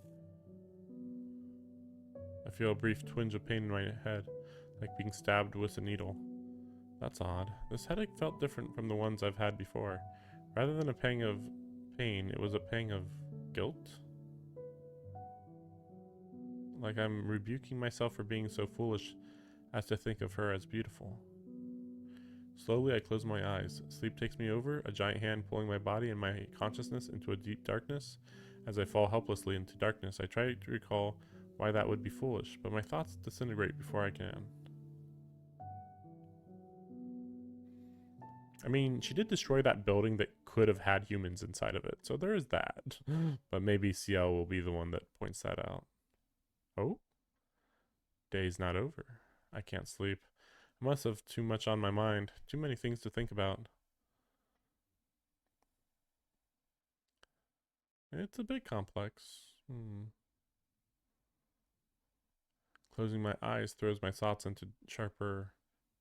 I feel a brief twinge of pain in my head, like being stabbed with a needle. That's odd. This headache felt different from the ones I've had before. Rather than a pang of pain, it was a pang of guilt. Like I'm rebuking myself for being so foolish as to think of her as beautiful. Slowly I close my eyes. Sleep takes me over, a giant hand pulling my body and my consciousness into a deep darkness. As I fall helplessly into darkness, I try to recall why that would be foolish, but my thoughts disintegrate before I can. I mean, she did destroy that building that could have had humans inside of it, so there is that. But maybe Ciel will be the one that points that out. Oh? Day's not over. I can't sleep. I must have too much on my mind. Too many things to think about. It's a bit complex. Closing my eyes throws my thoughts into sharper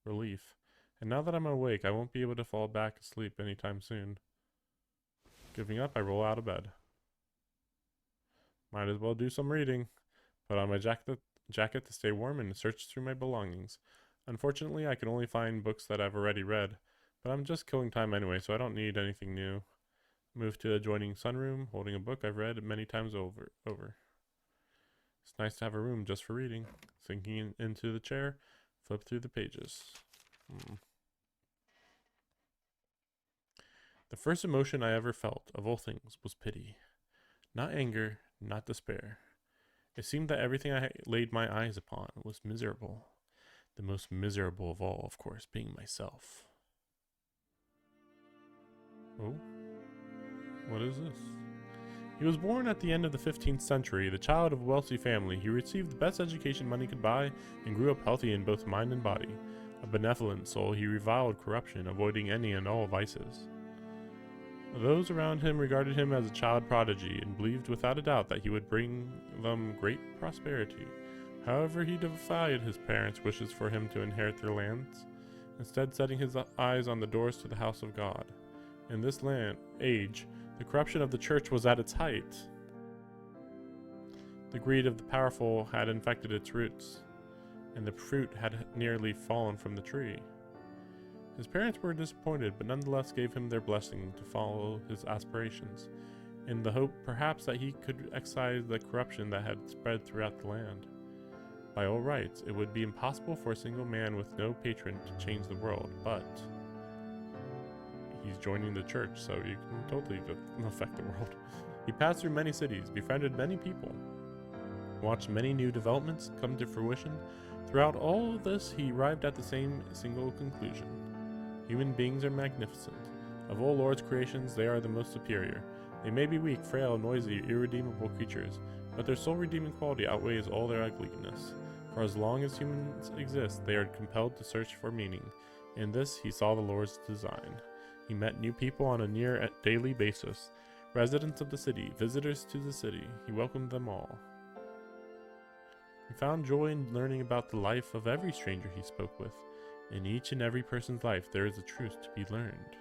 relief. And now that I'm awake, I won't be able to fall back asleep anytime soon. Giving up, I roll out of bed. Might as well do some reading. Put on my jacket to stay warm and search through my belongings. Unfortunately, I can only find books that I've already read, but I'm just killing time anyway, so I don't need anything new. Move to the adjoining sunroom, holding a book I've read many times over. It's nice to have a room just for reading. Sinking into the chair, flip through the pages. The first emotion I ever felt, of all things, was pity. Not anger, not despair. It seemed that everything I laid my eyes upon was miserable. The most miserable of all, of course, being myself. Oh? What is this? He was born at the end of the 15th century, the child of a wealthy family. He received the best education money could buy and grew up healthy in both mind and body. A benevolent soul, he reviled corruption, avoiding any and all vices. Those around him regarded him as a child prodigy and believed without a doubt that he would bring them great prosperity. However, he defied his parents' wishes for him to inherit their lands, instead setting his eyes on the doors to the house of God. In this age, the corruption of the church was at its height. The greed of the powerful had infected its roots. and the fruit had nearly fallen from the tree. His parents were disappointed, but nonetheless gave him their blessing to follow his aspirations, in the hope perhaps that he could excise the corruption that had spread throughout the land. By all rights, it would be impossible for a single man with no patron to change the world, but he's joining the church, so you can totally affect the world. He passed through many cities, befriended many people, watched many new developments come to fruition. Throughout all of this, he arrived at the same single conclusion. Human beings are magnificent. Of all Lord's creations, they are the most superior. They may be weak, frail, noisy, irredeemable creatures, but their sole redeeming quality outweighs all their ugliness. For as long as humans exist, they are compelled to search for meaning. In this, he saw the Lord's design. He met new people on a near daily basis. Residents of the city, visitors to the city, he welcomed them all. He found joy in learning about the life of every stranger he spoke with. In each and every person's life, there is a truth to be learned.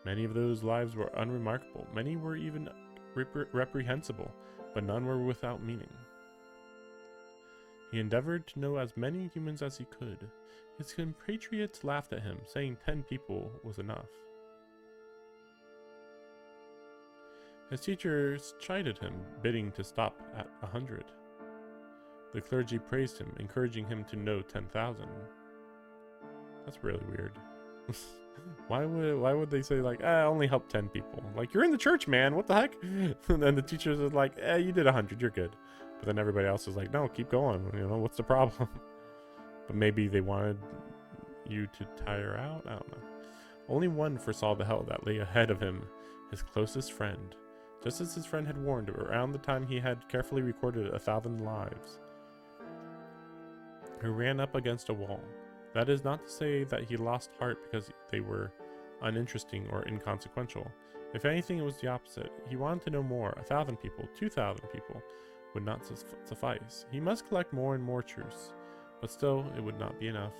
Many of those lives were unremarkable. Many were even reprehensible, but none were without meaning. He endeavored to know as many humans as he could. His compatriots laughed at him, saying 10 people was enough. His teachers chided him, bidding to stop at 100. The clergy praised him, encouraging him to know 10,000. That's really weird. Why would they say like, only help 10 people? Like, you're in the church, man. What the heck? And then the teachers are like, you did 100. You're good. But then everybody else is like, no, keep going. You know, what's the problem? But maybe they wanted you to tire out. I don't know. Only one foresaw the hell that lay ahead of him, his closest friend. Just as his friend had warned, around the time he had carefully recorded 1,000 lives, who ran up against a wall. That is not to say that he lost heart because they were uninteresting or inconsequential. If anything, it was the opposite. He wanted to know more. 1,000 people, 2,000 people would not suffice. He must collect more and more truths. But still, it would not be enough.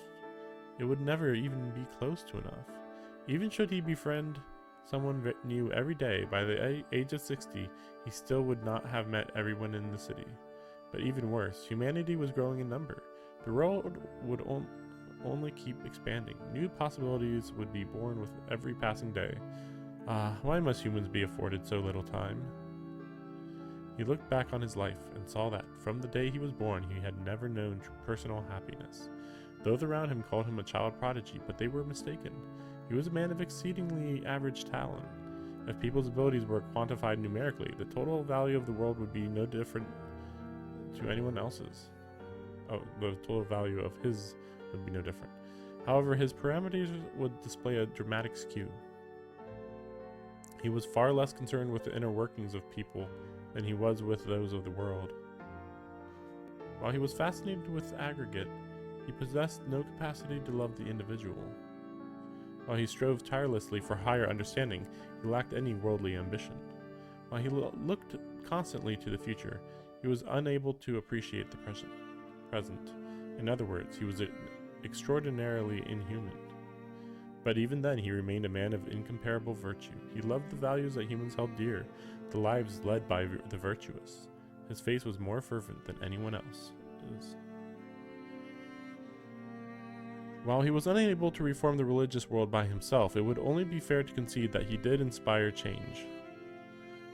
It would never even be close to enough. Even should he befriend someone new every day, by the age of 60, he still would not have met everyone in the city. But even worse, humanity was growing in number. The world would only keep expanding. New possibilities would be born with every passing day. Why must humans be afforded so little time? He looked back on his life and saw that, from the day he was born, he had never known true personal happiness. Those around him called him a child prodigy, but they were mistaken. He was a man of exceedingly average talent. If people's abilities were quantified numerically, the total value of the world would be no different to anyone else's. The total value of his would be no different. However, his parameters would display a dramatic skew. He was far less concerned with the inner workings of people than he was with those of the world. While he was fascinated with the aggregate, he possessed no capacity to love the individual. While he strove tirelessly for higher understanding, he lacked any worldly ambition. While he looked constantly to the future, he was unable to appreciate the present. In other words, he was extraordinarily inhuman. But even then, he remained a man of incomparable virtue. He loved the values that humans held dear, the lives led by the virtuous. His faith was more fervent than anyone else's. While he was unable to reform the religious world by himself, it would only be fair to concede that he did inspire change.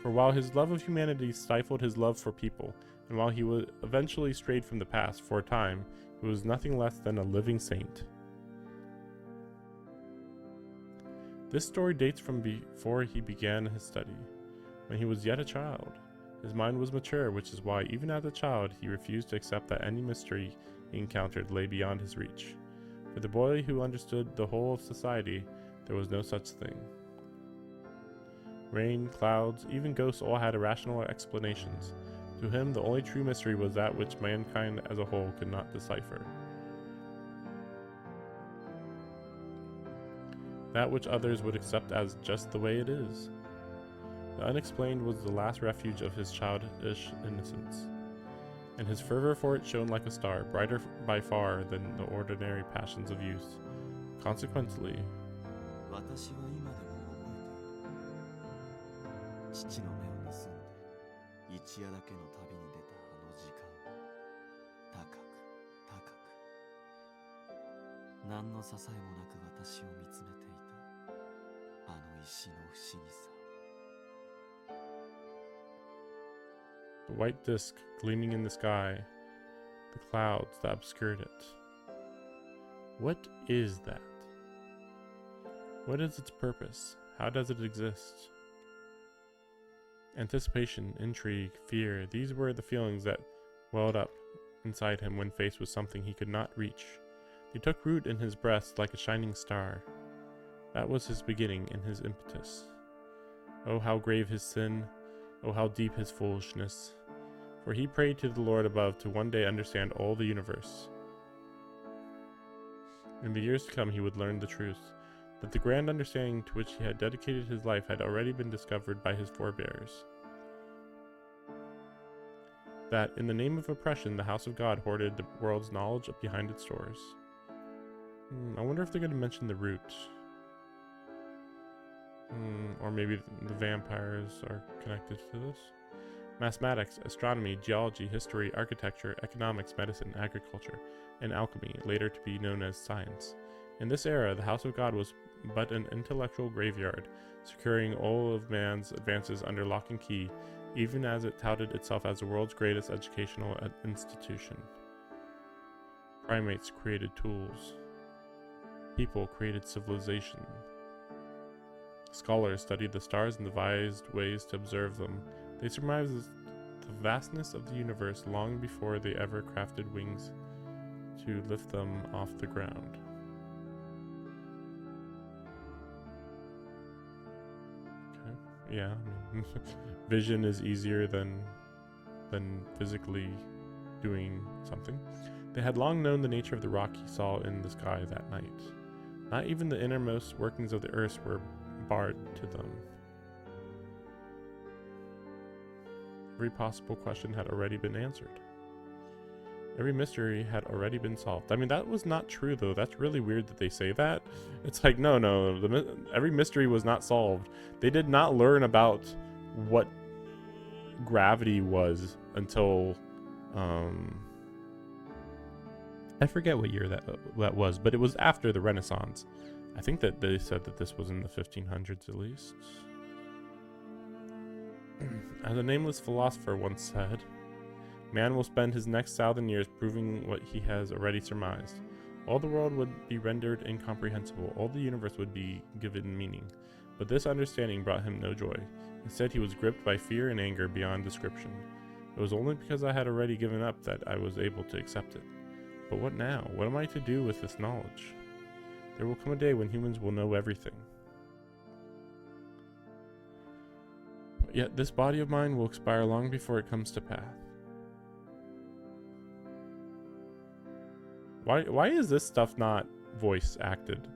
For while his love of humanity stifled his love for people, and while he would eventually strayed from the past for a time, he was nothing less than a living saint. This story dates from before he began his study, when he was yet a child. His mind was mature, which is why, even as a child, he refused to accept that any mystery he encountered lay beyond his reach. For the boy who understood the whole of society, there was no such thing. Rain, clouds, even ghosts all had irrational explanations. To him, the only true mystery was that which mankind as a whole could not decipher. That which others would accept as just the way it is. The unexplained was the last refuge of his childish innocence, and his fervor for it shone like a star, brighter by far than the ordinary passions of youth. Consequently, 私は今でも覚えている。父の目を盗んで一夜だけの旅に出たあの時間。高く何の支えもなく私を見つめていたあの石の不思議さ。 The white disk gleaming in the sky, the clouds that obscured it. What is that? What is its purpose? How does it exist? Anticipation, intrigue, fear, these were the feelings that welled up inside him when faced with something he could not reach. They took root in his breast like a shining star. That was his beginning and his impetus. Oh, how grave his sin! Oh, how deep his foolishness! For he prayed to the Lord above to one day understand all the universe. In the years to come he would learn the truth, that the grand understanding to which he had dedicated his life had already been discovered by his forebears. That, in the name of oppression, the house of God hoarded the world's knowledge behind its doors. I wonder if they're going to mention the root. Or maybe the vampires are connected to this. Mathematics, astronomy, geology, history, architecture, economics, medicine, agriculture, and alchemy, later to be known as science. In this era, the house of God was but an intellectual graveyard, securing all of man's advances under lock and key, even as it touted itself as the world's greatest educational institution. Primates created tools. People created civilization. Scholars studied the stars and devised ways to observe them. They surmised the vastness of the universe long before they ever crafted wings to lift them off the ground. Okay. Yeah, I mean, vision is easier than physically doing something. They had long known the nature of the rock he saw in the sky that night. Not even the innermost workings of the earth were barred to them. Every possible question had already been answered. Every mystery had already been solved. I mean, that was not true, though. That's really weird that they say that. It's like, no, every mystery was not solved. They did not learn about what gravity was until, I forget what year that was, but it was after the Renaissance. I think that they said that this was in the 1500s at least. As a nameless philosopher once said, man will spend his next 1,000 years proving what he has already surmised. All the world would be rendered incomprehensible, all the universe would be given meaning. But this understanding brought him no joy. Instead, he was gripped by fear and anger beyond description. It was only because I had already given up that I was able to accept it. But what now? What am I to do with this knowledge? There will come a day when humans will know everything. Yet this body of mine will expire long before it comes to pass. Why is this stuff not voice acted?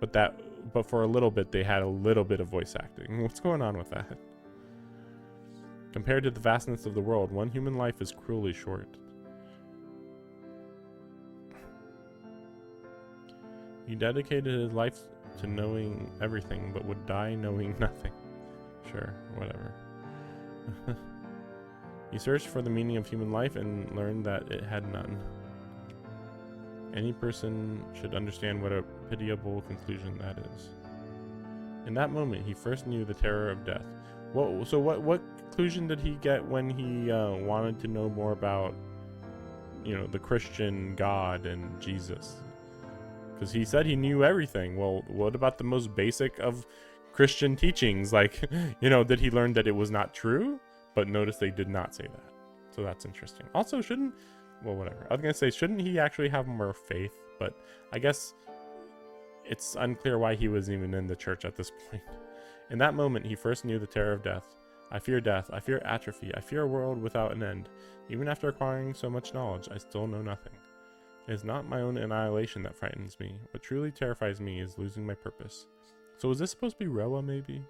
But for a little bit they had a little bit of voice acting. What's going on with that? Compared to the vastness of the world, one human life is cruelly short. He dedicated his life to knowing everything, but would die knowing nothing. Sure, whatever. He searched for the meaning of human life and learned that it had none. Any person should understand what a pitiable conclusion that is. In that moment, he first knew the terror of death. So what conclusion did he get when he wanted to know more about, the Christian God and Jesus? Because he said he knew everything. Well, what about the most basic of Christian teachings? Like, did he learn that it was not true? But notice they did not say that. So that's interesting. Also, whatever. I was going to say, shouldn't he actually have more faith? But I guess it's unclear why he was even in the church at this point. In that moment, he first knew the terror of death. I fear death. I fear atrophy. I fear a world without an end. Even after acquiring so much knowledge, I still know nothing. It is not my own annihilation that frightens me. What truly terrifies me is losing my purpose. So is this supposed to be Roa, maybe?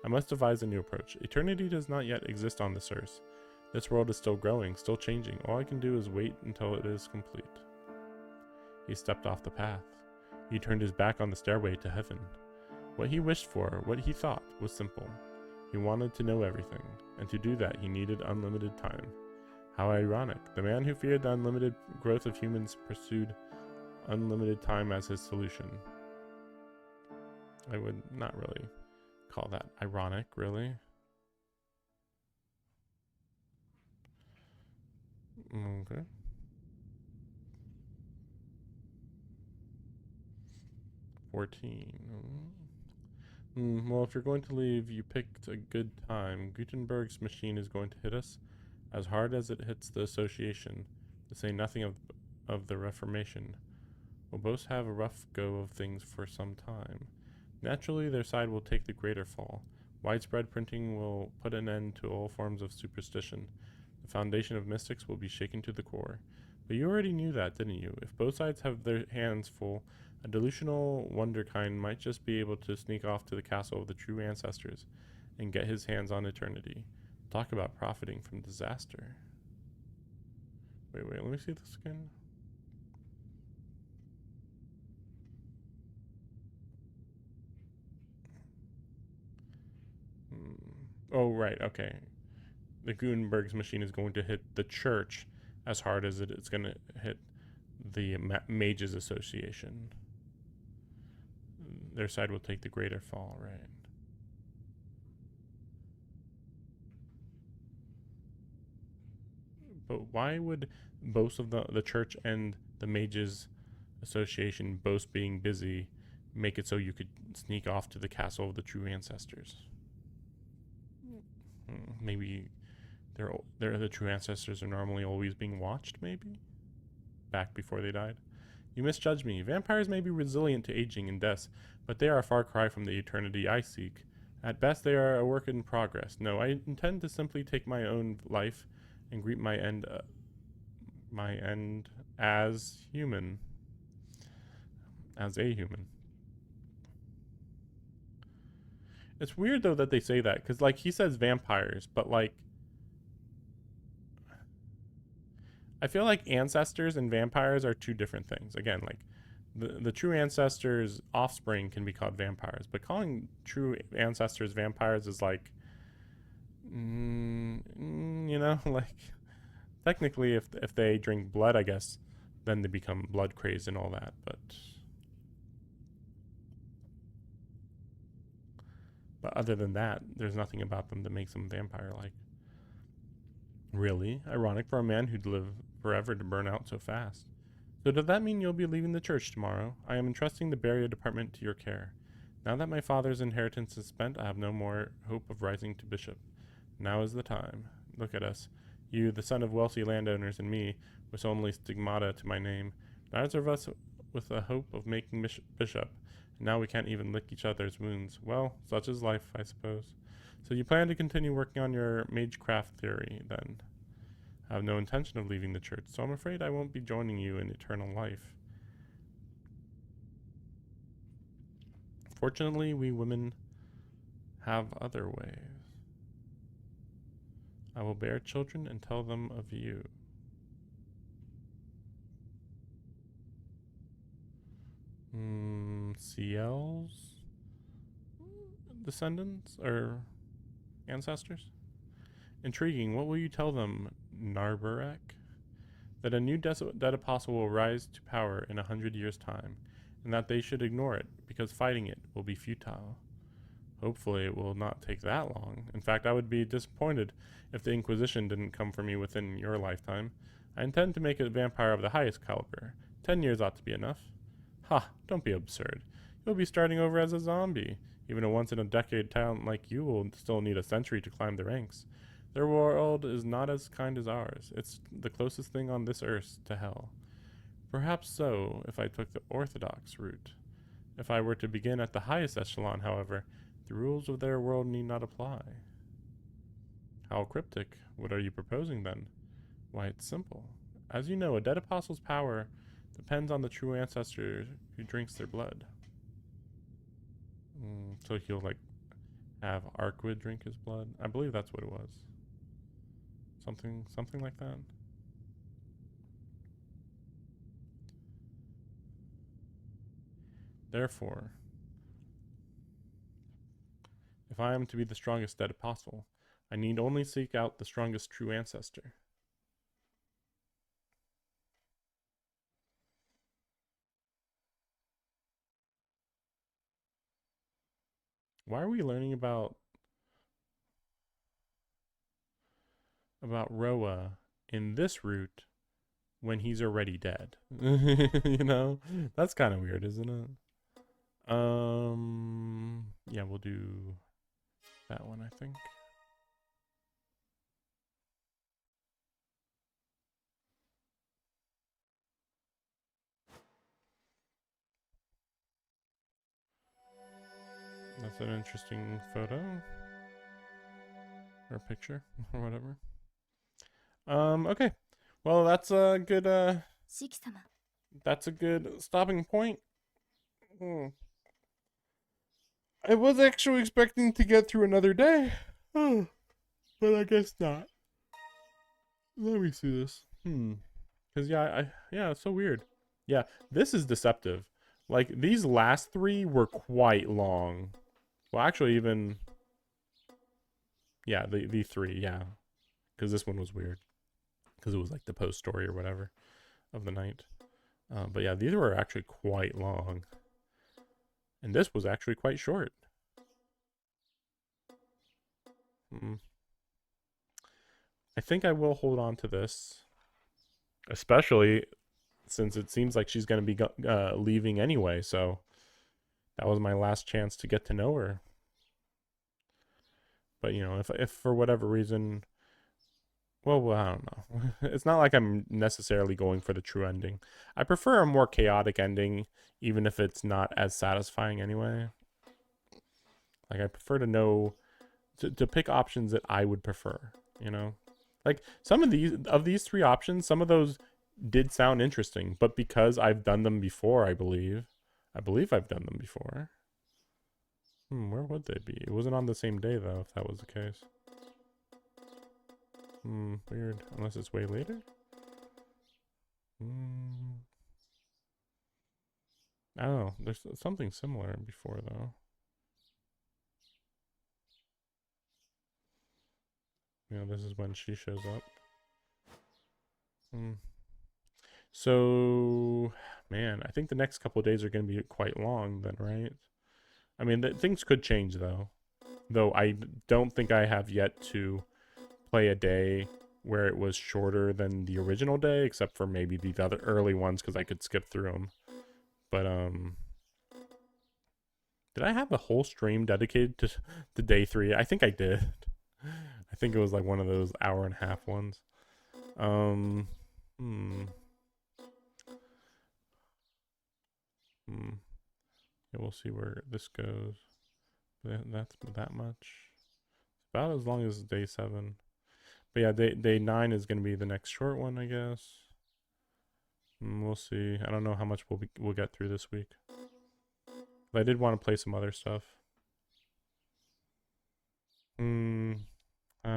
I must devise a new approach. Eternity does not yet exist on this earth. This world is still growing, still changing. All I can do is wait until it is complete. He stepped off the path. He turned his back on the stairway to heaven. What he wished for, what he thought, was simple. He wanted to know everything, and to do that he needed unlimited time. How ironic. The man who feared the unlimited growth of humans pursued unlimited time as his solution. I would not really call that ironic, really. Okay. Well, if you're going to leave, you picked a good time. Gutenberg's machine is going to hit us as hard as it hits the Association, to say nothing of the Reformation. We'll both have a rough go of things for some time. Naturally, their side will take the greater fall. Widespread printing will put an end to all forms of superstition. The foundation of mystics will be shaken to the core. But you already knew that, didn't you? If both sides have their hands full, a delusional wonderkind might just be able to sneak off to the castle of the true ancestors and get his hands on eternity. Talk about profiting from disaster. Wait, let me see this again. Oh, right, okay. The Gutenberg's machine is going to hit the church as hard as it's going to hit the Mages Association. Their side will take the greater fall, right? But why would both of the church and the Mages Association both being busy make it so you could sneak off to the castle of the true ancestors? Maybe they're the true ancestors are normally always being watched, maybe? Back before they died? You misjudge me. Vampires may be resilient to aging and death, but they are a far cry from the eternity I seek. At best, they are a work in progress. No, I intend to simply take my own life and greet my end as human. As a human. It's weird, though, that they say that, because, like, he says vampires, but, like, I feel like ancestors and vampires are two different things. Again, like, the true ancestors' offspring can be called vampires, but calling true ancestors vampires is like, you know, like, technically, if they drink blood, I guess, then they become blood crazed and all that, but other than that, there's nothing about them that makes them vampire-like. Really? Ironic for a man who'd live forever to burn out so fast. So does that mean you'll be leaving the church tomorrow? I am entrusting the burial department to your care. Now that my father's inheritance is spent, I have no more hope of rising to bishop. Now is the time. Look at us. You, the son of wealthy landowners, and me, with only stigmata to my name. Neither of us with the hope of making bishop. Now we can't even lick each other's wounds. Well, such is life, I suppose. So you plan to continue working on your magecraft theory, then? I have no intention of leaving the church, so I'm afraid I won't be joining you in eternal life. Fortunately, we women have other ways. I will bear children and tell them of you. Ciel's descendants or ancestors? Intriguing. What will you tell them, Narberek? That a new dead apostle will rise to power in 100 years' time, and that they should ignore it, because fighting it will be futile. Hopefully it will not take that long. In fact, I would be disappointed if the Inquisition didn't come for me within your lifetime. I intend to make a vampire of the highest caliber. 10 years ought to be enough. Ha, don't be absurd. You'll be starting over as a zombie. Even a once-in-a-decade talent like you will still need a century to climb the ranks. Their world is not as kind as ours. It's the closest thing on this earth to hell. Perhaps so, if I took the orthodox route. If I were to begin at the highest echelon, however, the rules of their world need not apply. How cryptic. What are you proposing, then? Why, it's simple. As you know, a dead apostle's power depends on the true ancestor who drinks their blood. So he'll, like, have Arkwood drink his blood? I believe that's what it was. Something like that. Therefore, if I am to be the strongest dead apostle, I need only seek out the strongest true ancestor. Why are we learning about Roa in this route when he's already dead? You know, that's kind of weird, isn't it? Yeah, we'll do that one, I think. That's an interesting photo or picture or whatever. Okay. Well, that's a good 四季様 that's a good stopping point. I was actually expecting to get through another day. But I guess not. Let me see this. Cuz yeah, it's so weird. Yeah, this is deceptive. Like these last 3 were quite long. Well, actually even yeah, the 3, yeah. Cuz this one was weird. Cuz it was like the post story or whatever of the night. But yeah, these were actually quite long. And this was actually quite short. I think I will hold on to this. Especially since it seems like she's going to be leaving anyway. So that was my last chance to get to know her. But, you know, if for whatever reason... Well, I don't know. It's not like I'm necessarily going for the true ending. I prefer a more chaotic ending, even if it's not as satisfying anyway. Like, I prefer to know... To pick options that I would prefer, you know? Like, some of these 3 options, some of those did sound interesting, but because I've done them before, I believe I've done them before. Where would they be? It wasn't on the same day, though, if that was the case. Weird. Unless it's way later? I don't know. There's something similar before, though. You know, this is when she shows up. So, man, I think the next couple of days are going to be quite long then, right? I mean, things could change, though. Though I don't think I have yet to play a day where it was shorter than the original day, except for maybe the other early ones, because I could skip through them. But, did I have a whole stream dedicated to day 3? I think I did. I think it was like one of those hour-and-a-half ones. Yeah, we'll see where this goes. That's that much. About as long as day 7. But yeah, day 9 is going to be the next short one, I guess. We'll see. I don't know how much we'll get through this week. But I did want to play some other stuff.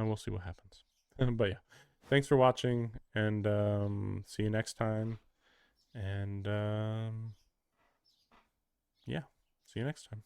We'll see what happens. But yeah, thanks for watching, and see you next time. And yeah, see you next time.